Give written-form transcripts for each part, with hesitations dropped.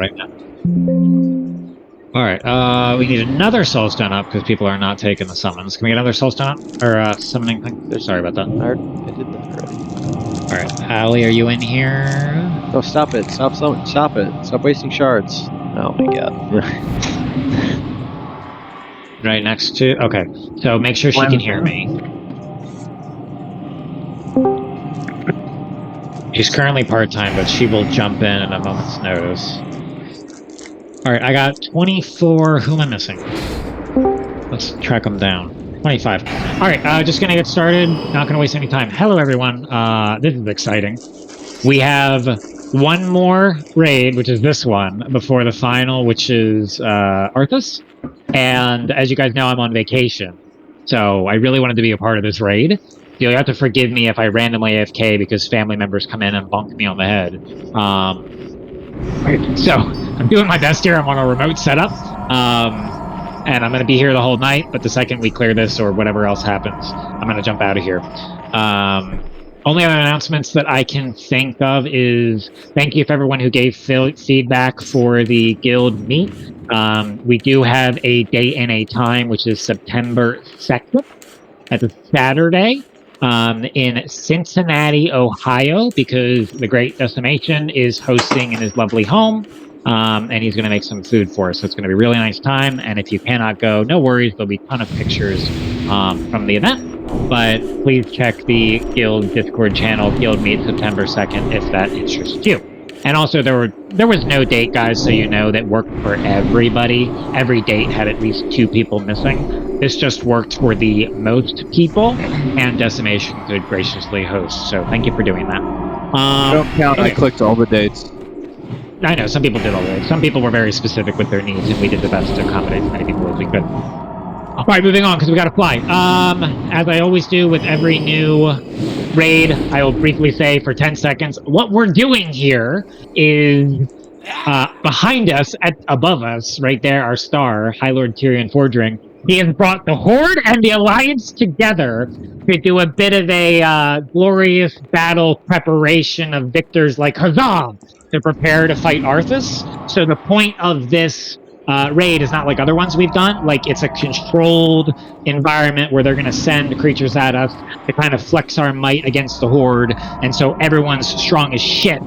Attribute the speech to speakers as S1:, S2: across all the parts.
S1: right now. Alright, we need another soulstone up because people are not taking the summons. Can we get another soulstone up? Or, summoning thing? Sorry about that.
S2: I did that already.
S1: Alright, Allie, are you in here?
S2: Oh, stop it. Stop it. Stop wasting shards. Oh my god.
S1: Right next to... Okay, so make sure she can hear me. She's currently part-time, but she will jump in at a moment's notice. Alright, I got 24... Who am I missing? Let's track them down. 25. Alright, just gonna get started. Not gonna waste any time. Hello, everyone. This is exciting. We have one more raid, which is this one, before the final, which is Arthas. And as you guys know, I'm on vacation. So I really wanted to be a part of this raid. You'll have to forgive me if I randomly AFK because family members come in and bonk me on the head. So I'm doing my best here. I'm on a remote setup. And I'm going to be here the whole night. But the second we clear this or whatever else happens, I'm going to jump out of here. Only other announcements that I can think of is thank you for everyone who gave feedback for the guild meet. We do have a date and a time, which is September 2nd. That's a Saturday in Cincinnati, Ohio, because the Great Decimation is hosting in his lovely home. And he's going to make some food for us. So it's going to be a really nice time. And if you cannot go, no worries. There'll be a ton of pictures from the event. But please check the Guild Discord channel, Guild Meet September 2nd, if that interests you. And also, there was no date, guys, so you know, that worked for everybody. Every date had at least 2 people missing. This just worked for the most people, and Decimation could graciously host. So thank you for doing that.
S3: Don't count. Okay. I clicked all the dates.
S1: I know, some people did all that. Some people were very specific with their needs, and we did the best to accommodate as many people as we could. All right, moving on, because we got to fly. As I always do with every new raid, I will briefly say for 10 seconds, what we're doing here is behind us, above us, right there, our star, High Lord Tyrion Fordring. He has brought the Horde and the Alliance together to do a bit of a glorious battle preparation of victors like Huzzah! To prepare to fight Arthas. So the point of this raid is not like other ones we've done. Like, it's a controlled environment where they're going to send creatures at us to kind of flex our might against the Horde, and so everyone's strong as shit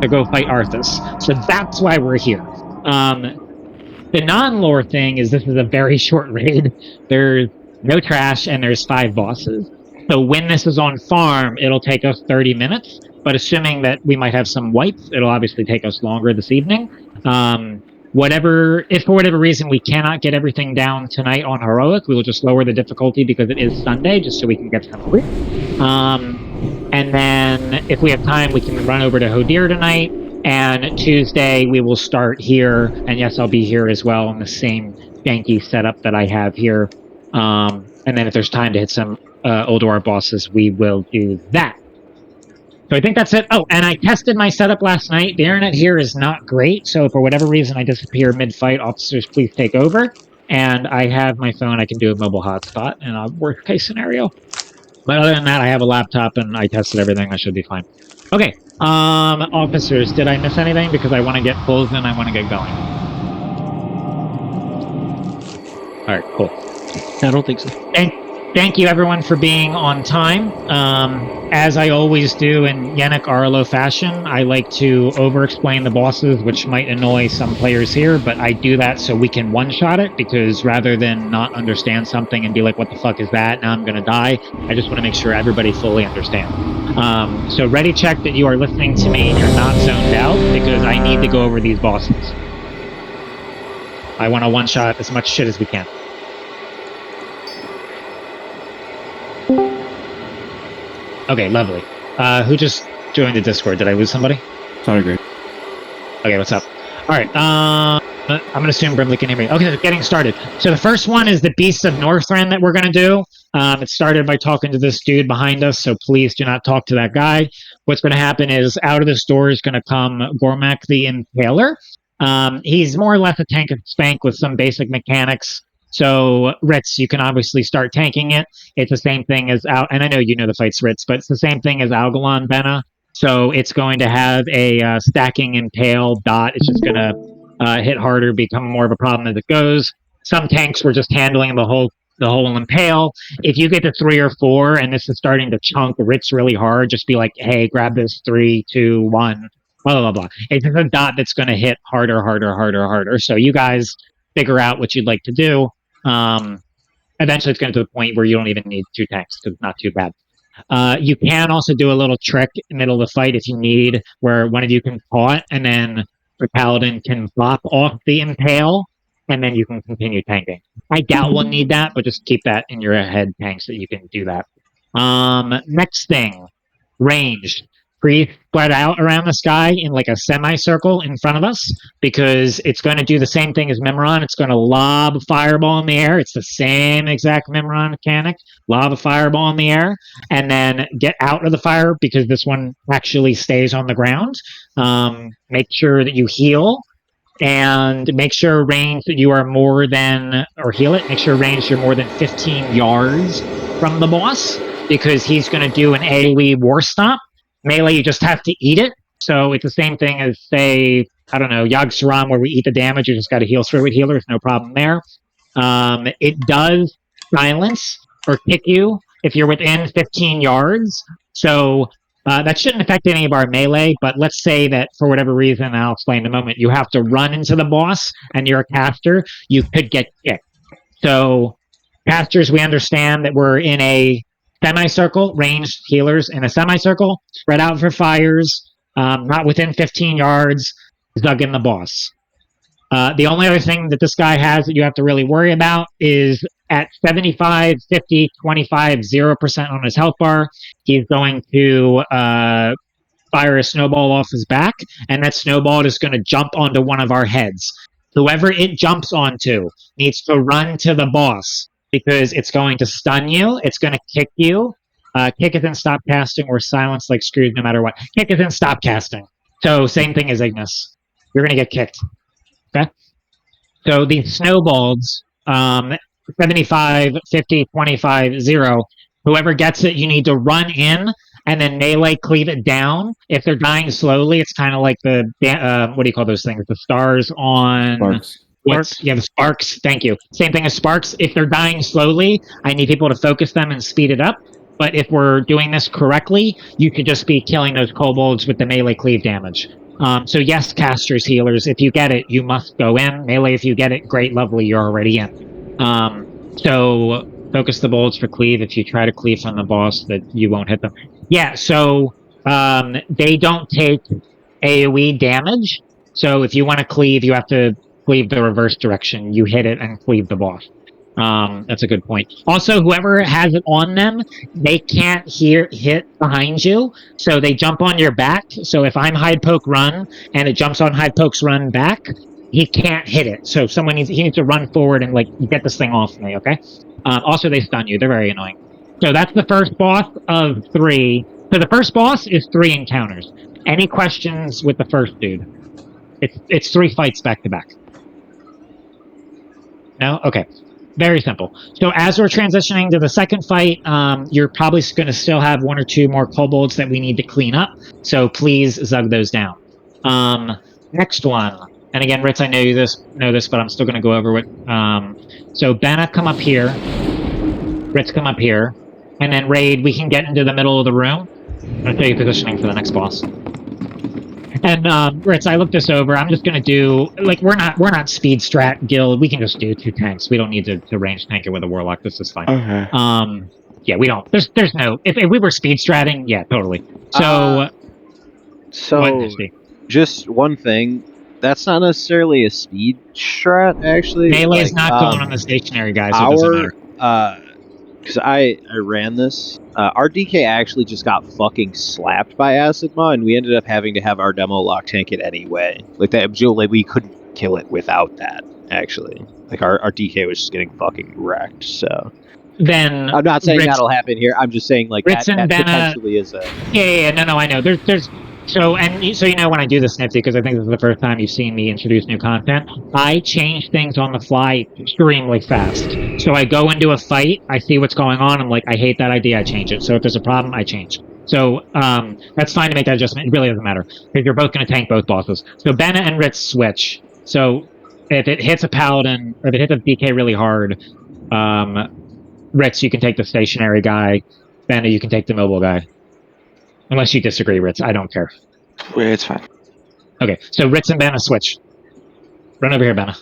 S1: to go fight Arthas. So that's why we're here. The non-lore thing is this is a very short raid. There's no trash, and there's 5 bosses. So when this is on farm, it'll take us 30 minutes, but assuming that we might have some wipes, it'll obviously take us longer this evening. If for whatever reason we cannot get everything down tonight on Heroic, we will just lower the difficulty because it is Sunday, just so we can get some sleep. And then if we have time, we can run over to Hodir tonight, and Tuesday we will start here, and yes, I'll be here as well in the same janky setup that I have here. And then if there's time to hit some Oldor bosses, we will do that. So I think that's it. Oh, and I tested my setup last night. The internet here is not great, so if for whatever reason I disappear mid-fight, officers, please take over. And I have my phone. I can do a mobile hotspot in a worst-case scenario. But other than that, I have a laptop, and I tested everything. I should be fine. Okay, officers, did I miss anything? Because I want to get pulls in, I want to get going. Alright, cool.
S2: I don't think so.
S1: Thank you, everyone, for being on time. As I always do in Yannick RLO fashion, I like to over-explain the bosses, which might annoy some players here, but I do that so we can one-shot it, because rather than not understand something and be like, what the fuck is that? Now I'm going to die. I just want to make sure everybody fully understands. So ready check that you are listening to me and you're not zoned out, because I need to go over these bosses. I want to one-shot as much shit as we can. Okay, lovely. Who just joined the Discord? Did I lose somebody?
S3: Sorry, great.
S1: Okay, what's up? Alright, I'm gonna assume Brimley can hear me. Okay, getting started. So the first one is the Beasts of Northrend that we're gonna do. It started by talking to this dude behind us, so please do not talk to that guy. What's gonna happen is, out of this door is gonna come Gormak the Impaler. He's more or less a tank and spank with some basic mechanics. So, Ritz, you can obviously start tanking it. It's the same thing as and I know you know the fights, Ritz, but it's the same thing as Algalon Bena. So it's going to have a stacking impale dot. It's just going to hit harder, become more of a problem as it goes. Some tanks were just handling the whole impale. If you get to 3 or 4 and this is starting to chunk Ritz really hard, just be like, hey, grab this 3, 2, 1, blah, blah, blah. It's just a dot that's going to hit harder. So you guys figure out what you'd like to do. Eventually it's going to the point where you don't even need 2 tanks because it's not too bad. You can also do a little trick in the middle of the fight if you need, where one of you can paw it, and then the paladin can bop off the impale, and then you can continue tanking. I doubt we'll need that, but just keep that in your head, tanks, that you can do that. Next thing, range. Breathe spread out around the sky in like a semicircle in front of us, because it's going to do the same thing as Memoron. It's going to lob a fireball in the air. It's the same exact Memoron mechanic. Lob a fireball in the air, and then get out of the fire, because this one actually stays on the ground. Make sure that you heal, and make sure range that you are more than, or heal it, make sure range you're more than 15 yards from the boss, because he's going to do an AoE war stop. Melee, you just have to eat it. So it's the same thing as, say, I don't know, Yogg Saron, where we eat the damage. You just got to heal through it. Healers, no problem there. It does silence or kick you if you're within 15 yards. So that shouldn't affect any of our melee, but let's say that for whatever reason, and I'll explain in a moment, you have to run into the boss and you're a caster, you could get kicked. So casters, we understand that we're in a semicircle, ranged healers in a semicircle, spread out for fires, not within 15 yards, Zug in the boss. The only other thing that this guy has that you have to really worry about is at 75, 50, 25, 0% on his health bar, he's going to fire a snowball off his back, and that snowball is going to jump onto one of our heads. Whoever it jumps onto needs to run to the boss, because it's going to stun you, it's going to kick you. Kick it and stop casting, or silence like screwed no matter what. Kick it and stop casting. So same thing as Ignis. You're going to get kicked. Okay? So these snowballs, 75, 50, 25, 0, whoever gets it, you need to run in and then melee cleave it down. If they're dying slowly, it's kind of like the, what do you call those things? The stars on...
S3: Sparks.
S1: Yeah, the sparks. Thank you. Same thing as sparks. If they're dying slowly, I need people to focus them and speed it up. But if we're doing this correctly, you could just be killing those kobolds with the melee cleave damage. So yes, casters, healers, if you get it, you must go in. Melee, if you get it, great, lovely, you're already in. So focus the bolts for cleave. If you try to cleave from the boss, that you won't hit them. Yeah, so they don't take AoE damage. So if you want to cleave, you have to cleave the reverse direction. You hit it and cleave the boss. That's a good point. Also, whoever has it on them, they can't hit behind you, so they jump on your back. So if I'm hide poke run and it jumps on hide poke's run back, he can't hit it. So he needs to run forward and like get this thing off me. Okay. Also, they stun you. They're very annoying. So that's the first boss of 3. So the first boss is 3 encounters. Any questions with the first dude? It's 3 fights back to back. No? Okay. Very simple. So as we're transitioning to the second fight, you're probably going to still have 1 or 2 more kobolds that we need to clean up. So please zug those down. Next one. And again, Ritz, I know this, but I'm still going to go over it. So Benna, come up here. Ritz, come up here. And then Raid, we can get into the middle of the room. I'm going to show you positioning for the next boss. And Ritz, I looked this over. I'm just gonna do like we're not speed strat guild. We can just do 2 tanks. We don't need to range tank it with a warlock. This is fine.
S3: Okay.
S1: Yeah, we don't. There's no. If we were speed stratting, yeah, totally. So
S2: just one thing. That's not necessarily a speed strat, actually.
S1: Melee is not going on the stationary guys. So it doesn't matter.
S2: Because I ran this, our DK actually just got fucking slapped by Acid Maw, and we ended up having to have our demo lock tank it anyway. Like that, we couldn't kill it without that. Actually, like our DK was just getting fucking wrecked. So
S1: then
S2: I'm not saying that'll happen here. I'm just saying like that potentially is a
S1: no, I know. There's so you know when I do this, Nifty, because I think this is the first time you've seen me introduce new content, I change things on the fly extremely fast. So I go into a fight, I see what's going on, I'm like, I hate that idea, I change it. So if there's a problem, I change. So that's fine to make that adjustment. It really doesn't matter, because you're both going to tank both bosses. So Benna and Ritz switch. So if it hits a paladin, or if it hits a DK really hard, Ritz, you can take the stationary guy. Benna, you can take the mobile guy. Unless you disagree, Ritz. I don't care.
S4: Yeah, it's fine.
S1: Okay, so Ritz and Benna switch. Run over here, Benna.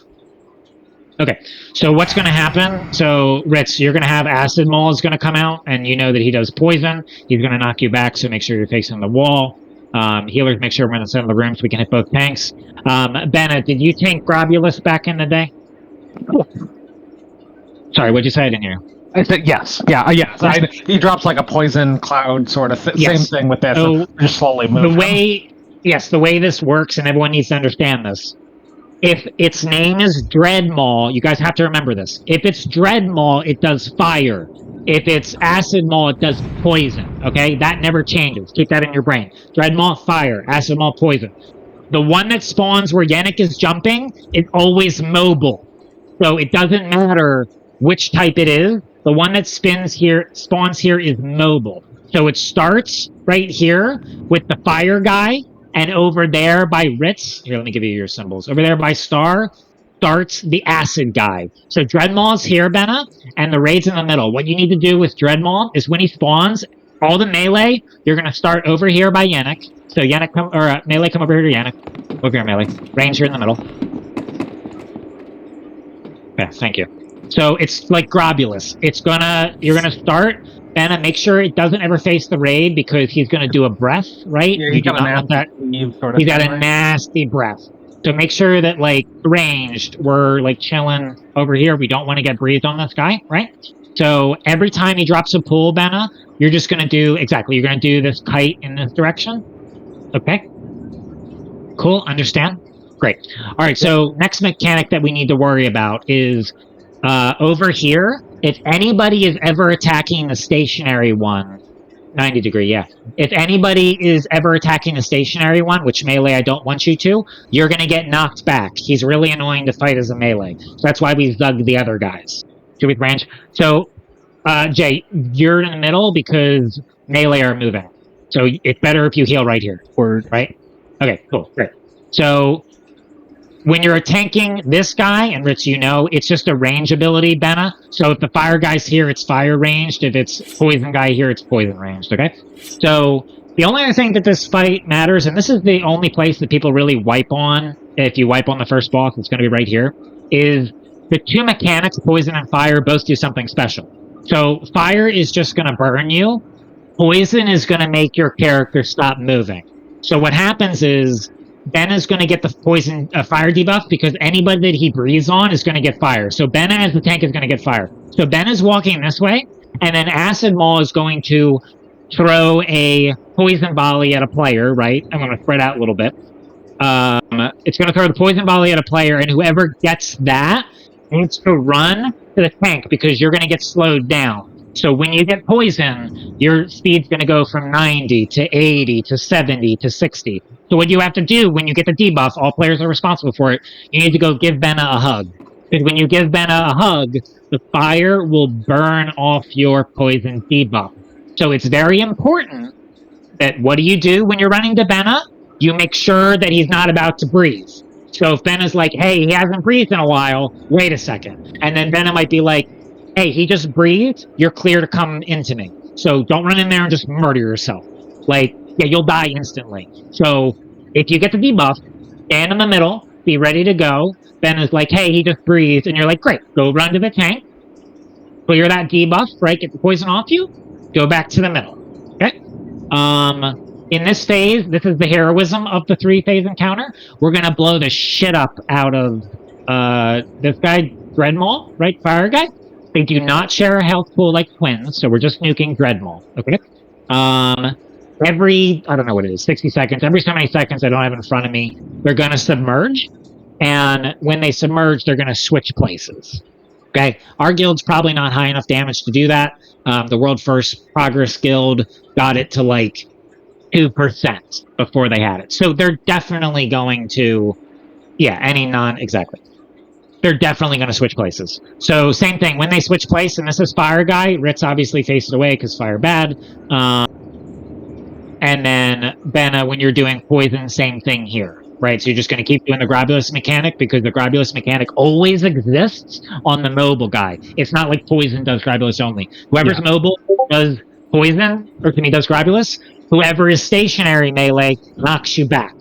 S1: Okay, so what's going to happen? So, Ritz, you're going to have Acid Maul is going to come out, and you know that he does poison. He's going to knock you back, so make sure you're facing the wall. Healers, make sure we're in the center of the room so we can hit both tanks. Benna, did you tank Grobulus back in the day? Sorry, what'd you say? I didn't hear you.
S3: I said yes. Yeah, yes. He drops like a poison cloud sort of
S1: Yes.
S3: Same thing with this.
S1: So,
S3: just slowly move
S1: the
S3: him.
S1: way, yes, the way this works, and everyone needs to understand this. If its name is Dread Maul, you guys have to remember this. If it's Dread Maul, it does fire. If it's Acid Maul, it does poison. Okay? That never changes. Keep that in your brain. Dread Maul, fire. Acid Maul, poison. The one that spawns where Yannick is jumping is always mobile. So it doesn't matter which type it is. The one that spawns here is mobile. So it starts right here with the fire guy, and over there by Ritz, here, let me give you your symbols. Over there by Star, starts the acid guy. So Dreadmaul is here, Benna, and the raid's in the middle. What you need to do with Dreadmaul is when he spawns, all the melee, you're going to start over here by Yannick. So Yannick, melee, come over here to Yannick. Over here, melee. Range, you're in the middle. Yeah, thank you. So it's like Grobulus. You're gonna start, Benna, make sure it doesn't ever face the raid because he's gonna do a breath, right?
S3: Yeah,
S1: you do not want that. He's got a nasty breath. So make sure that, like, ranged, we're, like, chilling over here. We don't want to get breathed on this guy, right? So every time he drops a pool, Benna, you're just gonna do, exactly, you're gonna do this kite in this direction. Okay? Cool, understand? Great. All right, so next mechanic that we need to worry about is over here, if anybody is ever attacking the stationary one, 90 degree, yeah. If anybody is ever attacking the stationary one, which melee I don't want you to, you're going to get knocked back. He's really annoying to fight as a melee. So that's why we zugged the other guys. So with range. So, Jay, you're in the middle because melee are moving. So it's better if you heal right here.
S3: Word.
S1: Right? Okay, cool, great. So when you're tanking this guy, and Ritz, you know, it's just a range ability, Benna. So if the fire guy's here, it's fire ranged. If it's poison guy here, it's poison ranged, okay? So the only other thing that this fight matters, and this is the only place that people really wipe on, if you wipe on the first boss, it's going to be right here, is the two mechanics, poison and fire, both do something special. So fire is just going to burn you. Poison is going to make your character stop moving. So what happens is Ben is going to get the poison fire debuff because anybody that he breathes on is going to get fire. So Ben as the tank is going to get fire. So Ben is walking this way, and then Acid Maul is going to throw a poison volley at a player, right? I'm going to spread out a little bit. It's going to throw the poison volley at a player, and whoever gets that needs to run to the tank because you're going to get slowed down. So when you get poison, your speed's going to go from 90 to 80 to 70 to 60. So what you have to do when you get the debuff, all players are responsible for it, you need to go give Benna a hug. Because when you give Benna a hug, the fire will burn off your poison debuff. So it's very important that what do you do when you're running to Benna? You make sure that he's not about to breathe. So if Benna's like, hey, he hasn't breathed in a while, wait a second. And then Benna might be like, hey, he just breathed, you're clear to come into me. So don't run in there and just murder yourself. Like, yeah, you'll die instantly. So if you get the debuff, stand in the middle, be ready to go. Ben is like, hey, he just breathed. And you're like, great, go run to the tank, clear that debuff, right, get the poison off you, go back to the middle. Okay? In this phase, this is the heroism of the 3-phase encounter. We're going to blow the shit up out of this guy, Dreadmaul, right, fire guy. They do not share a health pool like twins, so we're just nuking Dreadmaul, okay? Every, I don't know what it is, 60 seconds, every so many seconds I don't have in front of me, they're going to submerge, and when they submerge, they're going to switch places, okay? Our guild's probably not high enough damage to do that. The World First Progress Guild got it to, like, 2% before they had it. So they're definitely going to, exactly. They're definitely going to switch places. So same thing, when they switch place, and this is fire guy, Ritz obviously faces away because fire bad. And then Benna, when you're doing poison, same thing here. right? So you're just going to keep doing the Grabulous mechanic because the Grabulous mechanic always exists on the mobile guy. It's not like Poison does Grabulous only. Whoever's mobile does Poison, or to me does Grabulous. Whoever is stationary melee knocks you back.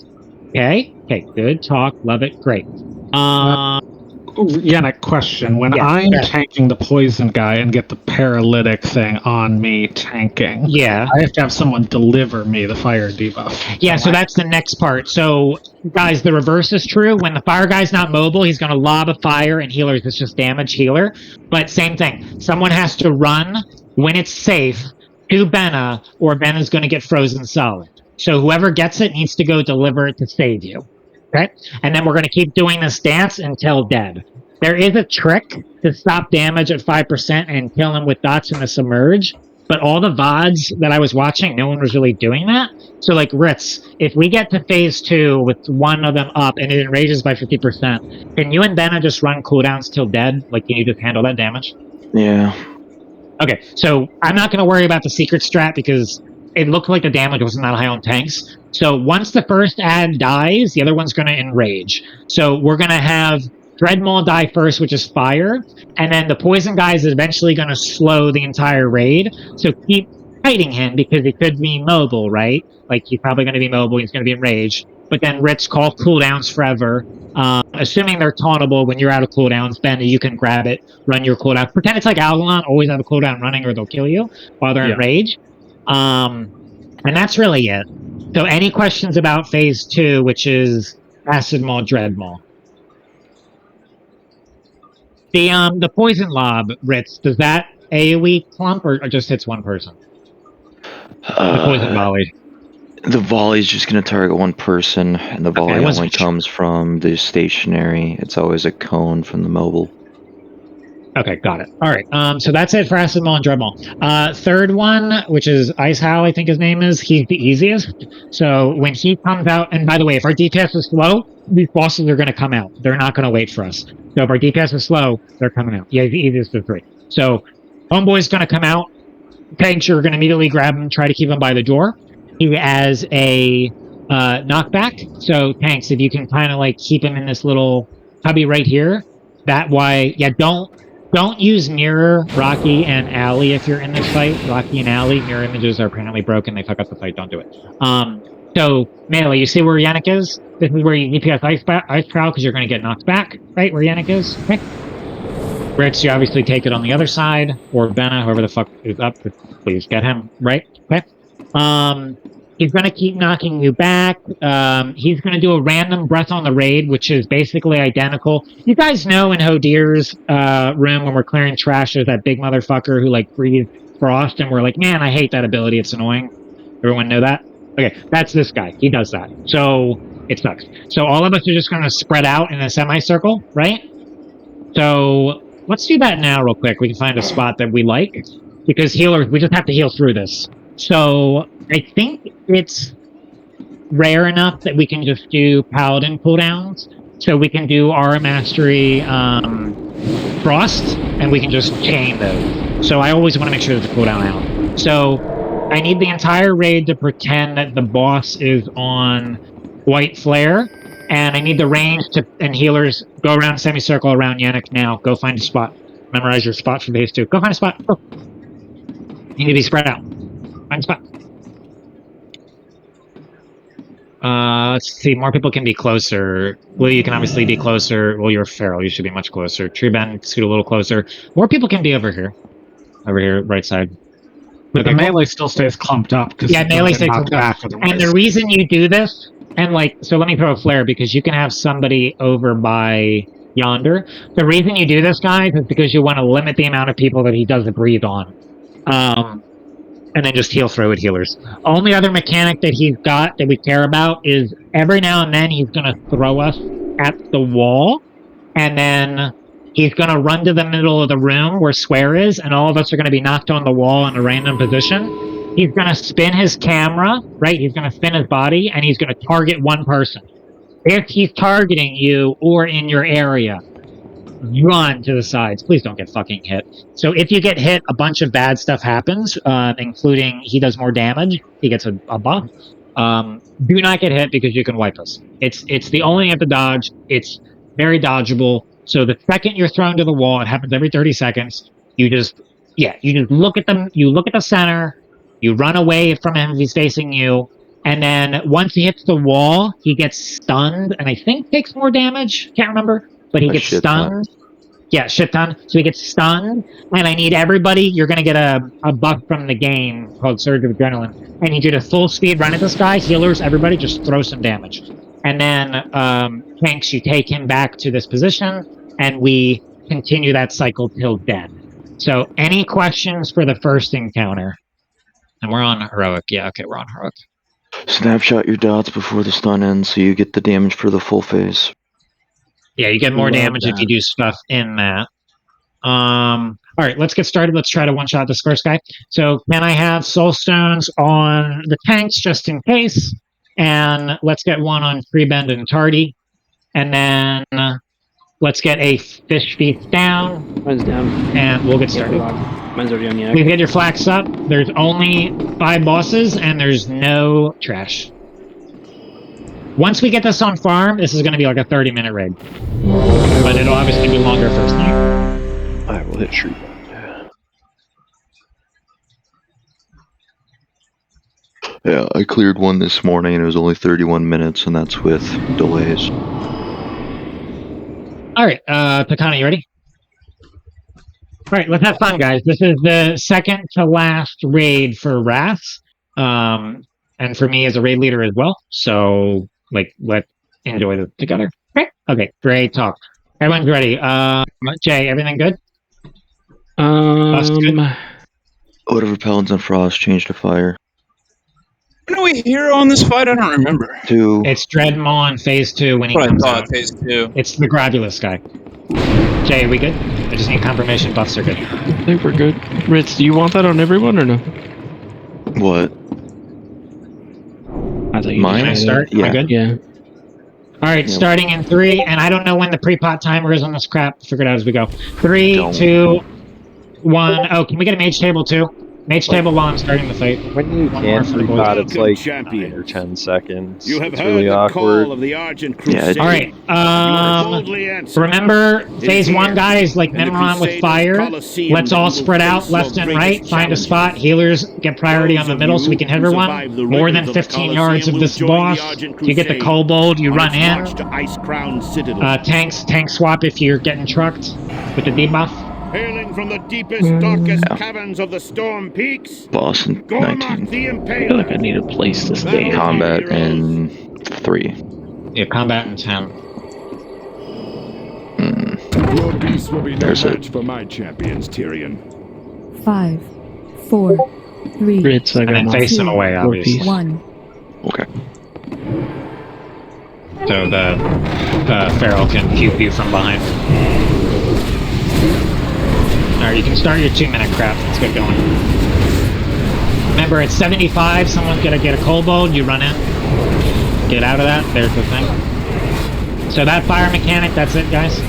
S1: Okay? Okay, good talk. Love it. Great.
S3: Yannick, question. When I'm tanking the poison guy and get the paralytic thing on me tanking, I have to have someone deliver me the fire debuff.
S1: Yeah, so that's the next part. So, guys, the reverse is true. When the fire guy's not mobile, he's going to lob a fire, and healers, it's just damage healer. But same thing. Someone has to run when it's safe to Benna, or Benna's going to get frozen solid. So whoever gets it needs to go deliver it to save you. Okay? And then we're going to keep doing this dance until dead. There is a trick to stop damage at 5% and kill him with dots in the submerge. But all the VODs that I was watching, no one was really doing that. So, like, Ritz, if we get to phase 2 with one of them up and it enrages by 50%, can you and Benna just run cooldowns till dead? Like, can you just handle that damage?
S4: Yeah.
S1: Okay, so I'm not going to worry about the secret strat because it looked like the damage wasn't that high on tanks. So once the first ad dies, the other one's going to enrage. So we're going to have Dreadmaw die first, which is fire, and then the poison guy is eventually going to slow the entire raid. So keep fighting him because he could be mobile, right? Like, he's probably going to be mobile, he's going to be enraged. But then Ritz call cooldowns forever. Assuming they're tauntable when you're out of cooldowns, Ben, you can grab it, run your cooldown. Pretend it's like Algalon, always have a cooldown running or they'll kill you while they're in rage. And that's really it. So any questions about phase 2, which is Acid Maw, Dread Maw? The poison lob, Ritz, does that AoE clump or just hits one person? The poison volley.
S4: The volley is just going to target one person, and the volley only comes from the stationary. It's always a cone from the mobile.
S1: Okay, got it. All right, so that's it for Acid Maw and Dread Maw. Third one, which is Ice Howl, I think his name is, he's the easiest. So when he comes out, and by the way, if our DPS is slow, these bosses are going to come out. They're not going to wait for us. So if our DPS is slow, they're coming out. Yeah, he's the easiest of 3. So Homeboy's going to come out. Tanks, you're going to immediately grab him, try to keep him by the door. He has a knockback. So Tanks, if you can kind of like keep him in this little cubby right here, that way, yeah, don't use Mirror, Rocky, and Allie if you're in this fight. Rocky and Allie, mirror images are apparently broken. They fuck up the fight. Don't do it. So, Melee, you see where Yannick is? This is where you DPS Ice Prowl because you're going to get knocked back, right? Where Yannick is? Okay. Ritz, you obviously take it on the other side. Or Benna, whoever the fuck is up. Please get him, right? Okay. He's going to keep knocking you back. He's going to do a random breath on the raid, which is basically identical. You guys know in Hodir's room when we're clearing trash, there's that big motherfucker who like breathes frost, and we're like, man, I hate that ability. It's annoying. Everyone know that? Okay, that's this guy. He does that. So it sucks. So all of us are just going to spread out in a semicircle, right? So let's do that now real quick. We can find a spot that we like. Because healers, we just have to heal through this. So I think it's rare enough that we can just do Paladin cooldowns. So we can do Aura Mastery Frost, and we can just chain those. So I always want to make sure there's a cooldown out. So I need the entire raid to pretend that the boss is on White Flare, and I need the range to and healers go around semicircle around Yannick now. Go find a spot. Memorize your spot for phase 2. Go find a spot. Go. You need to be spread out. Find a spot. Let's see. More people can be closer. Well, you can obviously be closer. Well, you're feral. You should be much closer. Tree Ben, scoot a little closer. More people can be over here. Over here, right side.
S3: But the melee still stays clumped up.
S1: Yeah, melee stays clumped up. And the reason you do this, and like, so let me throw a flare because you can have somebody over by yonder. The reason you do this, guys, is because you want to limit the amount of people that he doesn't breathe on. And then just heal through with healers. Only other mechanic that he's got that we care about is every now and then he's going to throw us at the wall, and then he's going to run to the middle of the room where Swear is, and all of us are going to be knocked on the wall in a random position. He's going to spin his camera, right? He's going to spin his body, and he's going to target one person. If he's targeting you or in your area, run to the sides. Please don't get fucking hit. So if you get hit, a bunch of bad stuff happens, including he does more damage. He gets a buff. Do not get hit because you can wipe us. It's the only thing you have to dodge. It's very dodgeable. So the second you're thrown to the wall, it happens every 30 seconds. You just look at them. You look at the center. You run away from him if he's facing you. And then once he hits the wall, he gets stunned and I think takes more damage. Can't remember. But he gets stunned. Yeah, shit ton. So he gets stunned. And I need everybody. You're going to get a buff from the game called Surge of Adrenaline. I need you to full speed run at this guy. Healers, everybody, just throw some damage. And then tanks, you take him back to this position. And we continue that cycle till dead. So any questions for the first encounter? And we're on Heroic. Yeah, okay, we're on Heroic.
S4: Snapshot your dots before the stun ends so you get the damage for the full phase.
S1: Yeah, you get more damage if you do stuff in that. All right, let's get started. Let's try to one-shot this first guy. So can I have soul stones on the tanks just in case? And let's get one on Freebend and Tardy. And then let's get a fish feast down.
S5: Mine's down.
S1: And we'll get started.
S5: Mine's already on yak.
S1: Please get your flax up. There's only 5 bosses, and there's no trash. Once we get this on farm, this is going to be like a 30-minute raid. But it'll obviously be longer first night.
S2: I will hit tree.
S4: Yeah, I cleared one this morning and it was only 31 minutes, and that's with delays.
S1: Alright, Takana, you ready? Alright, let's have fun, guys. This is the second to last raid for Wraths. And for me as a raid leader as well. So, like, let's enjoy this together. Okay, great talk. Everyone's ready. Jay, everything good?
S4: What of repellents and frost changed to fire?
S6: When are we hero on this fight? I don't remember.
S4: 2.
S1: It's Dreadmaw phase 2 when he
S6: What
S1: comes
S6: I thought,
S1: out.
S6: phase 2.
S1: It's the Gradulus guy. Jay, are we good? I just need confirmation buffs are good.
S5: I think we're good. Ritz, do you want that on everyone or no?
S4: What?
S5: I thought you
S4: Mine?
S1: Can I start?
S4: Yeah.
S1: Am I good?
S5: Yeah.
S1: Alright, starting in 3, and I don't know when the pre-pot timer is on this crap. Figure it out as we go. 3,
S4: Don't.
S1: 2, 1. Oh, can we get a mage table too? Mage table while I'm starting the fight.
S2: When you
S1: One more
S2: can
S1: for the boys.
S2: pre-pot, it's like
S7: Champion.
S2: 9 or 10 seconds.
S7: You have
S2: It's
S7: heard
S2: really
S7: the
S2: awkward.
S7: call of the Argent
S4: Yeah,
S7: Crusade.
S1: Alright, remember, phase 1 guys like Nimron with fire. Let's all spread out left and right, find a spot. Healers get priority on the middle so we can hit everyone. More than 15 yards of this boss. You get the kobold, you run in. Tanks swap if you're getting trucked with the debuff.
S7: Hailing from the deepest, darkest caverns of the Storm Peaks,
S4: Boss in
S7: Gormak
S4: 19.
S7: the
S5: I feel
S7: Impaler.
S5: like I need a place to stay.
S4: Combat in 3.
S1: Yeah, combat in 10.
S7: Your beast will be no
S4: There's it.
S7: match for my champions, Tyrion.
S8: 5, 4, 3,
S5: Ritz, I
S1: And
S5: got
S1: then
S5: my
S1: face them away, obviously.
S8: 1.
S4: Okay.
S1: So the Feral can pew from behind. Alright, you can start your 2-minute crap. Let's get going. Remember, it's 75. Someone's gonna get a kobold. You run in. Get out of that. There's the thing. So that fire mechanic, that's it, guys.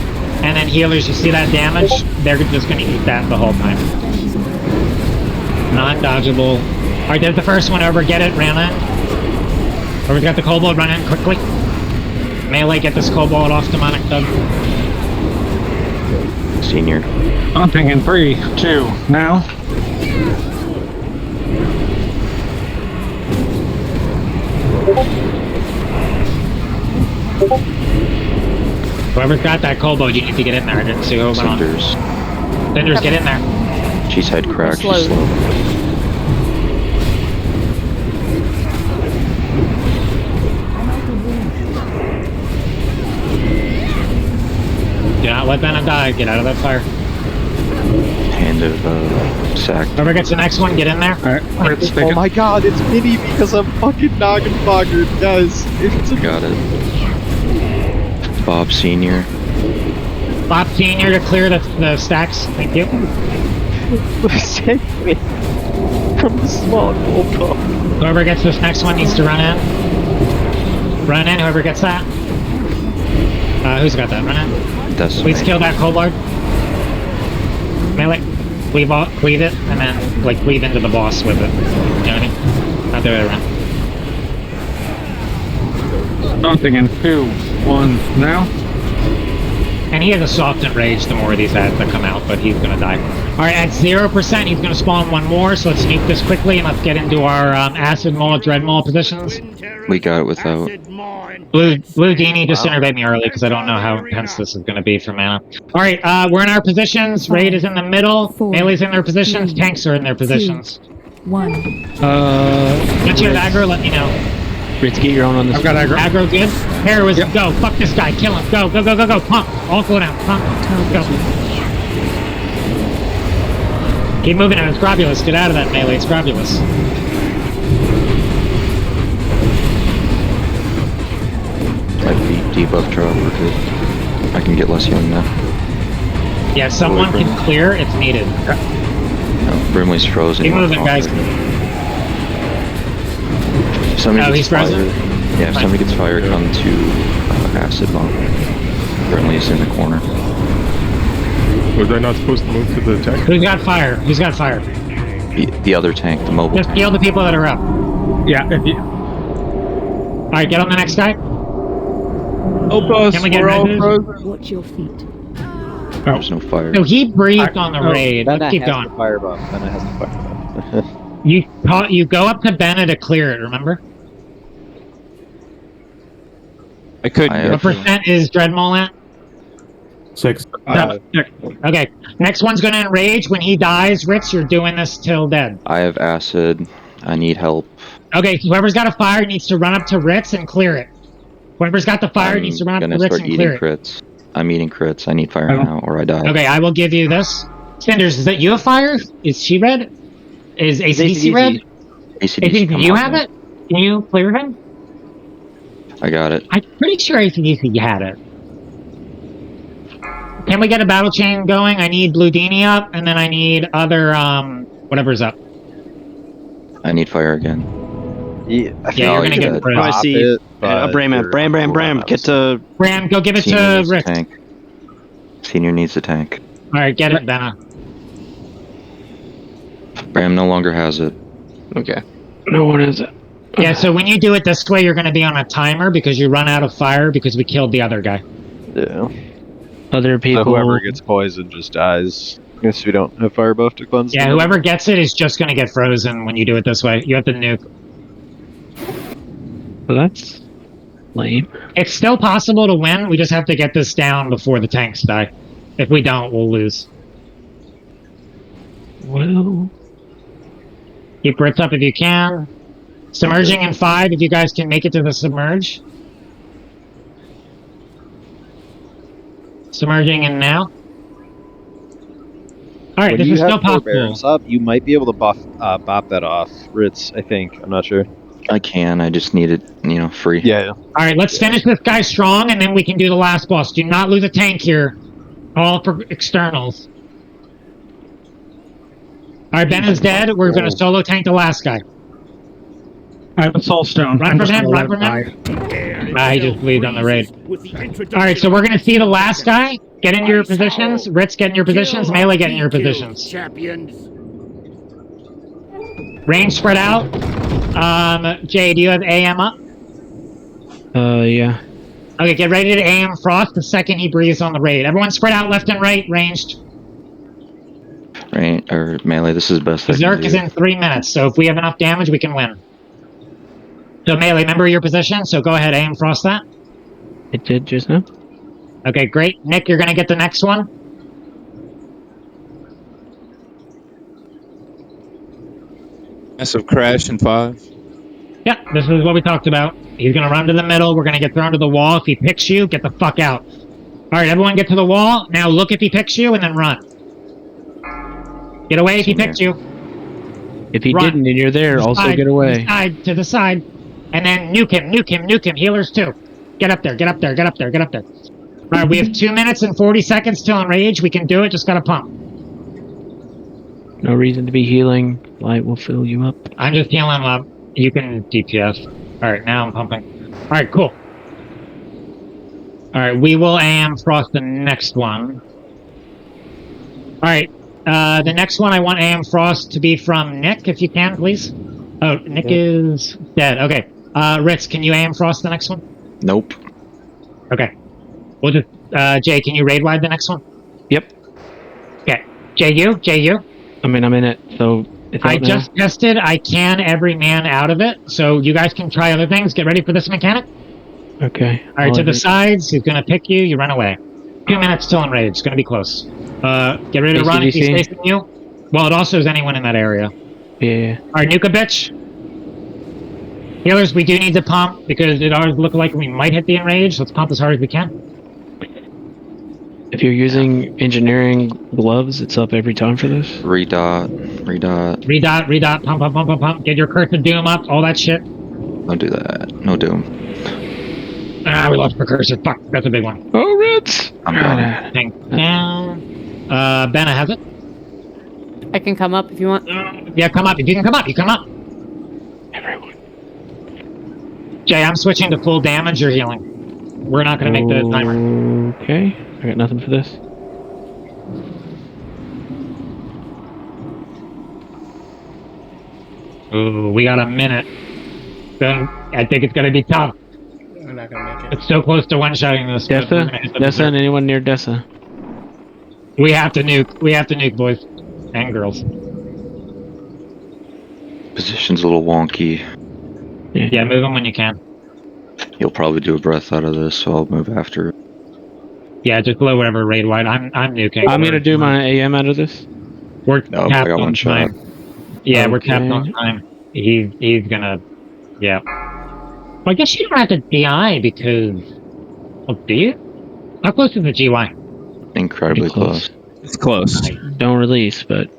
S1: And then healers, you see that damage? They're just gonna eat that the whole time. Non-dodgeable. Alright, there's the first one over. Get it. Ran in. Whoever's got the kobold, run in quickly. Melee, get this kobold off demonic Doug.
S4: Senior.
S3: Pumping in 3, 2, now.
S1: Whoever's got that kobold, you need to get in there. I didn't see who was on.
S4: Cinders.
S1: Cinders, get in there.
S4: She's head cracked.
S8: Slow.
S4: She's slow.
S1: Do not let Venom die. Get out of that fire.
S4: Hand of sack.
S1: Whoever gets the next one, get in there.
S3: Alright, Ritz, take
S2: Oh
S3: it.
S2: my god, it's Mini because I'm fucking noggin boggered, guys. It's
S4: Got it. Bob Senior.
S1: Bob Senior to clear the stacks. Thank you.
S2: Save me from the small gold ball.
S1: Whoever gets this next one needs to run in. Run in, whoever gets that. Who's got that? Run in.
S4: That's
S1: Please kill that kobold. Melee. Cleave it, and then, like, cleave into the boss with it. You know what I mean? Not the way around.
S3: Starting in 2, 1, now.
S1: And he has a softened rage the more of these ads that come out, but he's gonna die. Alright, at 0%, he's gonna spawn one more, so let's sneak this quickly and let's get into our acid maul, dread maul positions.
S4: We got it without.
S1: Blue Dini, just innervate me early because I don't know how intense this is gonna be for mana. Alright, we're in our positions. Raid is in the middle. Melee's in their positions. Tanks are in their positions.
S8: 1.
S1: Once you have aggro, let me know.
S5: Ritz, get your own on this.
S3: I've got aggro.
S1: Aggro good. Heroism, go. Fuck this guy. Kill him. Go, go, go, go, go. Pump. All go down. Pump. Go. Keep moving it. It's Scrobulous. Get out of that melee. It's Scrobulous.
S4: Like the debuff drop, we're good. I can get less healing now.
S1: Yeah, someone can clear if needed.
S4: No, Brimley's frozen.
S1: Keep moving, guys.
S4: If somebody
S1: he's
S4: gets
S1: frozen?
S4: fired, yeah, if somebody gets fired, come to acid bomb. Brimley's in the corner.
S9: Was I not supposed to move to the tank?
S1: Who's got fire? Who's got fire?
S4: The other tank, the mobile
S1: Just
S4: tank.
S1: heal the people that are up.
S3: Yeah, if you...
S1: Alright, get on the next guy.
S6: Help us,
S1: Can we get
S6: we're all
S1: measures?
S6: frozen.
S8: Watch your feet.
S4: There's no fire.
S1: So he breathed on the raid.
S2: Benna
S1: Let's keep
S2: has
S1: going.
S2: the fire buff. Benna has the fire buff.
S1: You go up to Benna to clear it, remember?
S6: I couldn't.
S1: What percent is Dreadmaul at?
S9: 6.
S1: Okay, next one's gonna enrage. When he dies, Ritz, you're doing this till dead.
S4: I have acid. I need help.
S1: Okay, whoever's got a fire needs to run up to Ritz and clear it. Whoever's got the fire needs to run up to Ritz and clear it.
S4: Crits. I'm eating crits. I need fire now, or I die.
S1: Okay, I will give you this. Cinders, is that you have fire? Is she red? Is ACDC red?
S4: ACDC,
S1: you have it? Can you clear him?
S4: I got it.
S1: I'm pretty sure ACDC had it. Can we get a battle chain going? I need Blue Dini up, and then I need other, whatever's up.
S4: I need fire again.
S2: Yeah,
S1: you're gonna get
S2: Bram.
S5: I see. Bram, get to...
S1: Bram, go give it
S4: Senior
S1: to
S4: needs a
S1: Rick.
S4: tank. Senior needs a tank.
S1: Alright, get it, Benna.
S4: Bram no longer has it.
S5: Okay. No one is it.
S1: Yeah, so when you do it this way, you're going to be on a timer because you run out of fire because we killed the other guy.
S2: Yeah.
S5: Other people...
S2: So whoever gets poisoned just dies. I guess we don't have fire buff to cleanse.
S1: Yeah, whoever gets it is just going to get frozen when you do it this way. You have to nuke.
S5: Well, that's lame.
S1: It's still possible to win. We just have to get this down before the tanks die. If we don't, we'll lose.
S5: Well...
S1: Keep Ritz up if you can. Submerging in 5, if you guys can make it to the submerge. Submerging in now. Alright, this is still possible.
S2: Up, you might be able to bop that off. Ritz, I think. I'm not sure.
S4: I can. I just need it, free.
S2: Yeah.
S1: Alright, let's finish this guy strong, and then we can do the last boss. Do not lose a tank here. All for externals. Alright, Ben is dead. We're going to solo tank the last guy.
S3: I have a soul stone.
S1: Run from him, run from him. He just bleeds on the raid. Alright, so we're going to see the last guy. Get into your positions. Ritz, get in your positions. Melee, get in your positions. Range spread out. Jay, do you have AM up?
S5: Yeah.
S1: Okay, get ready to AM Frost the second he breathes on the raid. Everyone spread out left and right, ranged.
S4: Right, or melee, this is best.
S1: Berserk is in 3 minutes, so if we have enough damage, we can win. So Melee, remember your position, so go ahead, AM Frost that.
S5: It did just now.
S1: Okay, great. Nick, you're gonna get the next one.
S6: Massive crash in 5.
S1: Yeah, this is what we talked about. He's gonna run to the middle, we're gonna get thrown to the wall. If he picks you, get the fuck out. Alright, everyone get to the wall. Now look if he picks you, and then run. Get away if he picked you.
S5: If he didn't and you're there, also get away.
S1: To the side. And then nuke him, nuke him, nuke him. Healers too. Get up there, get up there, get up there, get up there. Alright, we have 2 minutes and 40 seconds till enrage. We can do it, just gotta pump.
S5: No reason to be healing. Light will fill you up.
S1: I'm just healing him up. You can DPS. Alright, now I'm pumping. Alright, cool. Alright, we will AM Frost the next one. Alright, the next one I want AM Frost to be from Nick, if you can, please. Oh, Nick is dead. Okay. Ritz, can you AM Frost the next one?
S4: Nope.
S1: Okay. We'll just, Jay, can you raid wide the next one?
S5: Yep.
S1: Okay. JU?
S5: I mean, I'm in it, so it's out
S1: I
S5: now.
S1: just tested. I can every man out of it, so you guys can try other things. Get ready for this mechanic.
S5: Okay.
S1: All right, to the sides. He's gonna pick you. You run away. 2 minutes till in rage. It's gonna be close. Get ready to run if he's
S5: ACDC?
S1: facing you. Well, it also is anyone in that area.
S5: Yeah.
S1: All right, nuke a bitch. Healers, we do need to pump because it always look like we might hit the enrage. Let's pump as hard as we can.
S5: If you're using engineering gloves, it's up every time for this.
S4: Redot.
S1: Pump. Get your curse of doom up. All that shit.
S4: Don't do that. No doom.
S1: We lost precursor. Fuck, that's a big one.
S5: Oh, Ritz!
S4: I'm done.
S1: Tank down. Benna has it.
S10: I can come up if you want.
S1: Yeah, come up. If you can come up, you come up.
S5: Everyone.
S1: Jay, I'm switching to full damage. You're healing. We're not going to make the timer.
S5: Okay. I got nothing for this.
S1: Ooh, we got a minute. Then I think it's going to be tough.
S11: We're not gonna make it.
S1: It's so close to one-shotting this.
S5: Dessa and anyone near Dessa.
S1: We have to nuke. We have to nuke, boys and girls.
S4: Position's a little wonky.
S1: Yeah, move them when you can.
S4: You'll probably do a breath out of this, so I'll move after.
S1: Yeah, just blow whatever raid wide. I'm nuking.
S5: I'm gonna do my AM out of this.
S1: We're
S4: No, I
S1: tapped
S4: got
S1: on
S4: one shot.
S1: time. Yeah, we're
S5: Okay.
S1: tapped on time. He's gonna. Yeah. Well, I guess you don't have to DI because. Oh, do you? How close is the GY?
S4: Incredibly close.
S6: It's close.
S5: Don't release, but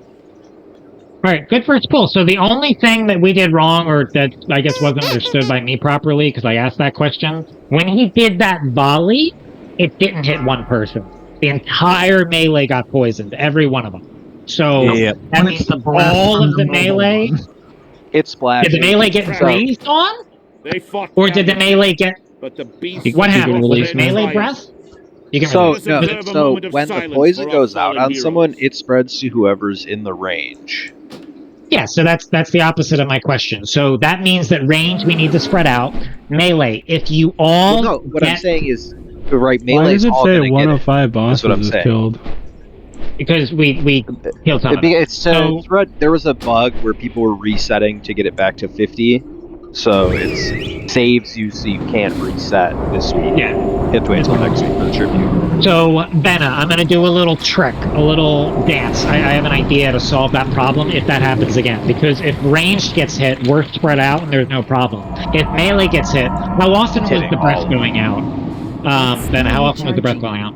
S1: Alright, good first pull. So the only thing that we did wrong, or that I guess wasn't understood by me properly, because I asked that question, when he did that volley, it didn't hit one person. The entire melee got poisoned, every one of them. So that means all of the melee.
S2: It splashed.
S1: Did the melee get breathed on?
S7: They fought
S1: Or did the melee get...
S7: but the beast
S1: What
S5: You can
S1: happened? Was
S5: release
S1: it melee
S7: me.
S1: breath? You can
S2: So,
S1: release.
S2: no,
S7: Observe a
S2: so
S7: moment of
S2: when the
S7: silence
S2: poison
S7: for our
S2: goes out
S7: fallen
S2: on
S7: heroes.
S2: someone, it spreads to whoever's in the range.
S1: Yeah, so that's the opposite of my question. So that means that range we need to spread out. Melee, if you all
S2: Well, no, what I'm
S1: get-
S2: saying is, right,
S3: Why
S2: melee's
S3: does it
S2: all
S3: say
S2: gonna
S3: one
S2: get
S3: of
S2: it.
S3: 5 bosses
S2: what I'm
S3: is
S2: saying.
S3: killed?
S1: because we killed some of them.
S2: It's there was a bug where people were resetting to get it back to 50, so it saves you so you can't reset this week.
S1: Yeah.
S2: You have to wait until next week for the tribute.
S1: So, Benna, I'm going to do a little trick, a little dance. I have an idea to solve that problem if that happens again. Because if ranged gets hit, we're spread out and there's no problem. If melee gets hit, how often was the breath going out? Benna, how often was the breath going out?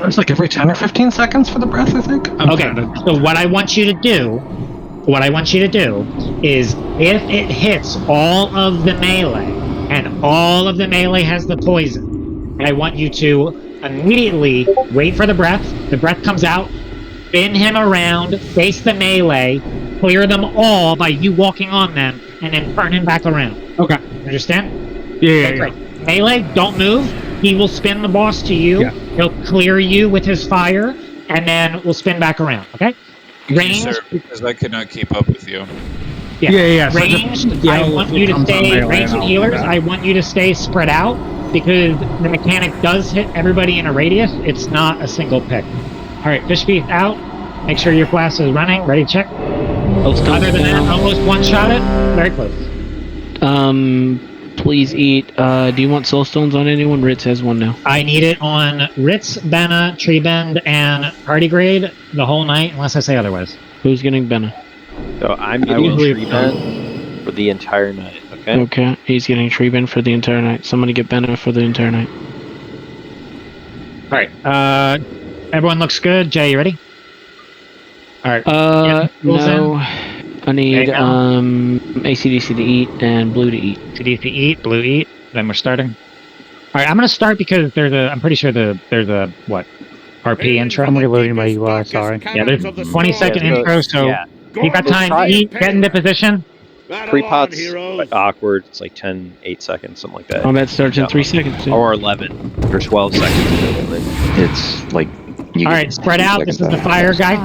S3: It's like every 10 or 15 seconds for the breath, I think.
S1: Okay, so what I want you to do is if it hits all of the melee and all of the melee has the poison, I want you to immediately wait for the breath comes out, spin him around, face the melee, clear them all by you walking on them, and then turn him back around.
S3: Okay.
S1: Understand?
S3: Yeah.
S1: Great. Melee, don't move. He will spin the boss to you.
S3: Yeah.
S1: He'll clear you with his fire, and then we'll spin back around. Okay? Range.
S6: Sir, because I could not keep up with you.
S3: Yeah. So
S1: Ranged,
S3: just
S1: I
S3: yell
S1: want
S3: if
S1: you
S3: it
S1: to
S3: comes on
S1: stay
S3: melee
S1: ranged
S3: and I'll
S1: healers.
S3: do that.
S1: I want you to stay spread out because the mechanic does hit everybody in a radius. It's not a single pick. All right, fish feast out. Make sure your flask is running. Ready? Check. Other than that, almost one shot it. Very close.
S5: Please eat. Do you want soul stones on anyone? Ritz has one now.
S1: I need it on Ritz, Benna, Tree Bend, and Tardigrade the whole night, unless I say otherwise.
S5: Who's getting Benna?
S2: So I'm getting tree bend for the entire night, okay?
S5: Okay, he's getting tree bend for the entire night. Somebody get Benna for the entire night.
S1: All right. Everyone looks good. Jay, you ready? All right.
S5: No. I need
S1: Okay, now.
S5: ACDC to eat and blue to eat.
S1: CDC eat, blue eat. Then we're starting. All right, I'm gonna start because I'm pretty sure there's a what? RP intro.
S7: I'm
S11: reloading my UI, sorry.
S1: Yeah, there's 20-second
S2: Yeah,
S1: intro, so
S2: yeah.
S1: you got time to eat, get into position.
S2: Pre-pot's awkward. It's like 10, 8 seconds, something like that.
S5: Combat starts in 3 seconds. Too.
S2: Or 11 or 12 seconds.
S4: It's like.
S1: All right, spread out. This is the fire guy.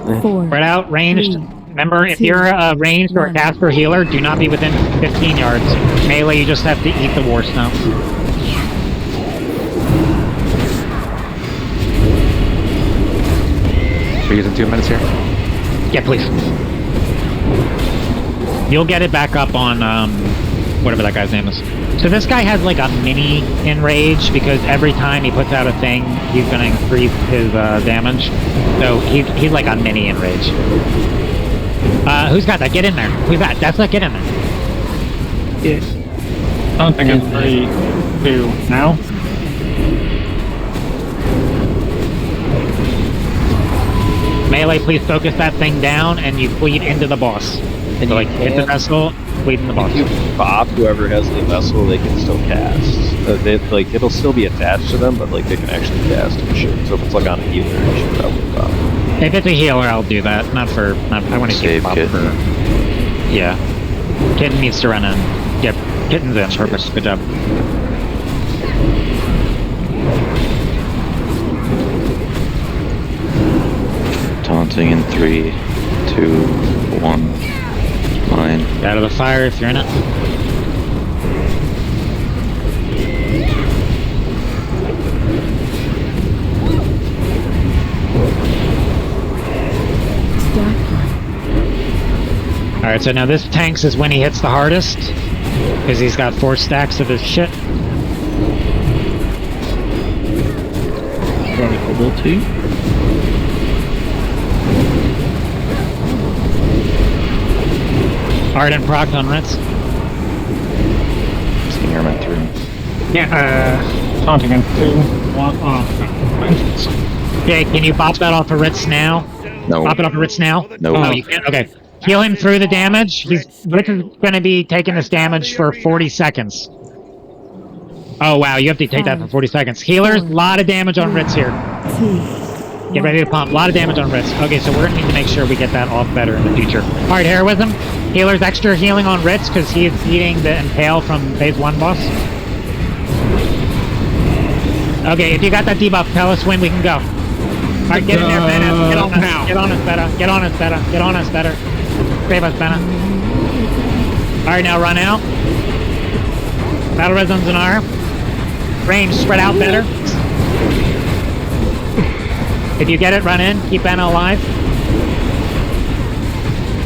S8: 5, 4,
S1: Spread out, ranged.
S8: 3,
S1: Remember, if you're a ranged or a caster healer, do not be within 15 yards. Melee, you just have to eat the war stone.
S9: We're using 2 minutes here?
S1: Yeah, please. You'll get it back up on, whatever that guy's name is. So this guy has like a mini enrage because every time he puts out a thing, he's gonna increase his damage. So he's like a mini enrage. Who's got that? Get in there. Who's that? That's not get in there.
S3: Yeah. I don't think it's 3, 2, now.
S1: Melee, please focus that thing down and you bleed into the boss. And so, like, hit the vessel, bleed in the boss.
S2: If you bop whoever has the vessel, they can still cast. It'll still be attached to them, but like they can actually cast and shit. So if it's like on a healer, you should probably bop.
S1: If it's a healer, I'll do that. I want to keep bop for... Yeah. Kitten needs to run in. Yep, Kitten's in. Perfect. Good job.
S4: Taunting in 3, 2, 1. Mine.
S1: Out of the fire if you're in it. Alright, so now this tanks is when he hits the hardest. Because he's got 4 stacks of his shit.
S5: Level 2.
S1: Ardent proc on Ritz.
S4: Senior meant 3.
S3: Yeah, taunting in 2, 1,
S1: Okay, can you bop that off of Ritz now?
S4: No.
S1: Bop it off of Ritz now?
S4: No.
S1: Oh, you can't? Okay. Heal him through the damage. Ritz is going to be taking this damage for 40 seconds. Oh, wow, you have to take that for 40 seconds. Healers, a lot of damage on Ritz here. Get ready to pump. A lot of damage on Ritz. Okay, so we're going to need to make sure we get that off better in the future. Alright, Heroism. Healer's extra healing on Ritz because he is eating the Impale from phase 1 boss. Okay, if you got that debuff, tell us when we can go. Alright, get in there, Bennett. Get on us now. Get on us, Betta. Get on us, Betta. Get on us, Betta. Save us, Bennett. Alright, now run out. Battle Res on Zanara. Range, spread out better. If you get it, run in. Keep Benna alive.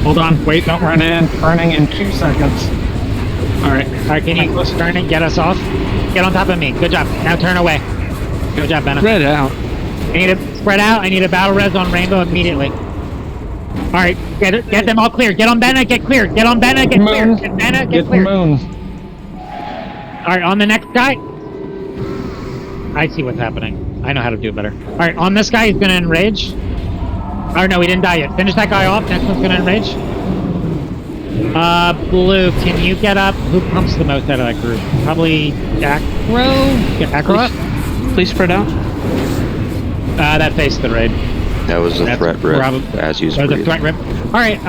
S3: Hold on, wait, don't run in. Burning in 2 seconds. Alright,
S1: can you turn and get us off? Get on top of me. Good job. Now turn away. Good job, Benna.
S5: Spread out.
S1: I need to spread out. I need a battle res on Rainbow immediately. Alright, get them all clear. Get on Benna, get clear. Get on Benna, get clear. Get Benna, get clear. Alright, on the next guy. I see what's happening. I know how to do it better. Alright, on this guy, he's gonna enrage. Oh no, he didn't die yet. Finish that guy off. Next one's gonna enrage. Blue, can you get up? Who pumps the most out of that group? Probably Acro? Get Acro up?
S5: Please spread out.
S1: That faced the raid.
S4: That was a threat rip, as you
S1: That was a threat rip. Alright,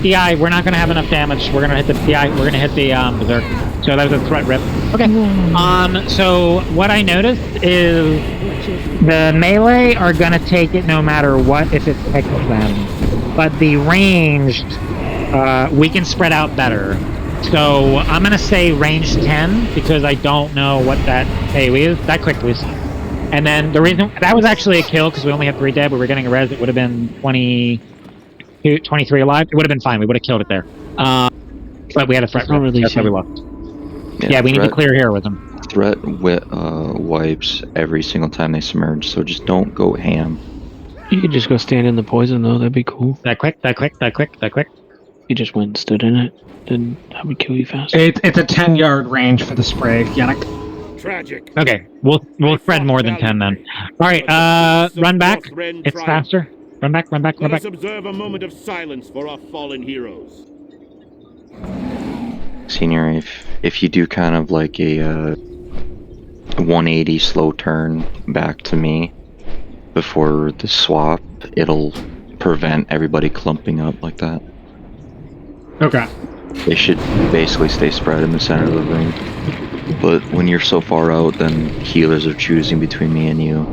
S1: DI, we're not gonna have enough damage. We're gonna hit the DI, we're gonna hit the, Berserk. So that was a threat rip. Okay. So what I noticed is the melee are gonna take it no matter what if it picks them. But the ranged, we can spread out better. So I'm gonna say range 10 because I don't know what that AoE is. That quick, please. And then the reason that was actually a kill because we only had 3 dead. We were getting a res. It would have been 23 alive. It would have been fine. We would have killed it there. But we had a threat. That's why we lost. Yeah, we need to clear heroism.
S4: Threat wipes every single time they submerge, so just don't go ham.
S5: You could just go stand in the poison though. That'd be cool.
S1: That quick.
S5: You just went and stood in it. Then that would kill you fast.
S3: It's a 10-yard range for the spray, Yannick.
S7: Tragic.
S1: Okay, we'll spread more than 10 then. All right, run back. It's faster. Run back.
S7: Let us observe a moment of silence for our fallen heroes.
S4: Senior, if you do kind of like a 180 slow turn back to me before the swap, it'll prevent everybody clumping up like that.
S3: Okay.
S4: They should basically stay spread in the center of the ring. But when you're so far out, then healers are choosing between me and you.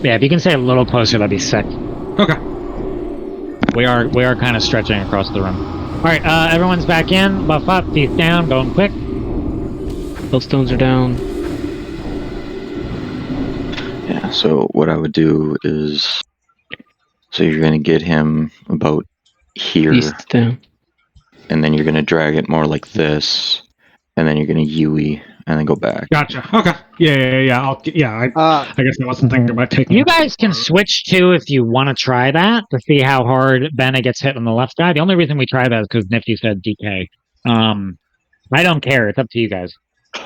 S1: Yeah, if you can stay a little closer, that'd be sick.
S3: Okay.
S1: We are kind of stretching across the room. All right, everyone's back in. Buff up, teeth down, going quick.
S5: Both stones are down.
S4: Yeah, so what I would do is... So you're going to get him about here.
S5: East down.
S4: And then you're going to drag it more like this. And then you're going to Yui and then go back.
S3: Gotcha. Okay. Yeah. I guess I wasn't thinking about taking.
S1: You guys can switch too if you want to try that to see how hard Bennett gets hit on the left guy. The only reason we try that is because Nifty said DK. I don't care. It's up to you guys.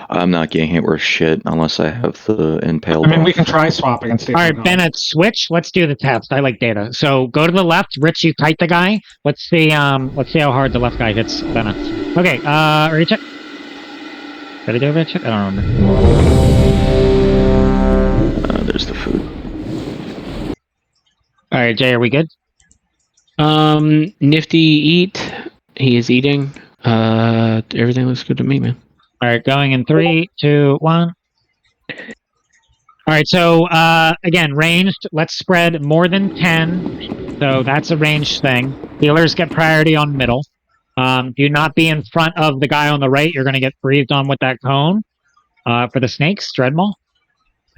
S4: I'm not getting hit worth shit unless I have the impale.
S3: I mean, we can try swapping and see.
S1: All right, Bennett, switch. Let's do the test. I like data. So go to the left. Rich, you kite the guy. Let's see how hard the left guy hits Bennett. Okay, reach it. Did I do a reach it? I don't remember.
S4: There's the food.
S1: All right, Jay, are we good?
S5: Nifty eat. He is eating. Everything looks good to me, man.
S1: All right, going in 3, 2, 1. All right, so again, ranged. Let's spread more than 10. So that's a ranged thing. Healers get priority on middle. Do not be in front of the guy on the right. You're going to get breathed on with that cone. For the snakes, Dreadmaw.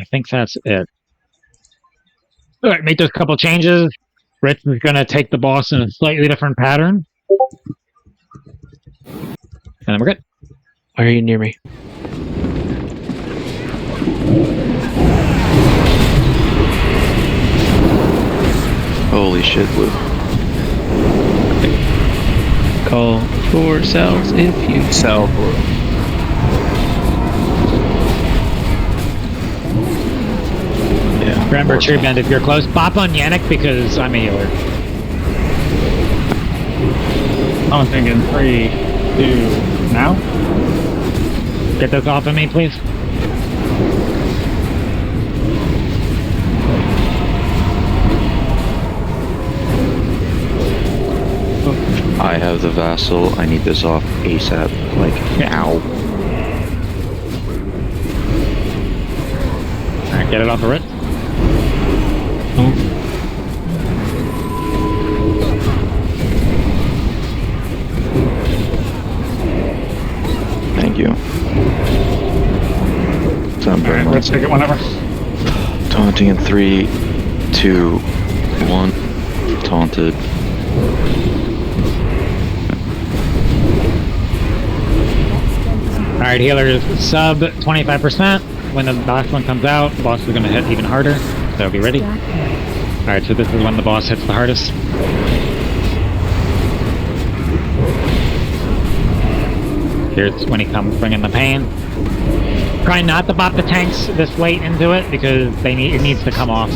S1: I think that's it. All right, make those couple changes. Rich is going to take the boss in a slightly different pattern. And then we're good.
S5: Why are you near me?
S4: Holy shit, Blue.
S5: Call for cells if you
S6: Cell.
S4: Yeah.
S1: Remember, Tree Bend, if you're close, bop on Yannick because I'm a healer.
S3: I'm thinking 3, 2, now.
S1: Get this off of me, please.
S4: I have the Vassal. I need this off ASAP. Like, now.
S1: Alright, get it off of it.
S4: Thank you.
S3: Alright, let's take it whenever.
S4: Taunting in 3, 2, 1. Taunted.
S1: Alright, healers sub 25%. When the last one comes out, the boss is going to hit even harder. So be ready. Alright, so this is when the boss hits the hardest. Here's when he comes bringing the pain. Try not to bop the tanks this late into it because it needs to come off.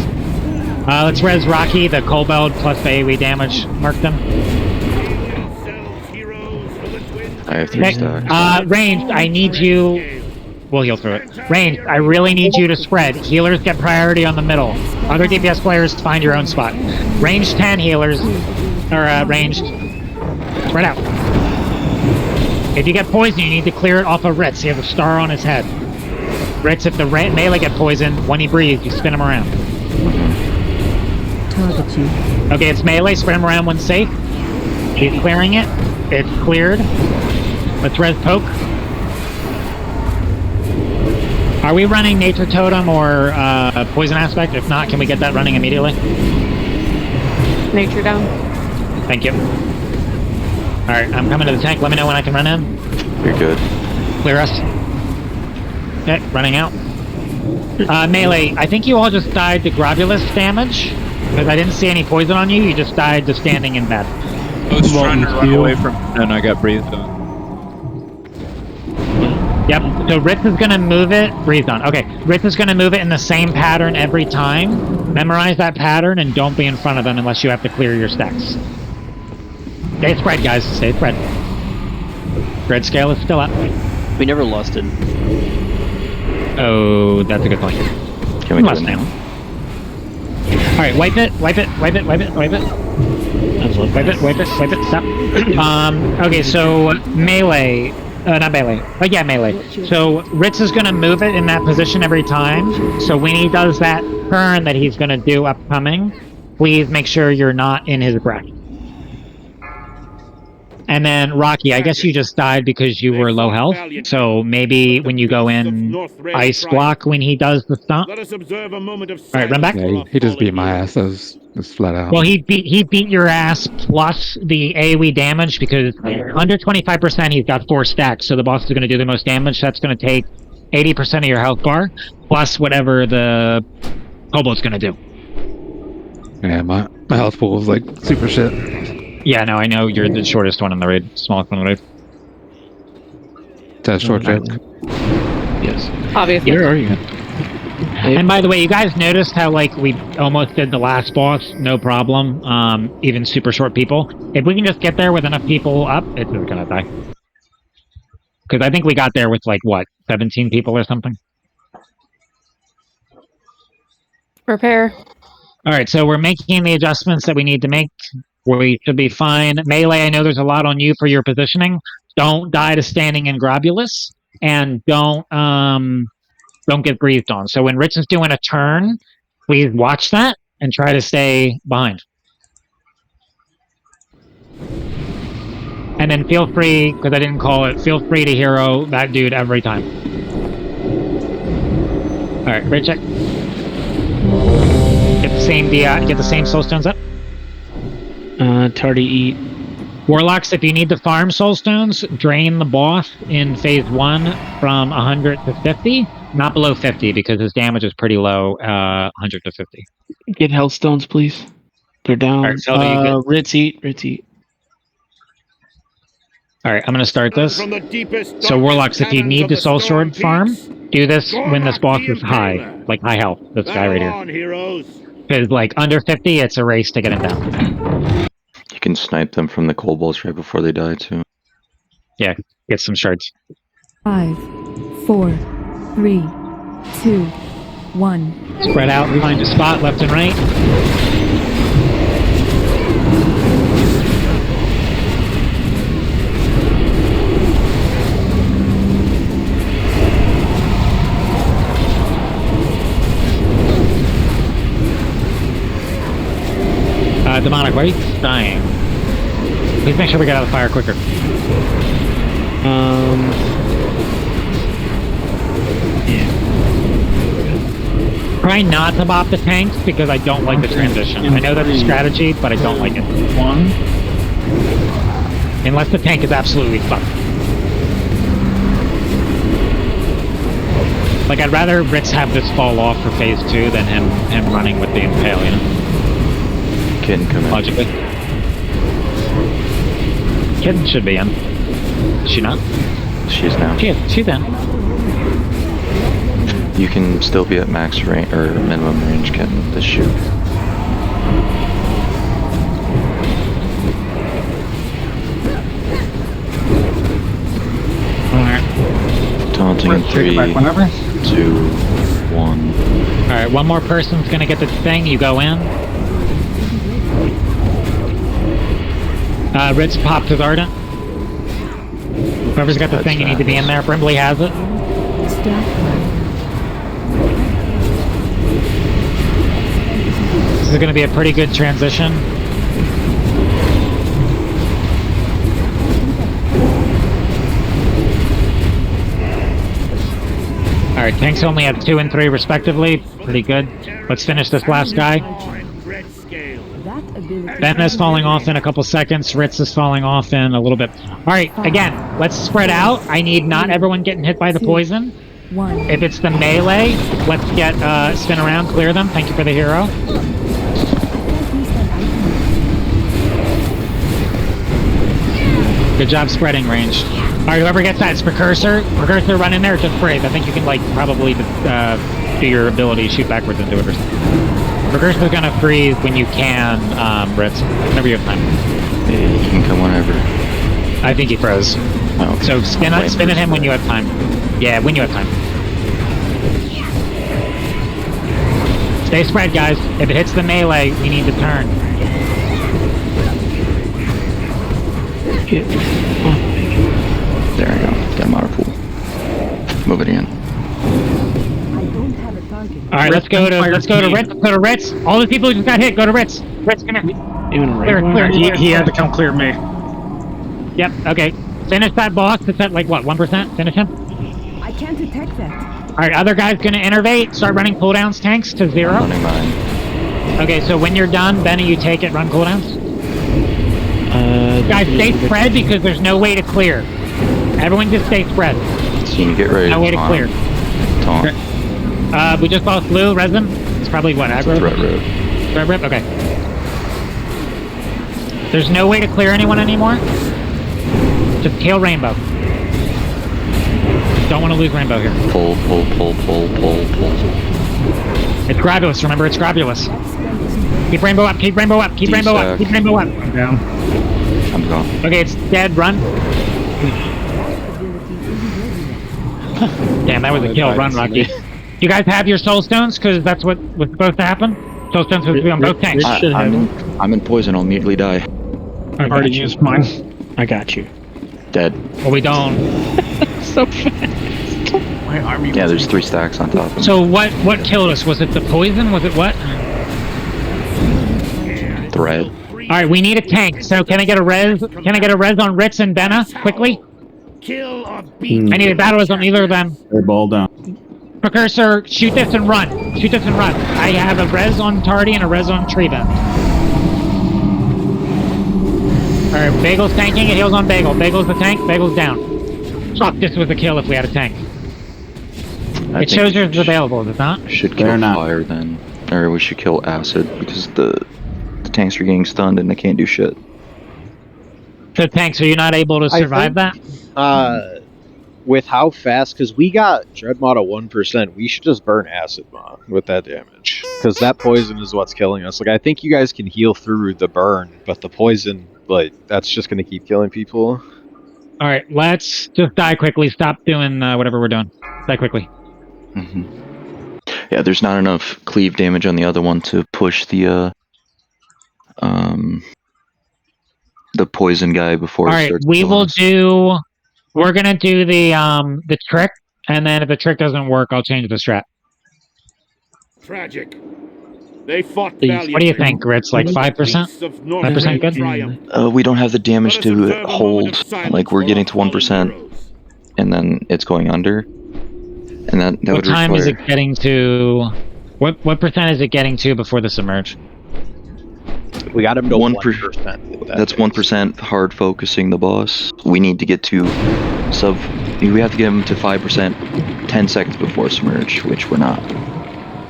S1: Let's res Rocky, the Kobold plus the AoE damage. Mark them.
S4: I have 3 stacks.
S1: Ranged, I need you... We'll heal through it. Ranged, I really need you to spread. Healers get priority on the middle. Other DPS players, find your own spot. Ranged 10 healers, or ranged. Spread out. If you get poisoned, you need to clear it off of Ritz. He has a star on his head. Ritz, if the melee get poisoned, when he breathes, you spin him around.
S8: Target you.
S1: Okay, it's melee. Spread him around when safe. He's clearing it. It's cleared. Let's res poke. Are we running Nature Totem or Poison Aspect? If not, can we get that running immediately?
S10: Nature down.
S1: Thank you. Alright, I'm coming to the tank. Let me know when I can run in.
S4: You're good.
S1: Clear us. Okay, running out. Melee, I think you all just died to Globulus damage. Because I didn't see any poison on you. You just died to standing in bed.
S6: I was trying to run away from it and I got breathed on.
S1: Yep, so Ritz is going to move it. Breathe on. Okay, Ritz is going to move it in the same pattern every time. Memorize that pattern and don't be in front of them unless you have to clear your stacks. Stay spread, guys. Stay spread. Red scale is still up.
S12: We never lost it.
S1: Oh, that's a good point.
S4: Can we do it now?
S1: Alright, wipe it, wipe it, wipe it, wipe it, wipe it. Wipe it, wipe it, wipe it, stop. Okay, so melee. Not melee. But yeah, melee. So Ritz is going to move it in that position every time. So when he does that turn that he's going to do upcoming, please make sure you're not in his breath. And then, Rocky, I guess you just died because you were low health. So maybe when you go in ice block when he does the stomp.
S7: Let us observe a moment of
S1: All right, run back.
S9: Yeah, he just beat my ass. That was flat out.
S1: Well, he beat your ass plus the AoE damage because under 25% he's got 4 stacks. So the boss is going to do the most damage. That's going to take 80% of your health bar plus whatever the hobo's going to do.
S9: Yeah, my health pool was like super shit.
S1: Yeah, no, I know you're the shortest one in the raid, smallest one in the raid.
S9: Is that a short joke?
S5: Yes.
S10: Obviously.
S5: Where are you?
S1: And by the way, you guys noticed how like we almost did the last boss, no problem. Even super short people. If we can just get there with enough people up, it's just gonna die. Because I think we got there with like what, 17 people or something.
S10: Prepare.
S1: All right, so we're making the adjustments that we need to make. We should be fine. Melee, I know there's a lot on you for your positioning. Don't die to standing and Grobulus, and don't get breathed on. So when Rich is doing a turn, please watch that and try to stay behind. And then feel free, because I didn't call it, feel free to hero that dude every time. All right, Rich, check. Get the same get the same soul stones up.
S5: Tardy eat.
S1: Warlocks, if you need to farm soul stones, drain the boss in phase 1 from 100 to 50. Not below 50 because his damage is pretty low, 100 to 50.
S5: Get health stones, please. They're down.
S1: All right, so
S5: Ritz eat.
S1: All right, I'm going to start this.
S7: From the deepest,
S1: So Warlocks, if you need to soul sword
S7: peaks,
S1: farm, do this when this boss is high, like high health. This guy right here.
S7: Heroes.
S1: Because like under 50, it's a race to get him down.
S4: You can snipe them from the kobolds right before they die too.
S1: Yeah, get some shards.
S8: 5, 4, 3, 2, 1.
S1: Spread out, find a spot left and right. Demonic, why are you dying? Please make sure we get out of the fire quicker.
S5: Yeah.
S1: Try not to bop the tanks because I don't like the transition. I know that's a strategy, but I don't like it.
S3: 1.
S1: Unless the tank is absolutely fucked. Like, I'd rather Ritz have this fall off for phase 2 than him running with the impale, you know?
S4: Kitten come in.
S1: Logically. Kitten should be in. Is she not?
S4: She's now.
S1: She's in.
S4: You can still be at max range or minimum range, Kitten, with this shoot.
S1: Alright.
S4: Taunting in 3, 2, 1.
S1: Alright, one more person's gonna get the thing, you go in. Ritz popped his Ardent. Whoever's got the thing, you need to be in there. Brimley has it. This is going to be a pretty good transition. Alright, tanks only have 2 and 3 respectively. Pretty good. Let's finish this last guy. Ben is falling off in a couple seconds. Ritz is falling off in a little bit. Alright, again, let's spread out. I need not everyone getting hit by the poison. If it's the melee, let's get spin around, clear them. Thank you for the hero. Good job spreading range. Alright, whoever gets that, it's Precursor. Precursor, run in there, just brave. I think you can, like, probably do your ability, shoot backwards into it or something. Precursor's gonna freeze when you can, Ritz. Whenever you have time.
S4: Yeah, you can come whenever.
S1: I think he froze.
S4: Oh, okay.
S1: So spin at him when you have time. Yeah, when you have time. Stay spread, guys. If it hits the melee, we need to turn.
S4: There we go. Get him out of pool. Move it in.
S1: All right, let's go to Ritz. Go to Ritz. All the people who just got hit, go to Ritz. Ritz, come here.
S5: Even
S1: Clear.
S3: He had to come clear me.
S1: Yep, okay. Finish that boss. It's at like, what, 1%? Finish him?
S8: I can't detect that.
S1: Alright, other guy's gonna innervate. Start running cooldowns tanks to 0.
S4: I'm running mine.
S1: Okay, so when you're done, Benny, you take it, run cooldowns. Guys, stay spread because there's no way to clear. Everyone just stay spread.
S4: Team, get ready.
S1: No way to clear.
S4: Taunt.
S1: We just lost Blue, Resin. It's probably what, aggro?
S4: Threat rip.
S1: Threat rip? Okay. There's no way to clear anyone anymore. Just kill Rainbow. Don't want to lose Rainbow here.
S4: Pull.
S1: It's Gravulous, remember, it's Gravulous. Keep Rainbow up, keep Rainbow up, keep Rainbow up, keep Rainbow up. I'm down.
S4: I'm gone.
S1: Okay, it's dead, run. Damn, that was a kill, run, Rocky. You guys have your soul stones? Because that's what was supposed to happen? Soul stones supposed to be on both tanks.
S4: I'm in poison, I'll immediately die.
S3: I've already used mine.
S5: I got you.
S4: Dead.
S1: Well, we don't.
S5: So fast.
S6: My army.
S4: Yeah, there's 3 stacks on top of me.
S1: So what killed us? Was it the poison? Was it what?
S4: Thread.
S1: Alright, we need a tank. So can I get a res? Can I get a res on Ritz and Benna quickly?
S7: Kill or beat.
S1: I need a battle res on either of them.
S12: They're ball down.
S1: Precursor, shoot this and run. Shoot this and run. I have a res on Tardy and a res on Treebend. Alright, Bagel's tanking it, heals on Bagel. Bagel's the tank, Bagel's down. Fuck, this was a kill if we had a tank. It shows yours available, does it not?
S4: Should kill fire then. Or we should kill acid because the tanks are getting stunned and they can't do shit.
S1: So tanks, are you not able to survive that?
S2: With how fast, because we got Dreadmod at 1%, we should just burn Acid Mod with that damage. Because that poison is what's killing us. Like, I think you guys can heal through the burn, but the poison, like, that's just going to keep killing people.
S1: Alright, let's just die quickly. Stop doing whatever we're doing. Die quickly.
S4: Yeah, there's not enough cleave damage on the other one to push the poison guy before it starts.
S1: Alright, we're gonna do the trick, and then if the trick doesn't work, I'll change the strat.
S7: Tragic. They fought valiantly.
S1: What do you think, Ritz? Like 5%? 5% good?
S4: We don't have the damage to hold. Like, we're getting to 1%, and then it's going under. And that
S1: what
S4: would
S1: time
S4: require...
S1: is it getting to... What percent is it getting to before the submerge?
S2: We got him to 1%.
S4: That's 1% hard focusing the boss. We need to get to we have to get him to 5% 10 seconds before submerge, which we're not.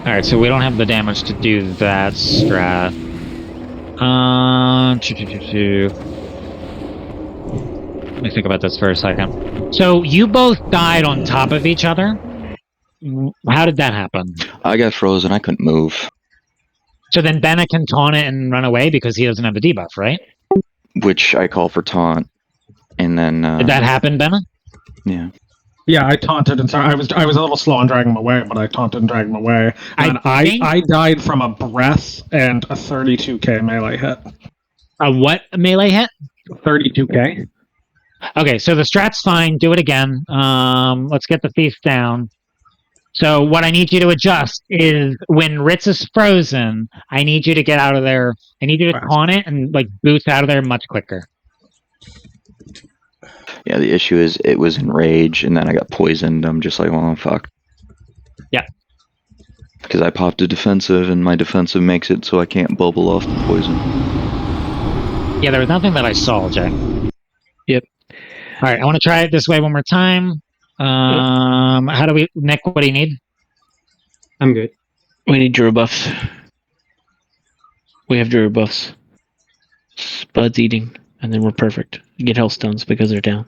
S1: Alright, so we don't have the damage to do that strat. Let me think about this for a second. So you both died on top of each other? How did that happen?
S4: I got frozen, I couldn't move.
S1: So then Benna can taunt it and run away because he doesn't have the debuff, right?
S4: Which I call for taunt. And then
S1: did that happen, Benna?
S4: Yeah.
S3: Yeah, I taunted and I was a little slow on dragging him away, but I taunted and dragged him away. And I died from a breath and a 32k melee hit.
S1: A what melee hit?
S3: 32k.
S1: Okay, so the strat's fine. Do it again. Let's get the thief down. So what I need you to adjust is when Ritz is frozen, I need you to get out of there. I need you to taunt it and like boost out of there much quicker.
S4: Yeah, the issue is it was in rage, and then I got poisoned. I'm just like, well, fuck.
S1: Yeah.
S4: Because I popped a defensive, and my defensive makes it so I can't bubble off the poison.
S1: Yeah, there was nothing that I saw, Jay.
S5: Yep.
S1: All right, I want to try it this way one more time. How do we... Nick, what do you need?
S11: I'm good.
S5: We need Drew buffs. We have Drew buffs. Spud's eating, and then we're perfect. You get health stones because they're down.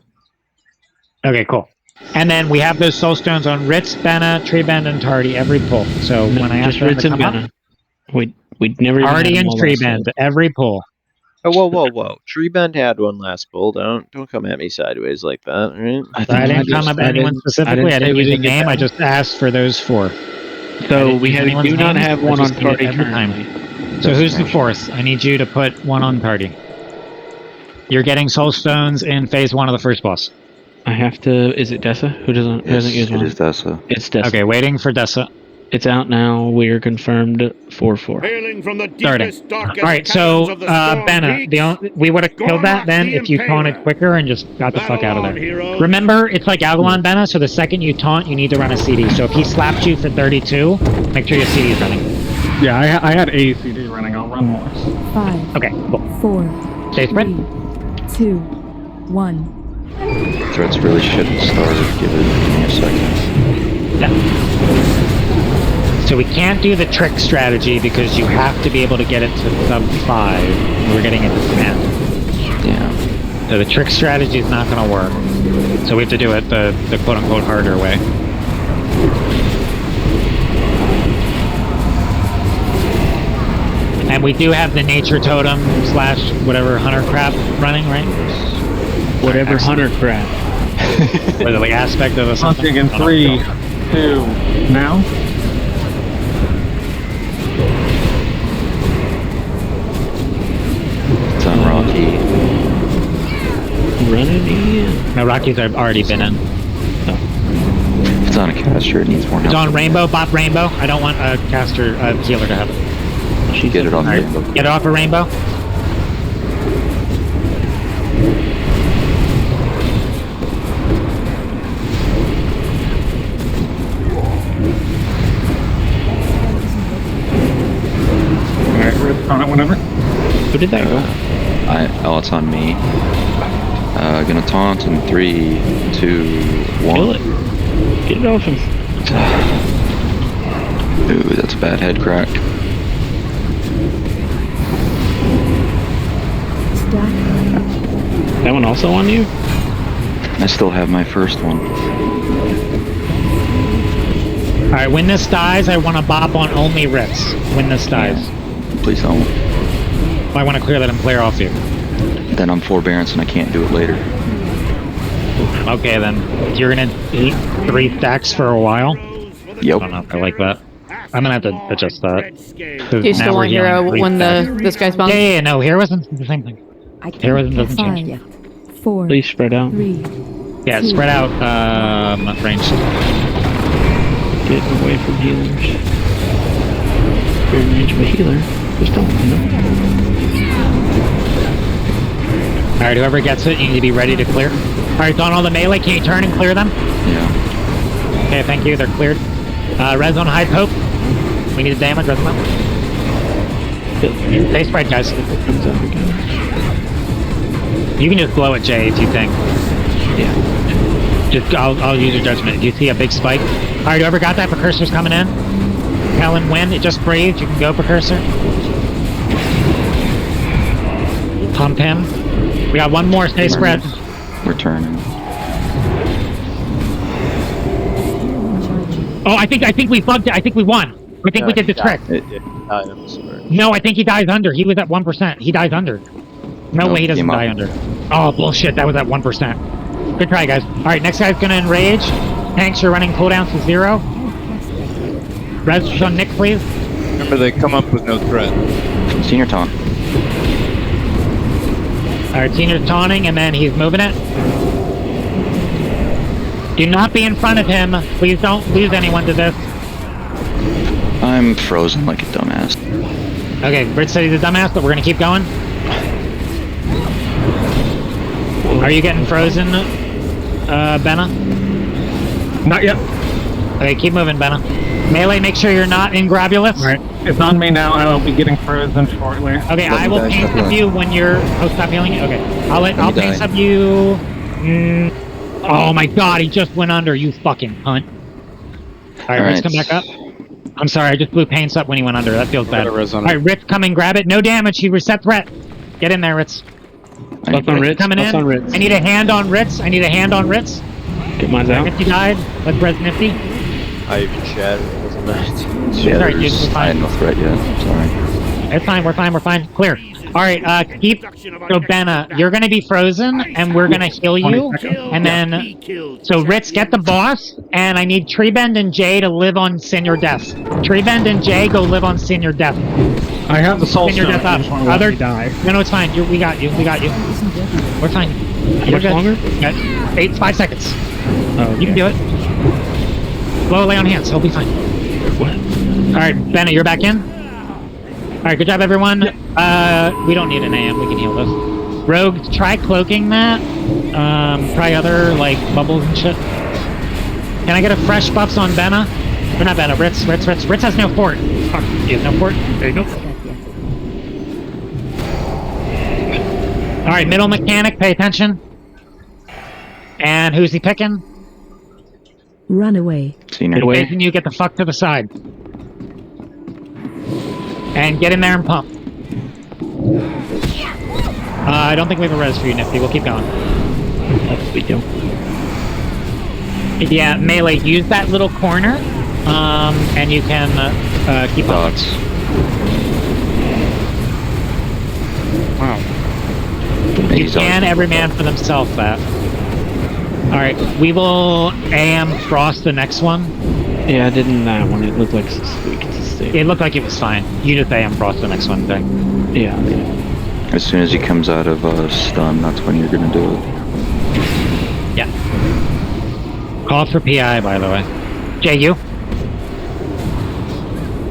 S1: Okay, cool. And then we have those soul stones on Ritz, Benna, Treebend, and Tardy every pull. So
S5: No,
S1: when I ask
S5: just
S1: for them
S5: Ritz
S1: to
S5: and
S1: come
S5: Benna.
S1: up,
S5: We'd never even
S1: Tardy
S5: had
S1: and
S5: them all last
S1: Treebend,
S5: time.
S1: every pull.
S2: Oh, whoa. Treebend had one last pull. Don't come at me sideways like that, right?
S1: I didn't come up anyone specifically. I didn't use a name. I just asked for those 4.
S5: So we do not have one on Tardy
S1: every
S5: currently.
S1: time. So who's the 4th? I need you to put one on Tardy. You're getting soul stones in phase 1 of the first boss.
S5: I have to. Is it Dessa? Who hasn't used one?
S4: It is Dessa.
S5: It's Dessa.
S1: Okay, waiting for Dessa.
S5: It's out now. We are confirmed 4-4.
S7: Hailing from the
S1: Starting.
S7: deepest, darkest
S1: Alright, so,
S7: caverns of the storm
S1: Benna,
S7: peaks,
S1: we would have killed that
S7: Gorlock
S1: then
S7: the
S1: if you taunted
S7: Impaler.
S1: quicker and just got the fuck out of
S7: Battle on,
S1: there.
S7: heroes.
S1: Remember, it's like Avalon, Benna, so the second you taunt, you need to run a CD. So if he slapped you for 32, make sure your CD is running.
S3: Yeah, I had ACD running. I'll run more.
S8: 5,
S1: Okay, cool.
S8: 4,
S1: Stay spread.
S8: 3, 2, 1.
S4: Threats really shouldn't start. Give me a second.
S1: Yeah. So we can't do the trick strategy because you have to be able to get it to sub 5. We're getting it to 10.
S4: Yeah.
S1: So the trick strategy is not going to work. So we have to do it the quote-unquote harder way. And we do have the nature totem / whatever hunter crap running, right?
S5: Whatever hunter crap.
S1: Or the like aspect of a something.
S3: Hunting in 3, 2, now?
S4: It's on Rocky.
S5: Running in.
S1: No, Rockies have already been in.
S4: If it's on a caster, it needs more help.
S1: It's on Rainbow, bop Rainbow. I don't want a caster, healer to have it.
S4: Get it on
S1: Right.
S4: Rainbow.
S1: Get it off of Rainbow.
S3: Alright, on it whenever.
S5: Who did that go?
S4: Oh, it's on me. Gonna taunt in 3, 2, 1.
S5: Kill it. Get it off him.
S4: Ooh, that's a bad head crack.
S5: That one also on you?
S4: I still have my first one.
S1: Alright, when this dies, I want to bop on only Ritz. When this dies.
S4: Please don't.
S1: I want to clear that and clear off you.
S4: Then I'm forbearance and I can't do it later.
S1: Okay, then. You're going to eat 3 stacks for a while?
S4: Yep.
S1: I don't know if I like that. I'm going to have to adjust that.
S10: Do you still want hero when this guy's bound?
S1: Yeah, no, heroism is the same thing. Heroism doesn't change.
S8: 5, 4,
S5: Please spread out.
S8: 3.
S1: Yeah, spread out range.
S5: Get away from healers. Very range of a healer. Just don't, you know.
S1: Alright, whoever gets it, you need to be ready to clear. Alright, on all the melee, can you turn and clear them?
S4: Yeah.
S1: Okay, thank you, they're cleared. Res on high pope. We need the damage, res them up. Stay spread, guys. You can just blow it, Jay, if you think.
S5: Yeah.
S1: Just, I'll use your judgment. Do you see a big spike? Alright, whoever got that, Precursor's coming in. Helen, when it just breathed, you can go, Precursor. Pump him. We got one more, stay spread.
S4: Returning.
S1: Oh, I think we bugged it. I think we won. I think we did the trick. No, I think he dies under. He was at 1%. He dies under. No way he doesn't die under. Oh, bullshit. That was at 1%. Good try, guys. Alright, next guy's gonna enrage. Tanks, you're running cooldowns to 0. Res on Nick, please.
S6: Remember, they come up with no threat.
S4: Senior taunt.
S1: Alright, Senior's taunting, and then he's moving it. Do not be in front of him. Please don't lose anyone to this.
S4: I'm frozen like a dumbass.
S1: Okay, Brit said he's a dumbass, but we're gonna keep going. Are you getting frozen, Benna?
S3: Not yet.
S1: Okay, keep moving, Benna. Melee, make sure you're not in Grabulus.
S3: Alright, it's on me now. I will be getting frozen shortly.
S1: Okay, I will paint sub you when you're... Oh, stop healing it? Okay. I'll paint sub you... Oh my god, he just went under, you fucking cunt. Alright, Ritz, come back up. I'm sorry, I just blew paints up when he went under. That feels bad. Alright, Ritz, come and grab it. No damage, he reset threat. Get in there, Ritz.
S5: Buff on Ritz.
S1: Coming in.
S5: On Ritz.
S1: I need a hand on Ritz. I need a hand on Ritz.
S5: Get mine out.
S1: Nifty died. Let's res Nifty.
S2: I even shattered, wasn't it?
S4: Yeah,
S1: Sorry, dude, we're
S4: I
S1: fine.
S4: had no threat yet. Sorry.
S1: It's fine, we're fine, we're fine. Clear. Alright, keep... So, Benna, you're gonna be frozen, and we're gonna heal you. And then... So, Ritz, get the boss, and I need Treebend and Jay to live on Senior Death. Treebend and Jay, go live on Senior Death.
S3: I have the soul
S1: Senior
S3: stone.
S1: Death
S3: I
S1: up.
S3: just want to let me die.
S1: No, it's fine. We got you. We got you. We're fine.
S5: How much longer?
S1: 5 seconds.
S5: Oh, okay.
S1: You can do it. Blow a lay on hands. He'll be fine.
S5: what?
S1: Alright, Bennett, you're back in? Alright, good job, everyone. We don't need an AM, we can heal this. Rogue, try cloaking that. Try other, like, bubbles and shit. Can I get a fresh buffs on Benna? Or not Benna, Ritz. Ritz has no fort. Fuck, he has no fort. There you go. Alright, middle mechanic, pay attention. And who's he picking?
S8: Run away.
S1: Facing you, get the fuck to the side. And get in there and pump. I don't think we have a res for you, Nifty. We'll keep going.
S5: We do.
S1: Yeah, melee, use that little corner, and you can keep on. Wow. You can every man for themselves that. Alright, we will AM Frost the next one.
S5: Yeah, I did in that one. It looked like
S1: it looked like it was fine. You just AM Frost the next one thing.
S5: Yeah.
S4: As soon as he comes out of stun, that's when you're gonna do it.
S1: Yeah. Call for PI, by the way. Jay, you?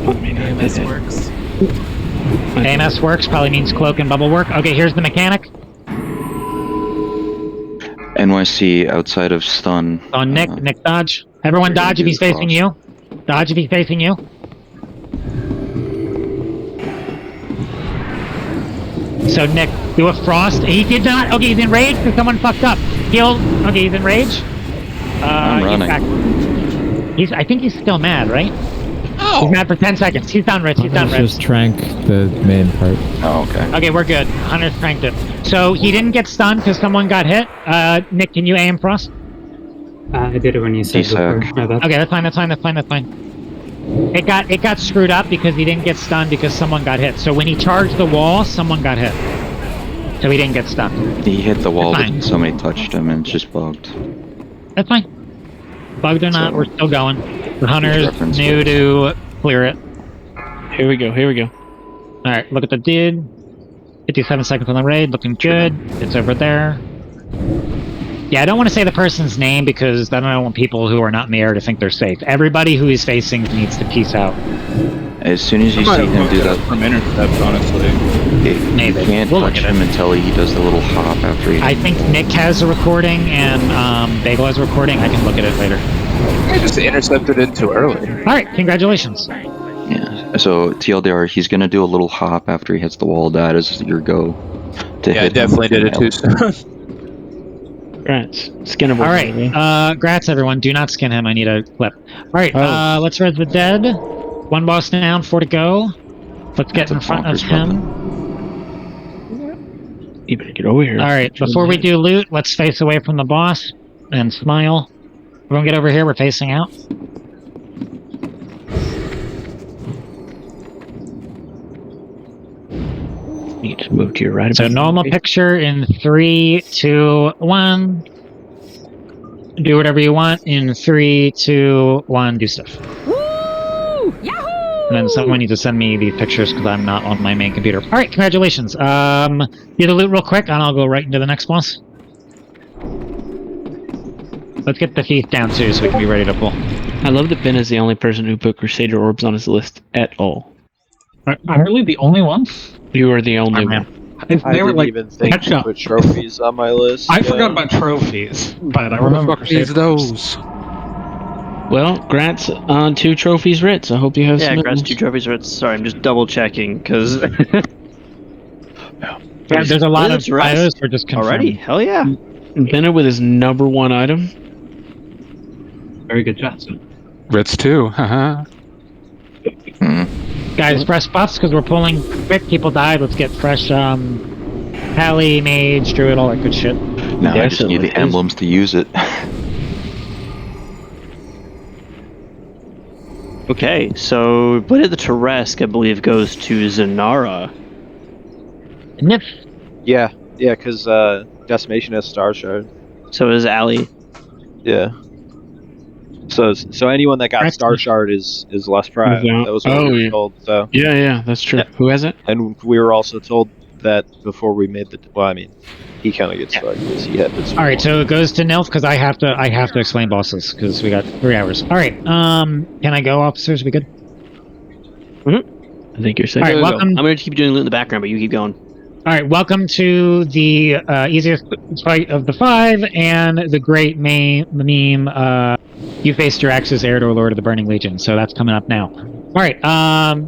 S5: AMS works.
S1: AMS works, probably means cloak and bubble work. Okay, here's the mechanic.
S4: NYC outside of stun.
S1: On Nick dodge. Everyone dodge if he's facing you. Dodge if he's facing you. So Nick, do a frost. He did not. Okay, he's in rage because someone fucked up. Heal. Okay, he's in rage.
S4: I'm running.
S1: I think he's still mad, right?
S6: Oh.
S1: He's mad for 10 seconds. He's down, Rich. He's down, Rich.
S12: Just trank the main part.
S4: Oh, okay.
S1: Okay, we're good. Hunter's tranked it. So he didn't get stunned because someone got hit. Nick, can you AM Frost?
S11: I did it when you said before.
S1: Okay, that's fine. It got screwed up because he didn't get stunned because someone got hit. So when he charged the wall, someone got hit. So he didn't get stunned.
S4: He hit the wall, but somebody touched him and it's just bugged.
S1: That's fine. Bugged or not, we're still going. The Hunter's new to clear it.
S5: Here we go.
S1: Alright, look at the dude. 57 seconds on the raid, looking good. It's over there. Yeah, I don't want to say the person's name because I don't want people who are not in the air to think they're safe. Everybody who he's facing needs to peace out.
S4: As soon as you see him do that
S6: from intercept, honestly.
S1: Maybe.
S4: You can't touch him until he does the little hop after he...
S1: I think Nick has a recording and Bagel has a recording. I can look at it later.
S6: I just intercepted it too early.
S1: Alright, congratulations.
S4: Yeah, so TLDR, he's gonna do a little hop after he hits the wall. That is your go.
S6: Yeah, I definitely did it too soon.
S5: Grats. Skinnable.
S1: Alright, grats everyone. Do not skin him. I need a clip. Alright, let's res the dead. One boss down, 4 to go. Let's get in front of him.
S5: You better get over here.
S1: Alright, before we do loot, let's face away from the boss and smile. Everyone get over here, we're facing out.
S5: You just move to your right.
S1: So normal picture in 3, 2, 1. Do whatever you want in 3, 2, 1. Do stuff.
S10: Woo! Yahoo!
S1: And then someone needs to send me these pictures because I'm not on my main computer. All right, congratulations. Do the loot real quick, and I'll go right into the next boss. Let's get the thief down too, so we can be ready to pull.
S5: I love that Ben is the only person who put Crusader Orbs on his list at all.
S3: I'm really the only one?
S5: You are the only one.
S3: They
S2: I
S3: were
S2: didn't
S3: like,
S2: even think
S3: catch
S2: to
S3: up.
S2: put trophies on my list.
S3: I forgot about trophies, but I remember Crusader
S6: those.
S5: Well, grants on 2 trophies, Ritz. I hope you have some.
S13: Yeah, grants 2 trophies, Ritz. Sorry, I'm just double checking because.
S1: Yeah, there's a lot of bios for just confirming.
S13: Already? Hell yeah.
S5: Bennett with his #1 item.
S11: Very good, Justin.
S6: Ritz too, haha.
S1: Guys, fresh buffs because we're pulling quick. People died. Let's get fresh Pally, Mage, Druid, all that good shit.
S4: Now I just need the emblems to use it.
S13: Okay, so Blade of the Teresk, I believe, goes to Zanara.
S1: Nif.
S2: Yeah, because Decimation has Star Shard.
S13: So is Ali.
S2: Yeah. So anyone that got Star Shard is less proud. That was what we were told. So
S5: Yeah, that's true.
S2: Yeah.
S5: Who has it?
S2: And we were also told that before we made the. Well, I mean, he kind of gets fucked because he had this.
S1: All right, so it goes to Nilf because I have to explain bosses because we got 3 hours. All right, can I go, officers? We good?
S13: I think you're safe.
S1: All right,
S13: Go.
S1: welcome.
S13: I'm going to keep doing loot in the background, but you keep going.
S1: All right, welcome to the easiest fight of the 5 and the great meme. You face Jirax's Eredor, Lord of the Burning Legion. So that's coming up now. All right,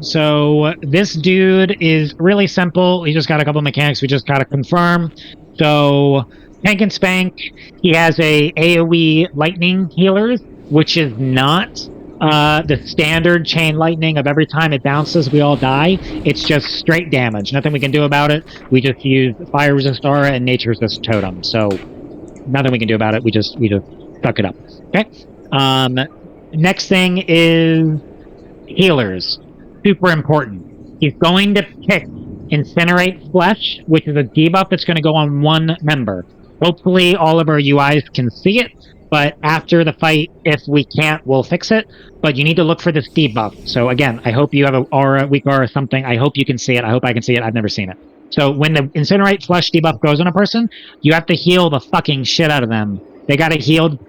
S1: so this dude is really simple. He just got a couple mechanics we just got to confirm. So Tank and Spank, he has a AoE lightning healers, which is not the standard chain lightning of every time it bounces, we all die. It's just straight damage. Nothing we can do about it. We just use fire resist aura and nature resist totem. So nothing we can do about it. We just suck it up. Okay. Next thing is healers. Super important. He's going to pick Incinerate Flesh, which is a debuff that's going to go on one member. Hopefully all of our UIs can see it, but after the fight, if we can't, we'll fix it. But you need to look for this debuff. So again, I hope you have a aura, weak aura or something. I hope you can see it. I hope I can see it. I've never seen it. So when the Incinerate Flesh debuff goes on a person, you have to heal the fucking shit out of them. They gotta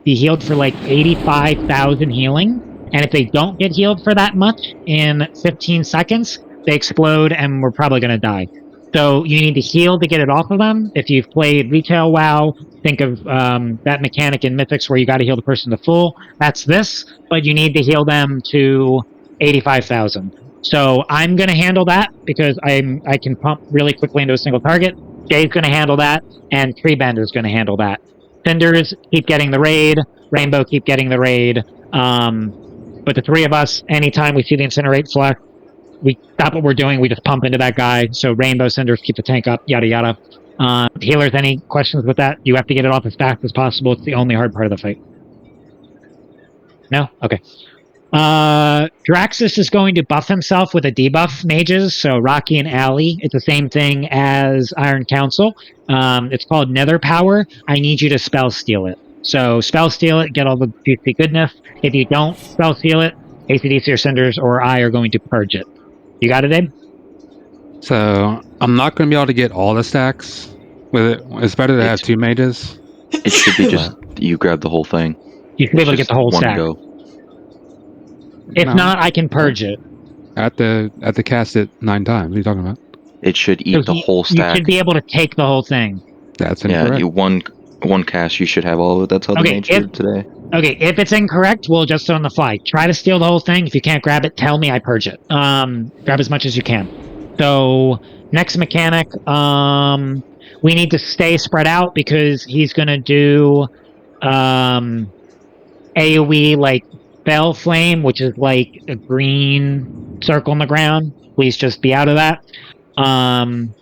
S1: be healed for like 85,000 healing. And if they don't get healed for that much in 15 seconds, they explode and we're probably gonna die. So you need to heal to get it off of them. If you've played retail WoW, think of that mechanic in Mythics where you got to heal the person to full. That's this, but you need to heal them to 85,000. So I'm going to handle that because I can pump really quickly into a single target. Jay's going to handle that, and Treebender's going to handle that. Cinders keep getting the raid. Rainbow keep getting the raid. But the 3 of us, anytime we see the Incinerate Flesh, we stop what we're doing, we just pump into that guy. So Rainbow, Cinders keep the tank up, yada yada. Healers, any questions with that? You have to get it off as fast as possible. It's the only hard part of the fight. No? Okay. Draxus is going to buff himself with a debuff mages, so Rocky and Allie. It's the same thing as Iron Council. It's called Nether Power. I need you to spell steal it. So spell steal it, get all the juicy goodness. If you don't spell steal it, ACDC or Cinders or I are going to purge it. You got it, Abe?
S14: So I'm not going to be able to get all the stacks with it. It's better to have 2 mages.
S4: It should be just you grab the whole thing.
S1: You should be able to get the whole stack.
S4: Go.
S1: If not, I can purge it.
S14: I have to cast it 9 times. What are you talking about?
S4: It should eat the whole stack.
S1: You should be able to take the whole thing.
S14: That's incorrect.
S4: Yeah, one cast, you should have all of it. That's how the mage did today.
S1: Okay, if it's incorrect, we'll adjust it on the fly. Try to steal the whole thing. If you can't grab it, tell me, I purge it. Grab as much as you can. So, next mechanic, we need to stay spread out because he's going to do AoE, like, Bell Flame, which is like a green circle on the ground. Please just be out of that. And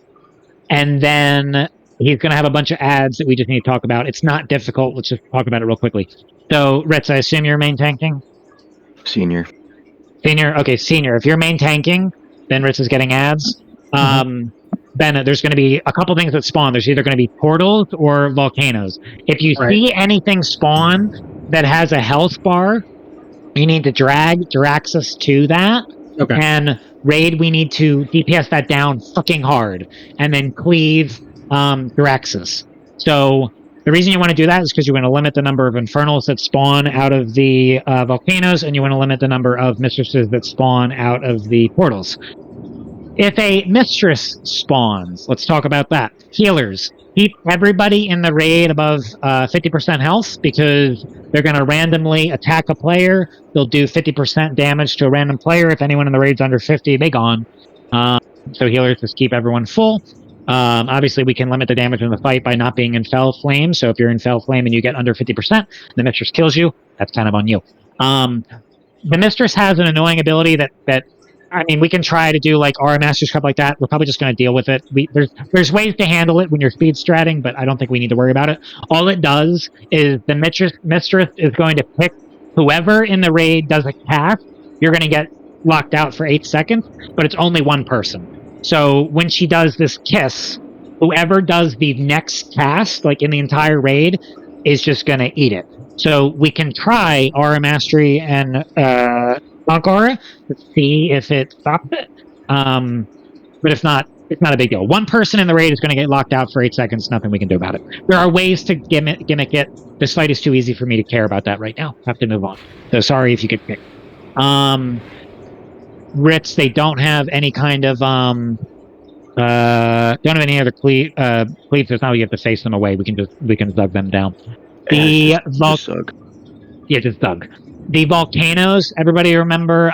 S1: then he's going to have a bunch of ads that we just need to talk about. It's not difficult. Let's just talk about it real quickly. So, Ritz, I assume you're main tanking?
S4: Senior.
S1: Okay, senior. If you're main tanking, then Ritz is getting ads. Then there's going to be a couple things that spawn. There's either going to be portals or volcanoes. If you see anything spawn that has a health bar, you need to drag Jiraxus to that. Okay. And raid, we need to DPS that down fucking hard. And then cleave Jiraxus. So the reason you want to do that is because you want to limit the number of infernals that spawn out of the volcanoes, and you want to limit the number of mistresses that spawn out of the portals. If a mistress spawns, let's talk about that. Healers. Keep everybody in the raid above 50% health because they're going to randomly attack a player. They'll do 50% damage to a random player. If anyone in the raid's under 50, they gone. So healers just keep everyone full. Obviously, we can limit the damage in the fight by not being in Fell Flame. So if you're in Fell Flame and you get under 50%, the mistress kills you. That's kind of on you. The mistress has an annoying ability that I mean, we can try to do like our Master's Cup like that. We're probably just going to deal with it. There's ways to handle it when you're speed stratting, but I don't think we need to worry about it. All it does is the mistress is going to pick whoever in the raid does a cast. You're going to get locked out for 8 seconds, but it's only one person. So when she does this kiss, whoever does the next cast, like in the entire raid, is just going to eat it. So we can try Aura Mastery and Aura to see if it stops it. But if not, It's not a big deal. One person in the raid is going to get locked out for 8 seconds. Nothing we can do about it. There are ways to gimmick it. This fight is too easy for me to care about that right now. Have to move on. So sorry if you get picked. Ritz, they don't have any kind of don't have any other cleats. So now we have to face them away. We can zug them down. Just zug. Yeah, just zug. The volcanoes. Everybody remember?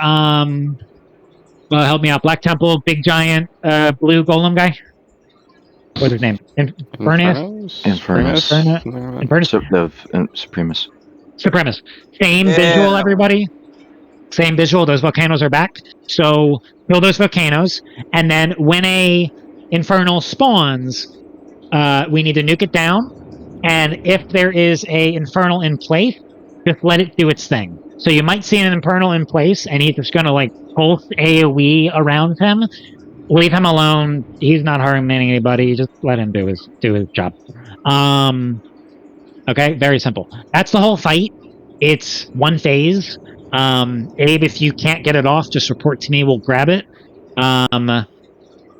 S1: Help me out. Black Temple, big giant blue golem guy. What's his name? Infernus. Supremus. Same visual, everybody. Same visual. Those volcanoes are back. So kill those volcanoes, and then when a infernal spawns, we need to nuke it down. And if there is a infernal in place, just let it do its thing. So you might see an infernal in place, and he's just gonna like pulse AoE around him. Leave him alone. He's not harming anybody. Just let him do his job. Okay, very simple. That's the whole fight. It's one phase. Abe, if you can't get it off, just report to me. We'll grab it.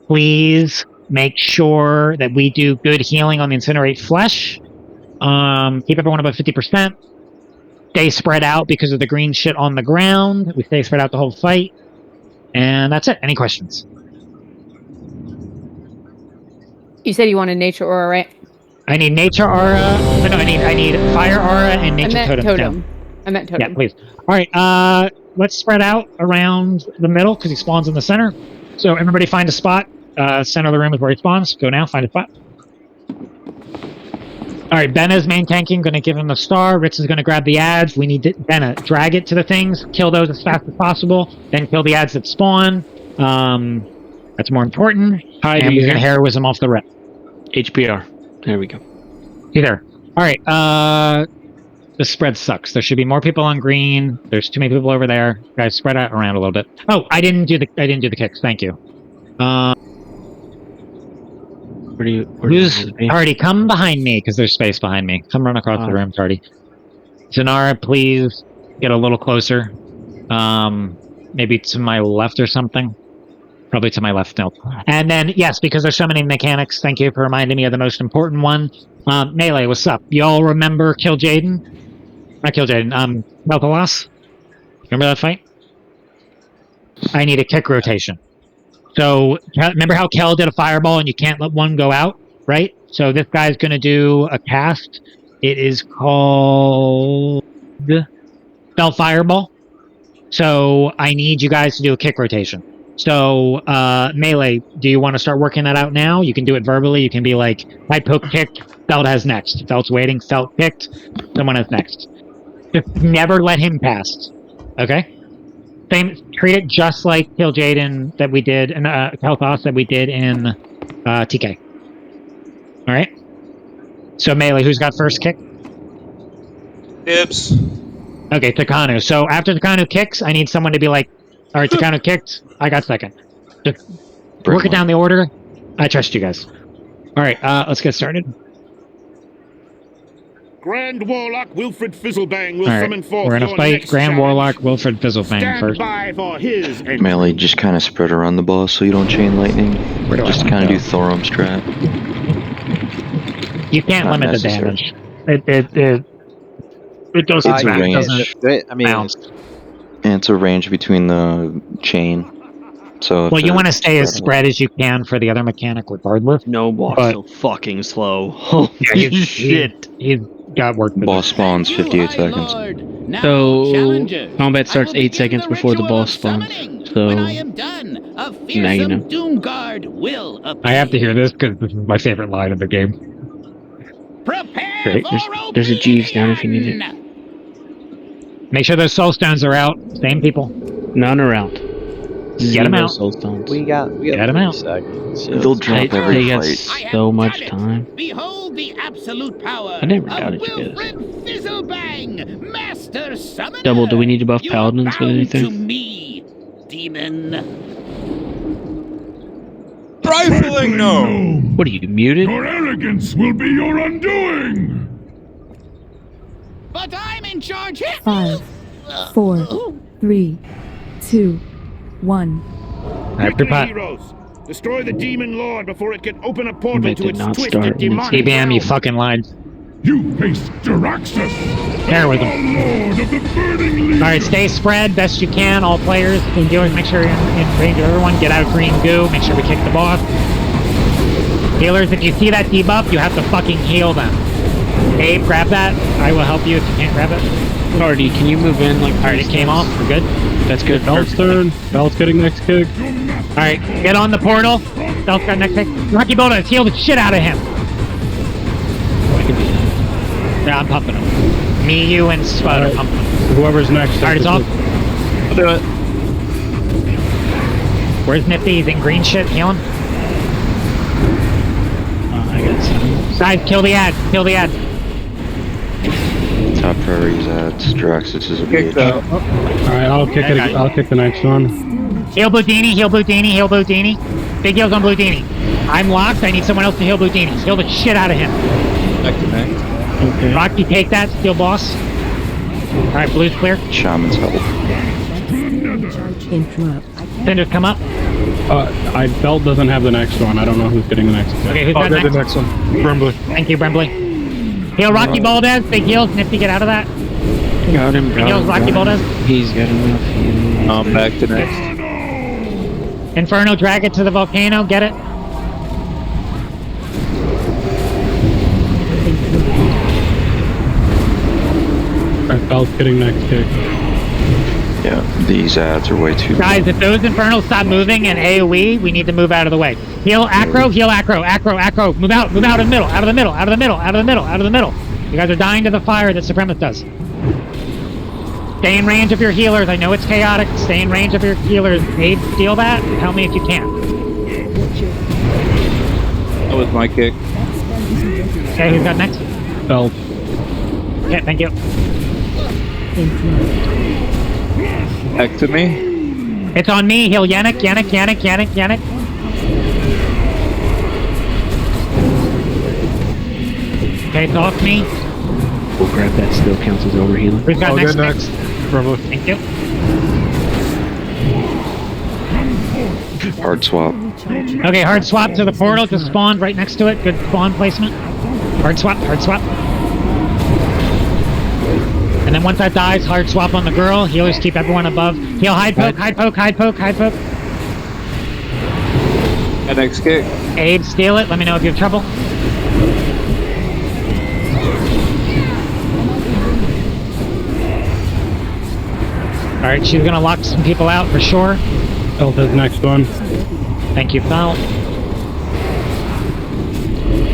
S1: Please make sure that we do good healing on the incinerate flesh. Keep everyone above 50%. Stay spread out because of the green shit on the ground. We stay spread out the whole fight. And that's it. Any questions?
S10: You said you wanted nature aura, right?
S1: I need nature aura. No, I need fire aura and nature totem.
S10: I meant totem.
S1: Yeah, please. All right, let's spread out around the middle because he spawns in the center. So everybody find a spot. Center of the room is where he spawns. Go now, find a spot. All right, Benna's main tanking, going to give him the star. Ritz is going to grab the ads. We need Benna, drag it to the things, kill those as fast as possible, then kill the ads that spawn. That's more important. And we're going to heroism off the rep.
S13: HPR. There we go.
S1: Hey there. All right, the spread sucks. There should be more people on green. There's too many people over there. Guys, spread out around a little bit. Oh, I didn't do the kicks. Thank you. Who's Tardy? Come behind me because there's space behind me. Come run across the room, Tardy. Zanara, please get a little closer. Maybe to my left or something. Probably to my left now. And then, yes, because there's so many mechanics, thank you for reminding me of the most important one. Melee, what's up? Y'all remember Kill Jaden? Not Kill Jaden, Melpalas? Remember that fight? I need a kick rotation. So, remember how Kel did a fireball and you can't let one go out, right? So this guy's going to do a cast. It is called Spell Fireball. So I need you guys to do a kick rotation. So, Melee, do you want to start working that out now? You can do it verbally. You can be like, I poke kicked, Felt has next. Felt's waiting, Felt kicked, someone has next. Just never let him pass. Okay? Treat it just like Kill Jaden that we did, and Kelthos that we did in TK. Alright? So, Melee, who's got first kick?
S6: Dibs.
S1: Okay, Takanu. So, after Takanu kicks, I need someone to be like, alright, Takanu kicked, I got second. Just work it down the order. I trust you guys. Alright, let's get started.
S7: Grand Warlock Wilfred Fizzlebang will summon forth.
S1: We're gonna fight Grand Warlock Wilfred Fizzlebang first.
S7: By for his
S4: Melee, just kind of spread around the boss so you don't chain lightning. Just kind of do Thorum strat.
S1: You can't limit the damage. It doesn't.
S4: It's a range.
S2: I mean,
S4: it's a range between the chain. So
S1: well, you want to stay as spread as you can for the other mechanic, regardless.
S13: No boss so fucking slow. Holy shit!
S1: He's got work.
S4: Boss spawns 58 seconds.
S5: So combat starts 8 seconds before the boss spawns. So now you know.
S1: I have to hear this because this is my favorite line of the game.
S5: Great. There's a Jeeves down if you need it.
S1: Make sure those soul stones are out. Same people.
S5: None around.
S1: Get them out.
S5: Soul stones.
S2: We got
S1: get them out.
S2: Seconds, so
S4: they'll drop every
S5: they
S4: fight.
S5: got so much time.
S7: Behold the absolute power
S5: I never doubted you guys. Double, do we need to buff paladins with anything?
S7: To me, demon.
S6: Trifling no!
S5: What are you, muted?
S9: Your arrogance will be your undoing!
S7: But I'm in charge here.
S8: 5, 4, 3, 2, 1.
S1: Alright, prepare.
S7: Heroes, Destroy the demon lord before it can open a portal
S5: It
S7: to
S5: did
S7: its
S5: not
S7: twisted
S5: start.
S7: demonic
S1: CBM, you
S7: realm.
S1: fucking lied.
S9: You face Jaraxxus,
S1: There with him.
S9: Lord of the Burning Legion.
S1: Alright, stay spread best you can, all players. And dealers, make sure you're in range of everyone. Get out of green goo. Make sure we kick the boss. Healers, if you see that debuff, you have to fucking heal them. Abe, grab that. I will help you if you can't grab it.
S5: Artie, can you move in like?
S1: Alright, it came off. We're good.
S5: That's good.
S9: Belt's turn. Belt's getting next kick.
S1: Alright, get on the portal. Belt's got next kick. Rocky Bulldogs, heal the shit out of him. Yeah, I'm pumping him. Me, you, and Spud are pumping him.
S9: Whoever's next.
S1: Alright, it's off.
S5: I'll do it.
S1: Where's Nifty? He's in green shit. Heal him.
S5: I got some.
S1: Guys, kill the ad. Kill the ad.
S4: Top priorities at Jaraxxus is a bitch.
S9: Alright, I'll kick it. I'll kick the next one.
S1: Heal Bludini, heal Bludini, heal Bludini. Big heals on Bludini. I'm locked. I need someone else to heal Bludini. Heal the shit out of him.
S5: Okay.
S1: Rocky, take that. Steal boss. Alright, blue's clear.
S4: Shaman's help.
S8: Interrupt.
S1: Cinders, come up.
S9: Belt doesn't have the next one. I don't know who's getting the next one.
S1: Okay, who's got next?
S9: the next one. Brembly.
S1: Thank you, Brembly. Heal Rocky Valdez. Big heals. Nifty, get out of that.
S5: Got him.
S1: Big heals, Rocky Valdez.
S5: He's got enough.
S2: Back to next.
S1: Inferno, drag it to the volcano. Get it.
S9: Alright, Belt's getting next kick.
S4: Yeah, these ads are way too.
S1: Guys, if those Infernals stop moving and AoE, we need to move out of the way. Heal Acro, heal Acro, Acro, Acro. Move out of the middle, out of the middle, out of the middle, out of the middle, out of the middle. You guys are dying to the fire that Supremacist does. Stay in range of your healers. I know it's chaotic. Stay in range of your healers. Abe, steal that. Help me if you can.
S2: That was my kick.
S1: Okay, who's got next?
S9: Belt.
S1: Okay, thank you.
S2: Back to me.
S1: It's on me. Heal Yannick, Yannick, Yannick, Yannick, Yannick. Okay, it's off me.
S5: We'll grab that. Still counts as overhealing.
S1: Who's got next?
S9: next.
S1: Thank you.
S4: Hard swap.
S1: Okay, hard swap to the portal. Just spawned right next to it. Good spawn placement. Hard swap, hard swap. And then once that dies, hard swap on the girl. Healers keep everyone above. Heal hide poke, hide poke, hide poke, hide poke.
S2: And next kick.
S1: Abe, steal it. Let me know if you have trouble. Alright, she's gonna lock some people out for sure.
S9: Belt has next one.
S1: Thank you, Belt.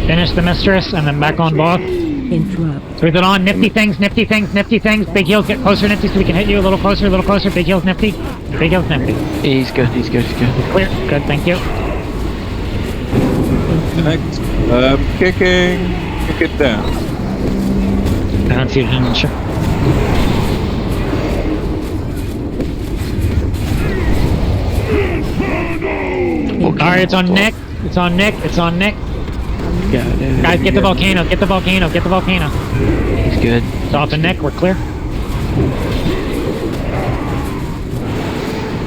S1: Finish the mistress and then back on boss.
S8: Interrupt.
S1: So is it on? Nifty things, nifty things, nifty things. Big heals, get closer, Nifty, so we can hit you a little closer, Big heals, Nifty. Big heals, Nifty.
S5: He's good. He's good. He's good.
S1: Clear. Good, thank you.
S2: Next. Kicking. Kick it down.
S1: Down fusion, sure. Alright, it's on Nick. It's on Nick. It's on Nick.
S5: Got it.
S1: Guys, get the volcano. Get the volcano. Get the volcano.
S5: He's good.
S1: It's off of Nick. We're clear.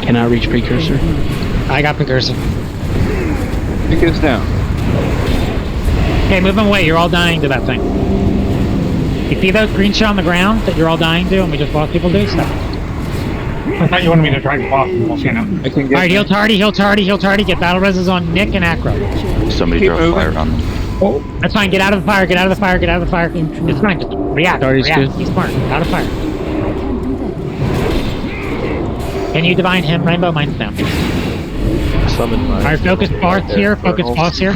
S5: Can I reach precursor?
S1: I got precursor.
S2: Kick us down.
S1: Okay, move them away. You're all dying to that thing. You see those green shit on the ground that you're all dying to and we just lost people to? Stop.
S3: I thought you wanted me to drag the boss in the volcano.
S2: I can get.
S1: Alright, heal tardy, heal tardy, heal tardy. Get battle reses on Nick and Acro.
S4: Somebody
S2: Keep
S4: throw
S2: moving.
S4: fire on them.
S1: Oh, that's fine. Get out of the fire. Get out of the fire. Get out of the fire. It's fine. Just react.
S5: Tardy's
S1: React.
S5: good.
S1: He's smart. Out of fire. Can you divine him? Rainbow Mind's down.
S2: Summon my.
S1: Alright, focus boss here. Focus boss here.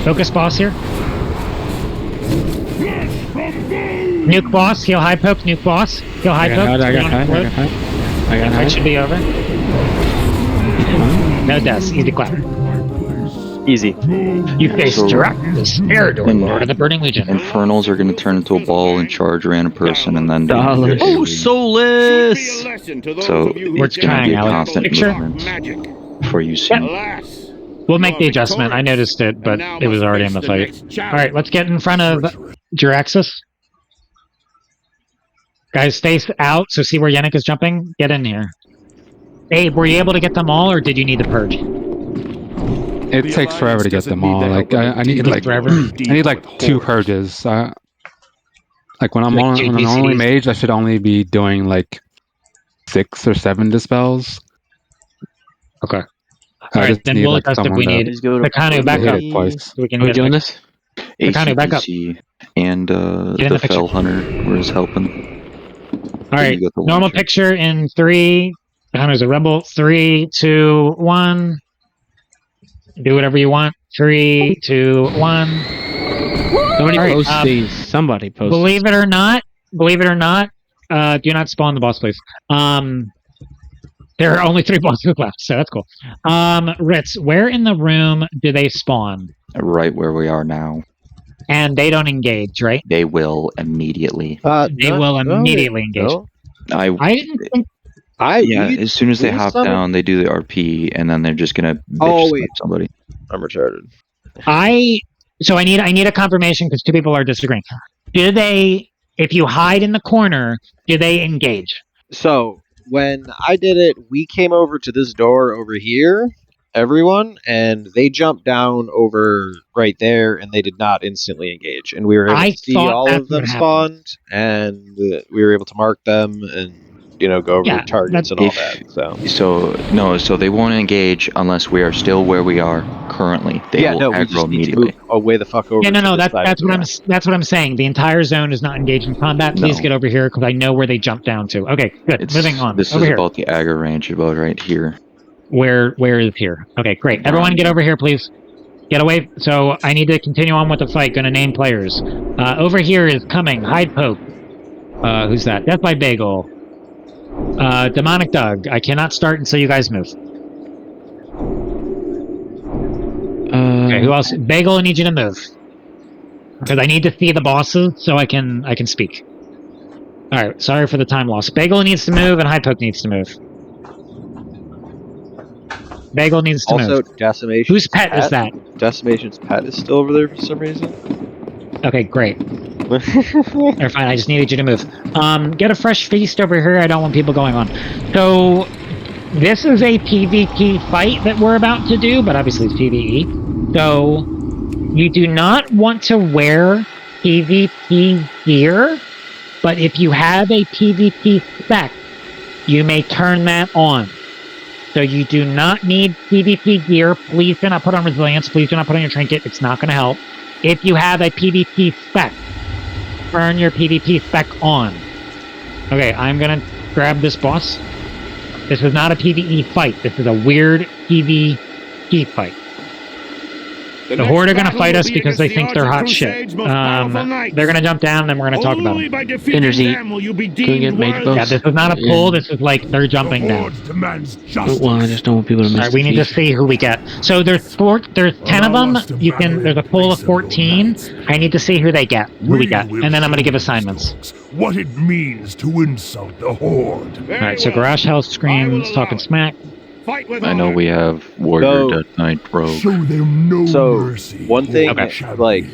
S1: Focus boss here. Nuke boss. Heal high poke. Nuke boss. Heal high poke.
S5: I got high.
S1: Fight should be over. No deaths. Easy clap.
S2: Easy.
S1: You face
S4: So-
S1: Jaraxxus, Eridor, Lord of the Burning Legion.
S4: Infernals are going to turn into a ball and charge a random person and then.
S5: Dollars.
S13: Oh,
S7: Be a
S13: soulless!
S7: lesson to those
S4: So,
S7: of you who
S1: We're
S4: it's going to
S1: trying,
S4: be a
S1: Alex.
S4: constant
S1: Picture?
S4: movement
S7: magic.
S4: before you see.
S7: Alas.
S1: We'll make the adjustment. I noticed it, but it was already in the fight. Alright, let's get in front of Jaraxxus. Guys, stay out, so see where Yannick is jumping? Get in here. Abe, were you able to get them all, or did you need the purge?
S14: It takes forever to get them all. Like I need like
S1: forever.
S14: I need like 2 purges. Like when I'm
S1: Like
S14: on, when I'm only mage, I should only be doing like 6 or 7 dispels.
S1: Okay.
S14: I
S1: Alright,
S14: just
S1: then
S14: need
S1: we'll
S14: like
S1: adjust if
S14: someone
S1: we
S14: to,
S1: need. Takano, back
S14: hit
S1: up.
S14: it twice.
S1: So we can
S5: Are we
S1: get
S5: doing
S1: it.
S5: this?
S1: Takano, back up.
S4: ACDC and
S1: Get in
S4: the
S1: the picture.
S4: Fell Hunter was helping.
S1: Alright,
S4: You got the
S1: normal
S4: launcher.
S1: picture in 3. Takano's a rebel. 3, 2, 1. Do whatever you want. 3, 2, 1.
S5: Somebody
S1: Alright,
S5: post these. Somebody post.
S1: Believe it or not, do not spawn the boss, please. There are only 3 bosses left, so that's cool. Ritz, where in the room do they spawn?
S4: Right where we are now.
S1: And they don't engage, right?
S4: They will immediately.
S1: They will immediately engage.
S2: No.
S1: I didn't think.
S4: As soon as they hop
S2: summon?
S4: down, they do the RP, and then they're just gonna
S2: Oh,
S4: bitch
S2: wait.
S4: slap somebody.
S2: I'm retarded.
S1: So I need a confirmation because 2 people are disagreeing. Do they? If you hide in the corner, do they engage?
S2: So when I did it, we came over to this door over here, everyone, and they jumped down over right there, and they did not instantly engage. And we were able to see all of them spawned, and we were able to mark them and go over targets and all that.
S4: So they won't engage unless we are still where we are currently. They will
S2: we
S4: aggro
S2: just need
S4: immediately.
S2: to move away the fuck over.
S1: Yeah, no,
S2: to this side
S1: that's
S2: of
S1: what
S2: the
S1: that's what I'm saying. The entire zone is not engaged in combat. Please get over here because I know where they jumped down to. Okay, good. Moving on.
S4: This
S1: over
S4: is
S1: here.
S4: about the aggro range, about right here.
S1: Where is here? Okay, great. Everyone get over here, please. Get away. So I need to continue on with the fight. Gonna name players. Over here is coming. Hyde Pope. Who's that? Death by Bagel. Demonic Doug. I cannot start until you guys move. Okay, who else? Bagel, I need you to move. Because I need to see the bosses so I can speak. Alright, sorry for the time loss. Bagel needs to move and Hyde Poke needs to move. Bagel needs to move.
S2: Also, Decimation.
S1: Whose pet is that?
S2: Decimation's pet is still over there for some reason.
S1: Okay, great. They're fine, I just needed you to move. Get a fresh feast over here. I don't want people going on. So, this is a PvP fight that we're about to do, but obviously it's PvE. So, you do not want to wear PvP gear, but if you have a PvP spec, you may turn that on. So you do not need PvP gear. Please do not put on resilience. Please do not put on your trinket. It's not going to help. If you have a PvP spec, turn your PvP spec on. Okay, I'm going to grab this boss. This is not a PvE fight. This is a weird PvP fight. The Horde are going to fight us because they think they're hot shit. They're going to jump down, and then we're going to talk about them.
S5: Energy. Can we get mage buffs?
S1: Yeah, this is not a pull. This is like they're jumping down.
S5: Well, I just don't want people to miss.
S1: Alright, we need to see who we get. So there's 10 of them. There's a pool of 14. I need to see who they get, who we get, and then I'm going to give assignments.
S7: What it means to insult the Horde.
S1: Alright, so Garage House screams, talking smack.
S4: I know we have Warrior, Death Knight, Rogue.
S7: Show them no mercy.
S2: One thing, like,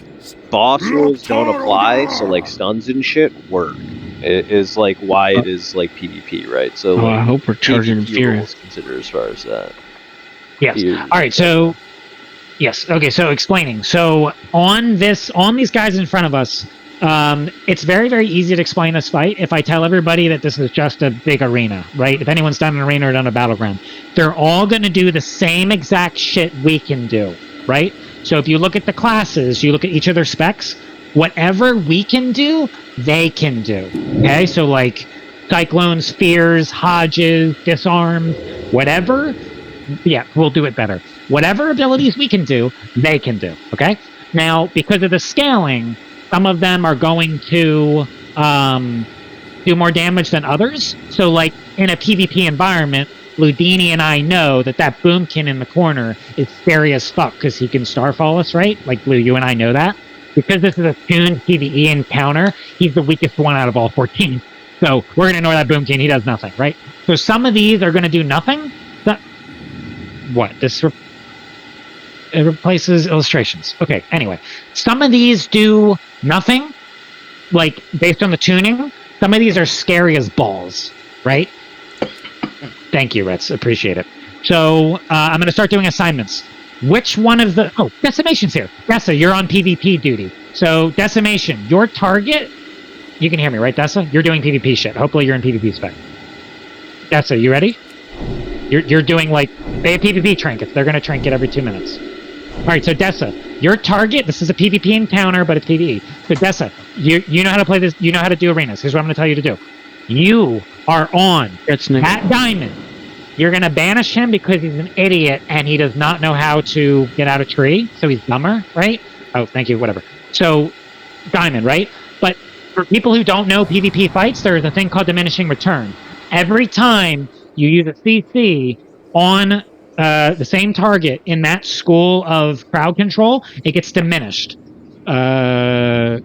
S2: boss rules don't apply, so, like, stuns and shit work. It is, like, why it is, like, PvP, right? So, like,
S5: I hope we're charging
S2: PvP
S5: Fury.
S2: rules consider as far as that.
S1: Yes. Alright, so... Yes, okay, so explaining. So, on these guys in front of us, it's very, very easy to explain this fight if I tell everybody that this is just a big arena, right? If anyone's done an arena or done a battleground, they're all going to do the same exact shit we can do, right? So if you look at the classes, you look at each of their specs, whatever we can do, they can do, okay? So like Cyclone, Spheres, Hodges, Disarms, whatever, yeah, we'll do it better. Whatever abilities we can do, they can do, okay? Now, because of the scaling, some of them are going to do more damage than others. So, like, in a PvP environment, Ludini and I know that Boomkin in the corner is scary as fuck because he can starfall us, right? Like, Blue, you and I know that. Because this is a tuned PvE encounter, he's the weakest one out of all 14. So, we're going to ignore that Boomkin. He does nothing, right? So, some of these are going to do nothing. What? It replaces illustrations. Okay, anyway. Some of these do nothing, like, based on the tuning. Some of these are scary as balls, right? Thank you, Ritz. Appreciate it. So, I'm going to start doing assignments. which one of the... Oh, Decimation's here. Dessa, you're on PvP duty. So, Decimation, your target... You can hear me, right, Dessa? You're doing PvP shit. Hopefully you're in PvP spec. Dessa, you ready? You're doing, like... They have PvP trinkets. They're going to trinket every 2 minutes. Alright, so Dessa, your target... This is a PvP encounter, but it's PvE. So, Dessa, you know how to play this... You know how to do arenas. Here's what I'm going to tell you to do. You are on that diamond. You're going to banish him because he's an idiot and he does not know how to get out of tree. So he's dumber, right? Oh, thank you, whatever. So, diamond, right? But for people who don't know PvP fights, there's a thing called diminishing return. Every time you use a CC on the same target in that school of crowd control, it gets diminished. Yeah.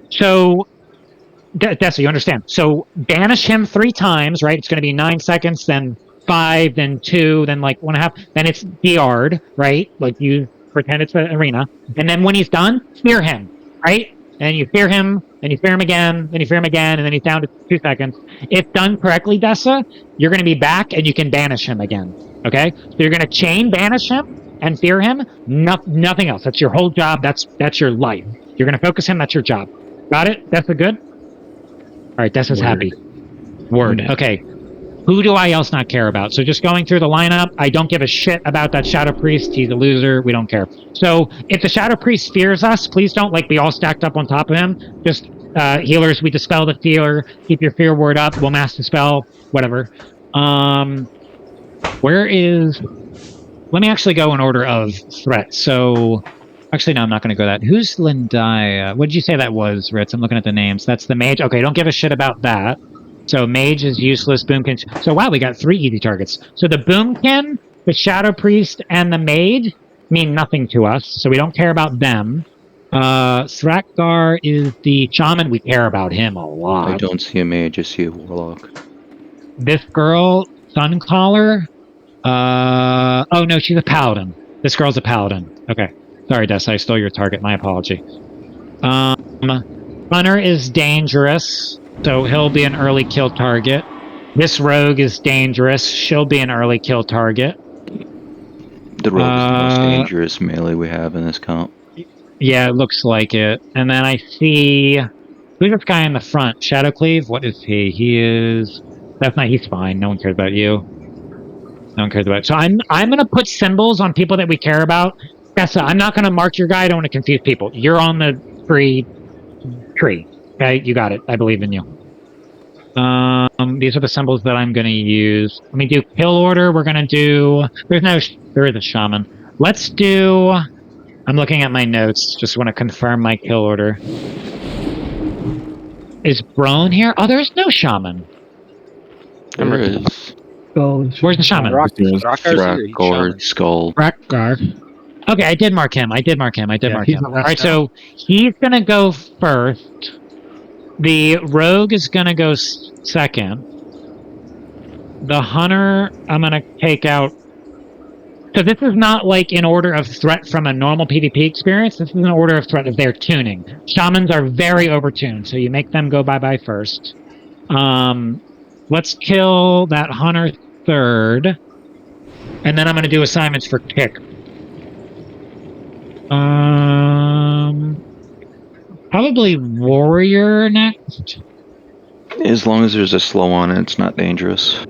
S1: So... Dessa, you understand. So, banish him 3 times, right? It's going to be 9 seconds, then 5, then 2, then like 1.5. Then it's DR'd, right? Like you pretend it's an arena. And then when he's done, fear him, right? And you fear him, then you fear him again, then you fear him again, and then he's down to 2 seconds. If done correctly, Dessa, you're going to be back and you can banish him again, okay? So you're going to chain banish him and fear him, nothing else. That's your whole job. That's your life. You're going to focus him, that's your job. Got it? Dessa good? All right, Dessa's happy. Word. Okay. Who do I else not care about? So just going through the lineup, I don't give a shit about that Shadow Priest. He's a loser. We don't care. So if the Shadow Priest fears us, please don't be all stacked up on top of him. Just healers, we dispel the fear. Keep your fear word up. We'll mass dispel. Whatever. Where is... Let me actually go in order of threat. So... Actually, no, I'm not going to go that. Who's Lindaya? What did you say that was, Ritz? I'm looking at the names. That's the mage. Okay, don't give a shit about that. So mage is useless. Boomkin. So wow, we got 3 easy targets. So the Boomkin, the Shadow Priest, and the mage mean nothing to us. So we don't care about them. Thrakgar is the shaman. We care about him a lot.
S4: I don't see a mage. I see a warlock.
S1: This girl, Suncaller. Oh no, she's a paladin. This girl's a paladin. Okay. Sorry, Des, I stole your target. My apology. Hunter is dangerous, so he'll be an early kill target. This rogue is dangerous. She'll be an early kill target.
S4: The rogue is the most dangerous melee we have in this comp.
S1: Yeah, it looks like it. And then I see... Who's this guy in the front? Shadowcleave? What is he? He is... That's not... He's fine. No one cares about you. No one cares about it. So I'm going to put symbols on people that we care about. Dessa, I'm not going to mark your guy. I don't want to confuse people. You're on the tree. Okay, you got it. I believe in you. These are the symbols that I'm going to use. Let me do kill order. We're going to do... There is a shaman. Let's do... I'm looking at my notes. Just want to confirm my kill order. Is Brone here? Oh, there's no shaman.
S4: There is.
S1: Where's the shaman?
S4: Thrakgar, Skull.
S1: Thrakgar. Okay, I did mark him. All right, so he's going to go first. The rogue is going to go second. The hunter, I'm going to take out... So this is not like in order of threat from a normal PvP experience. This is an order of threat of their tuning. Shamans are very overtuned, so you make them go bye-bye first. Let's kill that hunter third. And then I'm going to do assignments for kick. Probably warrior next.
S4: As long as there's a slow on it, it's not dangerous.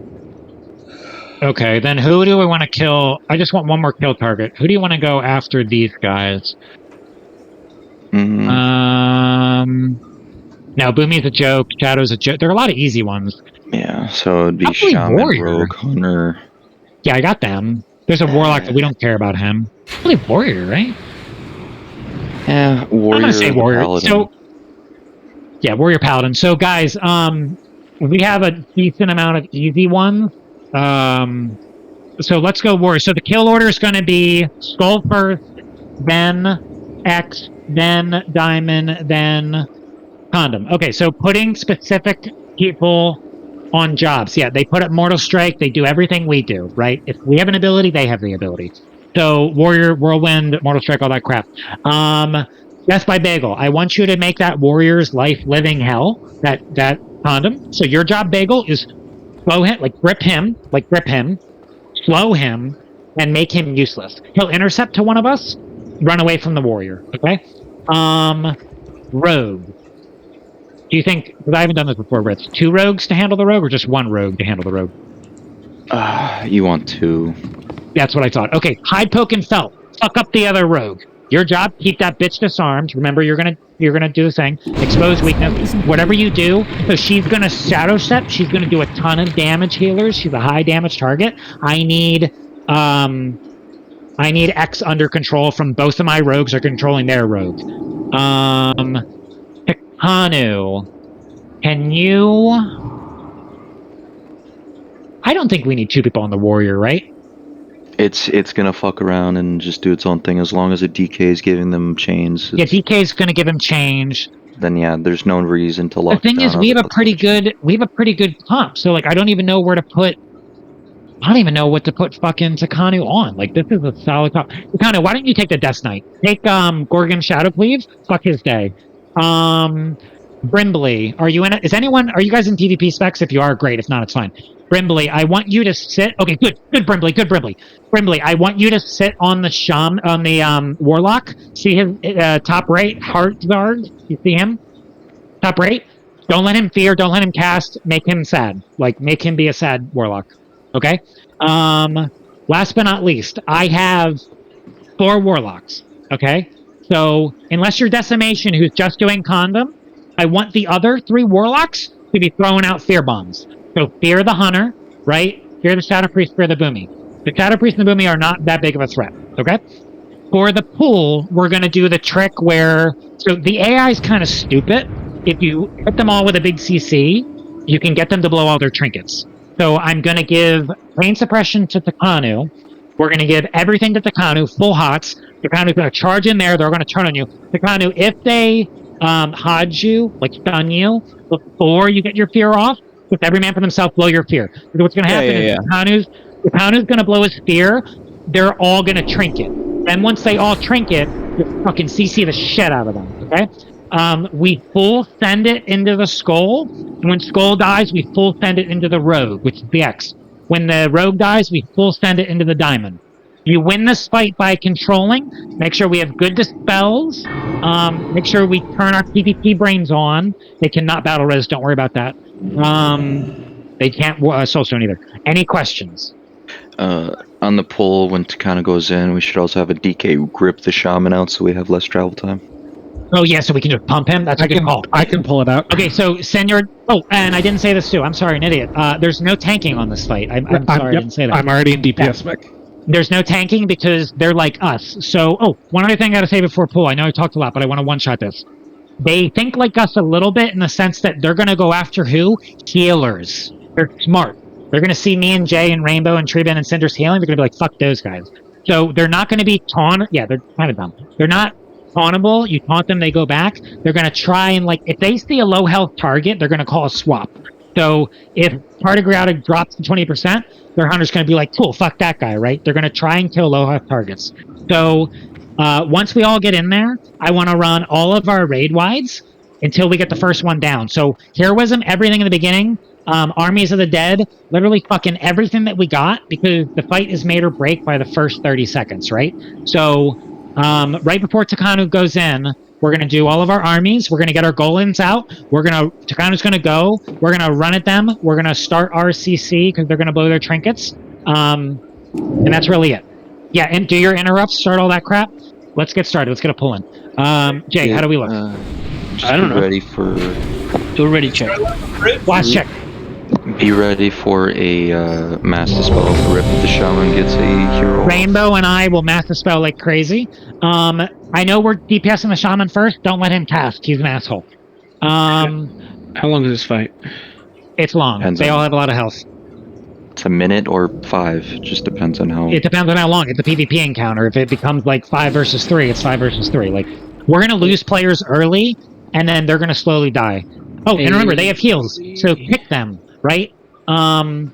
S1: Okay, then who do we want to kill? I just want one more kill target. Who do you want to go after these guys? No, Boomy's a joke. Shadow's a joke. There are a lot of easy ones.
S4: Yeah, so it'd be shaman, warrior. Rogue, hunter.
S1: Yeah, I got them. There's a warlock, but we don't care about him. Probably warrior, right?
S4: Yeah, warrior.
S1: I'm gonna say warrior.
S4: Paladin.
S1: So, yeah, warrior paladin. So, guys, we have a decent amount of easy ones. So let's go warrior. So the kill order is going to be skull first, then X, then diamond, then condom. Okay, so putting specific people on jobs. Yeah, they put up Mortal Strike. They do everything we do, right? If we have an ability, they have the ability. So warrior, whirlwind, Mortal Strike, all that crap. Death by Bagel. I want you to make that warrior's life living hell. That condom. So your job, Bagel, is slow him, grip him, slow him, and make him useless. He'll intercept to one of us, run away from the warrior. Okay. Rogue. Do you think? Because I haven't done this before, Ritz. 2 rogues to handle the rogue, or just 1 rogue to handle the rogue?
S4: You want to?
S1: That's what I thought. Okay, hide, poke, and felt. Fuck up the other rogue. Your job, keep that bitch disarmed. Remember, you're gonna do the thing. Expose weakness. Whatever you do, so she's gonna shadow step. She's gonna do a ton of damage healers. She's a high damage target. I need X under control from both of my rogues are controlling their rogue. Hanu, can you? I don't think we need 2 people on the warrior, right?
S4: It's gonna fuck around and just do its own thing as long as a DK is giving them chains.
S1: Yeah, DK is gonna give him change.
S4: Then yeah, there's no reason to lock.
S1: The thing is, we have a pretty good comp. So like, I don't even know where to put. I don't even know what to put fucking Takanu on. Like, this is a solid comp. Takanu, why don't you take the Death Knight? Take Gorgon Shadow Cleave. Fuck his day. Brimbley, are you in it? Are you guys in PvP specs? If you are, great. If not, it's fine. Brimbley, I want you to sit. Okay, good Brimbley, Brimbley, I want you to sit on the Warlock. See his top right, Heartguard. You see him? Top right. Don't let him fear. Don't let him cast. Make him sad. Like, make him be a sad Warlock. Okay. Last but not least, I have 4 Warlocks. Okay. So unless you're Decimation, who's just doing Condom, I want the other 3 Warlocks to be throwing out fear bombs. So fear the Hunter, right? Fear the Shadow Priest, fear the Boomy. The Shadow Priest and the Boomy are not that big of a threat, okay? For the pool, we're going to do the trick where... So the AI is kind of stupid. If you hit them all with a big CC, you can get them to blow all their trinkets. So I'm going to give Rain Suppression to Takanu. We're going to give everything to Takanu, full hots. Takanu's going to charge in there. They're going to turn on you. Takanu, if they hodge you, like stun you, before you get your fear off, with every man for themselves, blow your fear. What's going to happen is Takanu's going to blow his fear. They're all going to trinket. Then once they all trinket, you fucking CC the shit out of them, okay? We full send it into the Skull. And when Skull dies, we full send it into the Rogue, which is the X. When the Rogue dies, we full send it into the Diamond. You win this fight by controlling. Make sure we have good dispels. Make sure we turn our PvP brains on. They cannot battle res. Don't worry about that. They can't soulstone either. Any questions?
S4: On the pull, when Takana goes in, we should also have a DK grip the Shaman out so we have less travel time.
S1: Oh, yeah, so we can just pump him? That's a good call.
S3: I can pull it out.
S1: Okay, so send your... Oh, and I didn't say this too. I'm sorry, an idiot. There's no tanking on this fight. I'm sorry, I didn't say that.
S3: I'm already in DPS spec.
S1: There's no tanking because they're like us. So, one other thing I gotta say before pull. I know I talked a lot, but I want to one-shot this. They think like us a little bit in the sense that they're gonna go after who? Healers. They're smart. They're gonna see me and Jay and Rainbow and Treben and Cinder's healing. They're gonna be like, fuck those guys. So they're not gonna be taunt. Yeah, they're kind of dumb. They're not tauntable. You taunt them, they go back. They're gonna try and if they see a low health target, they're gonna call a swap. So if Tardigrade drops to 20%, their hunter's going to be like, cool, fuck that guy, right? They're going to try and kill low health targets. So once we all get in there, I want to run all of our raid wides until we get the first one down. So heroism, everything in the beginning, armies of the dead, literally fucking everything that we got, because the fight is made or break by the first 30 seconds, right? So right before Takanu goes in, we're going to do all of our armies. We're going to get our Golans out. Takanu's going to go. We're going to run at them. We're going to start RCC because they're going to blow their trinkets. And that's really it. Yeah, and do your interrupts, start all that crap. Let's get started. Let's get a pull in. Jay, how do we look?
S13: I don't know.
S4: Ready for...
S13: Do a ready check.
S1: Last check.
S4: Be ready for a mass dispel. Rip the Shaman gets a hero.
S1: Rainbow and I will mass dispel like crazy. I know we're DPSing the Shaman first. Don't let him cast. He's an asshole.
S5: How long is this fight?
S1: It's long. They all have a lot of health.
S4: It's a minute or 5. It just depends on how...
S1: It depends on how long. It's a PvP encounter. If it becomes 5 versus 3, it's 5 versus 3. We're going to lose players early, and then they're going to slowly die. Oh, and remember, they have heals, so pick them, right? One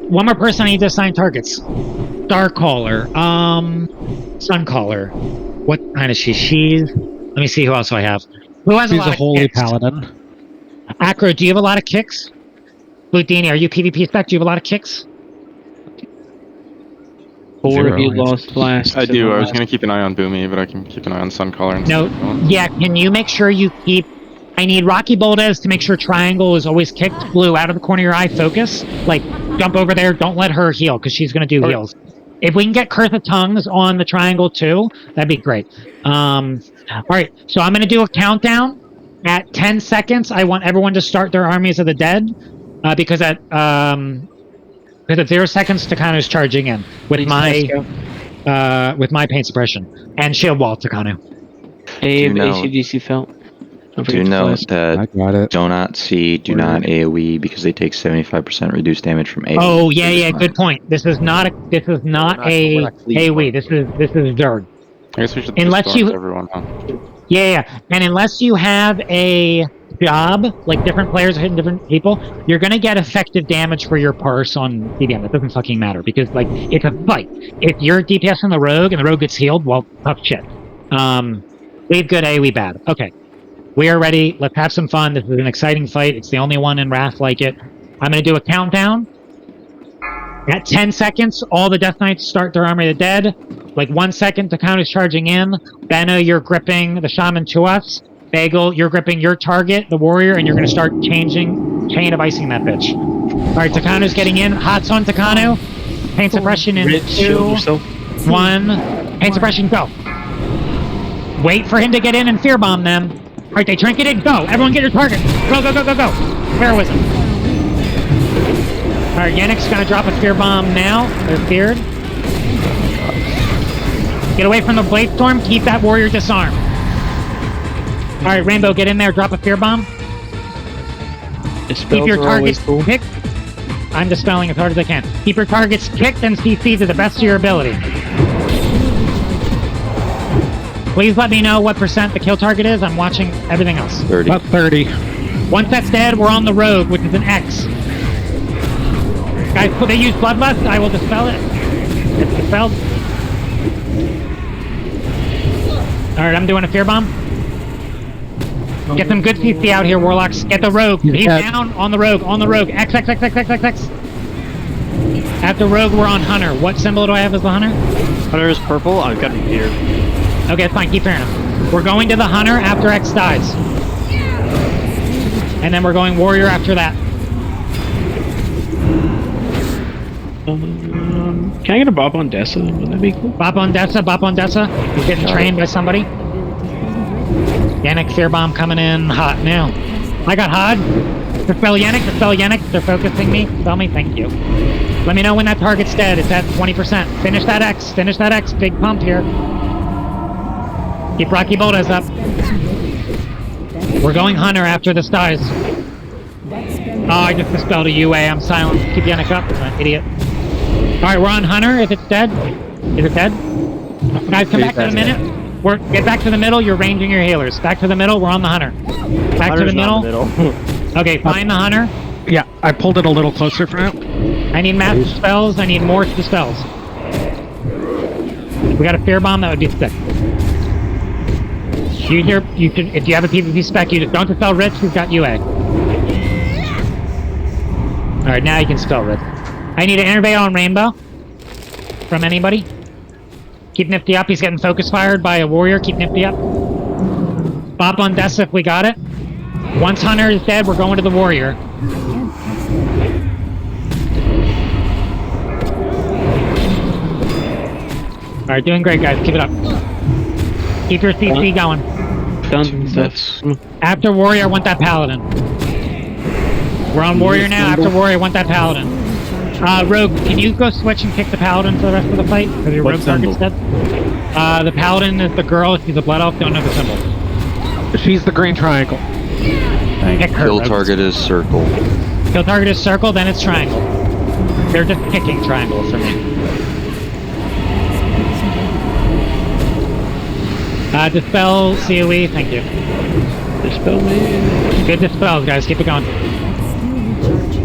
S1: more person I need to assign targets. Starcaller. Suncaller. What kind is she? Let me see who else I have. Who has a lot of
S3: holy
S1: kicks?
S3: paladin.
S1: Acro, do you have a lot of kicks? Blutini, are you PvP spec? Do you have a lot of kicks?
S5: Or if you lost flasks.
S9: I do. I was gonna keep an eye on Boomy, but I can keep an eye on Suncaller and
S1: No, yeah, can you make sure you keep... I need Rocky Boldes to make sure Triangle is always kicked. Blue, out of the corner of your eye, focus. Like, jump over there, don't let her heal, because she's going to do heals. If we can get Curse of Tongues on the Triangle too, that'd be great. Alright, so I'm going to do a countdown. At 10 seconds, I want everyone to start their Armies of the Dead, because at 0 seconds, Takano is charging in with my paint suppression and shield wall, Takano.
S5: Abe, ACDC felt.
S4: Do note that do not AoE because they take 75% reduced damage from AoE.
S1: Oh yeah, good point. This is not AoE. This is Zerg.
S9: I guess we should
S1: unless you
S9: everyone, huh?
S1: Yeah, and unless you have a job, like different players are hitting different people, you're gonna get effective damage for your purse on DBM. It doesn't fucking matter because like it's a fight. If you're DPS on the rogue and the rogue gets healed, well, tough shit. We have good AoE bad. Okay. We are ready. Let's have some fun. This is an exciting fight. It's the only one in Wrath like it. I'm going to do a countdown. At 10 seconds, all the Death Knights start their Army of the Dead. Like 1 second, the count is charging in. Benna, you're gripping the Shaman to us. Bagel, you're gripping your target, the Warrior, and you're going to start changing, chain of icing that bitch. All right, Takano's getting in. Hots on Takano. Paint suppression in 2, 1. Paint suppression, go. Wait for him to get in and fear bomb them. Alright, they trinketed, go! Everyone get your target! Go! Heroism. Alright, Yannick's gonna drop a fear bomb now. They're feared. Get away from the Blade Storm, keep that warrior disarmed. Alright, Rainbow, get in there, drop a fear bomb. Keep your targets kicked. I'm dispelling as hard as I can. Keep your targets kicked and CC to the best of your ability. Please let me know what percent the kill target is. I'm watching everything else.
S3: 30. About 30.
S1: Once that's dead, we're on the rogue, which is an X. Guys, they use Bloodlust. I will dispel it. It's dispelled. Alright, I'm doing a fear bomb. Get some good CC out here, Warlocks. Get the rogue. He's down on the rogue. X. After rogue, we're on Hunter. What symbol do I have as the Hunter?
S13: Hunter is purple. I've got him here.
S1: Okay, fine. Keep fearing him. We're going to the Hunter after X dies. And then we're going Warrior after that.
S5: Can I get a bop on Dessa? Would that be cool?
S1: Bop on Dessa. He's getting trained by somebody. Yannick fear bomb coming in hot now. I got Hod. Dispel Yannick. They're focusing me. Dispel me. Thank you. Let me know when that target's dead. It's at 20%. Finish that X. Big pump here. Keep Rocky Boldes up. We're going Hunter after this dies. Oh, I just dispelled a UA. I'm silent. Keep Yannick up. I'm an idiot. Alright, we're on Hunter if it's dead. Is it dead? Guys, come back to the minute. Get back to the middle. You're ranging your healers. Back to the middle. We're on the Hunter. Back to the middle. Okay, find the Hunter.
S3: Yeah, I pulled it a little closer for now.
S1: I need mass dispels. I need more dispels. If we got a fear bomb, that would be sick. If you have a PvP spec, you just don't dispel Rich, who's got UA. Alright, now you can spell Rich. I need an innervate on Rainbow. From anybody. Keep Nifty up, he's getting focus fired by a warrior, keep Nifty up. Bop on Dessa if we got it. Once Hunter is dead, we're going to the warrior. Alright, doing great guys, keep it up. Keep your CC going. After warrior, I want that paladin. We're on warrior now, after warrior, I want that paladin. Rogue, can you go switch and kick the paladin for the rest of the fight? Because your rogue target's dead. The paladin is the girl, she's a blood elf, don't know the symbol.
S3: She's the green triangle.
S4: Kill target is circle.
S1: Kill target is circle, then it's triangle. They're just kicking triangle for me. Dispel COE, thank you.
S5: Dispel me.
S1: Good dispels, guys. Keep it going.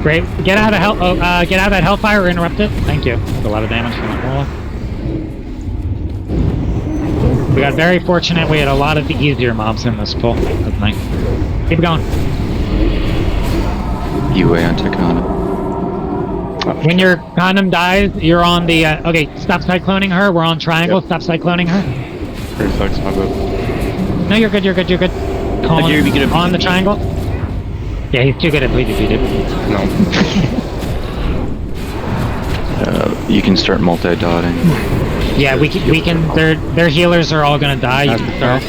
S1: Great. Get out of that hellfire or interrupt it. Thank you. That's a lot of damage from that wall. We got very fortunate. We had a lot of the easier mobs in this pull. That's nice. Keep it going.
S4: UA on Takano.
S1: When your condom dies, you're on the... okay, stop cycloning her. We're on triangle. Yep. Stop cycloning her.
S9: Very sucks, my bad.
S1: No, you're good, you're good, you're good. On the triangle. Yeah, he's too good at bleed defeated.
S9: No.
S4: You can start multi-dotting.
S1: Yeah, we can. Their healers are all gonna die. You can start.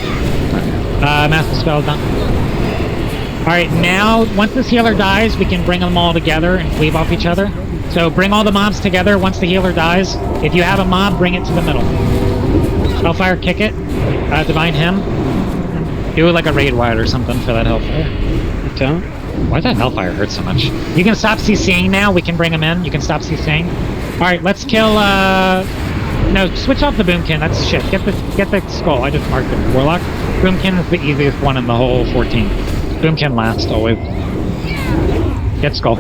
S1: Master spell done. All right, now once this healer dies, we can bring them all together and cleave off each other. So bring all the mobs together once the healer dies. If you have a mob, bring it to the middle. Hellfire, kick it. Divine Hymn. Do it like a raid wide or something for that Hellfire.
S5: Don't.
S1: Why does that Hellfire hurt so much? You can stop CCing now. We can bring them in. You can stop CCing. All right, let's kill. No, switch off the Boomkin. That's shit. Get the skull. I just marked it. Warlock. Boomkin is the easiest one in the whole 14. Boomkin last always. Get skull.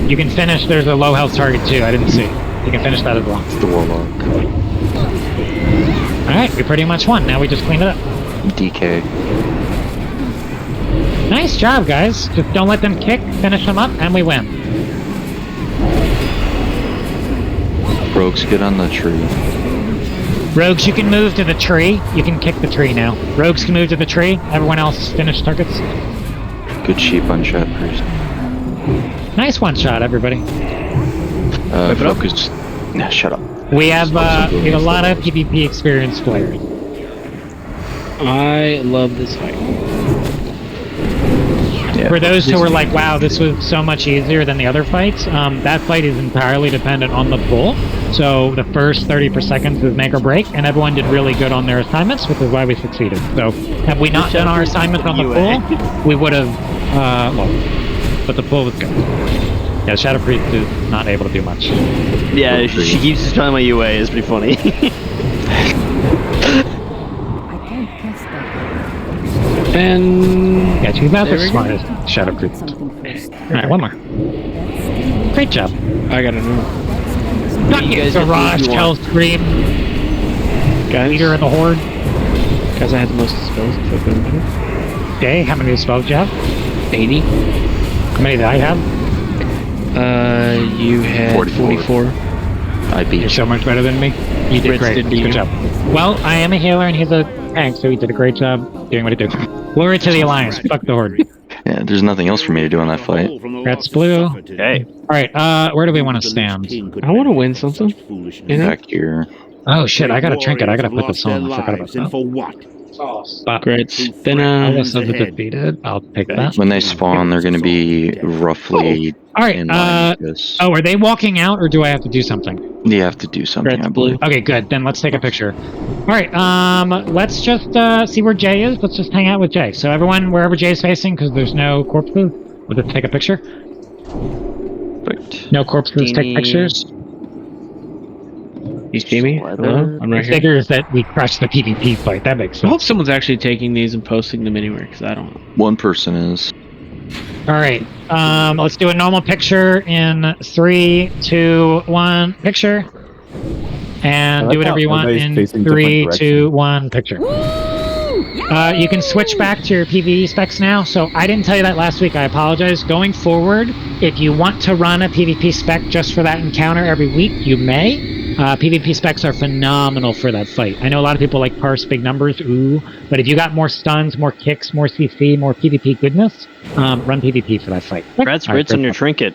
S1: You can finish. There's a low health target too. I didn't see. You can finish that as well.
S4: The Warlock.
S1: All right, we pretty much won. Now we just cleaned it up.
S4: DK.
S1: Nice job, guys. Just don't let them kick. Finish them up, and we win.
S4: Rogues, get on the tree.
S1: Rogues, you can move to the tree. You can kick the tree now. Rogues can move to the tree. Everyone else finish targets.
S4: Good sheep on shot priest.
S1: Nice one shot, everybody.
S4: Focus. Nah, shut up.
S1: We have a lot of PvP experienced players.
S5: I love this fight.
S4: Yeah,
S1: for those who were like, wow, this was so much easier than the other fights, that fight is entirely dependent on the pull. So the first 30 per seconds is make or break, and everyone did really good on their assignments, which is why we succeeded. So had we not done our assignments on the pull, we would have lost. But the pull was good. Yeah, Shadow Priest is not able to do much.
S13: Yeah, she keeps just trying my UA. It's pretty funny.
S5: And
S1: yeah, she's not the smartest Shadow Priest. Alright, one more. Great job.
S5: I gotta know.
S1: Not you, Garage, Hellscream.
S5: Guys,
S1: leader of the Horde.
S5: Guys, I had the most spells.
S1: Okay, how many spells do you have?
S5: 80.
S1: How many did I have?
S5: You had 44.
S4: I beat you.
S1: You're so much better than me. You did great. Good job. Well, I am a healer and he's a tank, so he did a great job doing what he did. Glory to the Alliance. Fuck the Horde.
S4: Yeah, there's nothing else for me to do in that fight.
S1: That's blue.
S2: Okay.
S1: Alright, where do we want to stand?
S5: I want to win something. You know?
S4: Back here.
S1: Oh shit, I got a trinket. I gotta put this on. I forgot about that.
S7: For what?
S5: Great. Then,
S1: Alice of the Defeated. I'll take that.
S4: When they spawn, they're going to be roughly
S1: Alright,
S4: in line with this.
S1: are they walking out or do I have to do something?
S4: You have to do something, I believe.
S1: Okay, good. Then let's take a picture. Alright, let's just see where Jay is. Let's just hang out with Jay. So everyone, wherever Jay's facing, because there's no corpses, we'll just take a picture.
S4: Right.
S1: No corpses, take pictures.
S5: You see me? Hello? I'm right here.
S1: Figures that we crushed the PvP fight. That makes
S5: I
S1: sense.
S5: hope someone's actually taking these and posting them anywhere, because I don't know.
S4: One person is.
S1: Alright, let's do a normal picture in 3, 2, 1, picture. And do whatever you want in 3, 2, 1, picture. You can switch back to your PvE specs now. So I didn't tell you that last week. I apologize. Going forward, if you want to run a PvP spec just for that encounter every week, you may. PvP specs are phenomenal for that fight. I know a lot of people like parse big numbers, but if you got more stuns, more kicks, more CC, more PvP goodness, run PvP for that fight.
S13: Rats Ritz on your trinket.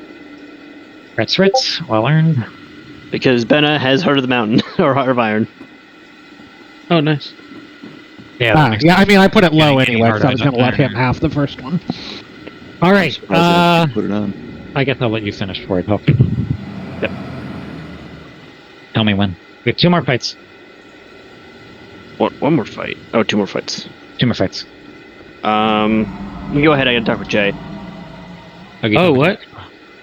S1: Rats Ritz, well earned.
S13: Because Benna has Heart of the Mountain, or Heart of Iron.
S5: Oh, nice.
S1: Yeah,
S3: yeah, I mean, I put it low anyway, so I was going to let him have the first one.
S1: Alright,
S4: put it on.
S1: I guess I'll let you finish before I talk. Yep. Tell me when. We have 2 more fights.
S13: What? One more fight? Oh, 2 more fights.
S1: 2 more fights.
S13: You go ahead, I gotta talk with Jay.
S1: Okay,
S5: oh, what?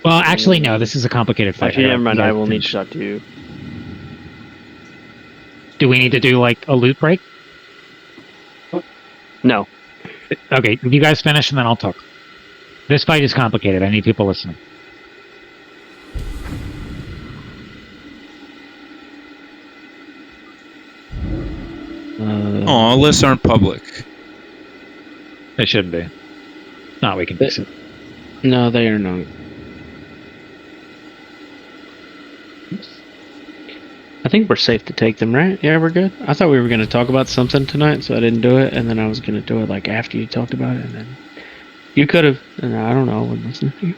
S1: Well, actually, no, this is a complicated fight.
S13: Actually, never mind, I will need to talk to you.
S1: Do we need to do, like, a loot break?
S13: No.
S1: Okay, you guys finish and then I'll talk. This fight is complicated. I need people listening.
S6: Oh, lists aren't public.
S1: They shouldn't be. No, we can fix it.
S5: No, they are not. I think we're safe to take them, right? Yeah, we're good. I thought we were going to talk about something tonight, so I didn't do it, and then I was going to do it like after you talked about it, and then you could have. And I don't know. I wasn't listening to you.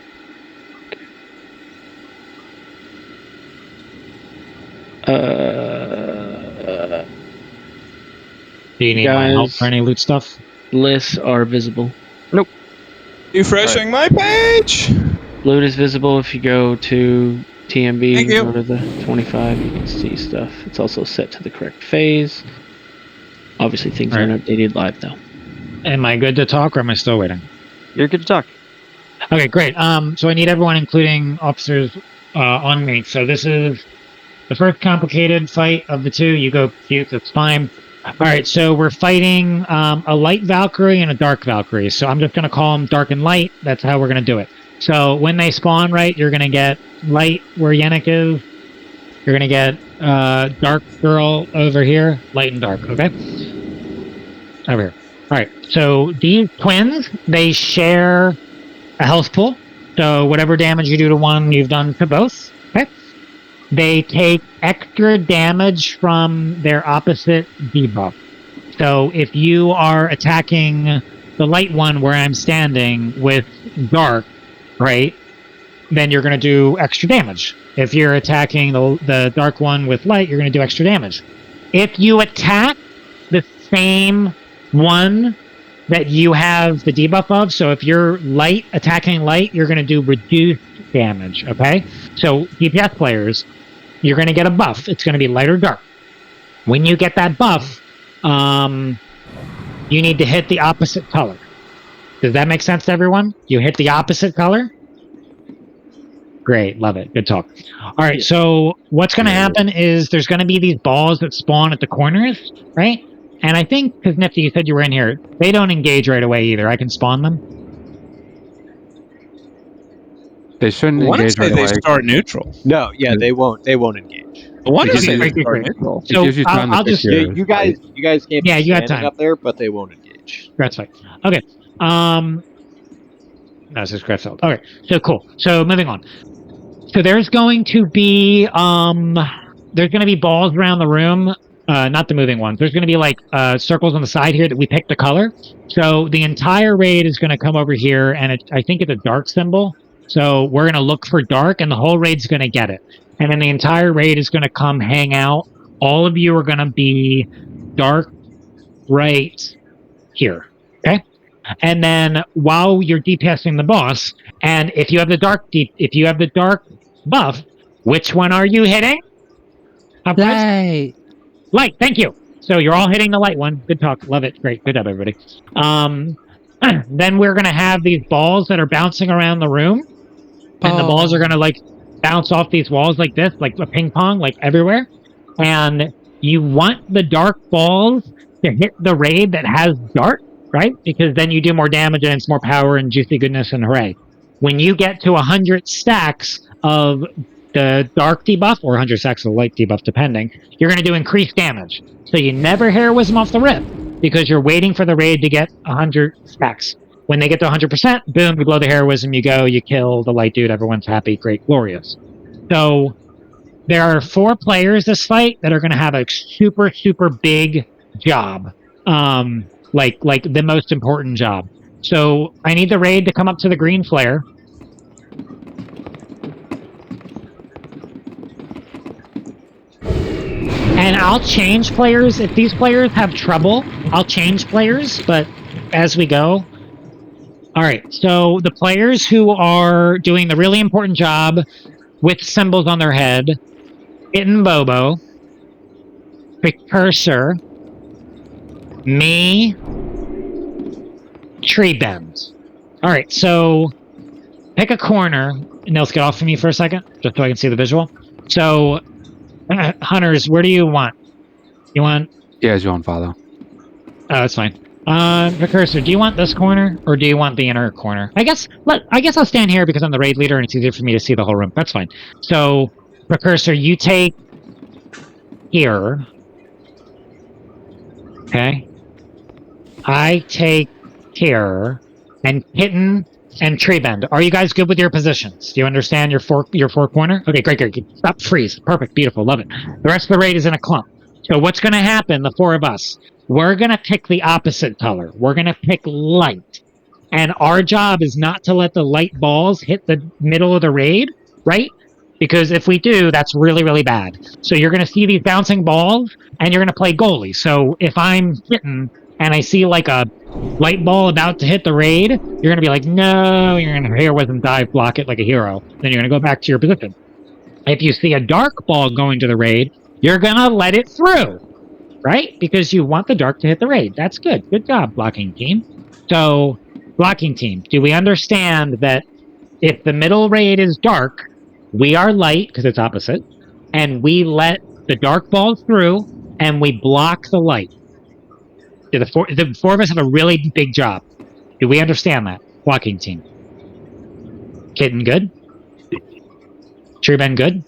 S1: Do you need my help for any loot stuff?
S5: Lists are visible.
S6: Nope. Refreshing my page.
S5: Loot is visible if you go to TMB.
S6: Thank you.
S5: Go to the 25. You can see stuff. It's also set to the correct phase. Obviously, things aren't updated live though.
S1: Am I good to talk, or am I still waiting?
S13: You're good to talk.
S1: Okay, great. So I need everyone, including officers, on me. So this is the first complicated fight of the two. You go cute, it's fine. All right, so we're fighting a light Valkyrie and a dark Valkyrie. So I'm just going to call them dark and light. That's how we're going to do it. So when they spawn, right, you're going to get light where Yannick is. You're going to get dark girl over here, light and dark, okay? Over here. All right, so these twins, they share a health pool. So whatever damage you do to one, you've done to both, okay? They take extra damage from their opposite debuff. So if you are attacking the light one where I'm standing with dark, right, then you're going to do extra damage. If you're attacking the dark one with light, you're going to do extra damage. If you attack the same one that you have the debuff of, so if you're light, attacking light, you're going to do reduced damage, okay? So DPS players, you're going to get a buff. It's going to be light or dark. When you get that buff, you need to hit the opposite color. Does that make sense to everyone? You hit the opposite color? Great, love it. Good talk. All right, so what's going to happen is there's going to be these balls that spawn at the corners, right? And I think, because Nifty, you said you were in here, they don't engage right away either. I can spawn them.
S14: They shouldn't engage right away.
S6: They start neutral.
S2: No, yeah, they won't. They won't engage.
S6: What
S14: It
S6: is
S14: gives
S6: they
S14: you-
S6: start neutral?
S14: It gives you time to fix
S2: Yeah,
S14: yours,
S2: you guys can't
S1: Yeah,
S2: be
S1: you got
S2: standing
S1: time.
S2: up there, but they won't engage.
S1: That's fine. Okay. No, this is Grefeld. Okay, so cool. So moving on. So there's going to be balls around the room. Not the moving ones. There's going to be like circles on the side here that we pick the color. So the entire raid is going to come over here, and I think it's a dark symbol. So we're going to look for dark, and the whole raid's going to get it. And then the entire raid is going to come hang out. All of you are going to be dark right here. Okay? And then while you're DPSing the boss, and if you have the dark buff, which one are you hitting?
S12: Light.
S1: Light, thank you. So you're all hitting the light one. Good talk. Love it. Great. Good job, everybody. Then we're going to have these balls that are bouncing around the room. And the balls are going to like bounce off these walls like this, like a ping pong, like everywhere. And you want the dark balls to hit the raid that has dark, right? Because then you do more damage and it's more power and juicy goodness and hooray. When you get to 100 stacks of the dark debuff, or 100 stacks of the light debuff, depending, you're going to do increased damage. So you never heroism off the rip, because you're waiting for the raid to get 100 stacks. When they get to 100%, boom, you blow the heroism, you go, you kill the light dude, everyone's happy, great, glorious. So there are 4 players this fight that are going to have a super, super big job. Like the most important job. So I need the raid to come up to the green flare. And I'll change players. If these players have trouble, I'll change players, but as we go. All right, so the players who are doing the really important job with symbols on their head, Kitten Bobo, Precursor, me, Tree Bends. All right, so pick a corner. Nils, get off of me for a second, just so I can see the visual. So, Hunters, where do you want? You want?
S14: Yeah, as you want, follow.
S1: Oh, that's fine. Precursor, do you want this corner, or do you want the inner corner? I guess I'll stand here because I'm the raid leader and it's easier for me to see the whole room. That's fine. So, Precursor, you take here. Okay. I take here, and Kitten, and Tree Bend. Are you guys good with your positions? Do you understand your four corner? Okay, great. Stop, freeze. Perfect, beautiful, love it. The rest of the raid is in a clump. So what's going to happen, the four of us, we're going to pick the opposite color. We're going to pick light. And our job is not to let the light balls hit the middle of the raid, right? Because if we do, that's really, really bad. So you're going to see these bouncing balls, and you're going to play goalie. So if I'm hitting and I see like a light ball about to hit the raid, you're going to be like, no, you're going to hear with and dive block it like a hero. Then you're going to go back to your position. If you see a dark ball going to the raid, you're going to let it through, right? Because you want the dark to hit the raid. That's good. Good job, blocking team. So, blocking team, do we understand that if the middle raid is dark, we are light, because it's opposite, and we let the dark balls through, and we block the light? The four of us have a really big job. Do we understand that? Blocking team. Kitten good? True Ben good?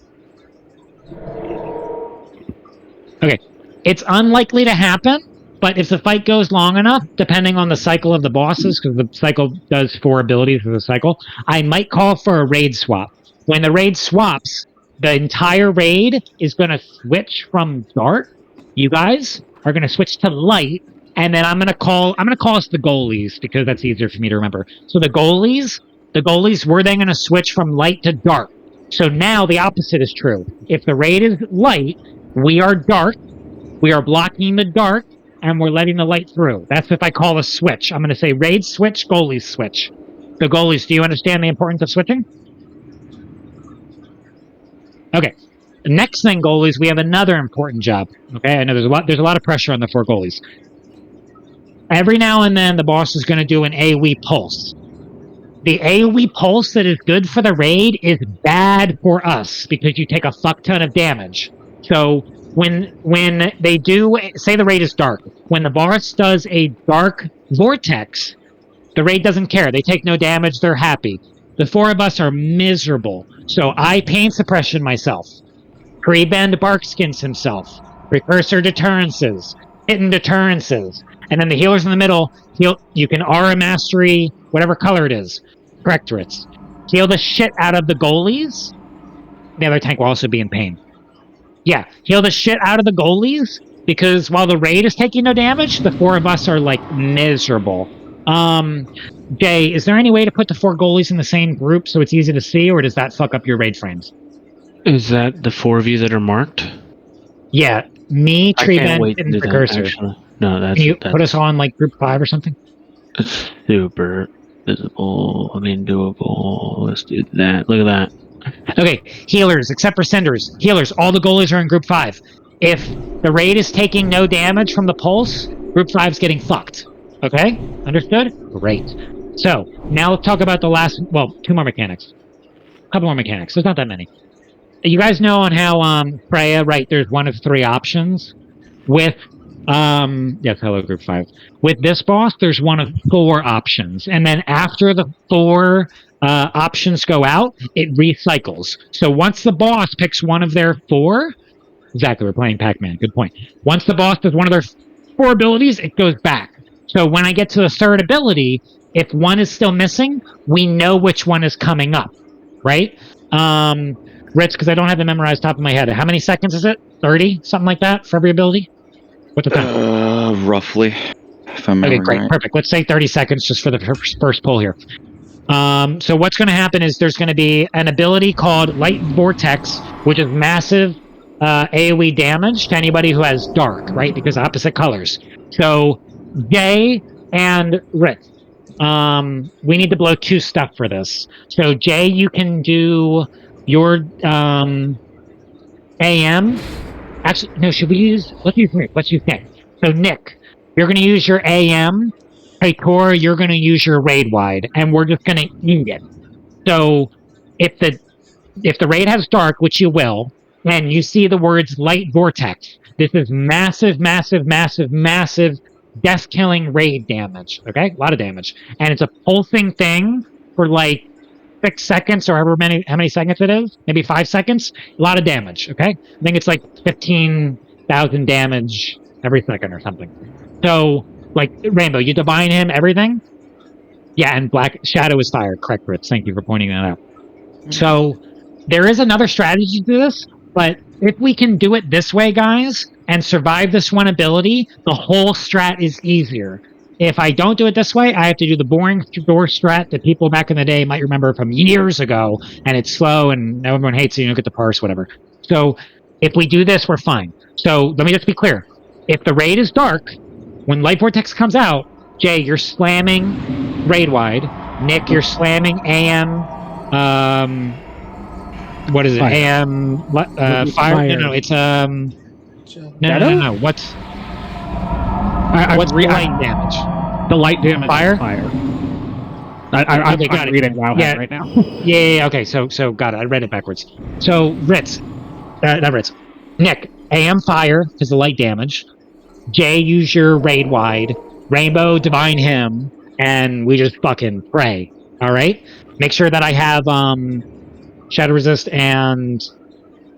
S1: Okay. It's unlikely to happen, but if the fight goes long enough, depending on the cycle of the bosses, because the cycle does 4 abilities for the cycle, I might call for a raid swap. When the raid swaps, the entire raid is going to switch from dark. You guys are going to switch to light, and then I'm going to call us the goalies, because that's easier for me to remember. So the goalies, we're then going to switch from light to dark. So now the opposite is true. If the raid is light, we are dark. We are blocking the dark, and we're letting the light through. That's if I call a switch. I'm going to say raid switch, goalies switch. So goalies, do you understand the importance of switching? Okay. The next thing, goalies, we have another important job. Okay, I know there's a lot of pressure on the 4 goalies. Every now and then, the boss is going to do an AoE pulse. The AoE pulse that is good for the raid is bad for us because you take a fuck ton of damage. So when they do, say the raid is dark, when the boss does a dark vortex, the raid doesn't care. They take no damage. They're happy. The 4 of us are miserable. So I pain suppression myself. Pre-bend barkskins himself. Precursor deterrences. Hidden deterrences. And then the healers in the middle, you can aura mastery, whatever color it is. Correctorates. Heal the shit out of the goalies. The other tank will also be in pain. Yeah, heal the shit out of the goalies, because while the raid is taking no damage, the 4 of us are, like, miserable. Jay, is there any way to put the 4 goalies in the same group so it's easy to see, or does that fuck up your raid frames?
S5: Is that the 4 of you that are marked?
S1: Yeah, me, Treebend, and Precursor.
S5: No, that's...
S1: Can you put us on, like, group 5 or something?
S5: It's super visible. I mean, doable. Let's do that. Look at that.
S1: Okay, healers, except for Cinders. Healers, all the goalies are in group 5. If the raid is taking no damage from the pulse, group 5's getting fucked. Okay? Understood? Great. So, now let's talk about the last... Well, 2 more mechanics. A couple more mechanics. There's not that many. You guys know on how Freya, right, there's 1 of 3 options? With... yes, hello, group 5. With this boss, there's 1 of 4 options. And then after the 4... options go out, it recycles. So once the boss picks 1 of their 4, exactly, we're playing Pac-Man, good point. Once the boss does 1 of their 4 abilities, it goes back. So when I get to the 3rd ability, if 1 is still missing, we know which one is coming up, right? Rich, because I don't have it memorized top of my head. How many seconds is it? 30? Something like that for every ability? What's the time?
S4: Roughly. If I'm
S1: okay, great,
S4: right.
S1: perfect. Let's say 30 seconds just for the first pull here. So what's going to happen is there's going to be an ability called Light Vortex, which is massive AoE damage to anybody who has dark, right? Because opposite colors. So Jay and Rick, we need to blow 2 stuff for this. So Jay, you can do your AM. Actually, no, should we use... Let's use Nick. So Nick, you're going to use your AM. Hey, Cora, you're going to use your raid wide, and we're just going to eat it. So, if the raid has dark, which you will, and you see the words Light Vortex, this is massive, massive, massive, massive death-killing raid damage, okay? A lot of damage. And it's a pulsing thing for, like, 6 seconds, or how many seconds it is? Maybe 5 seconds? A lot of damage, okay? I think it's like 15,000 damage every second or something. So... Like, Rainbow, you divine him, everything? Yeah, and Black Shadow is fire. Correct, Ritz. Thank you for pointing that out. So there is another strategy to this, but if we can do it this way, guys, and survive this one ability, the whole strat is easier. If I don't do it this way, I have to do the boring door strat that people back in the day might remember from years ago, and it's slow and everyone hates it, you don't get the parse, whatever. So if we do this, we're fine. So let me just be clear. If the raid is dark, when Light Vortex comes out, Jay, you're slamming raid wide. Nick, you're slamming AM. What is it?
S3: Fire.
S1: AM. Fire. No, it's No. What's light damage?
S3: The light damage.
S1: Fire.
S3: Is fire. I'm reading Wowhead right now.
S1: Yeah. Okay. So got it. I read it backwards. So Ritz, not Ritz. Nick, AM fire is the light damage. Jay, use your raid wide. Rainbow, divine hymn, and we just fucking pray. All right. Make sure that I have shadow resist and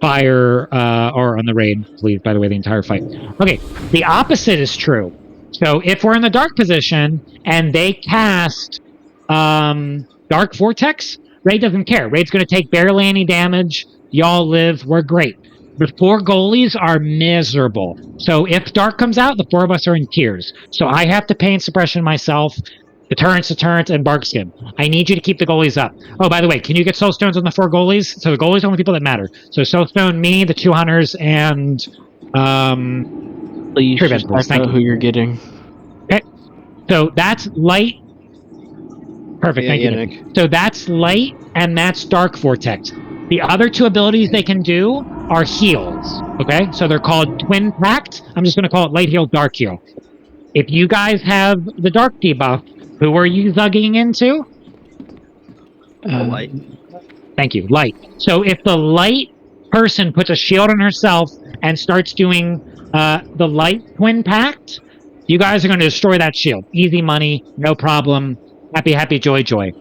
S1: fire or on the raid, please. By the way, the entire fight. Okay. The opposite is true. So if we're in the dark position and they cast Dark Vortex, Raid doesn't care. Raid's going to take barely any damage. Y'all live. We're great. The 4 goalies are miserable. So if Dark comes out, the 4 of us are in tears. So I have to pain suppression myself, deterrence, and Barkskin. I need you to keep the goalies up. Oh, by the way, can you get soul stones on the 4 goalies? So the goalies are the only people that matter. So soul stone, me, the 2 hunters, and
S5: Please, just know who you're getting.
S1: Okay. So that's light. Perfect. Thank you, Nick. So that's light, and that's Dark Vortex. The other 2 abilities they can do are heals. Okay? So they're called Twin Pact. I'm just going to call it Light Heal, Dark Heal. If you guys have the Dark debuff, who are you zugging into?
S2: Light.
S1: Thank you. Light. So if the light person puts a shield on herself and starts doing the light Twin Pact, you guys are going to destroy that shield. Easy money, no problem. Happy, happy, joy, joy.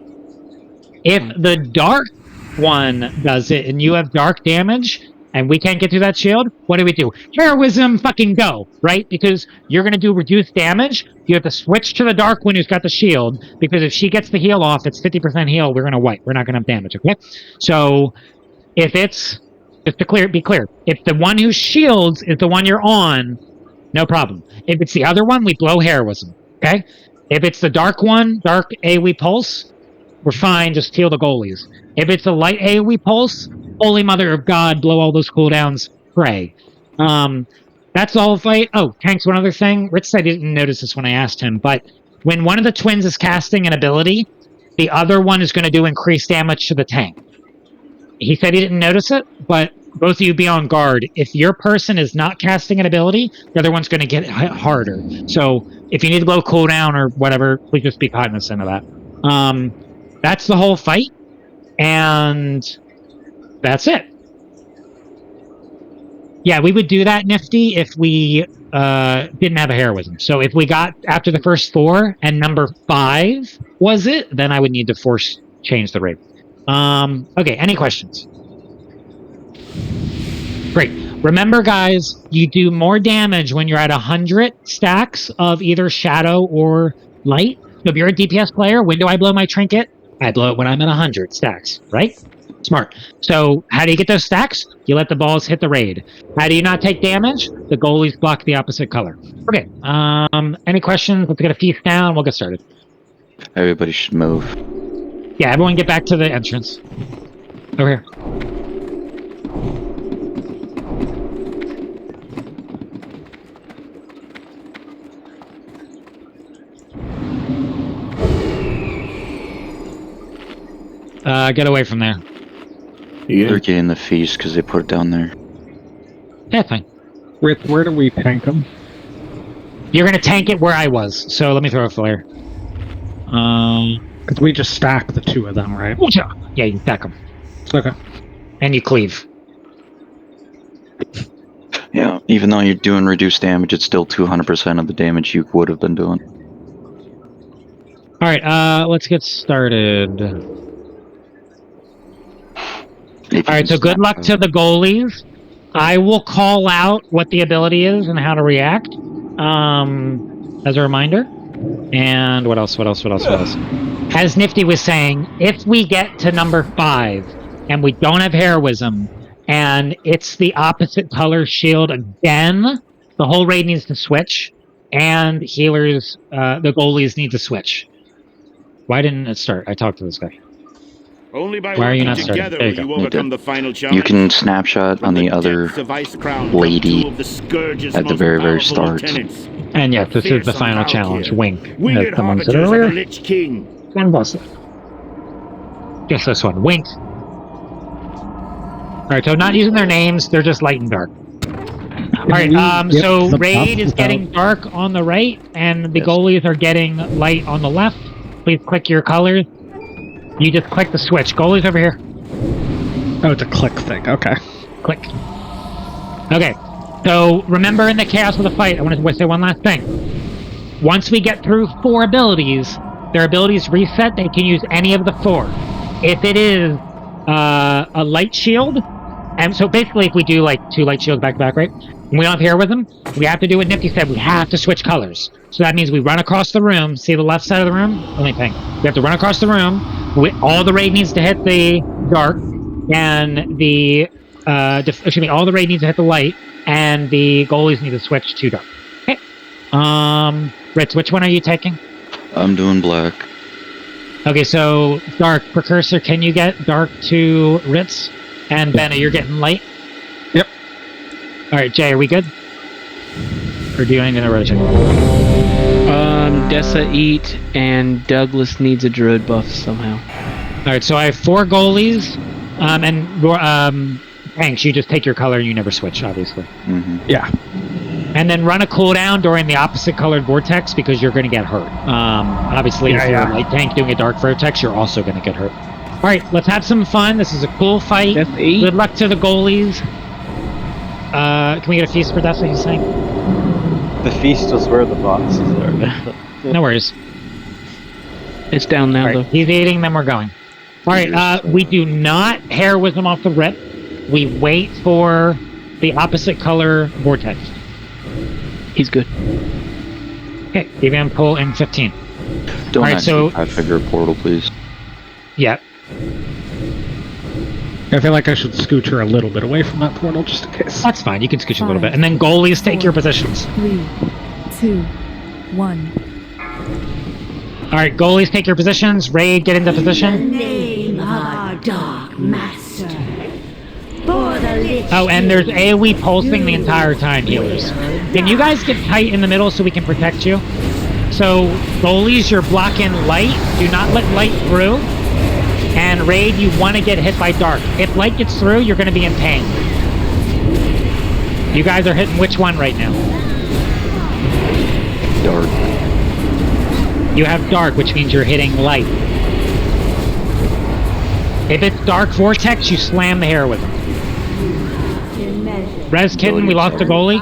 S1: If the dark one does it and you have dark damage and we can't get through that shield, what do? Heroism, fucking go, right? Because you're going to do reduced damage. You have to switch to the dark one who's got the shield, because if she gets the heal off, it's 50% heal. We're going to wipe. We're not going to have damage, okay? So if it's, just to be clear, if the one who shields is the one you're on, no problem. If it's the other one, we blow heroism, okay? If it's the dark one, dark AoE pulse, we're fine, just heal the goalies. If it's a light AoE pulse, Holy Mother of God, blow all those cooldowns, pray. That's the whole fight. Oh, Tanks, one other thing. Rich said he didn't notice this when I asked him, but when one of the twins is casting an ability, the other one is going to do increased damage to the tank. He said he didn't notice it, but both of you be on guard. If your person is not casting an ability, the other one's going to get hit harder. So if you need to blow cooldown or whatever, please just be cognizant of that. That's the whole fight, and that's it. Yeah, we would do that, Nifty, if we didn't have a heroism. So if we got after the first 4 and number 5 was it, then I would need to force change the rate. Okay, any questions? Great. Remember, guys, you do more damage when you're at 100 stacks of either shadow or light. So if you're a DPS player, when do I blow my trinket? I blow it when I'm at 100 stacks, right? Smart. So how do you get those stacks? You let the balls hit the raid. How do you not take damage? The goalies block the opposite color. Okay. Any questions? Let's get a feast down. We'll get started.
S4: Everybody should move.
S1: Yeah, everyone get back to the entrance. Over here. Get away from there.
S4: Yeah. They're getting the feast because they put it down there.
S1: Yeah, fine.
S3: Where do we tank them?
S1: You're going to tank it where I was, so let me throw a flare.
S3: Because we just stack the 2 of them, right?
S1: Yeah, you stack them.
S3: Okay.
S1: And you cleave.
S4: Yeah, even though you're doing reduced damage, it's still 200% of the damage you would have been doing.
S1: Alright, let's get started. Alright, so good luck to the goalies. I will call out what the ability is and how to react. As a reminder. And what else? as Nifty was saying, if we get to number 5 and we don't have heroism and it's the opposite color shield again, the whole raid needs to switch, and healers, the goalies need to switch. Why didn't it start? I talked to this guy.
S7: Only by
S1: Why are you
S7: working
S1: not starting?
S7: together
S1: There
S7: will
S1: you
S7: you
S1: go.
S7: overcome the final challenge.
S4: You can snapshot on the other
S7: Depths of Ice Crown,
S4: lady
S7: two of the Scourge's
S4: at the
S7: most
S4: very
S7: powerful
S4: start.
S7: lieutenants.
S1: And yes, this is the
S7: Fearsome
S1: final
S7: Valkyr,
S1: challenge. Wink.
S7: winged
S1: As someone said
S7: harbingers of the
S1: earlier.
S7: Lich King.
S1: One boss. Just this one. Wink. Alright, so not using their names, they're just light and dark. Alright, so raid is getting dark on the right, and the goalies are getting light on the left. Please click your colors. You just click the switch. Goalies over here.
S3: Oh, it's a click thing. Okay.
S1: Click. Okay. So remember, in the chaos of the fight, I want to say one last thing. Once we get through 4 abilities, their abilities reset. They can use any of the 4. If it is a light shield, and so basically if we do like 2 light shields back to back, right? And we don't have heroism, we have to do what Nifty said. We have to switch colors. So that means we run across the room. See the left side of the room? Only thing. We have to run across the room. All the raid needs to hit the dark, and the all the raid needs to hit the light, and the goalies need to switch to dark. Okay. Ritz, which one are you taking?
S4: I'm doing black.
S1: Okay, so dark. Precursor, can you get dark to Ritz? And Benna, you're getting light?
S3: Yep.
S1: Alright, Jay, are we good? Or do you need to rotate?
S5: Dessa eat, and Douglas needs a druid buff somehow.
S1: Alright, so I have 4 goalies, and Tanks, you just take your color and you never switch, obviously.
S4: Mm-hmm.
S3: Yeah.
S1: And then run a cooldown during the opposite colored vortex because you're going to get hurt. Obviously, if you're a light tank doing a dark vortex, you're also going to get hurt. Alright, let's have some fun. This is a cool fight. Good luck to the goalies. Can we get a feast for Dessa, he's saying?
S2: The feast was where the boxes are.
S1: No worries.
S5: It's down now, though.
S1: He's eating, then we're going. Alright, we do not heroism off the rip. We wait for the opposite color vortex.
S5: He's good.
S1: Okay, DVM pull in 15.
S4: Don't
S1: Alright, so
S4: I figure portal, please.
S1: yeah.
S3: I feel like I should scooch her a little bit away from that portal just in case.
S1: That's fine, you can scooch a little bit. And then goalies, take your positions.
S8: 3, 2, 1.
S1: Alright, goalies, take your positions. Raid, get into position.
S15: Name of our dark master. For the Lich
S1: Oh, and there's AoE pulsing the entire time, healers. Can you guys get tight in the middle so we can protect you? So, goalies, you're blocking light. Do not let light through. And raid, you want to get hit by dark. If light gets through, you're going to be in pain. You guys are hitting which one right now?
S4: Dark.
S1: You have dark, which means you're hitting light. If it's dark vortex, you slam the heroism. Res Kitten, we lost a goalie.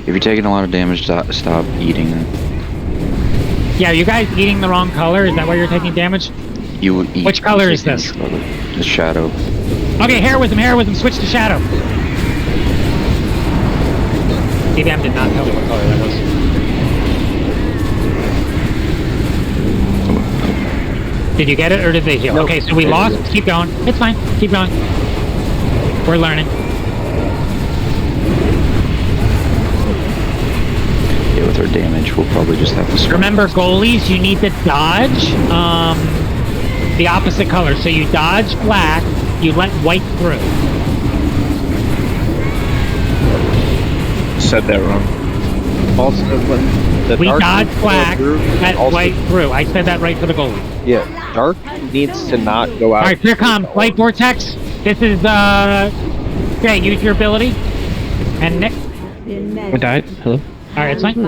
S4: If you're taking a lot of damage, stop eating.
S1: Yeah, you guys eating the wrong color? Is that why you're taking damage?
S4: You would eat.
S1: Which color is this?
S4: The shadow.
S1: Okay, heroism, switch to shadow. DBM did not tell me what color that was. Did you get it, or did they heal?
S2: Nope.
S1: Okay, so we lost. Keep going. It's fine. Keep going. We're learning.
S4: Yeah, with our damage, we'll probably just have to.
S1: Remember, goalies, you need to dodge the opposite color. So you dodge black, you let white through.
S2: Said that wrong. Also, when the
S1: We
S2: dark
S1: dodge black, let
S2: also,
S1: white through. I said that right for the goalie.
S2: Yeah, dark needs to not go out.
S1: Alright, here comes Light Vortex. This is, okay, use your ability. And Nick.
S5: I died. Hello?
S1: Alright, it's fine.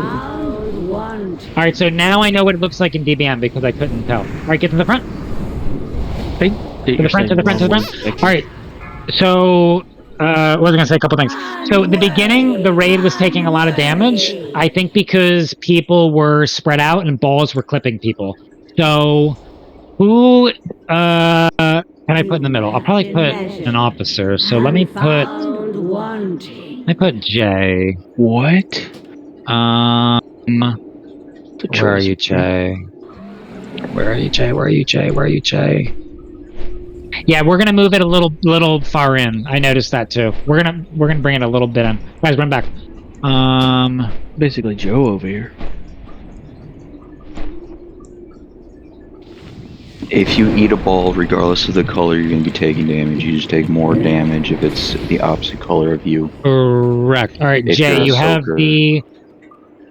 S1: Alright, so now I know what it looks like in DBM because I couldn't tell. Alright, get to the front.
S5: Hey,
S1: To the front, to the front, to the front. Alright, so, I was going to say a couple things. So, at the beginning, the raid was taking a lot of damage. I think because people were spread out and balls were clipping people. So, who, can I put in the middle? I'll probably put an officer. So, let me put Jay.
S5: What?
S1: Where are you, Jay? Where are you, Jay? Where are you, Jay? Where are you, Jay? Yeah, we're gonna move it a little far in. I noticed that too. We're gonna bring it a little bit in. Guys, run back.
S5: Basically Joe over here.
S4: If you eat a ball, regardless of the color, you're going to be taking damage. You just take more damage if it's the opposite color of you.
S1: Correct. All right,
S4: If
S1: Jay,
S4: you're a
S1: you have
S4: soaker.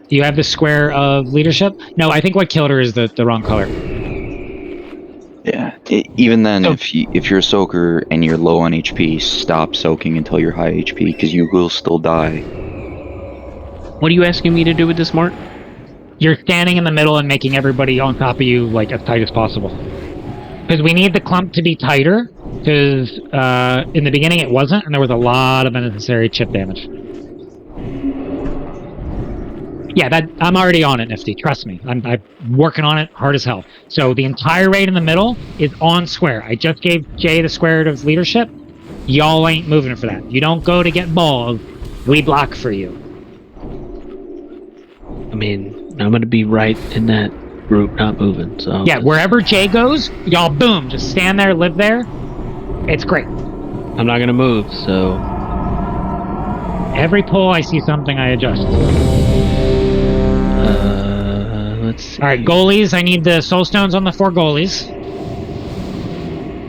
S1: you have the square of leadership. No, I think what killed her is the wrong color.
S4: Yeah. Even then, if you're a soaker and you're low on HP, stop soaking until you're high HP because you will still die.
S5: What are you asking me to do with this, Mark?
S1: You're standing in the middle and making everybody on top of you like as tight as possible. Because we need the clump to be tighter. Because in the beginning it wasn't, and there was a lot of unnecessary chip damage. Yeah, I'm already on it, Nifty. Trust me. I'm working on it hard as hell. So the entire raid in the middle is on square. I just gave Jay the square of leadership. Y'all ain't moving for that. You don't go to get balls. We block for you.
S5: I mean, I'm gonna be right in that group, not moving. So
S1: yeah, wherever Jay goes, y'all boom, just stand there, live there. It's great.
S5: I'm not gonna move. So
S1: every pull I see something, I adjust.
S5: Let's see.
S1: All right, goalies. I need the soul stones on the 4 goalies.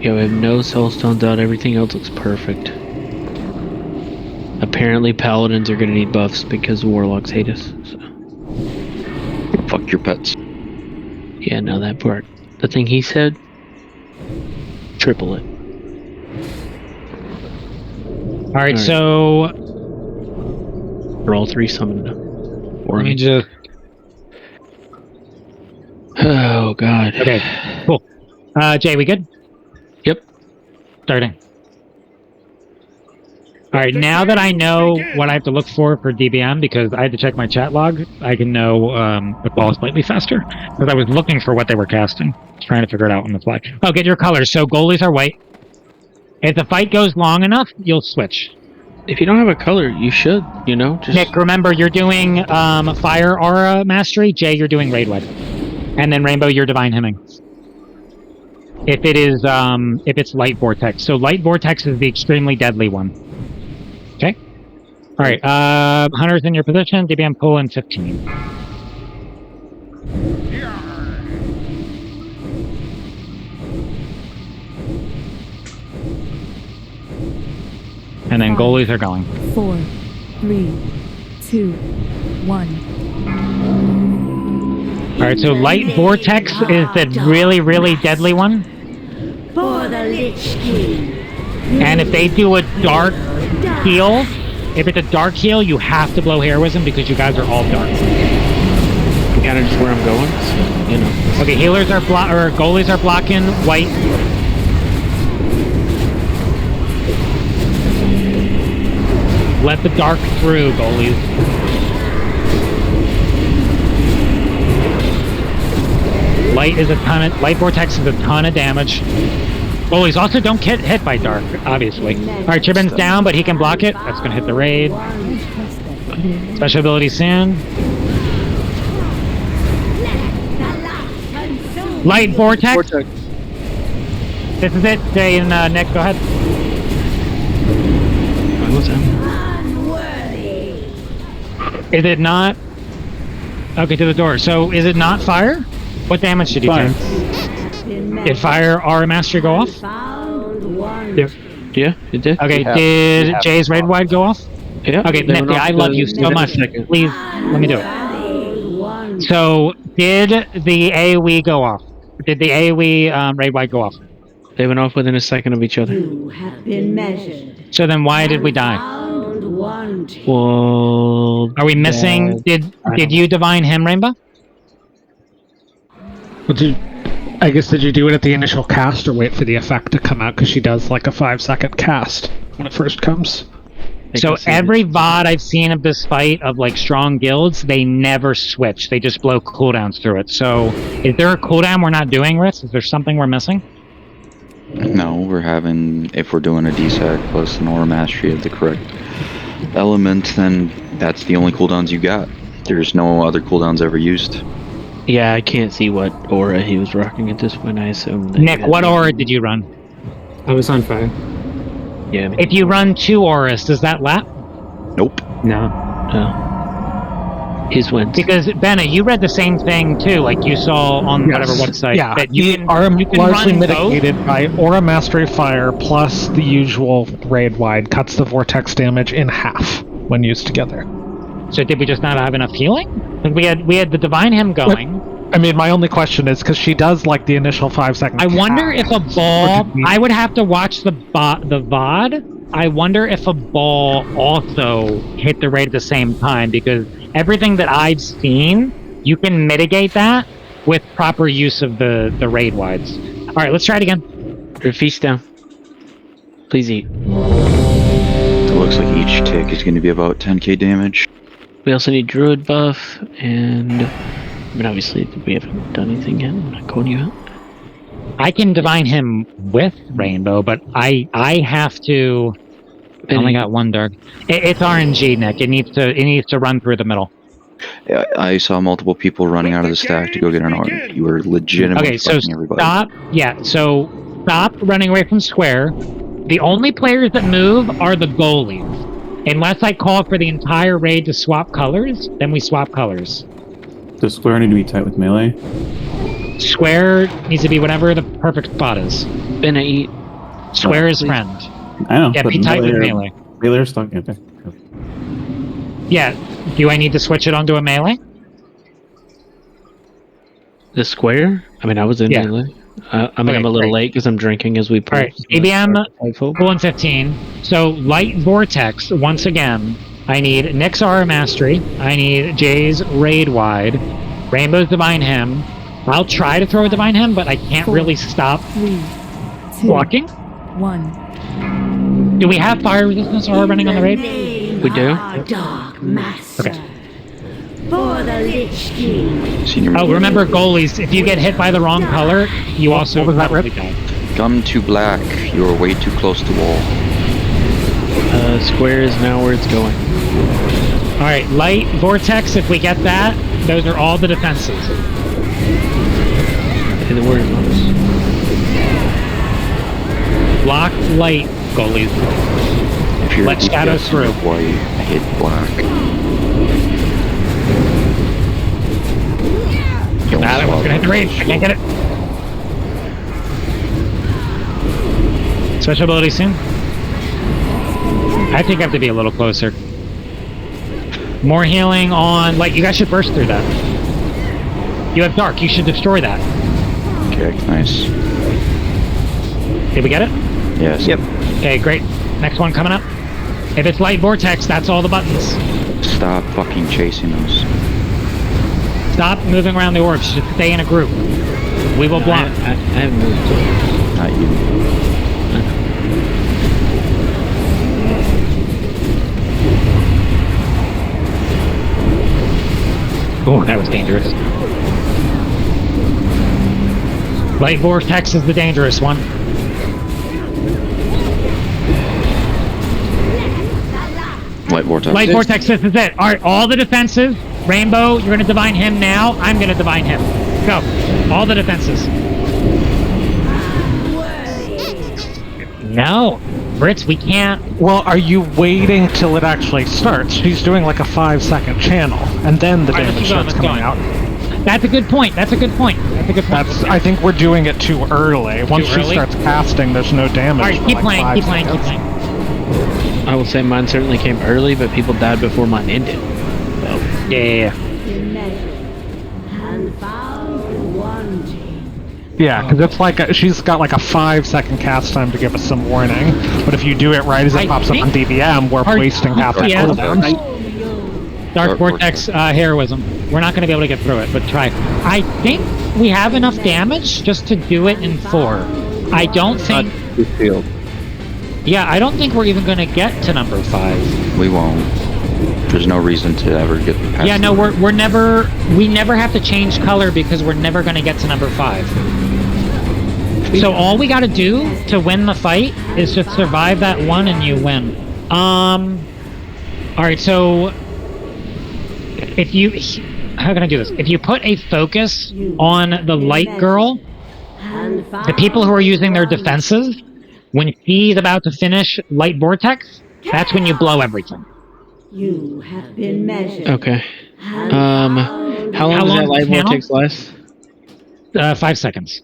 S5: Yeah, we have no soul stones out. Everything else looks perfect. Apparently, paladins are gonna need buffs because warlocks hate us. So.
S4: Fuck your pets.
S5: Yeah, no, that part. The thing he said, triple it.
S1: All right, so
S5: we're all 3 summoned.
S1: Let me just.
S5: Oh God.
S1: Okay, cool. Jay, we good?
S5: Yep.
S1: Starting. All right, now that I know what I have to look for DBM, because I had to check my chat log, I can know the ball slightly faster. Because I was looking for what they were casting. Trying to figure it out on the fly. Oh, get your colors. So goalies are white. If the fight goes long enough, you'll switch.
S5: If you don't have a color, you should, you know. Just...
S1: Nick, remember, you're doing Fire Aura Mastery. Jay, you're doing Raid Wed. And then Rainbow, you're Divine Hymning. If it is, if it's Light Vortex. So Light Vortex is the extremely deadly one. Okay. All right. Hunter's in your position. DBM pull in 15. And then goalies are going.
S8: 4, 3, 2, 1.
S1: All right. So Light Vortex is the really, really deadly one.
S15: For the Lich King.
S1: And if they do a dark heal, if it's a dark heal, you have to blow heroism because you guys are all dark.
S5: Kind of just where I'm going, so, you know.
S1: Okay, healers are goalies are blocking white. Let the dark through, goalies. Light Vortex is a ton of damage. Goalies also don't get hit by dark, obviously. Alright, Chibin's down, but he can block it. That's gonna hit the raid. Special ability soon. Light Vortex. This is it. Jay and Nick, go ahead. Is it not? Okay, to the door. So, is it not fire? What damage did you take? Did Fire Aura Mastery go off?
S5: Yep. Yeah, it did.
S1: Okay, did Jay's Raid Wide go off?
S5: Yeah.
S1: Okay, Nifty, I love you so much. Please, let me do it. So, did the AoE go off? Did the AoE Raid Wide go off?
S5: They went off within a second of each other.
S15: You have been measured.
S1: So then why did we die?
S5: Well...
S1: Are we missing... Did you divine him, Rainbow?
S3: I guess did you do it at the initial cast or wait for the effect to come out? Because she does like a 5-second cast when it first comes.
S1: So every VOD I've seen of this fight of like strong guilds, they never switch. They just blow cooldowns through it. So is there a cooldown we're not doing, Ritz? Is there something we're missing?
S4: No, we're having, if we're doing a DSAC plus an aura mastery of the correct element, then that's the only cooldowns you got. There's no other cooldowns ever used.
S5: Yeah, I can't see what aura he was rocking at this point. I assume that
S1: Nick, what aura did you run?
S11: I was on fire.
S5: Yeah.
S1: If you run 2 auras, does that lap?
S4: Nope.
S11: No.
S5: His wins.
S1: Because Benna, you read the same thing too, like you saw on whatever website.
S3: Yeah,
S1: that you can
S3: largely
S1: run
S3: mitigated
S1: both?
S3: by Aura Mastery Fire plus the usual raid wide cuts the vortex damage in half when used together.
S1: So did we just not have enough healing? Like we had the Divine Hymn going.
S3: I mean, my only question is because she does like the initial 5 seconds.
S1: I wonder if a ball. I would have to watch the VOD. I wonder if a ball also hit the raid at the same time, because everything that I've seen, you can mitigate that with proper use of the raid wides. All right, let's try it again.
S5: Feast down. Please eat.
S4: It looks like each tick is going to be about 10k damage.
S5: We also need Druid buff, and I mean, obviously we haven't done anything yet. I'm not calling you out.
S1: I can divine him with Rainbow, but I have to. I only got 1 dark. It's RNG, Nick. It needs to run through the middle.
S4: Yeah, I saw multiple people running out of the stack to go get an orange. You were legitimately fucking everybody.
S1: Stop. Yeah, so stop running away from square. The only players that move are the goalies. Unless I call for the entire raid to swap colors, then we swap colors.
S9: Does square need to be tight with melee?
S1: Square needs to be whatever the perfect spot is.
S5: Benna, eat.
S1: Square is friend.
S9: I know.
S1: Yeah,
S9: but
S1: be tight with melee.
S9: Melee are stuck. Okay.
S1: Yeah, do I need to switch it onto a melee?
S5: The square? I mean, I was in melee. I'm a little late because I'm drinking as we play.
S1: Alright, ABM, cool and 15. So, Light Vortex, once again, I need Nick's Aura Mastery, I need Jay's Raid Wide, Rainbow's Divine Hymn. I'll try to throw a Divine Hymn, but I can't really stop
S8: 3, 2,
S1: blocking.
S8: 1.
S1: Do we have Fire Resistance Aura running on the raid?
S5: We do.
S15: Dark Master.
S1: Okay.
S15: For the Lich King.
S1: Oh, remember goalies, if you get hit by the wrong color, you also probably die.
S4: Come to black. You are way too close to wall.
S5: Square is now where it's going.
S1: Alright, Light Vortex, if we get that, those are all the defenses.
S5: In the word ones.
S1: Block light, goalies.
S4: If you're
S1: Let shadows through.
S4: White, hit black.
S1: That one's gonna hit the raid. I can't get it. Special ability soon. I think I have to be a little closer. More healing on light. You guys should burst through that. You have dark. You should destroy that.
S4: Okay, nice.
S1: Did we get it?
S4: Yes.
S2: Yep.
S1: Okay, great. Next one coming up. If it's light vortex, that's all the buttons.
S4: Stop fucking chasing those.
S1: Stop moving around the orbs. Just stay in a group. We will block.
S5: I haven't moved.
S4: Not you.
S1: Oh, that was dangerous. Light vortex is the dangerous one.
S4: Light vortex.
S1: Light vortex, this is it. Alright, all the defenses. Rainbow, you're gonna divine him now. I'm gonna divine him. Go. All the defenses. No. Brits, we can't.
S3: Well, are you waiting till it actually starts? She's doing like a 5-second channel, and then the damage starts coming out.
S1: That's a good point. That's a good point. That's a good point.
S3: I think we're doing it too early. Once she starts casting, there's no damage.
S1: Alright, keep playing, keep playing, keep playing.
S5: I will say mine certainly came early, but people died before mine ended. So.
S1: Yeah.
S3: Yeah, because it's like she's got like a 5-second cast time to give us some warning. But if you do it right as it pops up on DBM, we're wasting half the cooldown.
S1: Dark Vortex heroism. We're not going to be able to get through it, but try. I think we have enough damage just to do it in 4. I don't think. Yeah, I don't think we're even going to get to number 5.
S4: We won't. There's no reason to ever get past.
S1: Yeah, no, we never have to change color because we're never going to get to number 5. So all we got to do to win the fight is just survive that one and you win. All right, so if you how can I do this? If you put a focus on the light girl, the people who are using their defenses, when she's about to finish light vortex, that's when you blow everything.
S15: You have been measured.
S5: Okay. How long does that light vortex last?
S1: 5 seconds.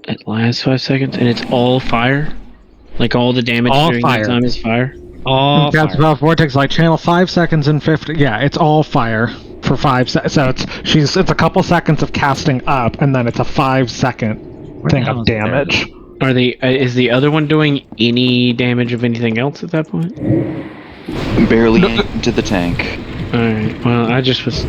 S5: It lasts 5 seconds, and it's all fire? Like all the damage
S1: all
S5: during
S1: fire.
S5: that time is fire?
S1: All
S3: That's
S1: fire.
S3: about vortex light channel 5 seconds and 50. Yeah, it's all fire for 5 seconds. So it's a couple seconds of casting up, and then it's a 5 second thing of damage.
S5: Are is the other one doing any damage of anything else at that point?
S4: Barely into the tank.
S5: Alright, well, I just was...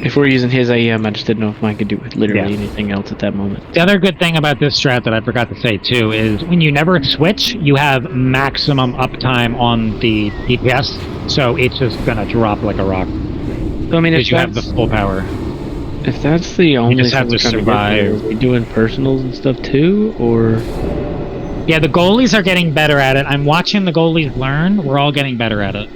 S5: If we're using his AEM, I just didn't know if mine could do literally anything else at that moment.
S1: The other good thing about this strat that I forgot to say too is when you never switch, you have maximum uptime on the DPS, so it's just gonna drop like a rock.
S5: So, I mean,
S1: because you have the full power.
S5: If that's the only
S1: you just have
S5: thing
S1: to
S5: we're trying to get
S1: survive.
S5: through, are we doing personals and stuff too, or...?
S1: Yeah, the goalies are getting better at it. I'm watching the goalies learn. We're all getting better at it.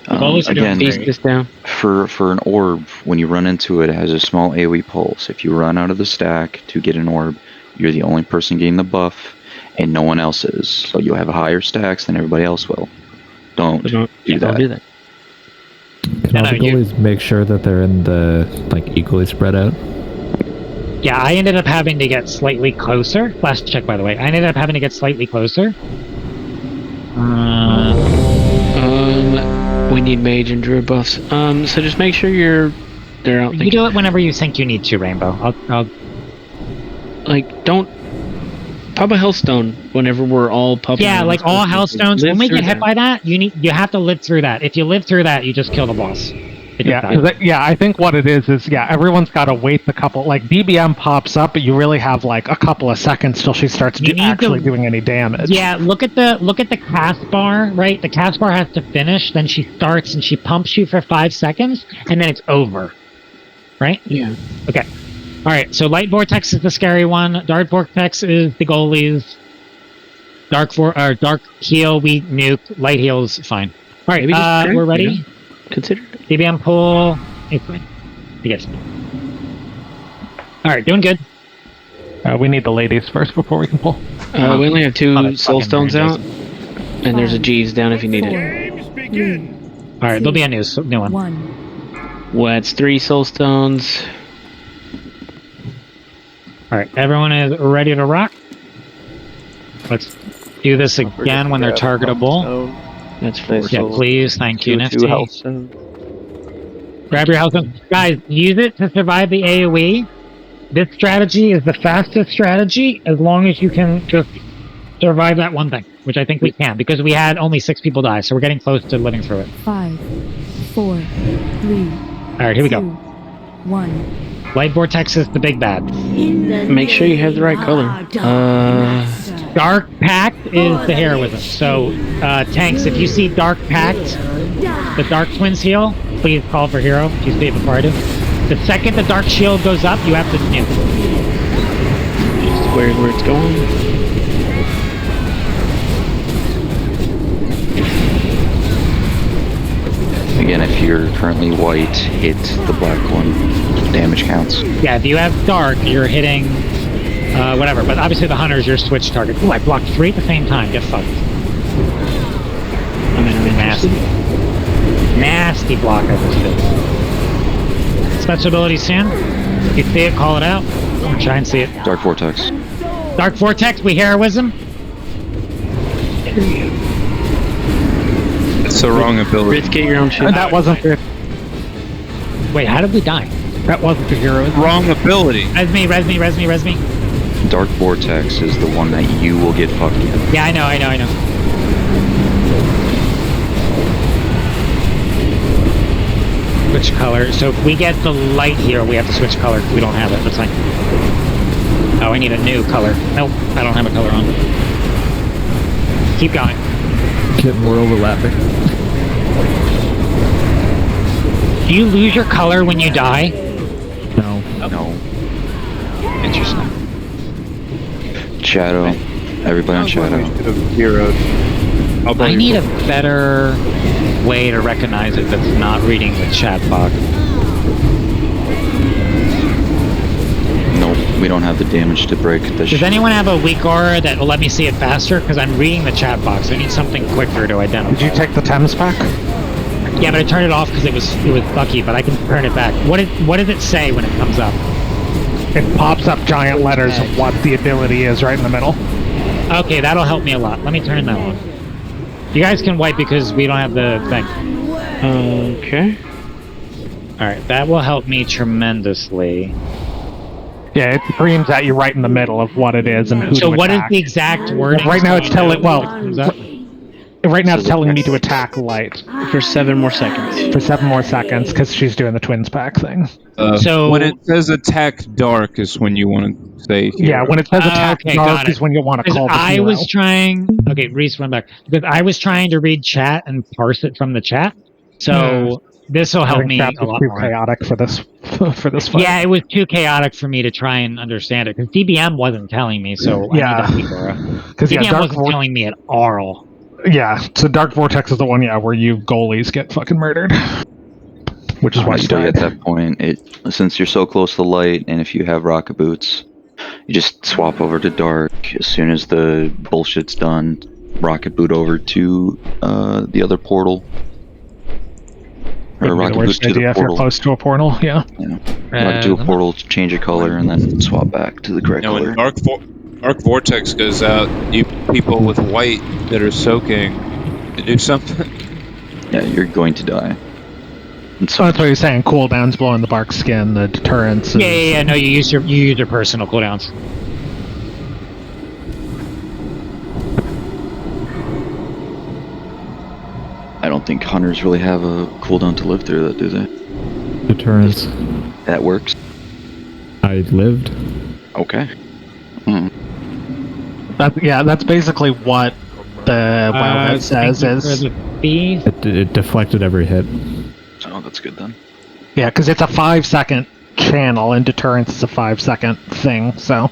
S4: Again,
S5: this down.
S4: For an orb, when you run into it, it has a small AoE pulse. If you run out of the stack to get an orb, you're the only person getting the buff, and no one else is. So you'll have higher stacks than everybody else will. Don't do that.
S5: Don't do that.
S16: Can all the goalies make sure that they're in the equally spread out?
S1: Yeah, I ended up having to get slightly closer. Last check, by the way. I ended up having to get slightly closer.
S5: We need mage and druid buffs. So just make sure they're out.
S1: You do it whenever you think you need to, Rainbow. I'll
S5: don't pop a hellstone whenever we're all popping.
S1: Yeah, like all hellstones. When we get hit by that, you have to live through that. If you live through that, you just kill the boss.
S3: I think what it is everyone's got to wait the couple, DBM pops up, but you really have a couple of seconds till she starts actually doing any damage.
S1: Yeah, look at the cast bar, right? The cast bar has to finish, then she starts and she pumps you for 5 seconds, and then it's over. Right?
S5: Yeah.
S1: Okay. Alright, so Light Vortex is the scary one, Dark Vortex is the goalies, Dark Heal, we nuke, Light Heal's fine. Alright, we're ready?
S5: You know? Consider it.
S1: DBM pull. Yes. Alright, doing good.
S3: We need the ladies first before we can pull.
S5: We only have 2 soul stones out, and there's a G's down if you need it.
S1: Alright, there'll be a new one.
S5: Well, that's 3 soul stones.
S1: Alright, everyone is ready to rock. Let's do this again when they're targetable.
S5: That's 4 souls.
S1: Please, thank you, Nifty.
S13: 2 health stones.
S1: Grab your health stone. Guys, use it to survive the AoE. This strategy is the fastest strategy as long as you can just survive that one thing, which I think we can, because we had only 6 people die, so we're getting close to living through it.
S8: 5, 4, 3.
S1: Alright, here we go.
S8: 1.
S1: Light Vortex is the big bad.
S5: Make sure you have the right color.
S1: Dark Pact is the heroism. So, tanks, if you see Dark Pact, the Dark Twins heal, please call for hero if you see it before I do. The second the Dark Shield goes up, you have to nuke.
S5: Just where it's going.
S4: Again, if you're currently white, hit the black one. Damage counts.
S1: Yeah, if you have Dark, you're hitting whatever. But obviously the Hunter's your switch target. Ooh, I blocked 3 at the same time. Get fucked.
S5: I'm
S1: nasty. Nasty block I just did. Special ability soon. If you see it, call it out. Try and see it.
S4: Dark Vortex.
S1: Dark Vortex, we heroism.
S6: It's the wrong ability.
S5: Get your own shit.
S3: That wasn't good.
S1: Wait, how did we die?
S3: That wasn't the heroism.
S6: Wrong ability.
S1: Res me.
S4: Dark Vortex is the one that you will get fucked in.
S1: Yeah, I know. Switch color. So if we get the light here, we have to switch color. We don't have it. That's fine. Oh, I need a new color. Nope, I don't have a color on. Keep going.
S16: We're overlapping.
S1: Do you lose your color when you die?
S16: No.
S4: No. Interesting. Shadow. Everybody on Shadow.
S6: We should have zeroed.
S1: I need a better way to recognize it that's not reading the chat box.
S4: Nope, we don't have the damage to break the
S1: Does anyone have a weak aura that will let me see it faster? Because I'm reading the chat box. I need something quicker to identify.
S3: Did you take the Thames back?
S1: Yeah, but I turned it off because it was fucky, but I can turn it back. What does it say when it comes up?
S3: It pops up giant letters of what the ability is right in the middle.
S1: Okay, that'll help me a lot. Let me turn that on. You guys can wipe because we don't have the thing.
S5: Okay.
S1: Alright, that will help me tremendously.
S3: Yeah, it screams at you right in the middle of what it is and who
S1: So
S3: to
S1: what is
S3: attack.
S1: the exact wording?
S3: Right now it's telling, well, right now
S4: So
S3: it's telling me to attack Light.
S5: For 7 more seconds.
S3: For 7 more seconds, because she's doing the twins pack thing.
S1: So
S9: when it says attack dark is when you want to say hero.
S3: Yeah, when it says attack dark is when you want to call the
S1: I
S3: hero.
S1: was trying... Okay, Reese, run back. Because I was trying to read chat and parse it from the chat. So this will help me a lot
S3: too
S1: more.
S3: chaotic for this for this fight.
S1: Yeah, it was too chaotic for me to try and understand it. Because DBM wasn't telling me, so I need that weak aura. DBM wasn't telling me at all.
S3: Yeah, so Dark Vortex is the one, where you goalies get fucking murdered. Which is why you
S4: Honestly,
S3: died.
S4: at that point, since you're so close to light, and if you have rocket boots, you just swap over to dark. As soon as the bullshit's done, rocket boot over to the other portal. Or rocket boot to the
S3: If you're
S4: portal.
S3: close to a portal, yeah.
S4: Rocket to a portal, change your color, and then swap back to the correct
S9: Now,
S4: color.
S9: when Dark Vortex goes out, you people with white that are soaking to do something.
S4: Yeah, you're going to die.
S3: So that's what you're saying. Cooldowns, blowing the bark skin, the deterrence.
S1: Yeah. No, you use your personal cooldowns.
S4: I don't think hunters really have a cooldown to live through that, do they?
S16: Deterrence.
S4: That works.
S16: I lived.
S4: Okay.
S3: That's basically what the WoW says is.
S16: It deflected every hit.
S4: Oh, that's good then.
S3: Yeah, because it's a 5-second channel, and deterrence is a 5-second thing. So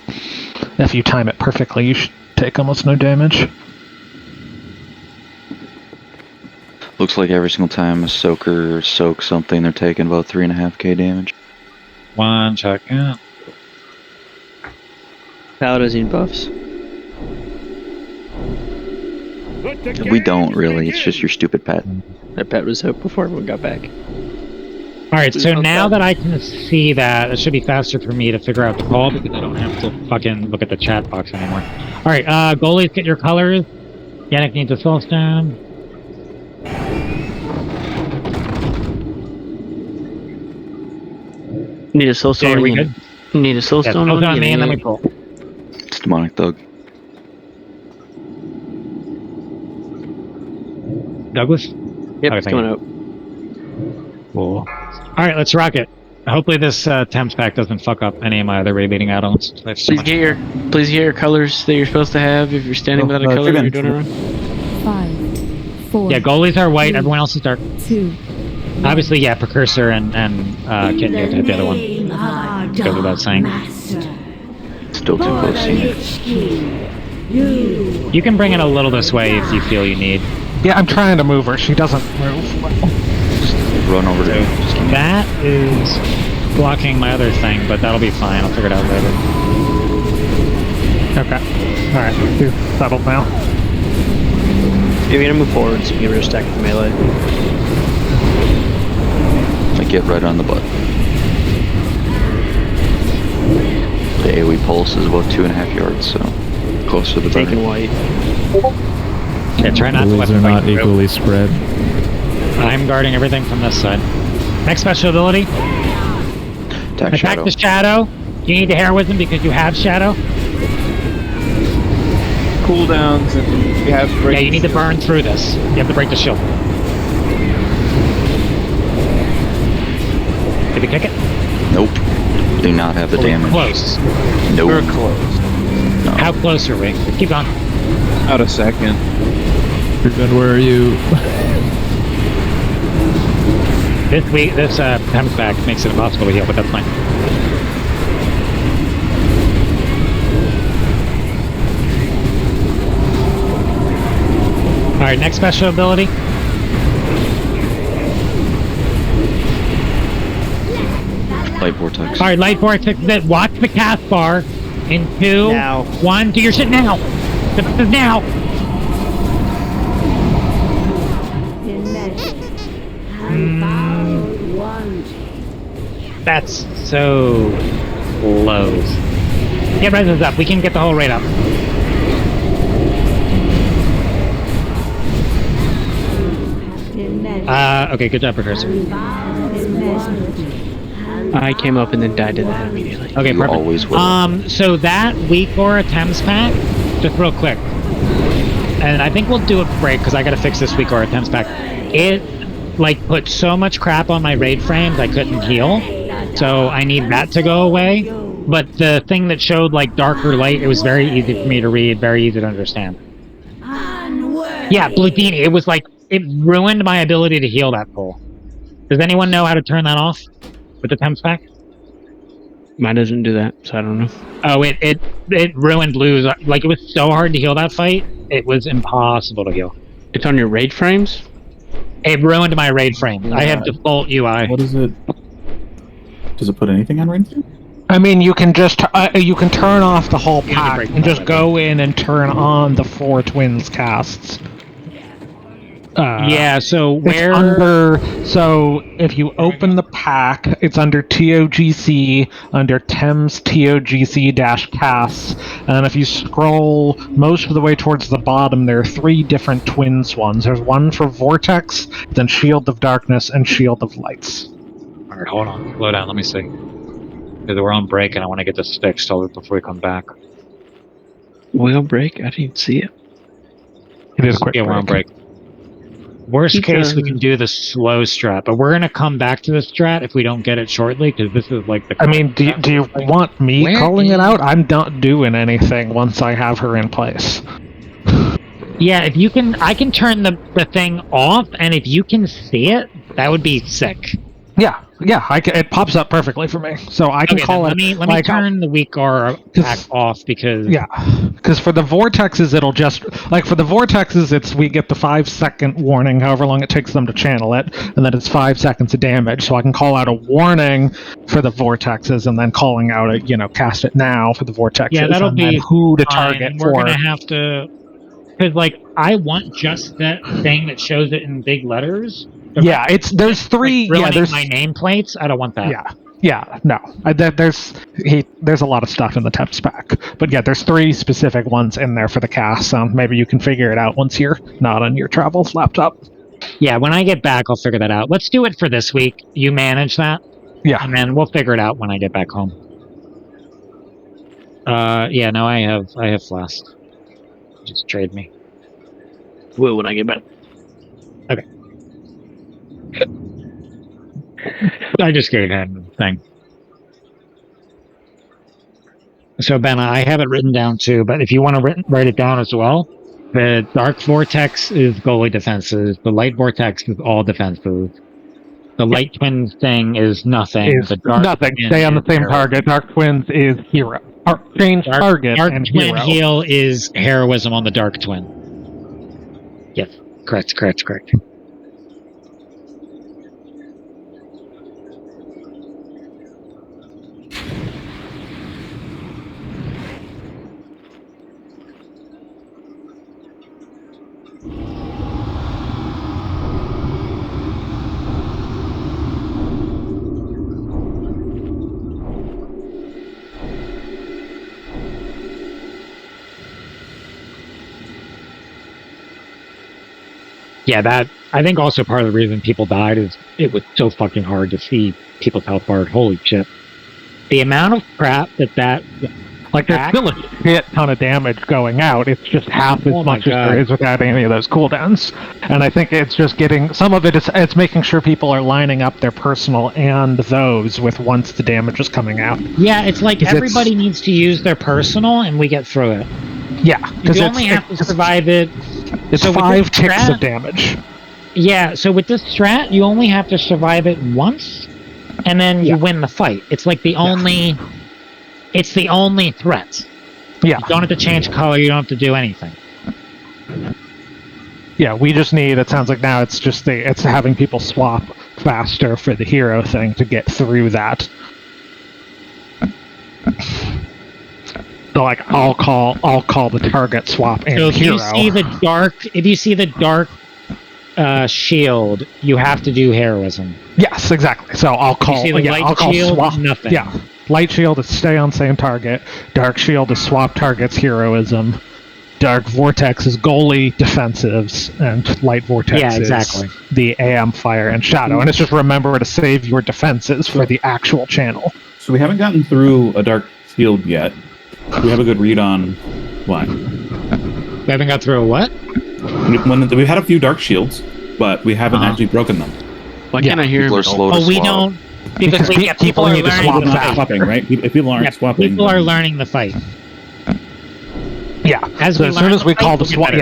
S3: if you time it perfectly, you should take almost no damage.
S4: Looks like every single time a soaker soaks something, they're taking about 3.5k damage.
S1: 1 second.
S13: Paladin buffs.
S4: We don't really, it's just your stupid pet.
S13: That pet was out before everyone got back.
S1: Alright, so now that I can see that, it should be faster for me to figure out the call because I don't have to fucking look at the chat box anymore. Alright, goalies, get your colors. Yannick needs a soulstone.
S13: Need a soulstone.
S1: Okay, are we good?
S13: Need a soulstone.
S1: Yeah, soulstone on me and then we pull.
S4: It's demonic thug.
S1: Douglas?
S13: Yep, it's going out.
S1: Cool. Alright, let's rock it. Hopefully this Thames pack doesn't fuck up any of my other raid-beating add-ons.
S5: Please get your colors that you're supposed to have if you're standing without a color. You're doing it wrong.
S8: 5, 4.
S1: Yeah, goalies are white. Everyone else is dark.
S8: 2.
S1: Obviously, yeah, Precursor and Kit, you have to hit the other one. Goes without saying.
S4: Still too close to you.
S1: You can bring it a little this way if you feel you need.
S3: Yeah, I'm trying to move her. She doesn't move.
S4: Just run over to her.
S1: That is blocking my other thing, but that'll be fine. I'll figure it out later.
S3: Okay. Alright, you're settled now.
S13: You're gonna move forward so you can get rid of stack with the melee.
S4: Like, get right on the butt. The AoE pulse is about 2.5 yards, so closer to the
S13: Taking
S4: better.
S13: white.
S1: Yeah, try not to let
S16: Goalies are
S1: them
S16: not
S1: fight through.
S16: equally spread.
S1: I'm guarding everything from this side. Next special ability. Attack the shadow. You need the heroism because you have shadow.
S9: Cooldowns and you have to break.
S1: Yeah, you need to burn through this. You have to break the shield. Did we kick it?
S4: Nope. Do not have the damage.
S1: Close.
S4: Nope.
S9: We're close.
S4: No.
S1: How close are we? Keep going.
S9: Out a second.
S16: Then where are you?
S1: This comes back makes it impossible to heal, but that's fine. Alright, next special ability.
S4: Light vortex.
S1: Alright, light vortex. Watch the cast bar. In 2, 1, do your shit now! This is now! That's so close. Get resins up. We can get the whole rate up. Okay, good job, Precursor.
S5: I came up and then died to that immediately.
S1: Okay,
S4: You
S1: perfect.
S4: always will.
S1: So that weak aura Thames pack, just real quick, and I think we'll do a break because I gotta fix this weak aura Thames pack. It like put so much crap on my raid frames I couldn't heal, so I need that to go away. But the thing that showed like darker light, it was very easy for me to read, very easy to understand. Yeah, Bludini, it was like it ruined my ability to heal that pull. Does anyone know how to turn that off with the Thames pack?
S5: Mine doesn't do that, so I don't know.
S1: Oh, it ruined Blue's. Like, it was so hard to heal that fight, it was impossible to heal.
S5: It's on your raid frames?
S1: It ruined my raid frame. I have default UI.
S17: What is it? Does it put anything on raid?
S3: I mean, you can just you can turn off the whole pack and just go in and turn on the 4 twins casts.
S1: Yeah, so where...
S3: So if you open the pack, it's under TOGC, under Thames TOGC-casts, and if you scroll most of the way towards the bottom, there are 3 different twins ones. There's one for Vortex, then Shield of Darkness, and Shield of Lights.
S1: Alright, hold on. Slow down, let me see. Because we're on break and I want to get this fixed before we come back.
S5: We on break? I didn't see it.
S3: It is a quick
S1: break. We're on break. Worst case, we can do the slow strat, but we're gonna come back to the strat if we don't get it shortly, because this is like the...
S3: I mean, do you want me calling it out? I'm not doing anything once I have her in place.
S1: Yeah, if you can... I can turn the thing off, and if you can see it, that would be sick.
S3: Yeah, it pops up perfectly for me, so I can call it.
S1: Let me turn the weak aura pack off because
S3: because for the vortexes it'll just for the vortexes we get the 5-second warning, however long it takes them to channel it, and then it's 5 seconds of damage. So I can call out a warning for the vortexes, and then calling out a cast it now for the vortexes.
S1: Yeah, that'll be
S3: who to target
S1: We're
S3: for.
S1: gonna have to because I want just that thing that shows it in big letters.
S3: Yeah, there's 3.
S1: There's my nameplates. I don't want that.
S3: No. There's a lot of stuff in the Thames pack, but yeah, there's 3 specific ones in there for the cast. So maybe you can figure it out once you're not on your travel laptop.
S1: Yeah, when I get back, I'll figure that out. Let's do it for this week. You manage that.
S3: Yeah,
S1: and then we'll figure it out when I get back home. Yeah, no, I have Flask. Just trade me.
S5: Will when I get back.
S1: Okay. I just gave him the thing. So, Ben, I have it written down too, but if you want to write it down as well, the Dark Vortex is goalie defenses, the Light Vortex is all defenses, the Light Twins thing is nothing.
S3: The nothing. Stay on the same target. Dark Twins is hero. Change target
S1: Dark
S3: and
S1: Twin
S3: hero.
S1: heal is heroism on the Dark Twin. Yes, correct. Yeah, that I think also part of the reason people died is it was so fucking hard to see people's health bars. Holy shit. The amount of crap that there's
S3: still a shit ton of damage going out. It's just half as much as there is without any of those cooldowns. And I think it's just getting some of it's making sure people are lining up their personal and those with once the damage is coming out.
S1: Yeah, it's like everybody needs to use their personal and we get through it.
S3: Yeah,
S1: you only have to survive it.
S3: It's 5 ticks of damage.
S1: Yeah, so with this strat, you only have to survive it once, and then you win the fight. It's like the only... It's the only threat.
S3: Yeah.
S1: You don't have to change color, you don't have to do anything.
S3: Yeah, we just need. It sounds like now it's just it's having people swap faster for the hero thing to get through that. So like, I'll call the target swap and
S1: So if
S3: hero.
S1: if you see the dark shield, you have to do heroism.
S3: Yes, exactly. So I'll call.
S1: You see the light
S3: I'll call
S1: shield,
S3: swap.
S1: nothing.
S3: Yeah, light shield is stay on same target. Dark shield is swap targets heroism. Dark vortex is goalie defensives, and light vortex is the AM fire and shadow. And it's just remember to save your defenses for the actual channel.
S17: So we haven't gotten through a dark shield yet. We have a good read on what?
S1: We haven't got through a what?
S17: We've had a few dark shields, but we haven't actually broken them.
S5: Why can't I hear
S4: People
S5: him?
S4: are slow to
S1: we
S4: swap.
S1: don't. Because people are learning the fight.
S17: Swapping, right? If people aren't swapping,
S1: People are learning the fight.
S3: Yeah.
S1: As
S3: soon as we call the swap,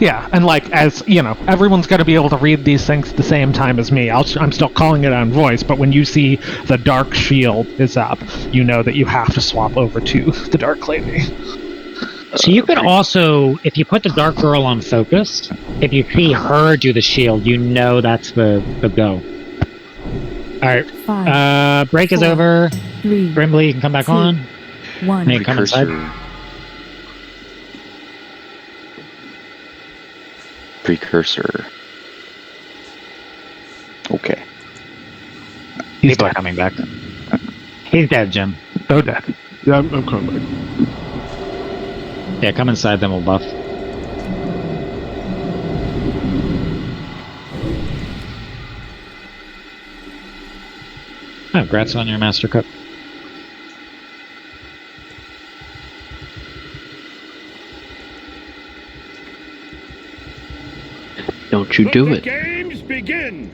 S3: yeah, and like as you know, everyone's got to be able to read these things at the same time as me. I'm still calling it on voice, but when you see the dark shield is up, you know that you have to swap over to the dark lady.
S1: So you can also, if you put the dark girl on focus, if you see her do the shield, you know that's the go. Alright.
S8: 5,
S1: break is
S8: 4,
S1: over.
S8: 3,
S1: Brimley, you can come back
S8: 2,
S1: on.
S8: 1.
S1: Hey, come inside.
S4: Precursor. Okay.
S1: People are coming back. He's dead, Jim.
S3: Oh, dead.
S18: Yeah, I'm coming back.
S1: Yeah, come inside, then we'll buff. Oh, congrats on your Master Cook.
S5: Don't you do it.
S7: Games begin.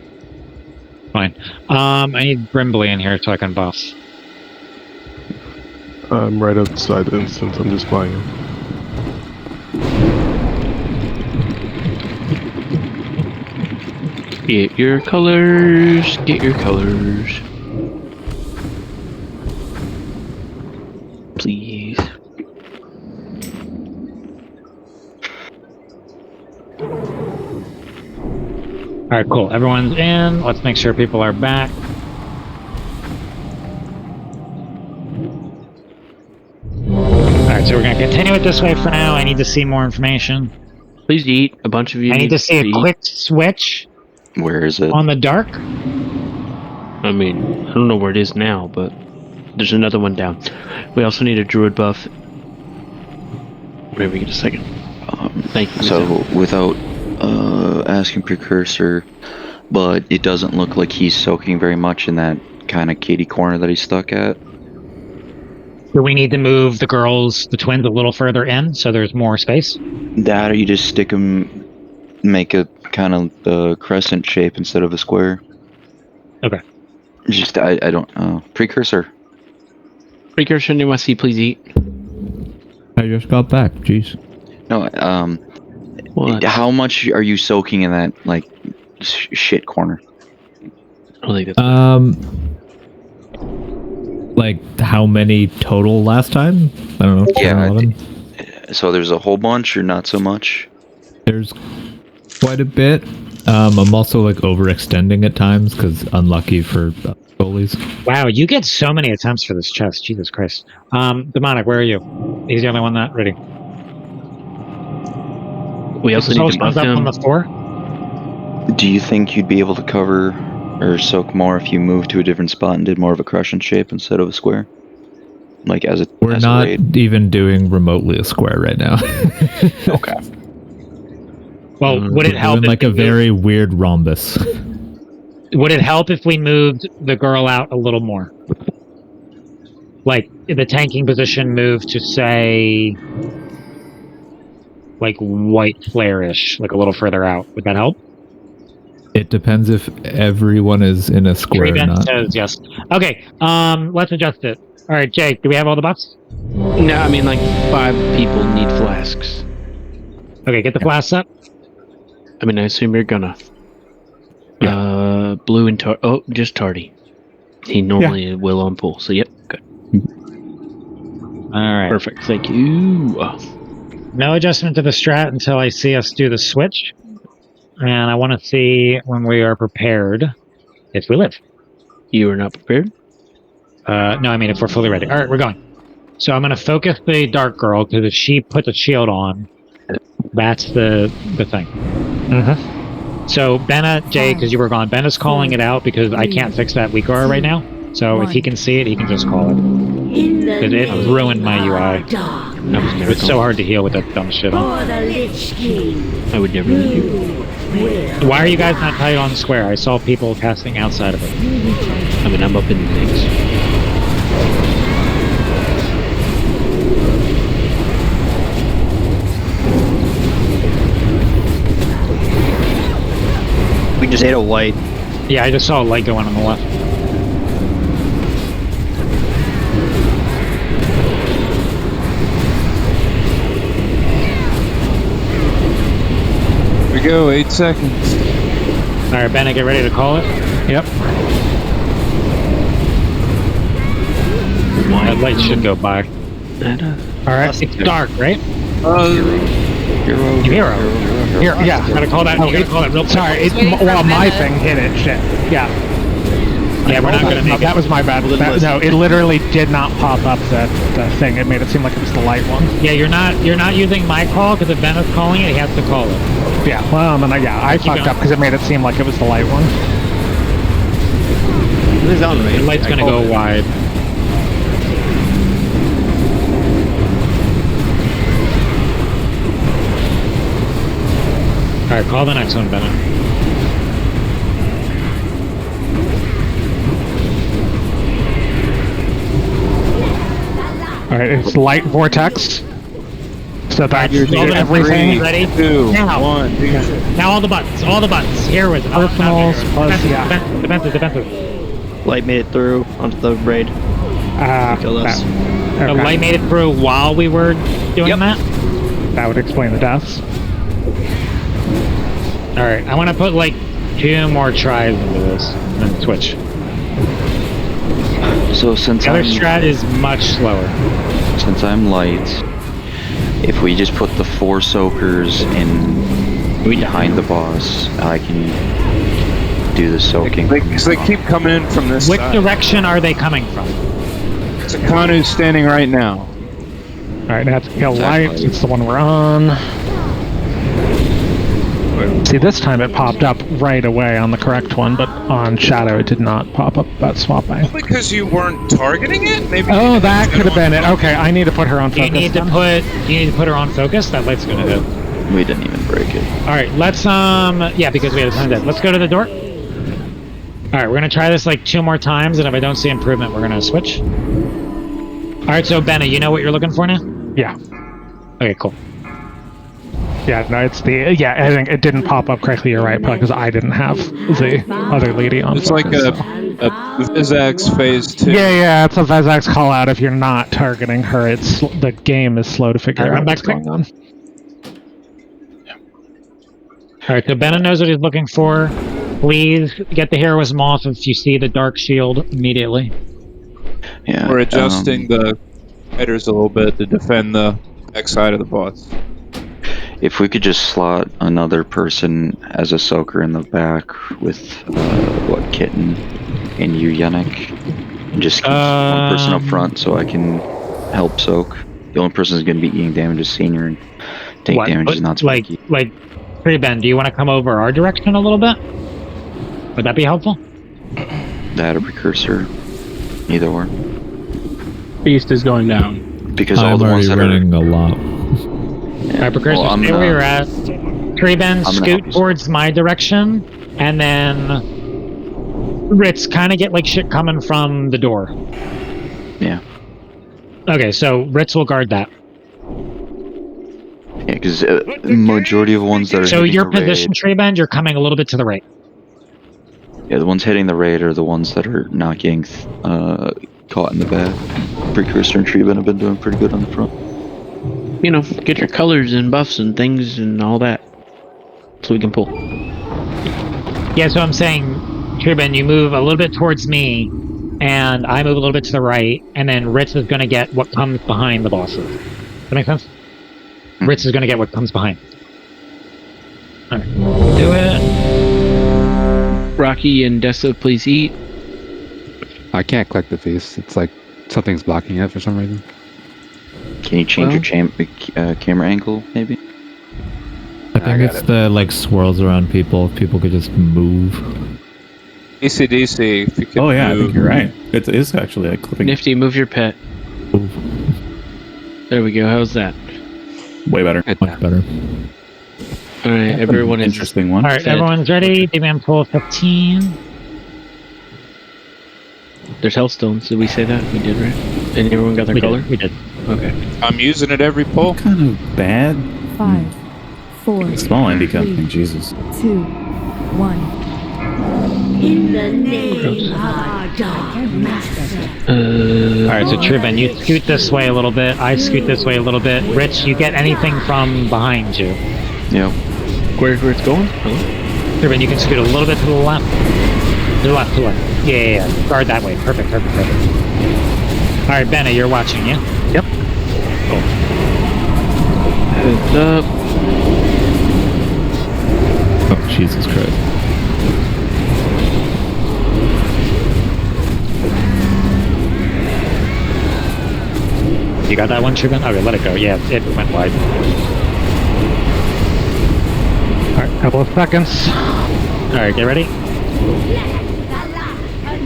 S1: Fine. I need Brimley in here so I can buff.
S18: I'm right outside the instance. I'm just buying him.
S5: Get your colors. Get your colors. Please.
S1: Alright, cool. Everyone's in. Let's make sure people are back. Alright, so we're going to continue it this way for now. I need to see more information.
S5: Please eat. A bunch of you
S1: I need to see a
S5: eat.
S1: quick switch.
S4: Where is it?
S1: On the dark?
S5: I mean, I don't know where it is now, but there's another one down. We also need a druid buff. Whenever we get a second. Thank you.
S4: So, without asking Precursor, but it doesn't look like he's soaking very much in that kind of kitty corner that he's stuck at.
S1: Do we need to move the twins a little further in so there's more space?
S4: That, or you just stick him, make a kind of the crescent shape instead of a square.
S1: Okay.
S4: Just, I don't know. Precursor.
S5: Precursor, NYC, please eat.
S16: I just got back. Jeez.
S4: No,
S5: What?
S4: How much are you soaking in that, like, shit corner?
S5: I don't think that's
S16: like how many total last time? I don't know. 10 or 11?
S4: So there's a whole bunch, or not so much?
S16: There's quite a bit. I'm also like overextending at times because unlucky for goalies.
S1: Wow, you get so many attempts for this chest. Jesus Christ. Demonic, where are you? He's the only one not ready.
S5: We also need to buff
S1: up
S5: him.
S1: on the floor?
S4: Do you think you'd be able to cover or soak more if you moved to a different spot and did more of a crescent shape instead of a square? Like as a
S16: We're not even doing remotely a square right now.
S4: Okay.
S1: Well, would it help?
S16: Doing like a very weird rhombus.
S1: Would it help if we moved the girl out a little more? Like the tanking position moved to say, like white flare-ish, like a little further out. Would that help?
S16: It depends if everyone is in a square or not.
S1: Says yes. Okay, let's adjust it. All right, Jake, do we have all the buffs?
S5: No, I mean like 5 people need flasks.
S1: Okay, get the flasks up.
S5: I mean, I assume you're gonna. Blue and just Tardy. He normally will on pool, so yep, good.
S1: All right.
S5: Perfect, thank you.
S1: No adjustment to the strat until I see us do the switch. and I want to see when we are prepared if we live.
S5: You are not prepared?
S1: No, I mean if we're fully ready. All right, we're going. So I'm going to focus the dark girl because if she puts a shield on, that's the thing.
S3: Mm-hmm.
S1: So Benna, Jay, because you were gone, Benna's calling it out because I can't fix that weak aura right now. So if he can see it, he can just call it. Because it ruined my UI. It's so hard to heal with that dumb shit on.
S5: I would never let you.
S1: Why are you guys not tight on square? I saw people casting outside of it.
S5: I mean, I'm up in the mix.
S13: We just ate a white.
S1: Yeah, I just saw a light going on the left.
S9: Here we go, 8 seconds.
S1: Alright, Benna, get ready to call it.
S3: Yep.
S1: That light should go by. Alright, it's dark, right?
S4: Hero.
S3: Here, yeah.
S1: You gotta call that, you gotta call that real quick.
S3: Sorry, well, my thing hit it. Shit. Yeah.
S1: Yeah, we're not gonna make
S3: that was my bad. No, it literally did not pop up the thing. It made it seem like it was the light one.
S1: Yeah, you're not using my call because if Benna's calling it, he has to call it.
S3: Yeah, well, then I fucked up because it made it seem like it was the light one.
S1: The light's gonna go wide. Alright, call the next one, Benna.
S3: Alright, it's light vortex. So that you're
S1: everything. Ready?
S9: 2,
S1: now.
S9: 1.
S1: Now all the buttons. Here with
S3: personals plus
S1: defensive.
S13: Light made it through onto the raid. Kill us.
S1: The light made it through while we were doing that?
S3: That would explain the deaths.
S1: Alright, I want to put like 2 more tries into this, and then switch.
S4: So since
S1: The other strat is much slower.
S4: Since I'm light, if we just put the 4 soakers in behind the boss, I can do the soaking.
S9: Because they keep coming in from this
S1: Which
S9: side.
S1: direction are they coming from?
S9: Kanu's standing right now.
S3: Alright, now to kill light. It's the one we're on. See, this time it popped up right away on the correct one, but on Shadow it did not pop up that swapping.
S9: Because you weren't targeting it? Maybe.
S3: Oh, that could have been it. Okay, I need to put her on focus.
S1: You need to put her on focus. That light's gonna hit.
S4: We didn't even break it.
S1: All right, let's yeah, because we had a ton of death. Let's go to the door. All right, we're gonna try this like 2 more times, and if I don't see improvement, we're gonna switch. All right, so Benna, you know what you're looking for now?
S3: Yeah.
S1: Okay, cool.
S3: Yeah, no, it's the I think it didn't pop up correctly. You're right, probably because I didn't have the other lady on.
S9: It's
S3: focus.
S9: like a Vizax phase 2.
S3: Yeah, it's a Vizax call out. If you're not targeting her, it's the game is slow to figure out what's going on.
S1: All right, so Benna knows what he's looking for. Please get the heroism off if you see the dark shield immediately.
S4: Yeah,
S9: We're adjusting the fighters a little bit to defend the back side of the boss.
S4: If we could just slot another person as a soaker in the back with Kitten and you, Yannick, and just keep one person up front so I can help soak. The only person who's going to be eating damage is Senior, and take damage is not spiky.
S1: Like, Ben, do you want to come over our direction a little bit? Would that be helpful?
S4: That or Precursor, either or.
S5: Beast is going down.
S4: Because all the ones that are
S16: running a lot.
S1: Alright, Precursor, stay where you're at. Tree Ben, scoot towards my direction, and then Ritz, kind of get like shit coming from the door.
S4: Yeah.
S1: Okay, so Ritz will guard that.
S4: Yeah, because majority of ones that are
S1: so
S4: hitting
S1: your
S4: the
S1: position, Tree Ben, you're coming a little bit to the right.
S4: Yeah, the ones hitting the raid are the ones that are not getting caught in the back. Precursor and Tree Ben have been doing pretty good on the front.
S5: You know, get your colors and buffs and things and all that, so we can pull.
S1: Yeah, so I'm saying, Tribin, you move a little bit towards me, and I move a little bit to the right, and then Ritz is going to get what comes behind the bosses. Does that make sense? Ritz is going to get what comes behind. Alright, do it.
S5: Rocky and Dessa, please eat.
S14: I can't click the feast. It's like something's blocking it for some reason.
S4: Can you change your camera angle, maybe?
S16: I think it's the like swirls around people. If people could just move.
S9: ACDC, if you can
S17: Oh yeah, I
S9: move.
S17: think you're right. It is actually like clipping.
S5: Nifty, move your pet.
S16: Move.
S5: There we go. How's that?
S17: Way better.
S16: Much better.
S5: All right, everyone is
S17: Interesting one.
S1: Alright, everyone's ready. Demand pull 15.
S5: There's Hellstones. Did we say that? We did, right? And everyone got their color?
S1: We did.
S5: Okay.
S9: I'm using it every pull.
S17: Kind of bad.
S8: 5, 4,
S17: Small indie company, Jesus.
S8: 2, 1.
S15: In the name of our dark master.
S1: Alright, so Triben, you scoot this way a little bit. I scoot this way a little bit. Rich, you get anything from behind you.
S4: Yep.
S5: Where it's going?
S1: Triben, you can scoot a little bit to the left. To the left, to the left. Yeah. Guard that way. Perfect. Alright, Benna, you're watching, yeah?
S5: Yep.
S1: Cool.
S5: Heads up.
S16: Oh, Jesus Christ.
S1: You got that one, Triben? Okay, let it go. Yeah, it went wide.
S3: Alright, couple of seconds.
S1: Alright, get ready.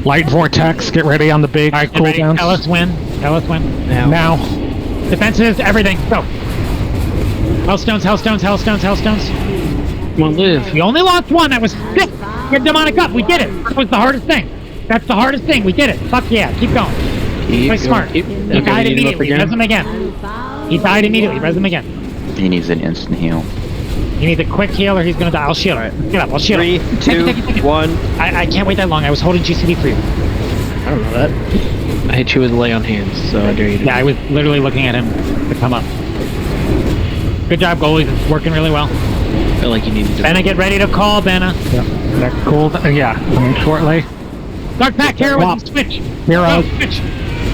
S3: Light vortex, get ready on the big
S1: Alright, get ready.
S3: cooldowns.
S1: Tell us when.
S3: Now.
S1: Defenses, everything, go. Hellstones.
S5: Come on, live.
S1: We only lost one. That was sick. Get demonic up. We did it. That was the hardest thing. That's the hardest thing. We did it. Fuck yeah. Keep going. Play smart. He died immediately. Res him again. He died immediately. Res him again.
S4: He needs an instant heal.
S1: You need a quick heal or he's gonna die. I'll shield him. Get up. I'll shield him.
S13: 3, 2, 1.
S1: I can't wait that long. I was holding GCD for you.
S13: I don't know that.
S5: I hit you with lay on hands, so I dare you to.
S1: Yeah, I was literally looking at him to come up. Good job, goalies. It's working really well.
S5: I feel like you needed to.
S1: Benna, get ready to call, Benna.
S3: Yep. That cooldown. Yeah, coming shortly.
S1: Dark Pack, hero with switch.
S3: Hero.
S1: Switch.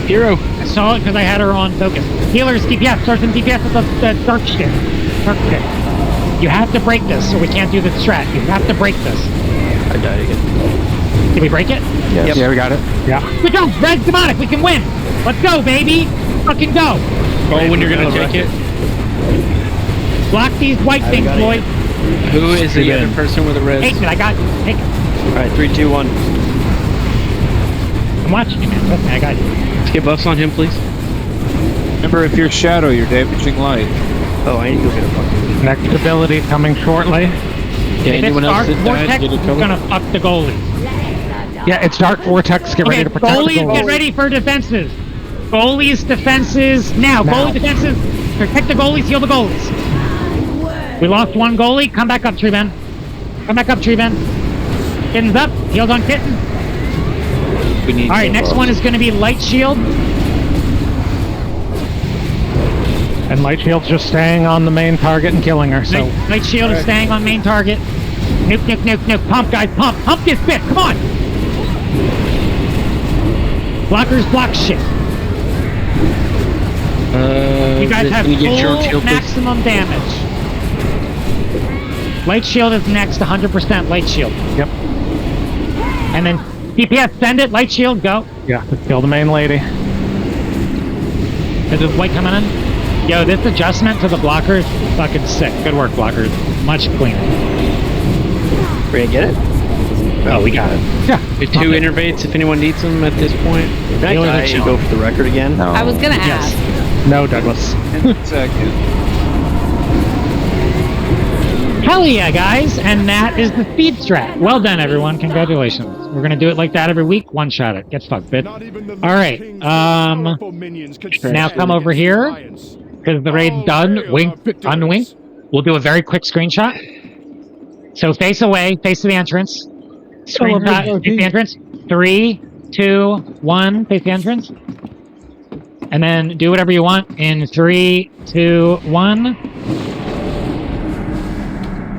S5: Hero.
S1: I saw it because I had her on focus. Healers, DPS. Start some DPS with the dark shit. Dark shit. You have to break this, or we can't do the strat. You have to break this.
S13: I died again.
S1: Did we break it?
S4: Yes.
S3: Yep. Yeah, we got it. Yeah.
S1: Good job, Red Demonic. We can win. Let's go, baby. Fucking go.
S5: Oh, when you're gonna take it.
S1: Block these white things, boys.
S5: Who is the other person with a res?
S1: Take it. I got it. Take it.
S13: Alright, 3, 2, 1.
S1: I'm watching you, man. Trust me, I got you.
S5: Let's get buffs on him, please.
S9: Remember, if you're shadow, you're damaging light.
S13: Oh, I need to go get a fucking.
S3: Next ability coming shortly.
S5: Yeah, anyone else that died,
S1: Vortex
S5: get a
S1: is
S5: color?
S1: gonna fuck the goalie.
S3: Yeah, it's Dark Vortex. Get ready to protect the
S1: goalies,
S3: goal.
S1: get ready for defenses. Goalies, defenses, now. Goalie defenses, protect the goalies, heal the goalies. We lost one goalie. Come back up, Treeben. Come back up, Treeben. Kitten's up. Healed on Kitten. Alright, next one is going to be Light Shield.
S3: And Light Shield's just staying on the main target and killing her, so...
S1: Light Shield is staying on main target. Nuke. Pump, guys, pump. Pump this bit. Come on. Blockers block shit. You guys have full maximum damage. Light Shield is next, 100% Light Shield.
S3: Yep.
S1: And then DPS, send it, Light Shield, go.
S3: Yeah, let's kill the main lady.
S1: Is this white coming in? Yo, this adjustment to the blockers is fucking sick. Good work, blockers. Much cleaner.
S13: We're gonna get it?
S1: Oh, we got it.
S3: Yeah.
S5: With 2 innervates if anyone needs them at this point.
S13: Can I die and go for the record again?
S4: No.
S10: I was gonna ask.
S3: No, Douglas.
S9: Second.
S1: Hell yeah, guys! And that is the speed strat. Well done, everyone. Congratulations. We're gonna do it like that every week. One shot it. Get fucked, bitch. Alright, now come over here. Because the raid's done. Wink, unwink. We'll do a very quick screenshot. So face away, face to the entrance. Screenshot, face the entrance. 3, 2, 1, face the entrance. And then do whatever you want in 3, 2, 1.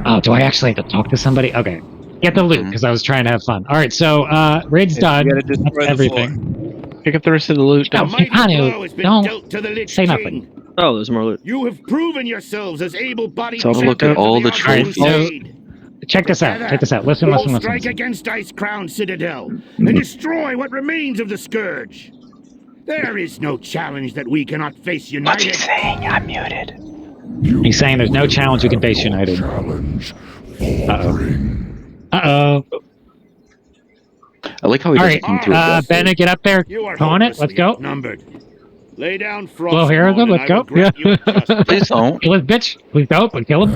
S1: Oh, do I actually have to talk to somebody? Okay. Get the loot, because I was trying to have fun. Alright, so, raid's done. That's everything.
S5: Pick up the rest of the loot.
S1: No, Hanu, don't say nothing.
S13: Oh, there's more loot.
S7: You have proven yourselves as able-bodied
S5: So look at
S7: champions
S5: all
S7: of
S5: the
S7: Argent
S5: trophies.
S7: Blade.
S1: check this out. Check this out. Listen,
S7: we'll
S1: listen,
S7: strike
S1: listen.
S7: against Ice Crown Citadel and destroy what remains of the Scourge. There is no challenge that we cannot face united.
S4: What's he saying? I'm muted.
S1: He's saying there's no challenge you can face united. Uh-oh.
S4: I like how he
S1: All
S4: doesn't
S1: right,
S4: seem to address it.
S1: Bennett, get up there.
S7: You are
S1: On it. Let's go.
S7: outnumbered. Lay down frost.
S1: Well, here we go. Let's go.
S4: Please don't.
S1: Kill his bitch. Please don't. But kill him.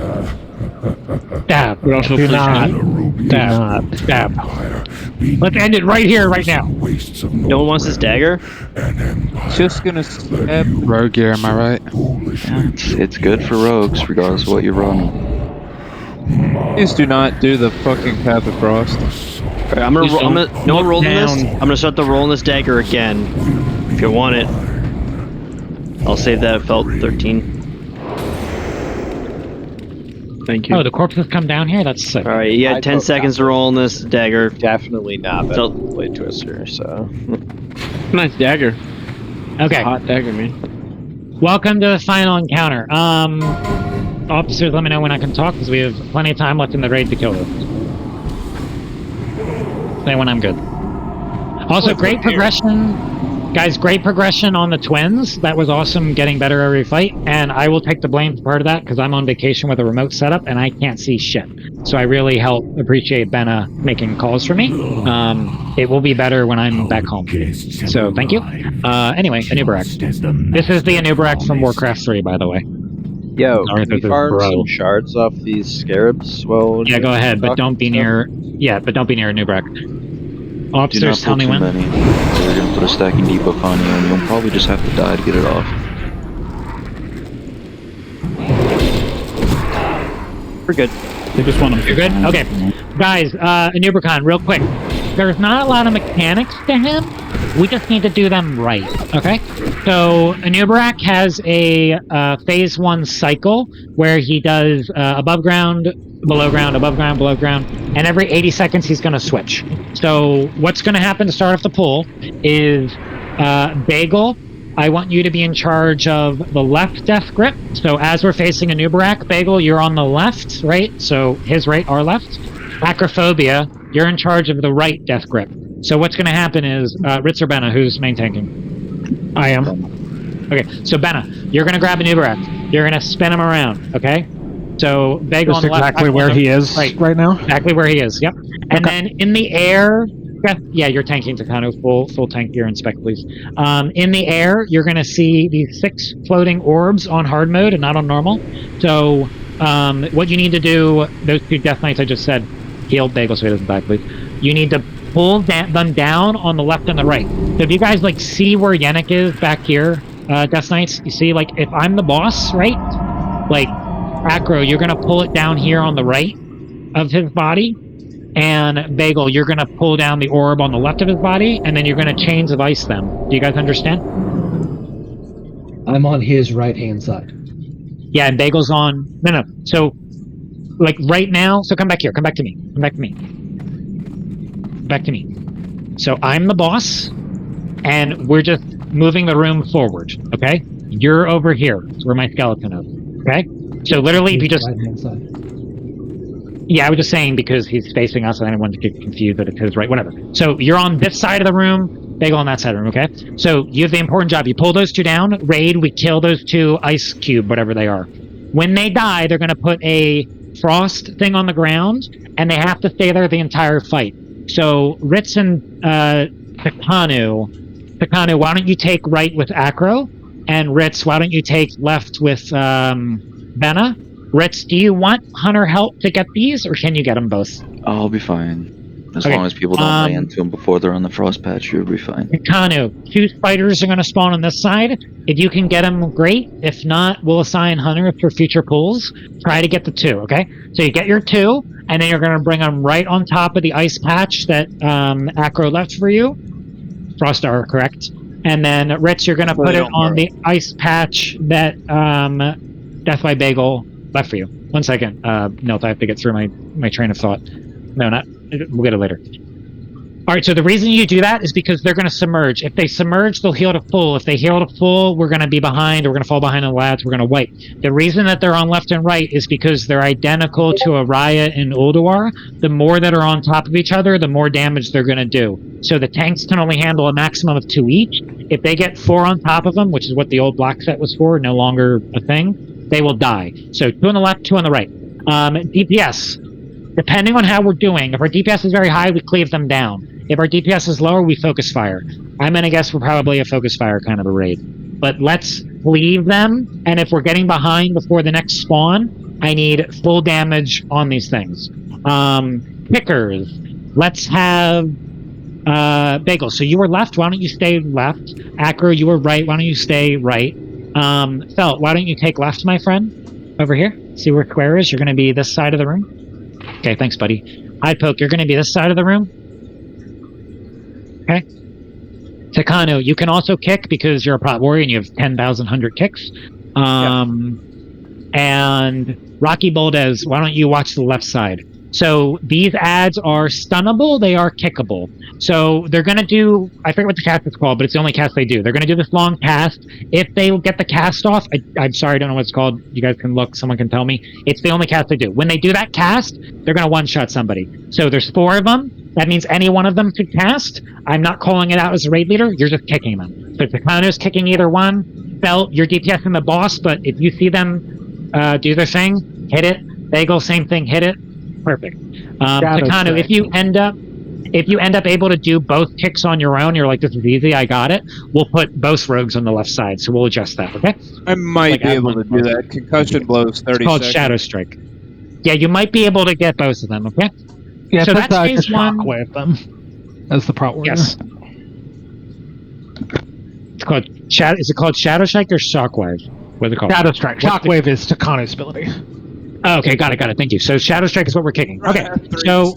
S1: Stab.
S5: But also,
S3: Do
S5: please
S3: not.
S1: Stab. Stab. Let's end it right here, right now.
S13: No one wants this dagger?
S9: Just gonna stab.
S14: Rogue gear, am I right?
S4: Yeah, it's good for rogues, regardless of what you run.
S9: Please do not do the fucking Path of Frost.
S13: Alright, I'm gonna no one rolling this. I'm gonna start the rolling this dagger again. If you want it. I'll save that felt 13.
S5: Thank you.
S1: Oh, the corpses come down here? That's sick.
S13: Alright, you got 10 seconds to roll on this dagger.
S2: Definitely not better than Blade Twister, so.
S5: Nice dagger.
S1: Okay.
S5: Hot dagger, man.
S1: Welcome to the final encounter. Officers, let me know when I can talk, because we have plenty of time left in the raid to kill this. Say when I'm good. Also, great progression. Guys, great progression on the twins. That was awesome, getting better every fight. And I will take the blame for part of that, because I'm on vacation with a remote setup, and I can't see shit. So I really appreciate Benna making calls for me. It will be better when I'm back home. So, thank you. Anyway, Anubarak. This is the Anubarak from Warcraft 3, by the way.
S2: Yo,
S1: Sorry,
S2: can we
S1: this is
S2: farm
S1: bro.
S2: some shards off these scarabs? Well,
S1: Yeah, go ahead, but don't be near... Yeah, but don't be near Anubarak.
S4: Do not
S1: Officers, tell
S4: put
S1: me
S4: too
S1: when.
S4: many. We're gonna put a stacking debuff on you, and you'll probably just have to die to get it off.
S13: We're good.
S17: They just want to.
S1: You're good? Okay. Guys, Anubricon, real quick. There's not a lot of mechanics to him. We just need to do them right, okay? So, Anubarak has a phase 1 cycle where he does above ground, below ground, above ground, below ground, and every 80 seconds he's going to switch. So, what's going to happen to start off the pool is Bagel, I want you to be in charge of the left death grip. So, as we're facing Anubarak, Bagel, you're on the left, right? So, his right, our left. Acrophobia, you're in charge of the right death grip. So what's going to happen is, Ritz or Benna, who's main tanking? I am. Okay, so Benna, you're going to grab Anubarak. You're going to spin him around, okay? So Bagel
S3: Just
S1: on the left.
S3: exactly where he is right now?
S1: Exactly where he is, yep. And then in the air, yeah, you're tanking Takano, full tank gear and spec, please. In the air, you're going to see these 6 floating orbs on hard mode and not on normal. So what you need to do, those 2 Death Knights I just said, heal Bagel so he doesn't die, please. You need to pull them down on the left and the right. So if you guys like see where Yannick is back here, Death Knights, you see like if I'm the boss, right? Like Acro, you're gonna pull it down here on the right of his body, and Bagel, you're gonna pull down the orb on the left of his body, and then you're gonna chains of ice them. Do you guys understand?
S12: I'm on his right hand side.
S1: Yeah, and Bagel's on. No. So, like right now. So come back here. Come back to me. Come back to me. Back to me. So I'm the boss, and we're just moving the room forward. Okay. You're over here. It's where my skeleton is. Okay. So literally, if you just.
S12: Right-hand side.
S1: Yeah, I was just saying because he's facing us, and I didn't want to get confused that it's his right. Whatever. So you're on this side of the room. Bagel on that side of the room. Okay. So you have the important job. You pull those 2 down. Raid. We kill those 2 ice cube, whatever they are. When they die, they're going to put a frost thing on the ground, and they have to stay there the entire fight. So Ritz and Takano, why don't you take right with Acro, and Ritz, why don't you take left with Benna? Ritz, do you want Hunter help to get these, or can you get them both?
S4: I'll be fine. As
S1: Okay,
S4: long as people don't lay into them before they're on the frost patch, you'll be fine.
S1: Takano, 2 spiders are going to spawn on this side. If you can get them, great. If not, we'll assign Hunter for future pulls. Try to get the 2, okay? So you get your 2, and then you're going to bring them right on top of the ice patch that Acro left for you. Frostar, correct? And then, Ritz, you're going to put it on the ice patch that Death by Bagel left for you. 1 second. No, I have to get through my train of thought. No, not. We'll get it later. All right, so the reason you do that is because they're going to submerge. If they submerge, they'll heal to full. If they heal to full, we're going to be behind. We're going to fall behind on the lads. We're going to wipe. The reason that they're on left and right is because they're identical to Araya and Ulduar. The more that are on top of each other, the more damage they're going to do. So the tanks can only handle a maximum of 2 each. If they get 4 on top of them, which is what the old black set was for, no longer a thing, they will die. So 2 on the left, 2 on the right. DPS. Depending on how we're doing, if our DPS is very high, we cleave them down. If our DPS is lower, we focus fire. I'm going to guess we're probably a focus fire kind of a raid. But let's cleave them, and if we're getting behind before the next spawn, I need full damage on these things. Pickers. Let's have Bagel. So you were left, why don't you stay left? Acro, you were right, why don't you stay right? Felt, why don't you take left, my friend? Over here. See where Square is? You're going to be this side of the room. Okay, thanks, buddy. High Poke, you're going to be this side of the room. Okay. Takano, you can also kick because you're a prot warrior and you have 10,100 kicks. And Rocky Boldez, why don't you watch the left side? So these ads are stunnable, they are kickable. So they're going to do, I forget what the cast is called, but it's the only cast they do. They're going to do this long cast. If they get the cast off, I'm sorry, I don't know what it's called. You guys can look, someone can tell me. It's the only cast they do. When they do that cast, they're going to one-shot somebody. So there's 4 of them. That means any one of them could cast. I'm not calling it out as a raid leader. You're just kicking them. So Takano's kicking either one. Felt, you're DPSing the boss, but if you see them do their thing, hit it. Bagel, same thing, hit it. Perfect. Takano, if you end up able to do both kicks on your own, you're like, this is easy, I got it. We'll put both rogues on the left side, so we'll adjust that, okay?
S9: I might be able to do that. Concussion blows 30
S1: It's called
S9: seconds.
S1: Shadow Strike. Yeah, you might be able to get both of them, okay?
S3: Yeah,
S1: so
S3: that's
S1: that's phase 1.
S3: Shockwave them as the prot warrior.
S1: Yes. It's called Shadow. Is it called Shadow Strike or Shockwave? What is it called?
S3: Shadow Strike. Shockwave is Takano's ability.
S1: Oh, okay, got it. Thank you. So Shadow Strike is what we're kicking. Okay, so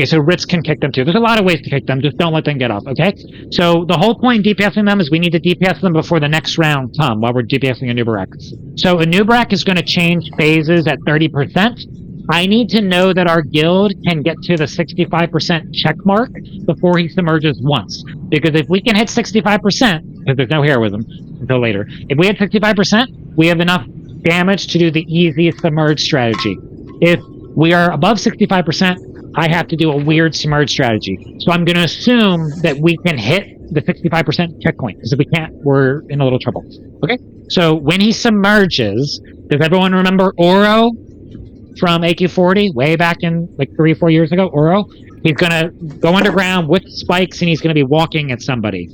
S1: so Ritz can kick them too. There's a lot of ways to kick them. Just don't let them get off. Okay. So the whole point in DPSing them is we need to DPS them before the next round come while we're DPSing a Nubarak. So a Nubarak is going to change phases at 30%. I need to know that our guild can get to the 65% check mark before he submerges once. Because if we can hit 65%, because there's no heroism until later, if we hit 65%, we have enough damage to do the easiest submerge strategy. If we are above 65%, I have to do a weird submerge strategy. So I'm going to assume that we can hit the 65% checkpoint, because if we can't, we're in a little trouble. Okay? So when he submerges, does everyone remember Oro from AQ40 way back in like 3 or 4 years ago? Oro, he's gonna go underground with spikes and he's gonna be walking at somebody.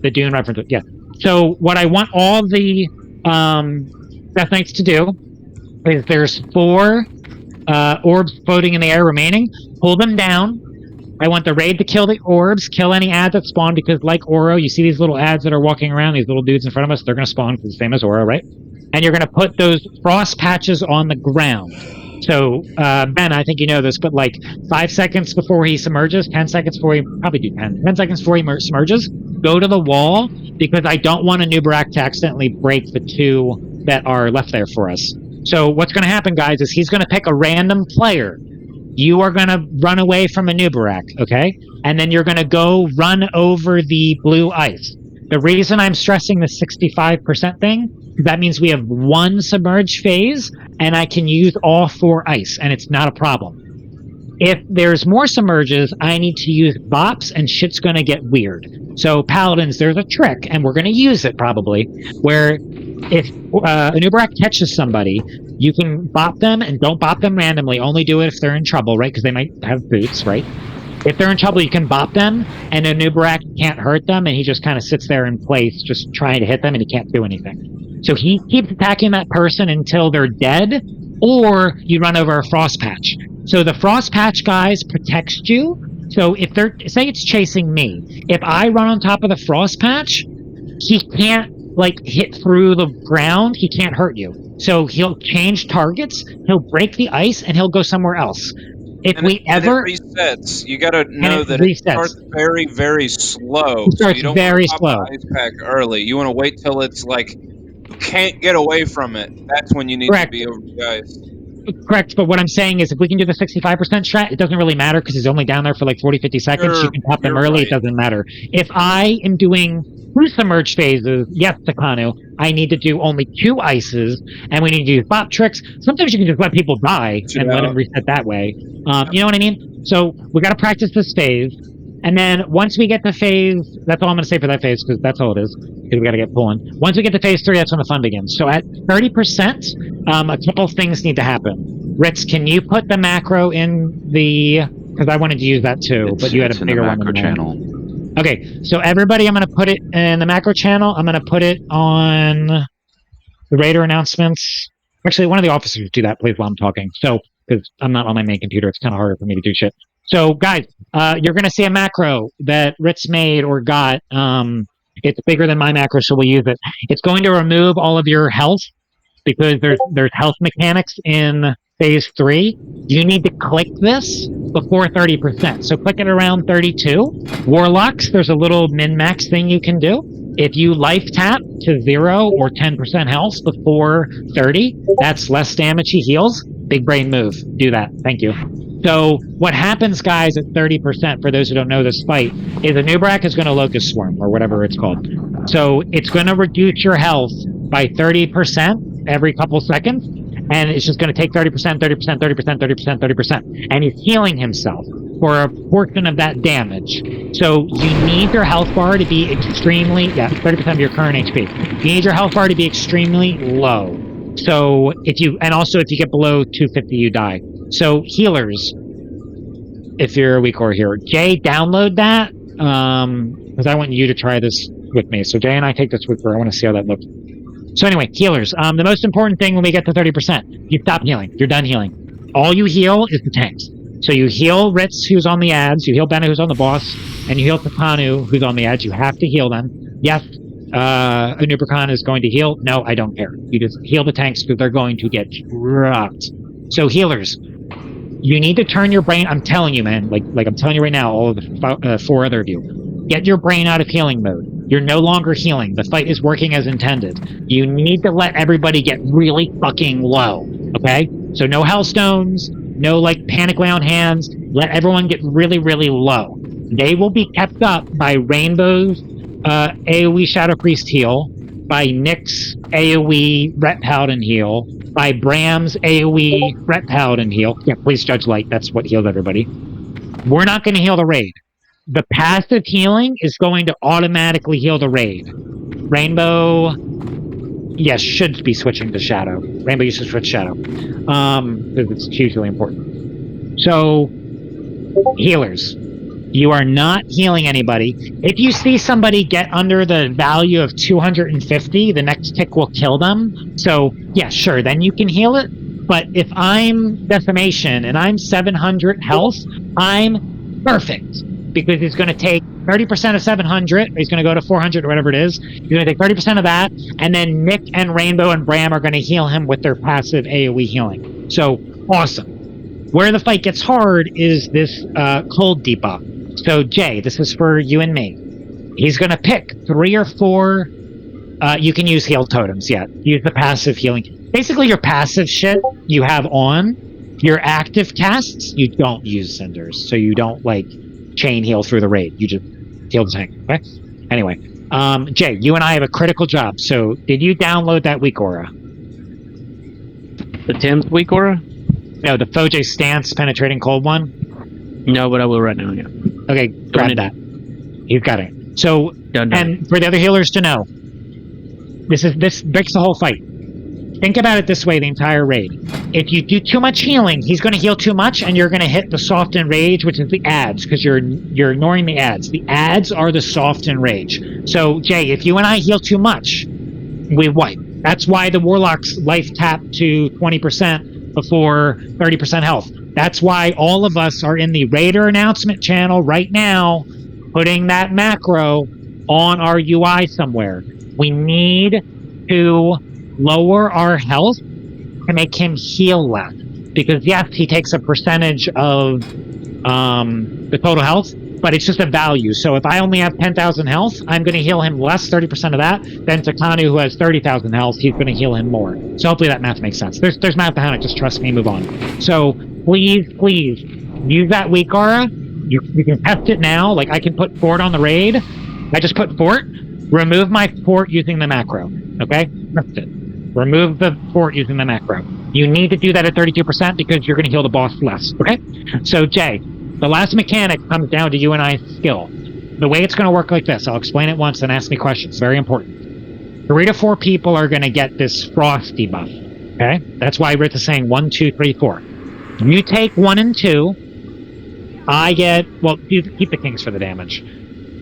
S1: The Dune reference, yeah. So what I want all the Death Knights to do is there's 4 orbs floating in the air remaining. Pull them down. I want the raid to kill the orbs, kill any ads that spawn, because like Oro, you see these little ads that are walking around, these little dudes in front of us, they're gonna spawn because the same as Oro, right? And you're gonna put those frost patches on the ground. So, Ben, I think you know this, but like 5 seconds before he submerges, 10 seconds before he, probably do 10 seconds before he submerges, go to the wall, because I don't want a Nubarak to accidentally break the 2 that are left there for us. So what's going to happen, guys, is he's going to pick a random player. You are going to run away from a Nubarak, okay? And then you're going to go run over the blue ice. The reason I'm stressing the 65% thing, that means we have 1 submerge phase, and I can use all 4 ice, and it's not a problem. If there's more submerges, I need to use bops, and shit's going to get weird. So, Paladins, there's a trick, and we're going to use it probably, where if a Nubarak catches somebody, you can bop them, and don't bop them randomly. Only do it if they're in trouble, right? Because they might have boots, right? If they're in trouble, you can bop them, and a Nubarak can't hurt them, and he just kind of sits there in place, just trying to hit them, and he can't do anything. So he keeps attacking that person until they're dead, or you run over a frost patch. So the frost patch, guys, protects you. So if they're, say it's chasing me, if I run on top of the frost patch, he can't, like, hit through the ground, he can't hurt you. So he'll change targets, he'll break the ice, and he'll go somewhere else. If
S9: and
S1: we
S9: it
S1: ever
S9: resets, you got to know that
S1: resets.
S9: it starts very, very slow.
S1: It starts
S9: so you don't
S1: very
S9: want to
S1: slow.
S9: pop the ice pack early. You want to wait till it's like you can't get away from it. That's when you need
S1: Correct.
S9: to be over the ice.
S1: Correct, but what I'm saying is if we can do the 65% strat, it doesn't really matter because he's only down there for like 40, 50 seconds. You can tap them early, it doesn't matter. If I am doing 2 submerge phases, yes, Takano, I need to do only 2 ices, and we need to do bot tricks. Sometimes you can just let people die and let them reset that way. You know what I mean? So we got to practice this phase, and then once we get to phase, that's all I'm going to say for that phase because that's all it is. Because we got to get pulling. Once we get to phase 3, that's when the fun begins. So at 30%, a couple things need to happen. Ritz, can you put the macro in the? Because I wanted to use that too, but you had a bigger one in the
S4: channel.
S1: Okay, so everybody, I'm going to put it in the macro channel. I'm going to put it on the Raider announcements. Actually, one of the officers do that, please, while I'm talking. So, because I'm not on my main computer, it's kind of harder for me to do shit. So, guys, you're going to see a macro that Ritz made or got. It's bigger than my macro, so we'll use it. It's going to remove all of your health because there's health mechanics in phase 3. You need to click this before 30%. So click it around 32. Warlocks, there's a little min-max thing you can do. If you life tap to 0 or 10% health before 30, that's less damage he heals. Big brain move. Do that. Thank you. So what happens, guys, at 30%, for those who don't know this fight, is a Nubrak is going to Locust Swarm, or whatever it's called. So it's going to reduce your health by 30% every couple seconds, and it's just going to take 30%, 30%, 30%, 30%, 30%. And he's healing himself for a portion of that damage. So you need your health bar to be extremely, 30% of your current HP. You need your health bar to be extremely low. So if you get below 250, you die. So healers, if you're a weak core hero, Jay, download that, because I want you to try this with me. So Jay and I take this with her. I want to see how that looks. So anyway, healers. The most important thing when we get to 30%, you stop healing. You're done healing. All you heal is the tanks. So you heal Ritz, who's on the ads, you heal Benna, who's on the boss, and you heal Takanu, who's on the ads. You have to heal them. Yes, Anubrakan is going to heal. No, I don't care. You just heal the tanks because they're going to get dropped. So healers, you need to turn your brain. I'm telling you, man. Like I'm telling you right now, all of the 4 other of you, get your brain out of healing mode. You're no longer healing. The fight is working as intended. You need to let everybody get really fucking low. Okay? So no Hellstones, no like panic lay on hands. Let everyone get really, really low. They will be kept up by Rainbow's AoE Shadow Priest heal, by Nick's AoE Ret Paladin heal, by Bram's AoE Ret Paladin heal. Yeah, please judge light. That's what heals everybody. We're not going to heal the raid. The passive healing is going to automatically heal the raid. Rainbow, yes, should be switching to Shadow. Rainbow used to switch Shadow, because it's hugely important. So, healers, you are not healing anybody. If you see somebody get under the value of 250, the next tick will kill them. So, yeah, sure, then you can heal it. But if I'm Decimation and I'm 700 health, I'm perfect. Because he's going to take 30% of 700, he's going to go to 400 or whatever it is. He's going to take 30% of that, and then Nick and Rainbow and Bram are going to heal him with their passive AoE healing. So, awesome. Where the fight gets hard is this cold debuff. So, Jay, this is for you and me. He's going to pick 3 or 4... you can use heal totems, yeah. Use the passive healing. Basically, your passive shit you have on. Your active casts, you don't use cinders. So you don't, like, chain heal through the raid. You just heal the tank, okay? Anyway, Jay, you and I have a critical job. So, did you download that weak aura?
S5: The Tim's weak aura?
S1: No, the Foj Stance penetrating cold one?
S5: No, but I will right now, yeah.
S1: Okay, grab that. He's got it. So,
S5: Done.
S1: And for the other healers to know, this breaks the whole fight. Think about it this way the entire raid. If you do too much healing, he's going to heal too much, and you're going to hit the soft and rage, which is the ads, because you're ignoring the ads. The ads are the soft and rage. So, Jay, if you and I heal too much, we wipe. That's why the Warlock's life tap to 20% before 30% health. That's why all of us are in the Raider announcement channel right now, putting that macro on our UI somewhere. We need to lower our health to make him heal less. Because yes, he takes a percentage of the total health, but it's just a value. So if I only have 10,000 health, I'm going to heal him less, 30% of that, than Takanu, who has 30,000 health, he's going to heal him more. So hopefully that math makes sense. There's math behind it, just trust me, move on. So please, use that weak aura. You can test it now. Like, I can put fort on the raid. I just put fort, remove my fort using the macro, okay? That's it. Remove the fort using the macro. You need to do that at 32% because you're going to heal the boss less, okay? So, Jay, the last mechanic comes down to you and I's skill. The way it's going to work like this, I'll explain it once and ask me questions. Very important. 3 to 4 people are going to get this frost debuff, okay? That's why Ritz is saying 1, 2, 3, 4. You take 1 and 2. I get, well, keep the kings for the damage.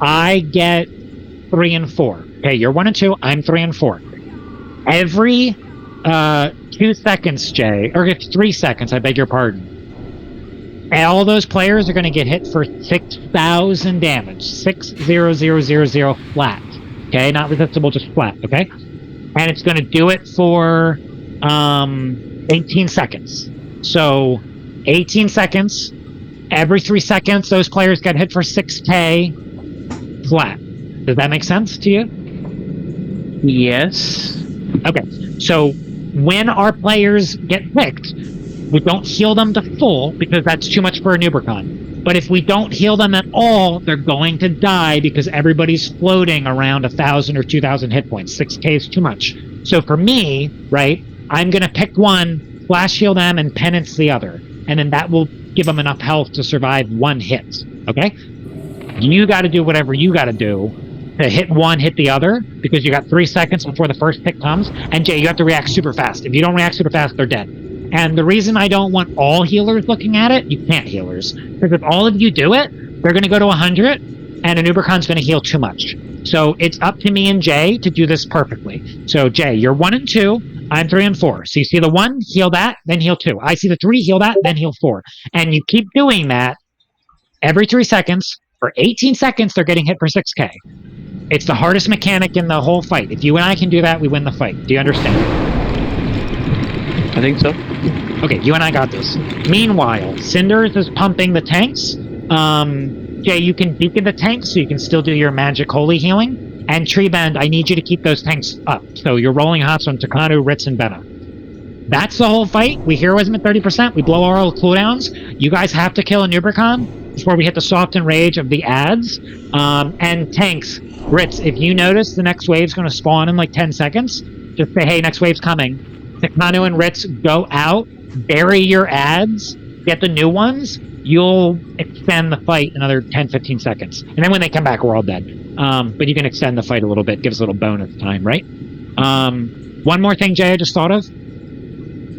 S1: I get 3 and 4. Okay, you're 1 and 2, I'm 3 and 4. Every 2 seconds, Jay, or 3 seconds, I beg your pardon. All those players are going to get hit for 6,000 damage. 6,000 flat. Okay, not resistible, just flat, okay? And it's going to do it for 18 seconds. So, 18 seconds. Every 3 seconds, those players get hit for 6k flat. Does that make sense to you?
S5: Yes.
S1: Okay, so when our players get picked, we don't heal them to full because that's too much for a Nubricon. But if we don't heal them at all, they're going to die because everybody's floating around 1,000 or 2,000 hit points. 6k is too much. So for me, right, I'm going to pick one, flash heal them, and penance the other. And then that will give them enough health to survive 1 hit, okay? You got to do whatever you got to do to hit one, hit the other, because you got 3 seconds before the first hit comes. And Jay, you have to react super fast. If you don't react super fast, they're dead. And the reason I don't want all healers looking at it, you can't healers, because if all of you do it, they're going to go to 100, and an Ubercon's going to heal too much. So it's up to me and Jay to do this perfectly. So Jay, you're 1 and 2, I'm 3 and 4. So you see the 1, heal that, then heal 2. I see the 3, heal that, then heal 4. And you keep doing that every 3 seconds. For 18 seconds, they're getting hit for 6k. It's the hardest mechanic in the whole fight. If you and I can do that, we win the fight. Do you understand?
S5: I think so.
S1: Okay, you and I got this. Meanwhile, Cinders is pumping the tanks. Jay, you can beacon the tanks so you can still do your magic holy healing. And Treebend, I need you to keep those tanks up. So you're rolling hots on Takanu, Ritz, and Benna. That's the whole fight. We heroism at 30%. We blow RLO cooldowns. You guys have to kill a Nubricon before we hit the soft and rage of the ads. And tanks, Ritz, if you notice the next wave's going to spawn in like 10 seconds, just say, hey, next wave's coming. Takanu and Ritz, go out, bury your ads, get the new ones. You'll extend the fight another 10-15 seconds. And then when they come back, we're all dead. But you can extend the fight a little bit. Gives a little bonus time, right? One more thing, Jay, I just thought of.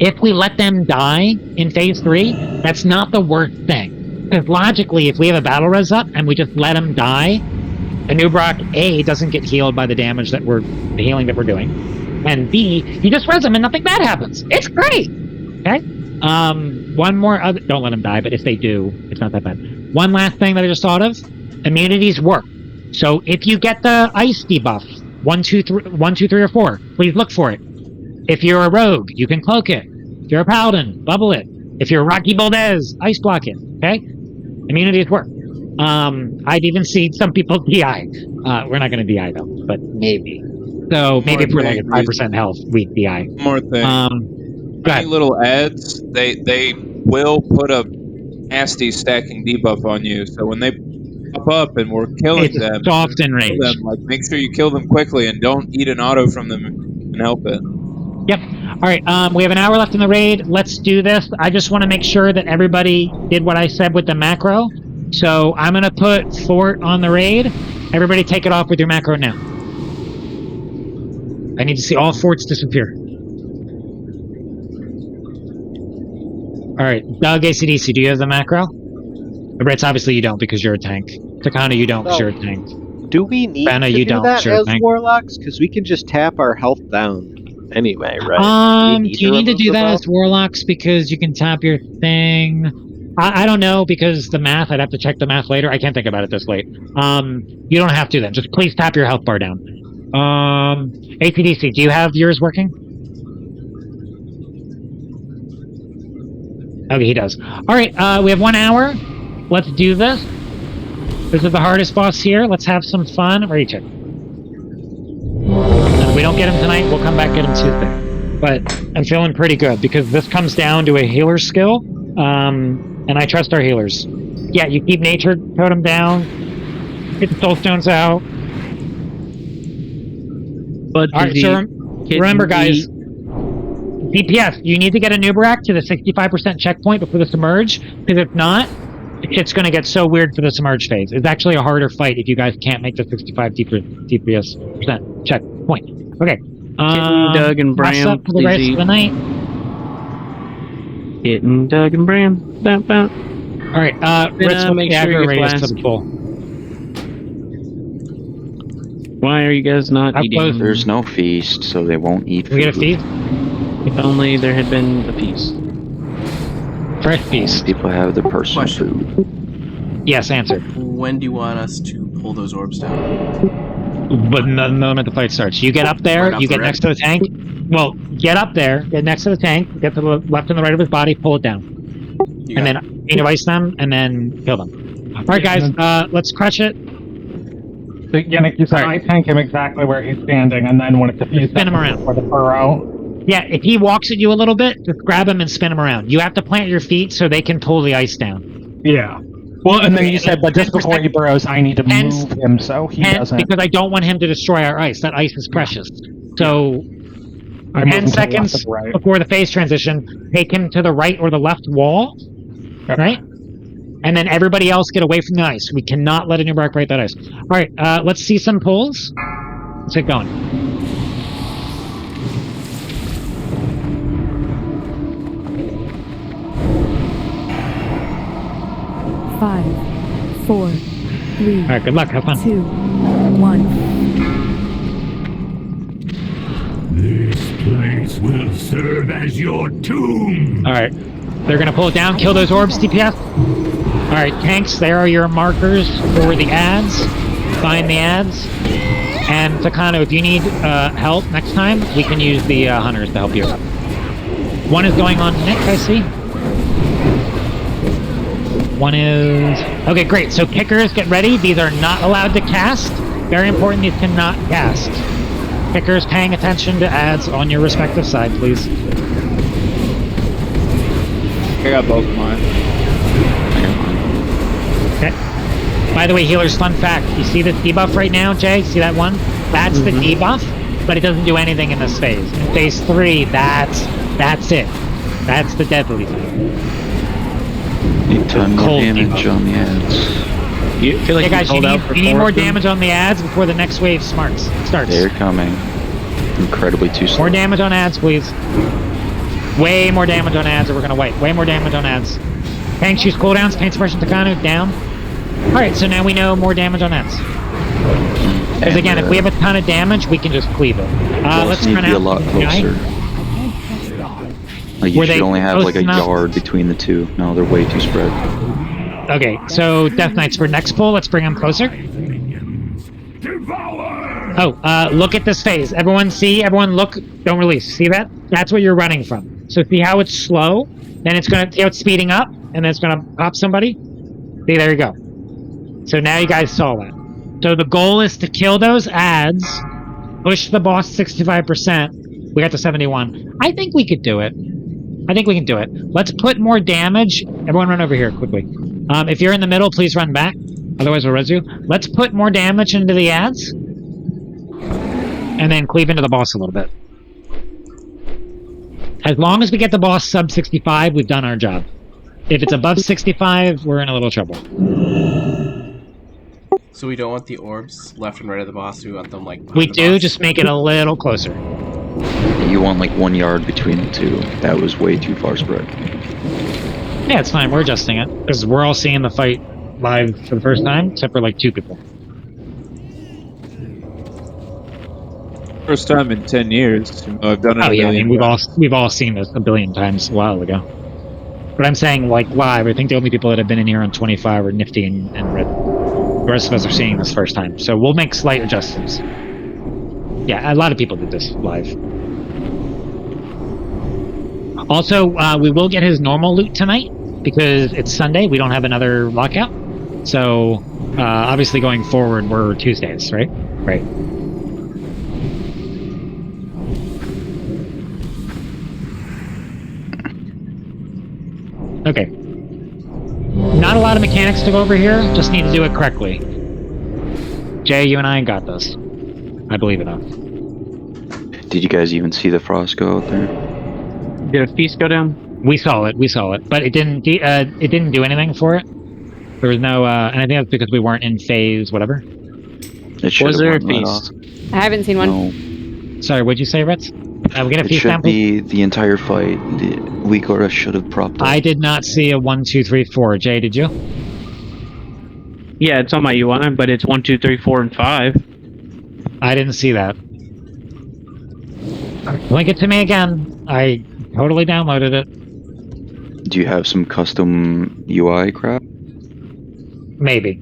S1: If we let them die in Phase 3, that's not the worst thing. Because logically, if we have a battle res up and we just let them die, a Nubrock, A, doesn't get healed by the damage that the healing that we're doing. And B, you just res them and nothing bad happens. It's great! Okay? One more other, don't let them die, but if they do, it's not that bad. One last thing that I just thought of, immunities work. So if you get the ice debuff, 1, 2, 3, or 4, please look for it. If you're a rogue, you can cloak it. If you're a paladin, bubble it. If you're Rocky Valdez, ice block it. Okay? Immunities work. I've even seen some people DI. We're not going to DI though, but maybe. So maybe if we're like at 5% health, we DI.
S9: One more thing. Any little ads, they will put a nasty stacking debuff on you. So when they pop up and we're killing them,
S1: soft and rage.
S9: Like, make sure you kill them quickly and don't eat an auto from them and help it.
S1: Yep. All right. We have an hour left in the raid. Let's do this. I just want to make sure that everybody did what I said with the macro. So I'm going to put fort on the raid. Everybody take it off with your macro now. I need to see all forts disappear. All right. Doug, ACDC, do you have the macro? Ritz, obviously you don't because you're a tank. Takana, you don't because you're a tank.
S2: Do we need
S1: Benna,
S2: to
S1: you
S2: do
S1: don't,
S2: that
S1: you're a
S2: as
S1: tank.
S2: warlocks? Because we can just tap our health down anyway, right?
S1: Do you need to do that as warlocks because you can tap your thing? I don't know because the math, I'd have to check the math later. I can't think about it this late. You don't have to then. Just please tap your health bar down. APDC, do you have yours working? Okay, he does. All right, we have 1 hour. Let's do this. This is the hardest boss here. Let's have some fun. Reach it. If we don't get him tonight, we'll come back get him Tuesday. But I'm feeling pretty good because this comes down to a healer skill, and I trust our healers. Yeah, you keep nature totem down, get the soul stones out.
S5: But
S1: all right, so remember, guys, DPS, you need to get a Nubarak to the 65% checkpoint before the submerge, because if not, it's going to get so weird for the submerge phase. It's actually a harder fight if you guys can't make the 65 DPS percent checkpoint. Okay.
S5: Doug and Bram,
S1: up for the rest of the night.
S5: Getting Doug and Bram. Bow, bow.
S1: All right, Ritz,
S5: make sure your
S1: raise
S5: flask.
S1: to the full.
S5: Why are you guys not eating?
S4: There's no feast, so they won't eat food.
S1: We get a feast?
S5: If only there had been a feast.
S1: Fresh feast.
S4: People have their personal food.
S1: Yes, answer.
S19: When do you want us to pull those orbs down?
S1: But the moment the fight starts. You get up there, you get next to the tank. Well, get up there, get next to the tank, get to the left and the right of his body, pull it down. And then ice them, and then kill them. Alright guys, let's crush it.
S3: So, Yannick, you said I tank him exactly where he's standing, and then when it's defused,
S1: spin him around
S3: for the burrow.
S1: Yeah, if he walks at you a little bit, just grab him and spin him around. You have to plant your feet so they can pull the ice down.
S3: Yeah. Well, and then you said, but just before he burrows, I need to move him so he doesn't.
S1: Because I don't want him to destroy our ice. That ice is precious. So, 10 seconds before the phase transition, take him to the right or the left wall, right? And then everybody else get away from the ice. We cannot let a Nubarak break that ice. All right, let's see some pulls. Let's get going.
S8: Five, 4, 3.
S1: All right, good luck. Have fun.
S8: 2, 1.
S7: This place will serve as your tomb.
S1: All right, they're gonna pull it down. Kill those orbs, DPS. All right, tanks. There are your markers for the ads. Find the ads. And Takano, if you need help next time, we can use the hunters to help you out. One is going on Nick, I see. One is... Okay, great. So kickers, get ready. These are not allowed to cast. Very important, these cannot cast. Kickers, paying attention to ads on your respective side, please.
S9: I got both of mine.
S1: Okay. By the way, healers, fun fact. You see this debuff right now, Jay? See that one? That's the debuff, but it doesn't do anything in this phase. In phase 3, that's it. That's the deadly thing.
S4: Need ton more damage on the ads.
S5: You feel like
S1: guys, you need more damage on the ads before the next wave starts.
S4: They're coming. Incredibly too slow.
S1: More damage on ads, please. Way more damage on ads, or we're gonna wait. Way more damage on ads. Tanks use cooldowns. Paint suppression Takano down. Alright, so now we know more damage on ads. Because again, if we have a ton of damage, we can just cleave it. Let's
S4: need
S1: run
S4: to be
S1: out.
S4: a lot closer. Like you should only have like a yard between the two. No, they're way too spread.
S1: Okay, so Death Knights for next pull. Let's bring them closer. Oh, look at this phase. Everyone see? Everyone look. Don't release. See that? That's what you're running from. So see how it's slow? Then it's gonna see how it's speeding up, and then it's gonna pop somebody. See, there you go. So now you guys saw that. So the goal is to kill those ads, push the boss 65%. We got to 71. I think we could do it. I think we can do it. Let's put more damage. Everyone run over here quickly. If you're in the middle, please run back. Otherwise, we'll res you. Let's put more damage into the ads. And then cleave into the boss a little bit. As long as we get the boss sub 65, we've done our job. If it's above 65, we're in a little trouble.
S19: So we don't want the orbs left and right of the boss. We want them like...
S1: We do, just make it a little closer.
S4: You want like 1 yard between the two. That was way too far spread.
S1: Yeah, it's fine. We're adjusting it. Because we're all seeing the fight live for the first time, except for like 2 people.
S9: First time in 10 years. I've done it.
S1: Oh yeah, I mean, we've all seen this a billion times a while ago. But I'm saying, like, live, I think the only people that have been in here on 25 are Nifty and Red. The rest of us are seeing this first time. So we'll make slight adjustments. Yeah, a lot of people did this live. Also, we will get his normal loot tonight, because it's Sunday. We don't have another lockout. So, obviously going forward, we're Tuesdays, right? Right. Okay. Not a lot of mechanics to go over here, just need to do it correctly. Jay, you and I got this. I believe enough.
S4: Did you guys even see the frost go out there?
S5: Did a feast go down?
S1: We saw it, but it didn't do anything for it. There was no, and I think that's because we weren't in phase, whatever.
S4: It should
S5: Was
S4: have
S5: there a
S4: went right
S5: feast?
S4: off.
S10: I haven't seen one.
S4: No.
S1: Sorry, what'd you say, Ritz? We get a
S4: It
S1: feast down,
S4: should be the entire fight. Weakora should have propped up.
S1: I did not see a 1, 2, 3, 4. Jay, did you?
S5: Yeah, it's on my UI, but it's 1, 2, 3, 4, and 5.
S1: I didn't see that. Link it to me again. I totally downloaded it.
S4: Do you have some custom UI crap?
S1: Maybe.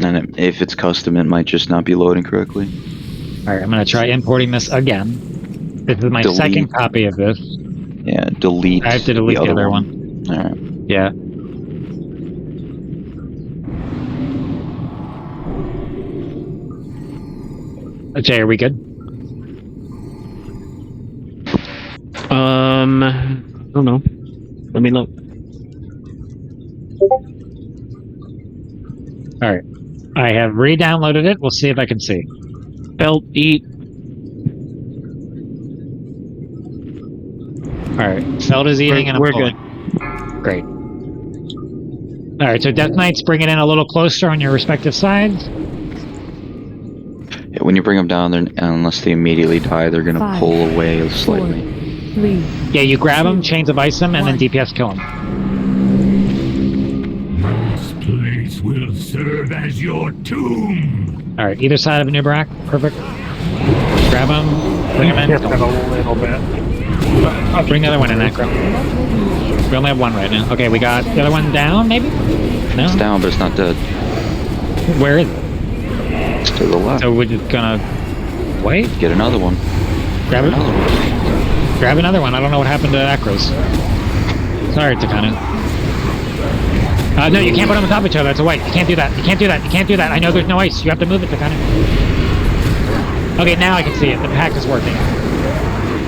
S4: And if it's custom, it might just not be loading correctly.
S1: Alright, I'm going to try importing this again. This is my second copy of this.
S4: Yeah, delete.
S1: I have to delete the other one.
S4: Alright.
S1: Yeah. Jay, are we good?
S5: I don't know. Let me look.
S1: Alright. I have re-downloaded it. We'll see if I can see.
S5: Belt, eat.
S1: Alright. Feld is eating and I'm
S5: we're
S1: pulling. Great. Alright, so Death Knights bring it in a little closer on your respective sides.
S4: Yeah, when you bring them down, unless they immediately die, they're gonna pull away slightly.
S8: 3.
S1: Yeah, you grab them, chains of ice them, and then DPS kill them.
S7: This place will serve as your tomb.
S1: Alright, either side of a new Barak. Perfect. Grab them, bring them in.
S3: Shift it a little bit.
S1: Oh, bring the other one in, Acro. We only have one right now. Okay, we got the other one down, maybe? No?
S4: It's down, but it's not dead.
S1: Where is it?
S4: It's to the left.
S1: So we're just gonna wait?
S4: Get another one.
S1: Grab it? Grab another one. I don't know what happened to Acros. Sorry, Takano. No, you can't put them on top of each other. That's a white. You can't do that. You can't do that. You can't do that. I know there's no ice. You have to move it, Takano. Okay, now I can see it. The pack is working.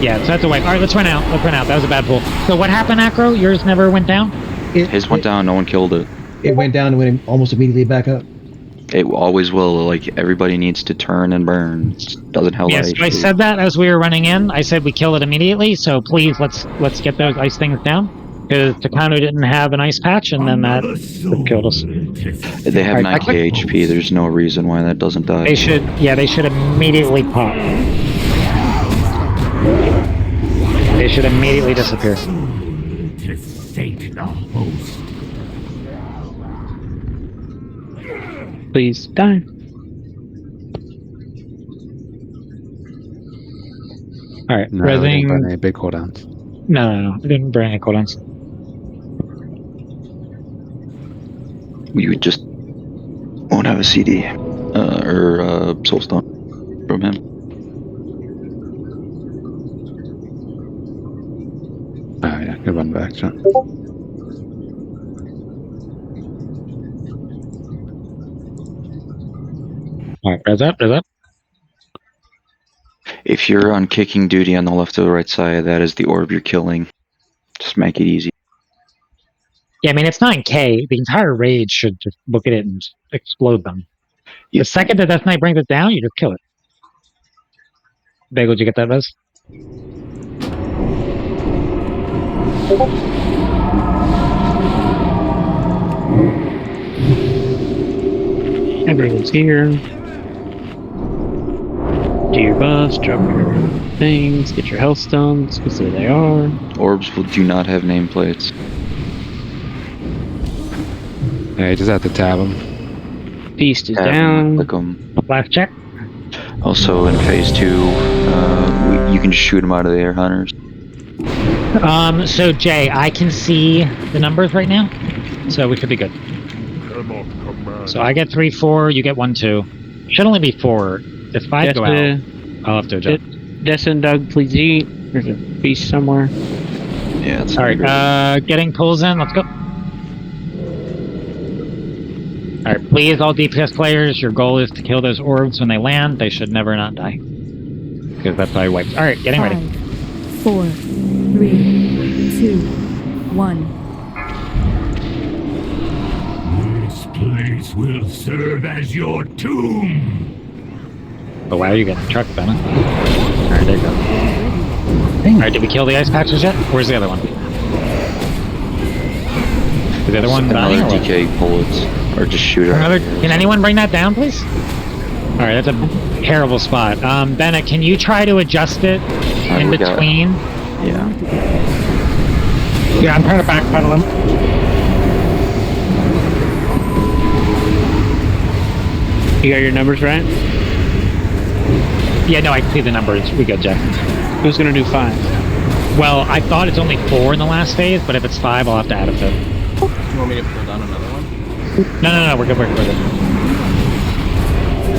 S1: Yeah, so that's a white. Alright, let's run out. Let's run out. That was a bad pull. So what happened, Acro? Yours never went down?
S4: His went down, no one killed it.
S20: It went down and went almost immediately back up.
S4: It always will. Like, everybody needs to turn and burn. It doesn't help.
S1: Yes, I said that as we were running in. I said we kill it immediately, so please let's get those ice things down. Because Takano didn't have an ice patch, and then that killed us.
S4: They have 90 HP. There's no reason why that doesn't die.
S1: They should immediately pop. They should immediately disappear.
S7: To sate the host.
S5: Please die.
S1: Alright,
S14: No, I didn't
S1: resing.
S14: burn any big cooldowns.
S1: No. I didn't burn any cooldowns.
S4: You just won't have a CD or Soulstone from him.
S14: Oh yeah, good one back, John.
S1: Alright, res up.
S4: If you're on kicking duty on the left or the right side, that is the orb you're killing. Just make it easy.
S1: Yeah, I mean, it's 9k. The entire raid should just look at it and explode them. The second the Death Knight brings it down, you just kill it. Bagel, did you get that, Res?
S5: Everyone's here. Do your buffs, drop your things, get your health stones, because there they are.
S4: Orbs do not have nameplates.
S14: Yeah, you just have to tab them.
S5: Feast is down.
S4: Click them.
S1: Last check.
S4: Also, in phase 2, you can just shoot them out of the air, hunters.
S1: So Jay, I can see the numbers right now, so we should be good. So I get 3, 4, you get 1, 2. Should only be 4. If 5 go out, I'll have to adjust.
S5: Des and Doug, please eat. There's a feast somewhere.
S4: Yeah, it's
S1: alright. Getting pulls in. Let's go. Alright, please, all DPS players, your goal is to kill those orbs when they land. They should never not die. Because that's how he wipes. Alright, getting ready.
S8: 4, 3, 2, 1.
S7: This place will serve as your tomb.
S1: Oh wow, you getting trucked, Bennett. Alright, there you go. Alright, did we kill the ice patches yet? Where's the other one? Is the other one dying?
S4: Another DK bullets, or just shoot her.
S1: Can anyone bring that down, please? Alright, that's a terrible spot. Bennett, can you try to adjust it in between?
S4: Yeah.
S3: Yeah, I'm trying to backpedal him.
S5: You got your numbers right?
S1: Yeah, no, I can see the numbers. We good, Jack.
S5: Who's gonna do 5?
S1: Well, I thought it's only 4 in the last phase, but if it's 5, I'll have to add a 5th.
S19: You want me to pull down another one?
S1: No, we're good.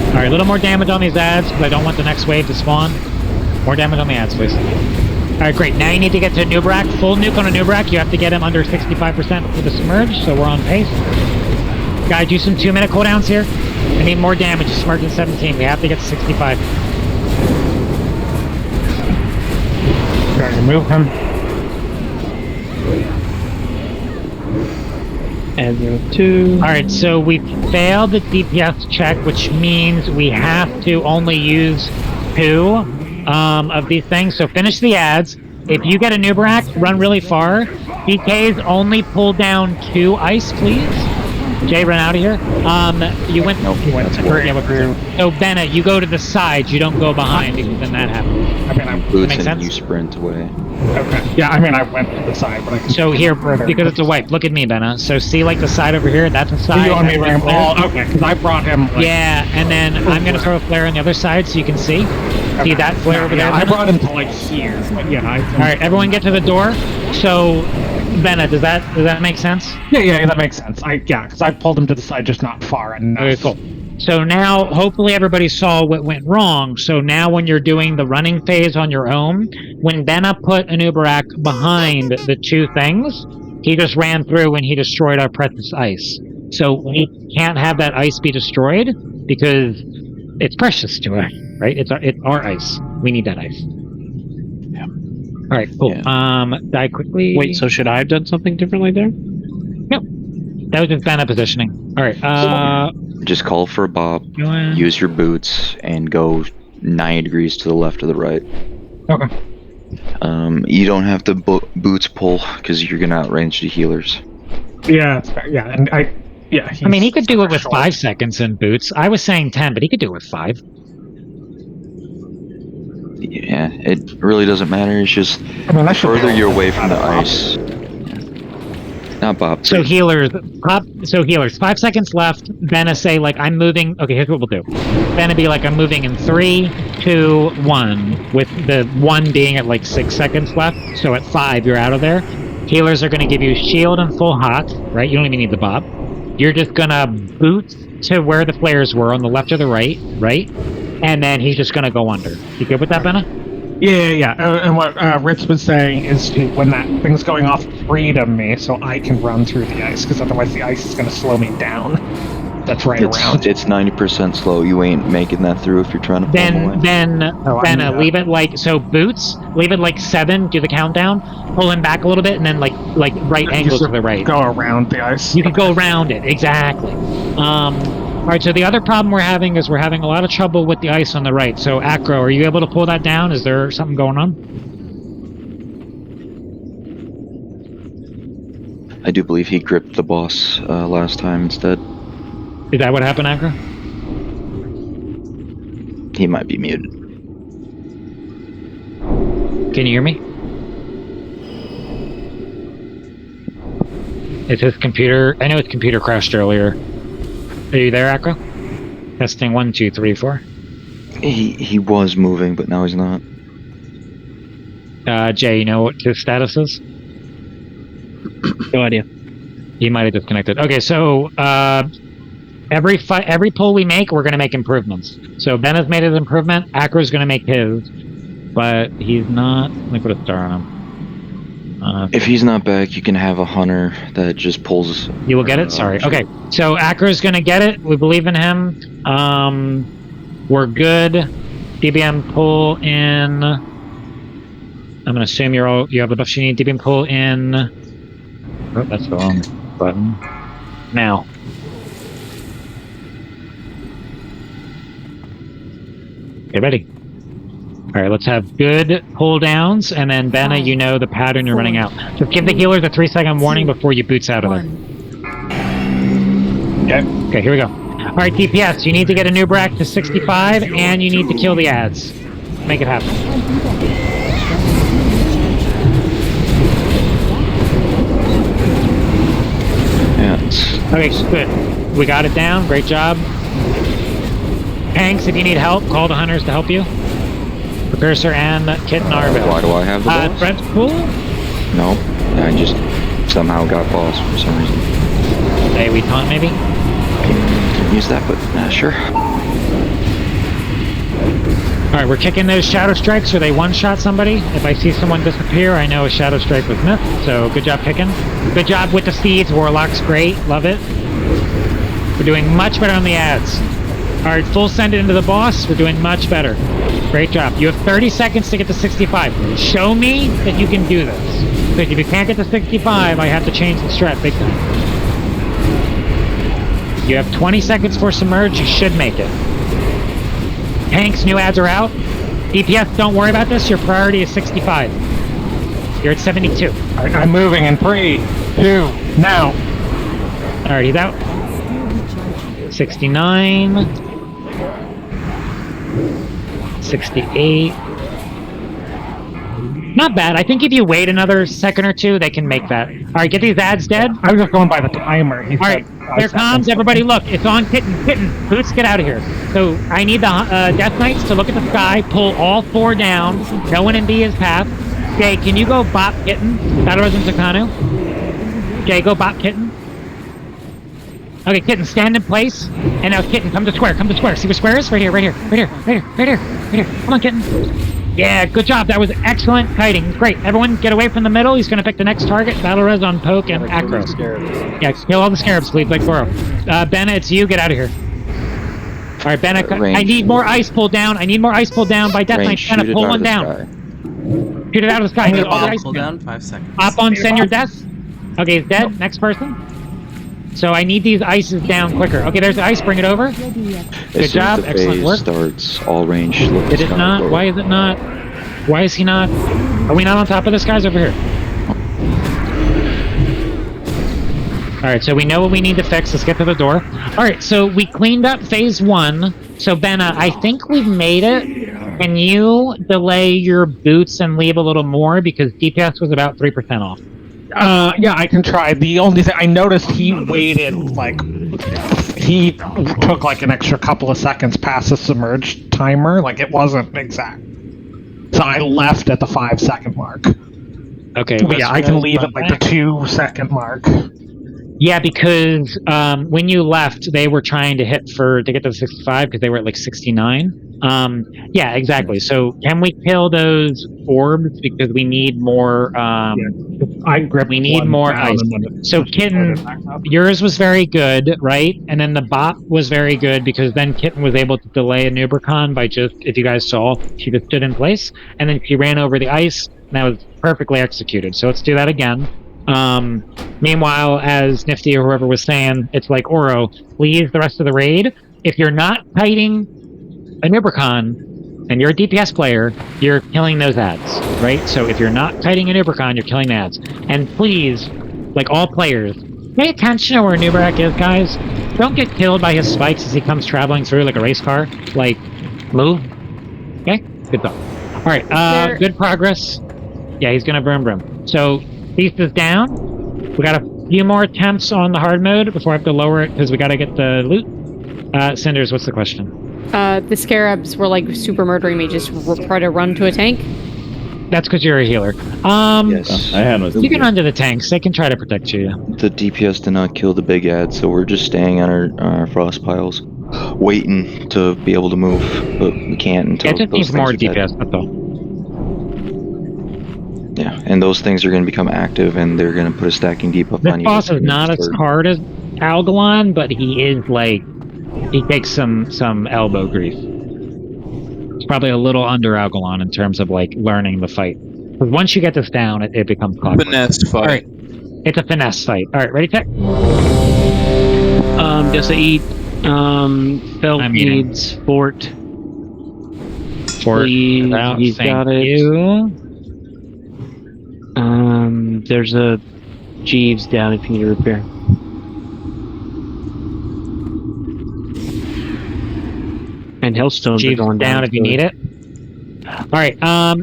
S1: Alright, a little more damage on these ads, because I don't want the next wave to spawn. More damage on the ads, please. Alright, great. Now you need to get to Nubrak. Full nuke on a Nubrak. You have to get him under 65% for the submerge, so we're on pace. Guys, do some 2-minute cooldowns here. I need more damage. Submerge at 17. We have to get to 65.
S3: Trying to move him.
S5: And 2.
S1: Alright, so we failed the DPS check, which means we have to only use 2 of these things. So finish the ads. If you get a Nubrak, run really far. DKs only pull down 2 ice, please. Jay, run out of here. You went.
S3: Nope, you went through.
S1: So Bennett, you go to the side. You don't go behind because then that happens.
S3: I mean,
S4: Boots
S1: makes
S4: and
S1: sense?
S4: you sprint away.
S3: Okay. Yeah, I mean, I went to the side, but I can.
S1: So here, because it's a wipe. Look at me, Bennett. So see, like the side over here. That's a side.
S3: You want me to bring him
S1: flare.
S3: all? Okay, because I brought him. Like,
S1: Yeah, and then I'm gonna throw a flare on the other side so you can see.
S3: Okay.
S1: See that flare over there?
S3: I brought him to like here, but yeah.
S1: All right, everyone get to the door. So, Bennett, does that make sense?
S3: Yeah, that makes sense. Because I pulled him to the side, just not far enough.
S1: Okay, cool. So now, hopefully everybody saw what went wrong. So now when you're doing the running phase on your own, when Benna put an Uberak behind the 2 things, he just ran through and he destroyed our precious ice. So we can't have that ice be destroyed because it's precious to us, right? It's our ice. We need that ice.
S5: Yeah.
S1: All right, cool.
S5: Yeah.
S1: Die quickly.
S5: Wait, so should I have done something differently there?
S1: Nope. That was just Benna positioning. All right.
S4: Just call for a bob, use your boots, and go 90 degrees to the left or the right.
S3: Okay.
S4: You don't have to boots pull because you're gonna outrange the healers.
S3: Yeah, it's fair. Yeah, and I mean,
S1: he could do it with 5 seconds in boots. I was saying 10, but he could do it with 5.
S4: Yeah, it really doesn't matter. It's just
S3: the
S4: further you're away from the ice. Not Bob.
S1: So healers, 5 seconds left. Benna say like I'm moving. Okay, here's what we'll do. Benna be like I'm moving in 3, 2, 1, with the 1 being at like 6 seconds left. So at 5, you're out of there. Healers are going to give you shield and full hot, right? You don't even need the bob. You're just gonna boot to where the flares were on the left or the right, right? And then he's just gonna go under. You good with that, Benna?
S3: Yeah. And what Ritz was saying is to, when that thing's going off, freedom me so I can run through the ice, because otherwise the ice is going to slow me down. That's right around.
S4: It's 90% slow. You ain't making that through if you're trying to pull them away.
S1: Benna, leave it like, so boots, leave it like 7, do the countdown, pull him back a little bit, and then like right angles to the right.
S3: Go around the ice.
S1: You can go around it, exactly. Alright, so the other problem we're having is we're having a lot of trouble with the ice on the right. So, Acro, are you able to pull that down? Is there something going on?
S4: I do believe he gripped the boss last time instead.
S1: Is that what happened, Acro?
S4: He might be muted.
S1: Can you hear me? Is his computer... I know his computer crashed earlier. Are you there, Acro? Testing 1, 2, 3, 4.
S4: He was moving, but now he's not.
S1: Jay, you know what his status is?
S5: No idea.
S1: He might have disconnected. Okay, so every pull we make, we're going to make improvements. So Ben has made his improvement. Acro's going to make his, but he's not. Let me put a star on
S4: If he's not back, you can have a hunter that just pulls.
S1: You will get it? Sorry. Okay. So Acro's gonna get it. We believe in him. We're good. DBM pull in. I'm gonna assume you have the buffs you need. DBM pull in. Oh, that's the wrong button. Now. Get ready. Alright, let's have good pull downs, and then Benna, you know the pattern you're running out. Just give the healers a 3-second warning before you boots out of there. Okay, here we go. Alright, DPS, you need to get a new brack to 65, and you need to kill the ads. Make it happen.
S4: Yeah.
S1: Okay, good. We got it down. Great job. Hanks, if you need help, call the hunters to help you. Precursor and Kitten are available.
S4: Why do I have the boss?
S1: Brent's cool?
S4: No, I just somehow got boss for some reason.
S1: Hey, we taunt maybe?
S4: Can use that, but sure.
S1: Alright, we're kicking those shadow strikes, or they one-shot somebody. If I see someone disappear, I know a shadow strike was missed, so good job kicking. Good job with the seeds, Warlock's great, love it. We're doing much better on the ads. Alright, full send it into the boss, we're doing much better. Great job. You have 30 seconds to get to 65. Show me that you can do this. Because if you can't get to 65, I have to change the strat big time. You have 20 seconds for Submerge, you should make it. Tanks, new ads are out. DPS, don't worry about this, your priority is 65. You're at 72.
S3: Alright, I'm moving in 3, 2, now.
S1: Alright, he's out. 69. 68. Not bad. I think if you wait another second or two, they can make that. Alright, get these ads dead.
S3: I was just going by the timer.
S1: Alright, here comes. Everybody look. It's on Kitten. Kitten, Boots, get out of here. So, I need the Death Knights to look at the sky, pull all 4 down. No one in B his path. Jay, can you go bop Kitten? Battle Res and Takanu. Jay, go bop Kitten. Okay, Kitten, stand in place. And now, Kitten, come to square. Come to square. See where square is? Right here, right here, right here, right here, right here, right here. Come on, Kitten. Yeah, good job. That was excellent kiting. Great. Everyone get away from the middle. He's going to pick the next target. Battle Res on Poke and Acro. Yeah, kill all the scarabs, please, like Goro. Benna, it's you. Get out of here. All right, Benna, I need more ice pulled down. I need more ice pulled down by Death Knight. Benna, pull one down. Shoot it out of the sky. I need all the ice
S19: pull down. 5 seconds.
S1: Hop on, send your death. Okay, he's dead. Next person. So I need these ices down quicker. Okay, there's the ice. Bring it over. Good job. Excellent work.
S4: Starts all range.
S1: Did it not? Why is it not? Why is he not? Are we not on top of this, guys? Over here. Alright, so we know what we need to fix. Let's get to the door. Alright, so we cleaned up phase 1. So, Benna, I think we've made it. Can you delay your boots and leave a little more? Because DPS was about 3% off.
S3: Yeah, I can try. The only thing I noticed, he waited he took like an extra couple of seconds past the submerged timer. Like it wasn't exact. So I left at the 5-second mark.
S1: Okay.
S3: But yeah, I can leave at like the 2-second mark.
S1: Yeah, because when you left, they were trying to hit to get to the 65 because they were at like 69. Yeah, exactly. So can we kill those orbs because we need more? We need more ice. So Kitten, yours was very good, right? And then the bot was very good because then Kitten was able to delay a Nubricon by just, if you guys saw, she just stood in place and then she ran over the ice. And that was perfectly executed. So let's do that again. Meanwhile, as Nifty or whoever was saying, it's like Oro, please the rest of the raid. If you're not kiting a Nubricon and you're a DPS player, you're killing those ads, right? So if you're not kiting a Nubricon, you're killing the ads. And please, like all players, pay attention to where Nubrak is, guys. Don't get killed by his spikes as he comes traveling through like a race car. Like, move. Okay? Good stuff. Alright, good progress. Yeah, he's gonna brim. So, Beast is down. We got a few more attempts on the hard mode before I have to lower it because we gotta get the loot. Cinders, what's the question?
S10: The scarabs were like super murdering me. Just try to run to a tank.
S1: That's because you're a healer.
S4: Yes.
S16: I had no.
S1: You can run to the tanks. They can try to protect you.
S4: The DPS did not kill the big ad, so we're just staying on our frost piles, waiting to be able to move, but we can't until
S1: it just needs more DPS. That's all.
S4: Yeah, and those things are going to become active, and they're going to put a stacking debuff
S1: This
S4: on you.
S1: boss is not as hard as Algalon, but he is like, he takes some elbow grief. It's probably a little under Algalon in terms of like learning the fight. Because once you get this down, it becomes clockwork.
S9: Finesse fight.
S1: All right. It's a finesse fight. All right, ready, tech?
S5: Does it eat Felt needs Fort? Please, he's got it.
S1: You.
S5: There's a Jeeves down if you need a repair. And Hellstones
S1: Jeeves
S5: are going
S1: down if you need it. All right.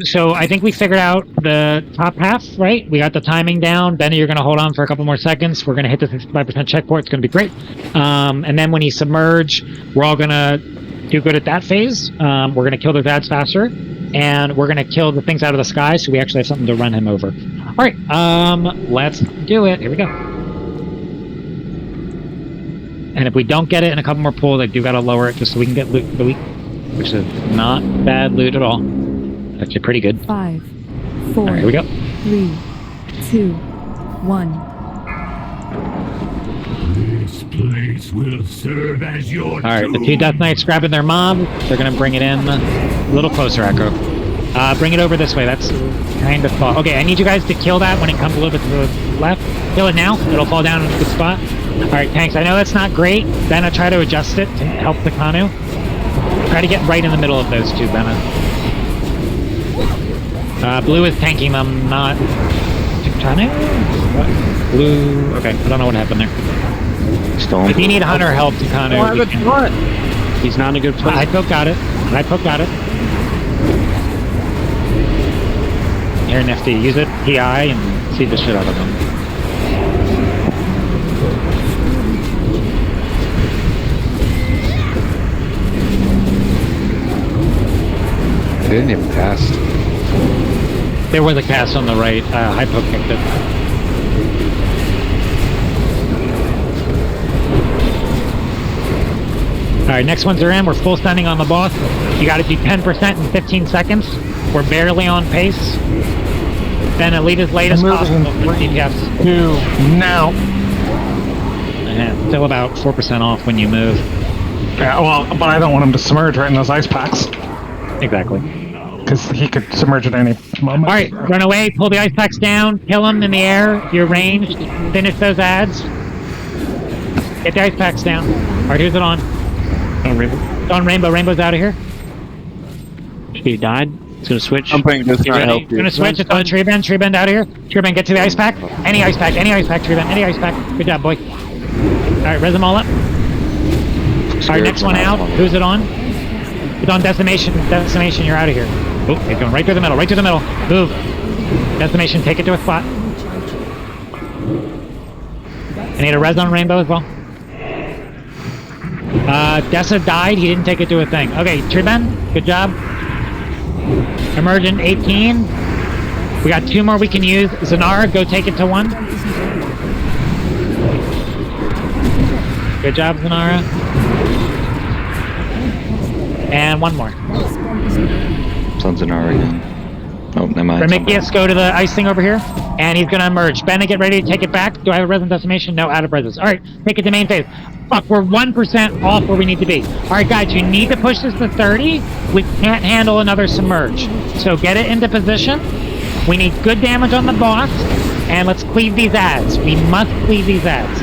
S1: So I think we figured out the top half, right? We got the timing down. Benny, you're going to hold on for a couple more seconds. We're going to hit the 65% checkpoint. It's going to be great. And then when you submerge, we're all going to do good at that phase. We're going to kill the Vads faster, and we're going to kill the things out of the sky, so we actually have something to run him over. All right. Let's do it. Here we go. And if we don't get it in a couple more pulls, I do got to lower it just so we can get loot for the week, which is not bad loot at all. Actually pretty good.
S8: 5, 4,
S1: all right, here we go.
S8: 3, 2, 1.
S7: This place will serve as your
S1: All right, the two Death Knights grabbing their mob. They're going to bring it in a little closer, Echo. Bring it over this way. That's kind of far. Okay, I need you guys to kill that when it comes a little bit to the left. Kill it now. It'll fall down in a good spot. All right, tanks. I know that's not great. Benna, try to adjust it to help the Kanu. Try to get right in the middle of those two, Benna. Blue is tanking them, not Kanu? What? Blue. Okay, I don't know what happened there. If you need Hunter help, Kanu.
S5: He's not in a good place.
S1: I poke got it. Here, Nifty, use it PI and see the shit out of them.
S14: They didn't even cast.
S1: There was a cast on the right. Hypo kicked it. Alright, next ones are in. We're full stunning on the boss. You gotta do 10% in 15 seconds. We're barely on pace. Then elite as late as possible. 15 Jeffs.
S3: 2, now.
S1: And still about 4% off when you move.
S3: Yeah, well, but I don't want him to submerge right in those ice packs.
S1: Exactly.
S3: Because he could submerge at any moment.
S1: Alright, run away, pull the ice packs down, kill them in the air, you're ranged, finish those ads. Get the ice packs down. Alright, who's it on?
S5: On Rainbow.
S1: It's on Rainbow. Rainbow's out of here.
S5: He died. It's gonna switch.
S9: I'm playing this not help you.
S1: Gonna switch. It's on Tree Bend. Tree Bend out of here. Tree Bend, get to the ice pack. Any ice pack. Tree Bend. Any ice pack. Good job, boy. Alright, res them all up. Alright, next one out. Who's it on? It's on Decimation. Decimation, you're out of here. Oh, he's going right through the middle. Right through the middle. Move. Decimation, take it to a spot. I need a res on Rainbow as well. Dessa died. He didn't take it to a thing. Okay, Triben, good job. Emergent 18. We got 2 more we can use. Zanara, go take it to 1. Good job, Zanara. And 1 more.
S4: It's on Zanara again. Oh, never mind.
S1: Prometheus, go to the ice thing over here. And he's gonna emerge. Bennett, get ready to take it back. Do I have a resin decimation? No, out of resins. Alright, take it to main phase. Fuck, we're 1% off where we need to be. Alright, guys, you need to push this to 30. We can't handle another submerge. So get it into position. We need good damage on the boss. And let's cleave these ads. We must cleave these ads.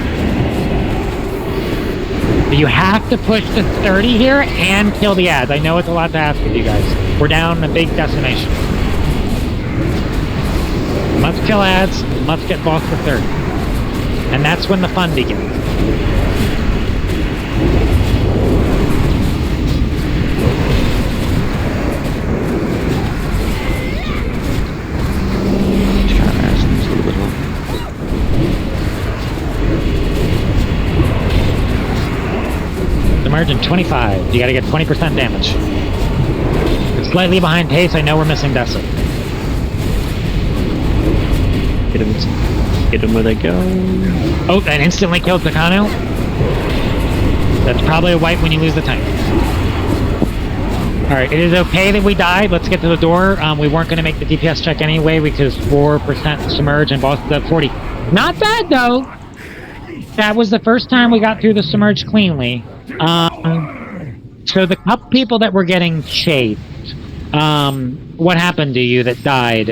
S1: You have to push to 30 here and kill the ads. I know it's a lot to ask of you guys. We're down a big decimation. Must kill ads, must get boss to 30. And that's when the fun begins. Emergent 25. You gotta get 20% damage. It's slightly behind pace. I know we're missing Dessa.
S5: Get them where they go.
S1: Oh, that instantly killed Takano. That's probably a wipe when you lose the tank. Alright, it is okay that we died. Let's get to the door. We weren't going to make the DPS check anyway because 4% submerge and boss is at 40. Not bad, though. That was the first time we got through the submerge cleanly. So the couple people that were getting chased, what happened to you that died?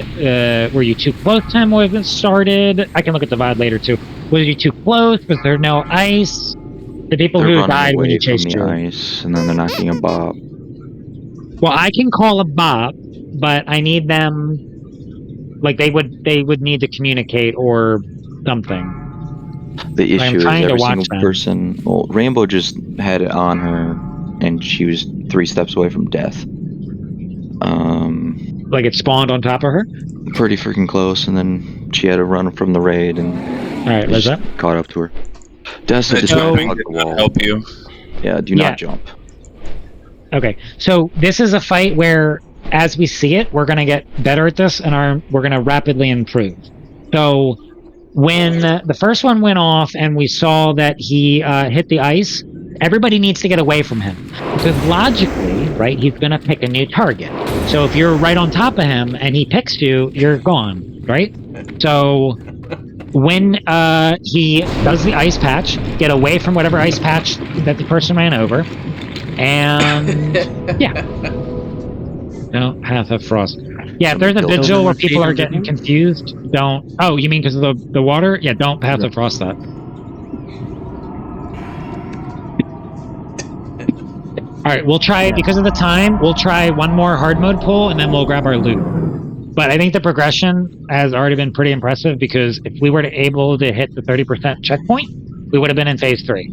S1: Were you too close time when it started? I can look at the VOD later, too. Was you too close? Was there no ice? The people
S4: They're
S1: who
S4: running
S1: died when
S4: away
S1: you chased
S4: from
S1: you.
S4: the ice, and then they're knocking a bop.
S1: Well, I can call a bop, but I need them. Like they would need to communicate or something.
S4: The
S1: I'm
S4: issue is
S1: trying to
S4: every
S1: watch
S4: single
S1: them.
S4: person. Well, Rainbow just had it on her, and she was 3 steps away from death.
S1: Like it spawned on top of her.
S4: Pretty freaking close, and then she had to run from the raid, and
S1: Alright, let's up.
S4: caught up to her. Destin just
S9: jumping
S4: hug
S9: did
S4: the
S9: not
S4: wall.
S9: help you.
S4: Yeah, do not jump.
S1: Okay, so this is a fight where, as we see it, we're gonna get better at this, and we're gonna rapidly improve. So, when the first one went off, and we saw that he hit the ice, everybody needs to get away from him because logically, right, he's gonna pick a new target. So if you're right on top of him and he picks you, you're gone, right? So when he does the ice patch, get away from whatever ice patch that the person ran over, and yeah. No, Path of Frost. Yeah, if there's a vigil where people are getting confused, don't... Oh, you mean because of the water? Yeah, don't Path of Frost that. Alright, we'll try, because of the time, we'll try one more hard mode pull, and then we'll grab our loot. But I think the progression has already been pretty impressive, because if we were able to hit the 30% checkpoint, we would have been in phase 3.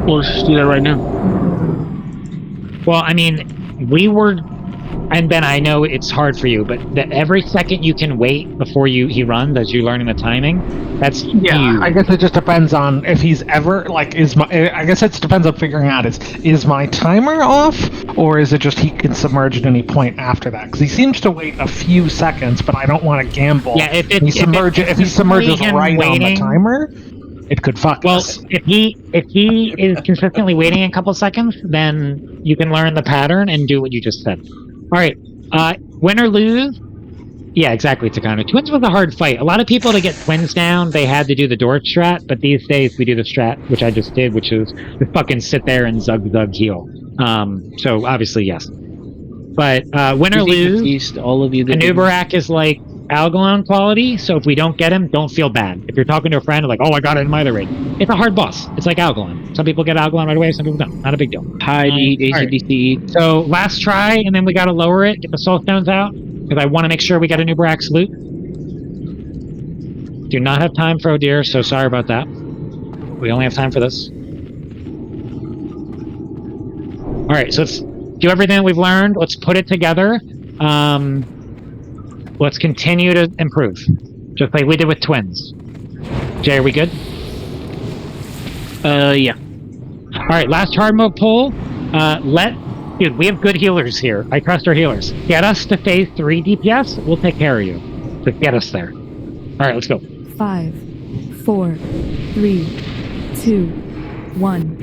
S5: Well, let's just do that right now.
S1: Well, I mean, we were... And Ben, I know it's hard for you, but every second you can wait before he runs as you're learning the timing, that's huge.
S3: I guess it just depends on if he's ever, like, I guess it depends on figuring out, is my timer off, or is it just he can submerge at any point after that? Because he seems to wait a few seconds, but I don't want to gamble.
S1: Yeah, if
S3: he submerges right on the timer, it could fuck us.
S1: Well, if he is consistently waiting a couple seconds, then you can learn the pattern and do what you just said. Alright, win or lose? Yeah, exactly, Takano. Twins was a hard fight. A lot of people, to get twins down, they had to do the door strat, but these days we do the strat, which I just did, which is just fucking sit there and zug heal. So obviously, yes. But win or lose,
S5: all of you that
S1: Anubarak is like Algalon quality, so if we don't get him, don't feel bad. If you're talking to a friend, like, oh, I got it in my other raid. It's a hard boss. It's like Algalon. Some people get Algalon right away, some people don't. Not a big deal.
S5: Hide, eat, ACDC, eat.
S1: So last try, and then we gotta lower it, get the soul stones out, because I want to make sure we get Anubarak's loot. Do not have time for Odir, so sorry about that. We only have time for this. Alright, so let's do everything that we've learned. Let's put it together. Let's continue to improve. Just like we did with twins. Jay, are we good?
S5: Yeah.
S1: Alright, last hard mode pull. Dude, we have good healers here. I trust our healers. Get us to phase 3 DPS, we'll take care of you. Just get us there. Alright, let's go.
S8: 5, 4, 3, 2, 1.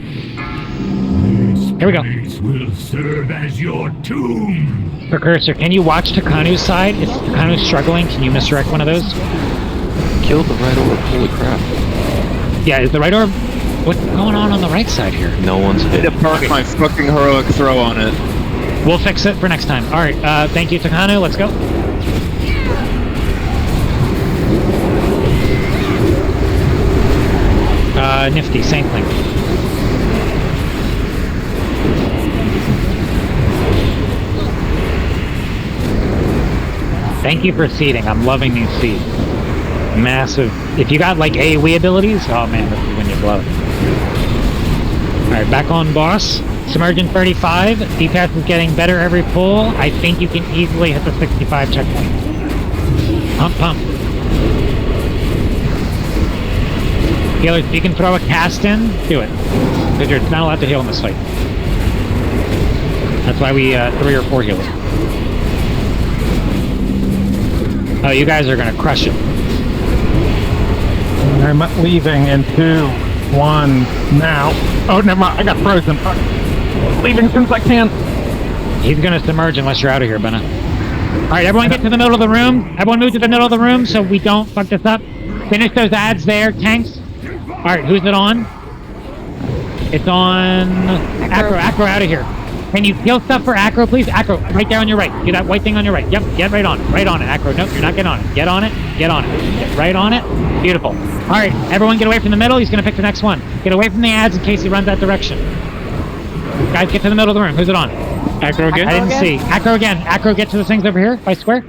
S1: Here we go.
S7: Will serve as your tomb.
S1: Precursor, can you watch Takanu's side? If Takanu's struggling, can you misdirect one of those?
S4: Killed the right orb, holy crap.
S1: Yeah, is the right orb... What's going on the right side here?
S4: No one's hit.
S9: I parked my fucking heroic throw on it.
S1: We'll fix it for next time. Alright, thank you, Takanu. Let's go. Nifty, same thing. Thank you for seeding. I'm loving these seeds. Massive. If you got like AoE abilities, oh man, this is when you blow. Alright, back on boss. Submergent 35. DPS is getting better every pull. I think you can easily hit the 65 checkpoint. Pump. Healers, if you can throw a cast in, do it. Because you're not allowed to heal in this fight. That's why we 3 or 4 healers. Oh, you guys are gonna crush it.
S3: I'm leaving in 2, 1, now. Oh, never mind, I got frozen. Leaving since I can.
S1: He's gonna submerge unless you're out of here, Benna. Alright, everyone get to the middle of the room. Everyone move to the middle of the room so we don't fuck this up. Finish those ads there, tanks. Alright, who's it on? It's on... Acro out of here. Can you kill stuff for Acro, please? Acro, right there on your right. Get that white thing on your right. Yep, get right on it. Right on it, Acro. Nope, you're not getting on it. Get on it. Get on it. Get right on it. Beautiful. Alright, everyone get away from the middle. He's gonna pick the next one. Get away from the ads in case he runs that direction. Guys, get to the middle of the room. Who's it on?
S5: Acro again?
S1: I didn't see. Acro again. Acro, get to the things over here by square.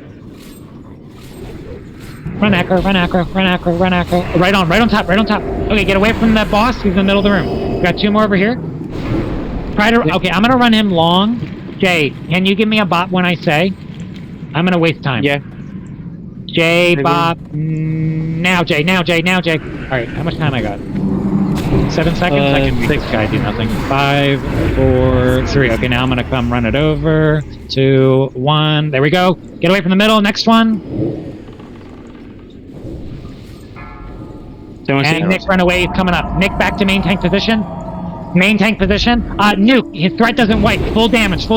S1: Run Acro, run Acro, run Acro, run Acro. Right on top, right on top. Okay, get away from that boss. He's in the middle of the room. Got 2 more over here. Try to... Okay, I'm gonna run him long. Jay, can you give me a bop when I say? I'm gonna waste time.
S5: Yeah.
S1: Jay, bop. Now, Jay. Alright, how much time I got? 7 seconds? I can make this guy do nothing. 5, 4, 3. Okay, now I'm gonna come run it over. 2, 1. There we go. Get away from the middle. Next one. And Nick, run away. He's coming up. Nick, back to main tank position. Main tank position. Nuke. His threat doesn't wipe. Full damage. His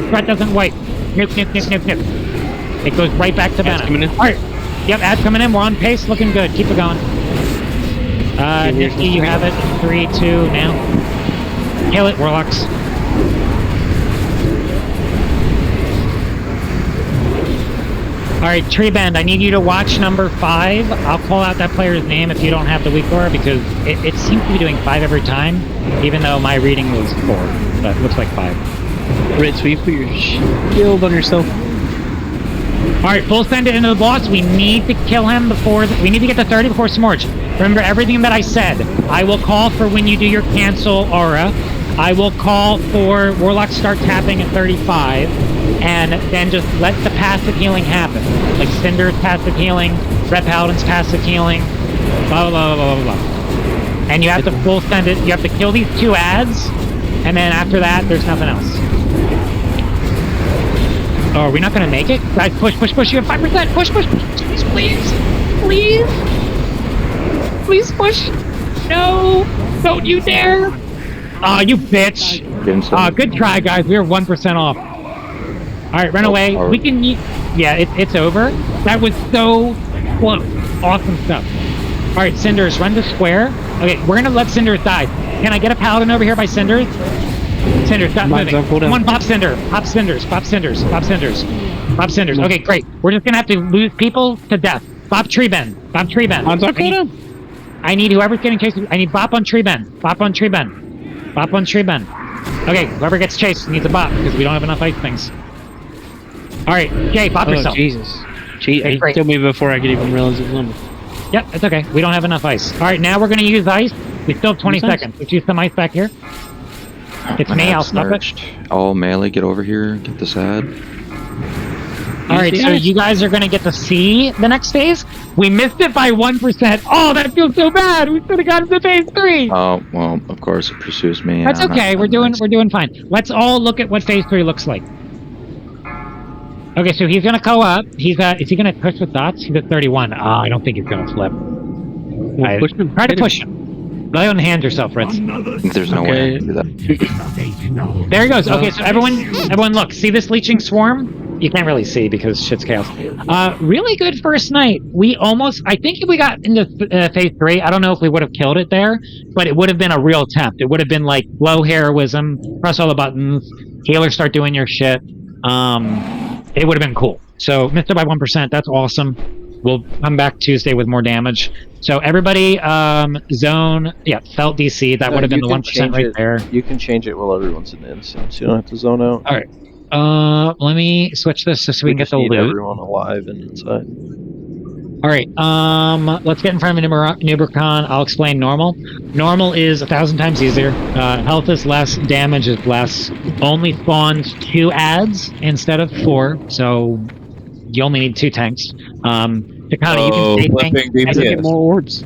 S1: threat doesn't wipe. Nuke. It goes right back to Benna. Alright. Yep, ads coming in. We're on pace. Looking good. Keep it going. Nifty, you have it. 3, 2, now. Kill it, Warlocks. Alright, Tree Bend, I need you to watch number 5. I'll call out that player's name if you don't have the weak aura, because it seems to be doing 5 every time, even though my reading was 4. But it looks like 5.
S5: Ritz, will you put your shield on yourself?
S1: Alright, full send it into the boss. We need to kill him before... we need to get to 30 before Smorge. Remember everything that I said. I will call for when you do your cancel aura. I will call for Warlocks start tapping at 35. And then just let the passive healing happen. Like Cinder's passive healing, Red Paladin's passive healing, blah, blah, blah, blah, blah, blah. And you have to full send it. You have to kill these 2 ads. And then after that, there's nothing else. Oh, are we not going to make it? Guys, push. You have 5%. Push. Please push. No. Don't you dare. Aw, you bitch. Good try, guys. We were 1% off. Alright, run away. We can... yeah, it's over. That was so close. Awesome stuff. Alright, Cinders, run to square. Okay, we're going to let Cinders die. Can I get a Paladin over here by Cinders? Cinders, stop moving. Come on, pop Cinder. Pop Cinders. Okay, great. We're just gonna have to lose people to death. Bop Tree Bend. I need whoever's getting chased. I need Bop on Tree Bend. Okay, whoever gets chased needs a bop because we don't have enough ice things. Alright, Jay, bop yourself.
S5: Jesus. He killed me before I could even realize it was number.
S1: Yep, it's okay. We don't have enough ice. Alright, now we're gonna use ice. We still have 20 seconds. Let's use some ice back here. It's me, I'll stop it.
S4: All melee, get over here, get this ad.
S1: Alright, so you guys are gonna get to see the next phase. We missed it by 1%. Oh, that feels so bad. We should have gotten to phase 3.
S4: Oh, well, of course it pursues me.
S1: That's okay. We're doing fine. Let's all look at what phase 3 looks like. Okay, so he's gonna go up. Is he gonna push with dots? He's at 31. I don't think he's gonna flip. Try to push him. Lay on hand yourself, Ritz.
S4: There's no way I can do that.
S1: There he goes. Okay, so everyone look. See this leeching swarm? You can't really see because shit's chaos. Really good first night. I think if we got into phase 3, I don't know if we would have killed it there, but it would have been a real attempt. It would have been like low heroism, press all the buttons, healers start doing your shit. It would have been cool. So missed it by 1%. That's awesome. We'll come back Tuesday with more damage. So everybody, zone, felt DC. That would have been the 1% right there.
S2: You can change it while everyone's in instance. You don't have to zone out.
S1: All right. Let me switch this so we can get the loot.
S2: Everyone alive and inside.
S1: All right. Let's get in front of Nubricon. I'll explain normal. Normal is 1,000 times easier. Health is less. Damage is less. Only spawns 2 ads instead of 4. So you only need 2 tanks. Takana, you can stay tank and get more orbs.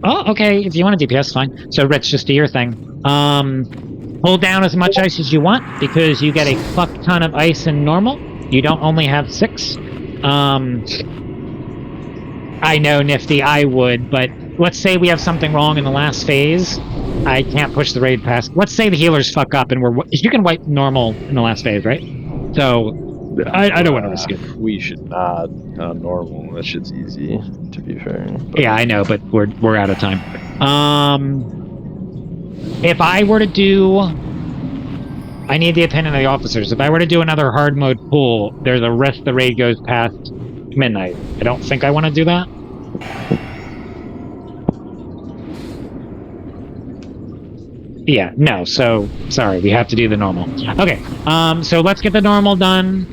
S1: Oh, okay. If you want a DPS, fine. So, Rich, just do your thing. Hold down as much ice as you want because you get a fuck ton of ice in normal. You don't only have 6. I know, Nifty, I would, but let's say we have something wrong in the last phase. I can't push the raid past. Let's say the healers fuck up and you can wipe normal in the last phase, right? So I don't want to risk it.
S21: We should not normal. That shit's easy, to be fair. But
S1: Yeah, I know, but we're out of time. If I were to do, I need the opinion of the officers. If I were to do another hard mode pool, there's a risk the raid goes past midnight. I don't think I want to do that. Yeah, no, so, sorry, we have to do the normal. Okay, so let's get the normal done.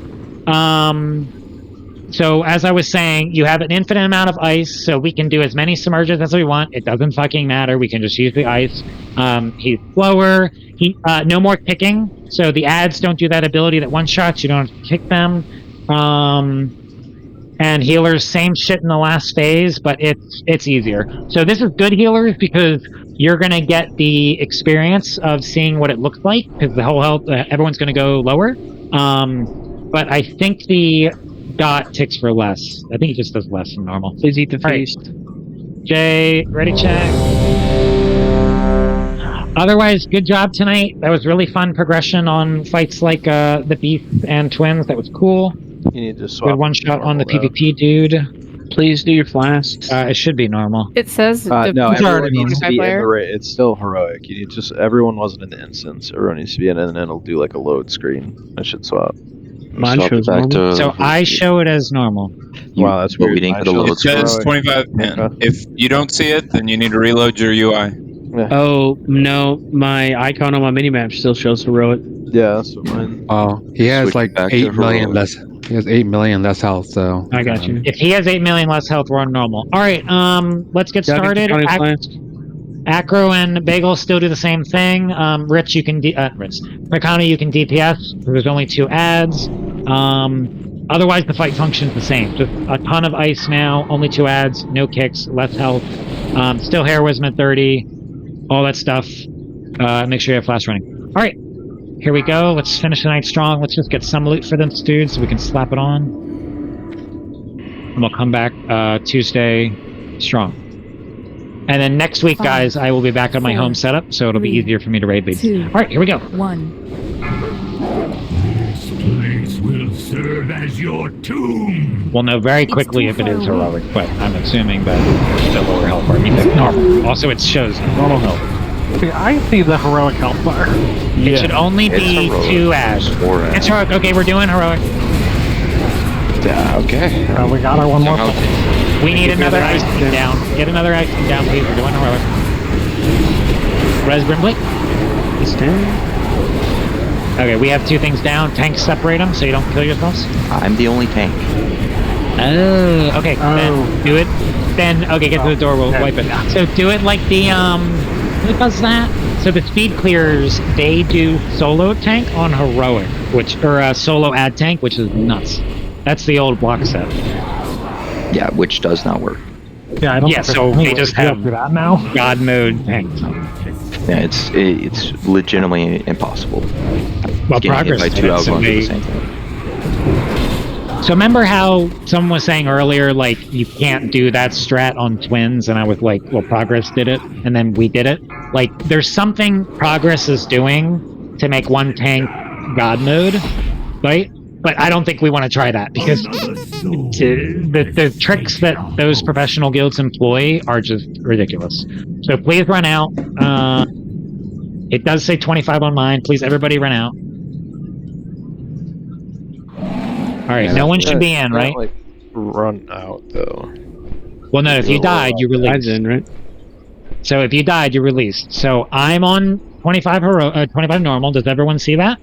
S1: So, as I was saying, you have an infinite amount of ice, so we can do as many submerges as we want. It doesn't fucking matter, we can just use the ice. He's slower, no more kicking, so the ads don't do that ability that one-shots, you don't have to kick them. And healers, same shit in the last phase, but it's easier. So this is good healers because you're gonna get the experience of seeing what it looks like, because the whole health, everyone's gonna go lower. But I think the dot ticks for less. I think it just does less than normal.
S5: Please eat the feast.
S1: Right. Jay, ready check. Otherwise, good job tonight. That was really fun progression on fights like the Beast and Twins. That was cool.
S21: you need to swap.
S1: Good one shot on the
S21: normal,
S1: PvP dude.
S5: Please do your flasks.
S1: It should be normal.
S10: It says
S21: no, everyone needs to be in
S10: player.
S21: the raid. It's still heroic. You need just everyone wasn't in the instance. Everyone needs to be in it, and then it'll do like a load screen. I should swap.
S5: Mine
S4: Swap it
S5: shows
S4: back
S5: normal.
S4: to-
S1: So I show it as normal.
S21: Wow, that's
S4: but
S21: weird.
S4: we didn't
S21: Mine
S4: get a load
S21: shows
S4: screen.
S9: It says
S21: heroic.
S9: 25 pin.
S21: Okay.
S9: If you don't see it, then you need to reload your UI.
S5: Oh no, my icon on my minimap still shows heroic.
S21: Yeah, that's what mine.
S14: Oh, he has
S4: Switch
S14: like
S4: back to
S14: 8 million
S4: heroic.
S14: less. He has 8 million less health, so
S5: I got you.
S1: If he has 8 million less health, we're on normal. All right, let's get
S5: Got it,
S1: started.
S5: Johnny Flask.
S1: Acro and Bagel still do the same thing. Rich, you can Rich. Rakana, you can DPS. There's only 2 ads. Otherwise, the fight functions the same. Just a ton of ice now. Only 2 ads. No kicks. Less health. Still heroism at 30. All that stuff. Make sure you have flash running. All right. Here we go. Let's finish the night strong. Let's just get some loot for them dudes so we can slap it on. And we'll come back Tuesday strong. And then next week, guys, I will be back on my home setup, so it'll be easier for me to raid leads. All right, here we go.
S8: 1.
S7: This place will serve as your tomb.
S1: We'll know very quickly if it is heroic, but I'm assuming that we're still lower health bar. I mean, that's normal. Also, it shows normal health.
S3: See, I see the heroic health bar.
S1: It should only be 2 ads. It's heroic. Okay, we're doing heroic.
S14: okay.
S3: We got our one more.
S1: We need another ice team down. Get another ice team down, please. We're doing heroic. Res Brimbley.
S5: He's down.
S1: Okay, we have 2 things down. Tanks separate them so you don't kill yourselves.
S4: I'm the only tank.
S1: Oh, okay. Then do it. Then, okay, get to the door. We'll wipe it. So do it like the, who does that? So the speed clearers, they do solo tank on heroic, or solo ad tank, which is nuts. That's the old block set.
S4: Yeah, which does not work.
S3: Yeah, I don't.
S1: Yeah, so they just have
S3: that now.
S1: God mode tanks.
S4: Yeah, it's legitimately impossible.
S1: Well,
S4: Getting hit
S1: progress
S4: by
S1: did
S4: 2
S1: it, so
S4: outguns at the
S1: they-
S4: same time.
S1: So remember how someone was saying earlier, like, you can't do that strat on twins, and I was like, well, Progress did it, and then we did it? Like, there's something Progress is doing to make one tank God mode, right? But I don't think we want to try that, because the tricks that those professional guilds employ are just ridiculous. So please run out. It does say 25 on mine. Please, everybody run out. Alright, no one should be in, right?
S21: Like, run out, though.
S1: Well, no, if you died, you released.
S5: in, right?
S1: So if you died, you released. So I'm on 25 25 normal. Does everyone see that?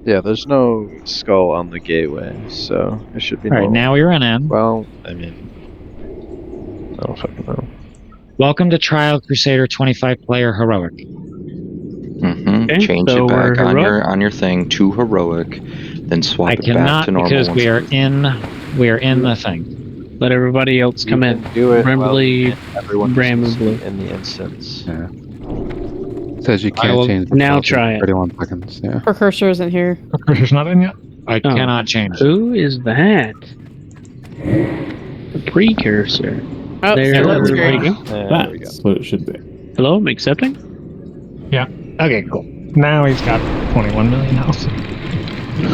S21: Yeah, there's no skull on the gateway, so it should be
S1: Alright,
S21: normal.
S1: now we're in.
S21: Well, I mean, I don't fucking know.
S1: Welcome to Trial Crusader 25 player heroic.
S4: Okay, change
S5: so
S4: it back
S5: we're
S4: on
S5: heroic?
S4: your thing to heroic, then swap
S1: I
S4: it back
S1: cannot
S4: to normal.
S1: because
S4: once
S1: we are in the thing.
S5: Let everybody else come in.
S21: Do it.
S5: Brambley,
S21: Everyone
S5: Brambley.
S21: in the instance.
S14: Yeah. Says you
S1: I
S14: can't
S1: will
S14: change the
S5: now
S14: health in
S5: try it.
S14: 31 seconds. Yeah.
S10: Precursor isn't here.
S3: Precursor's not in yet.
S1: I cannot change.
S5: Who is that? The precursor.
S10: Oh,
S5: There
S10: so that's
S5: we
S10: great.
S5: go.
S17: That's what it should be.
S5: Hello, I'm accepting.
S3: Yeah.
S1: Okay, cool.
S3: Now he's got 21 million health.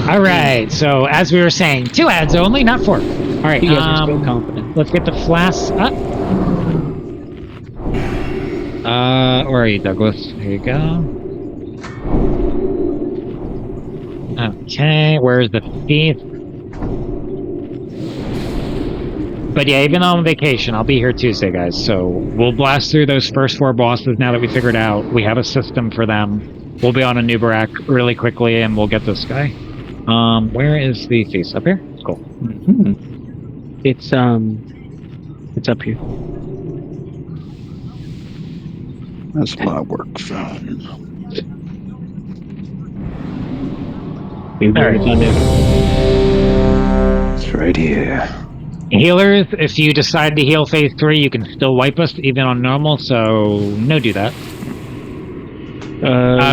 S1: All right. So as we were saying, 2 ads only, not 4. All right.
S5: You guys are so confident.
S1: Let's get the flasks up. Where are you, Douglas? There you go. Okay, where's the thief? But yeah, even though I'm on vacation, I'll be here Tuesday, guys. So we'll blast through those first 4 bosses now that we figured out we have a system for them. We'll be on a new Barak really quickly, and we'll get this guy. Where is the thief? Up here? Cool.
S3: Mm-hmm.
S5: It's up here.
S18: That's my work phone.
S4: It's right here.
S1: Healers, if you decide to heal phase 3, you can still wipe us even on normal, so no do that.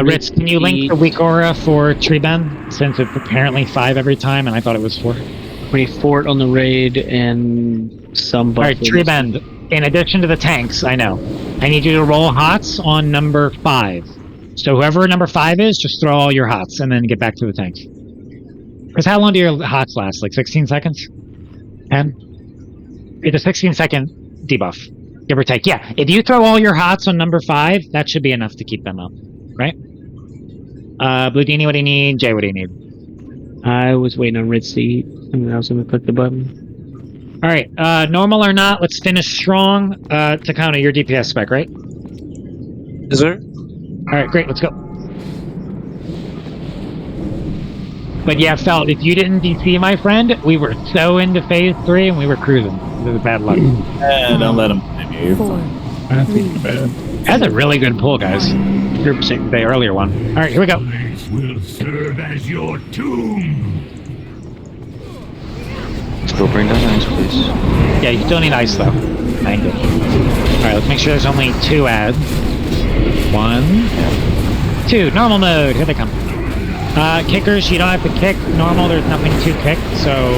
S1: Ritz, can you link the weak aura for Tree Bend, since it's apparently 5 every time, and I thought it was 4?
S5: We need Fort on the raid and some buffers.
S1: Alright, Tree Bend, in addition to the tanks, I know. I need you to roll HOTS on number 5. So whoever number 5 is, just throw all your HOTS and then get back to the tanks. Because how long do your HOTS last? Like 16 seconds? 10? It's a 16-second debuff, give or take. Yeah, if you throw all your HOTS on number 5, that should be enough to keep them up, right? Blue Dini, what do you need? Jay, what do you need?
S5: I was waiting on Ritz to eat, and then I was going to click the button.
S1: Alright, normal or not, let's finish strong. Takano, your DPS spec, right?
S9: Is there?
S1: Alright, great, let's go. But yeah, Felt, if you didn't DC, my friend, we were so into phase 3 and we were cruising. It was bad luck.
S17: Don't let them blame you.
S8: 4,
S17: That's
S8: 3,
S17: bad.
S1: That's a really good pull, guys. The earlier one. Alright, here we go.
S7: This will serve as your tomb.
S4: Let's go bring down ice, please.
S1: Yeah, you still need ice, though. Thank you. Alright, let's make sure there's only 2 ads. 1, 2, normal mode. Here they come. Kickers, you don't have to kick. Normal, there's nothing to kick, so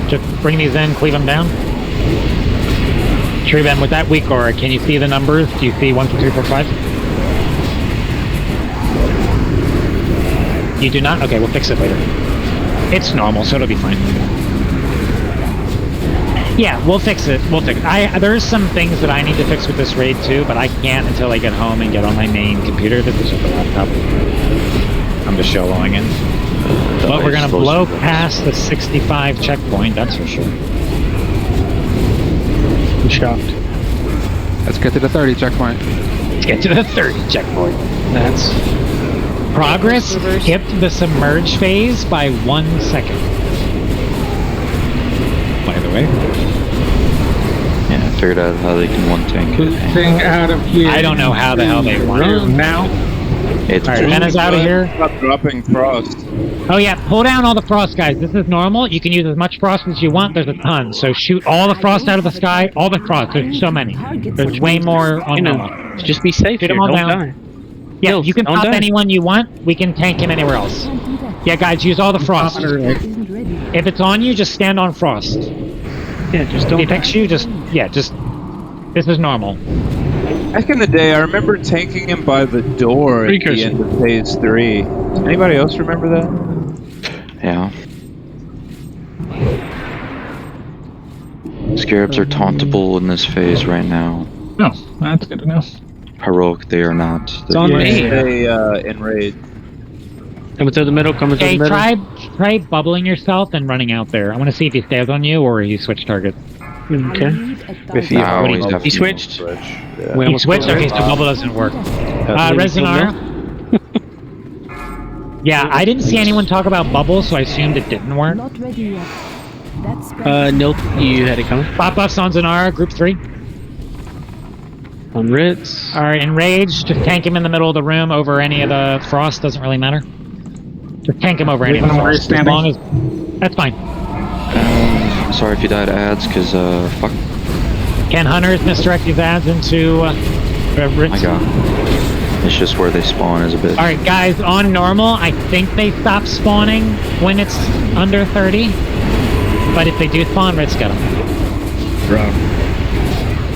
S1: just bring these in, cleave them down. Tree Bend, with that weak aura, can you see the numbers? Do you see 1, 2, 3, 4, 5? You do not? Okay, we'll fix it later. It's normal, so it'll be fine. Yeah, we'll fix it. We'll fix it. There's some things that I need to fix with this raid too, but I can't until I get home and get on my main computer. This is just a laptop. I'm just soloing in. But we're gonna blow past the 65 checkpoint, that's for sure.
S5: I'm shocked.
S14: Let's get to the 30 checkpoint.
S1: Let's get to the 30 checkpoint. That's progress. Skipped the submerge phase by 1 second. By the way.
S4: Yeah, I figured out how they can one tank it.
S3: Thing out of here.
S1: I don't know how the hell they want to
S3: now.
S4: It's
S1: Alright, Vena's out of here.
S9: Stop dropping frost.
S1: Oh yeah, pull down all the frost, guys. This is normal. You can use as much frost as you want. There's a ton. So shoot all the frost out of the sky. All the frost. There's so many. There's way more on normal.
S5: Just be safe
S1: Shoot
S5: here.
S1: them all
S5: Don't
S1: down.
S5: die.
S1: Yeah,
S5: Hills,
S1: you can
S5: don't
S1: pop
S5: die.
S1: anyone you want. We can tank him anywhere else. Yeah, guys, use all the frost. If it's on you, just stand on frost.
S5: Yeah, just don't
S1: If it picks you, just this is normal.
S9: Back in the day, I remember tanking him by the door at the end of phase 3. Does anybody else remember that?
S4: Yeah. Scarabs are tauntable in this phase right now.
S3: No, that's good to know.
S4: Heroic, they are not.
S5: It's on me.
S9: They in raid.
S5: Coming through the middle, coming through
S1: Hey,
S5: the middle.
S1: try bubbling yourself and running out there. I want to see if he stays on you or he switch target.
S5: Okay.
S4: If you always have
S5: He
S4: to
S5: switched.
S4: Yeah.
S1: He switched? Okay, so bubble doesn't work. Resinara? Yeah, I didn't see anyone talk about bubble, so I assumed it didn't work.
S8: Not ready yet. That's
S5: Nilt, you had it coming.
S1: Pop buffs on Zanara, group 3.
S5: On Ritz.
S1: Alright, Enrage, just tank him in the middle of the room over any of the frost, doesn't really matter. Just tank him over any of the frost, as long as... That's fine.
S4: Sorry if you died ads, because, fuck.
S1: Ken Hunters misdirect these ads into... Ritz.
S4: My god. It's just where they spawn is a bit...
S1: Alright, guys, on normal, I think they stop spawning when it's under 30. But if they do spawn, Ritz get them.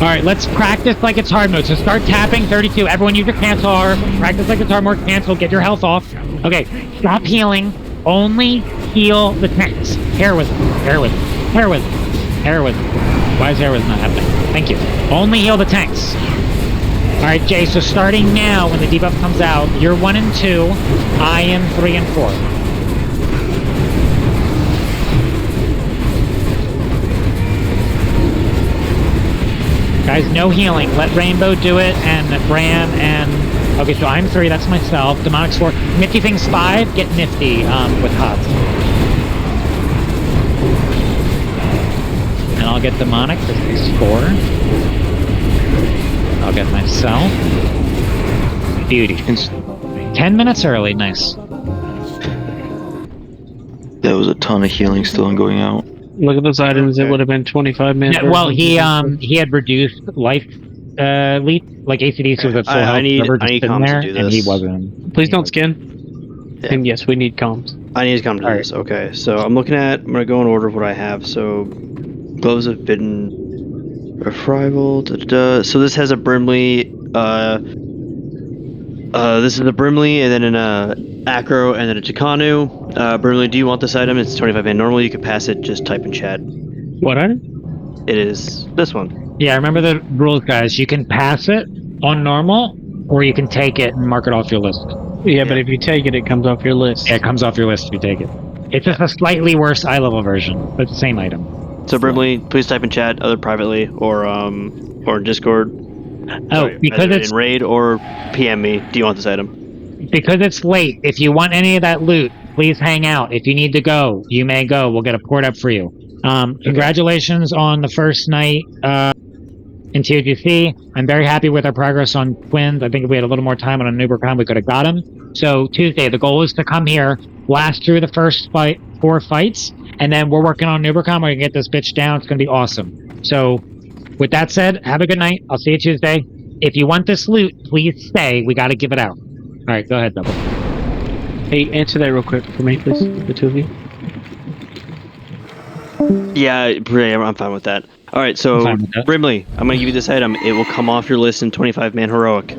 S1: All right, let's practice like it's hard mode. So start tapping 32. Everyone use your cancel R. Practice like it's hard mode. Cancel. Get your health off. Okay, stop healing. Only heal the tanks. Heroism. Heroism. Heroism. Heroism. Why is heroism not happening? Thank you. Only heal the tanks. All right, Jay. So starting now, when the debuff comes out, you're 1 and 2. I am 3 and 4. Guys, no healing. Let Rainbow do it, and Bram, and... Okay, so I'm 3, that's myself. Demonic's 4. Nifty Thing's 5. Get Nifty with Hobbs. And I'll get Demonic, because he's 4. I'll get myself. Beauty. 10 minutes early, nice.
S4: That was a ton of healing still going out.
S5: Look at those items. It would have been 25 minutes.
S1: Yeah, well, he had reduced life lead, like ACDC was at full health.
S13: I need comms
S1: there,
S13: to do this.
S1: and he wasn't.
S5: Please don't skin.
S13: Yeah.
S5: And yes, we need comms.
S13: I need to come to this. Okay, so I'm looking at. I'm gonna go in order of what I have. So, gloves of bidden, arrival. So this has a Brimley. This is a Brimley, and then an Acro, and then a Chicanu. Brimley, do you want this item? It's 25 man. Normally you could pass it. Just type in chat.
S5: What item?
S13: It is this one.
S1: Yeah, remember the rules, guys. You can pass it on normal, or you can take it and mark it off your list.
S5: Yeah, but if you take it, it comes off your list.
S1: Yeah, it comes off your list if you take it. It's just a slightly worse eye level version, but it's the same item.
S13: So Brimley, please type in chat, either privately or in Discord.
S1: Because it's
S13: in raid or PM me. Do you want this item?
S1: Because it's late. If you want any of that loot, please hang out. If you need to go, you may go. We'll get a port up for you. Congratulations on the first night in TOGC. I'm very happy with our progress on Twins. I think if we had a little more time on a NuberCon, we could have got him. So Tuesday, the goal is to come here, blast through the first 4 fights, and then we're working on NuberCon. We're going to get this bitch down. It's going to be awesome. So with that said, have a good night. I'll see you Tuesday. If you want this loot, please stay. We got to give it out. All right, go ahead, Double.
S5: Hey, answer that real quick for me, please, the two of you.
S13: Yeah, I'm fine with that. All right, so Brimley, I'm gonna give you this item. It will come off your list in 25 man heroic.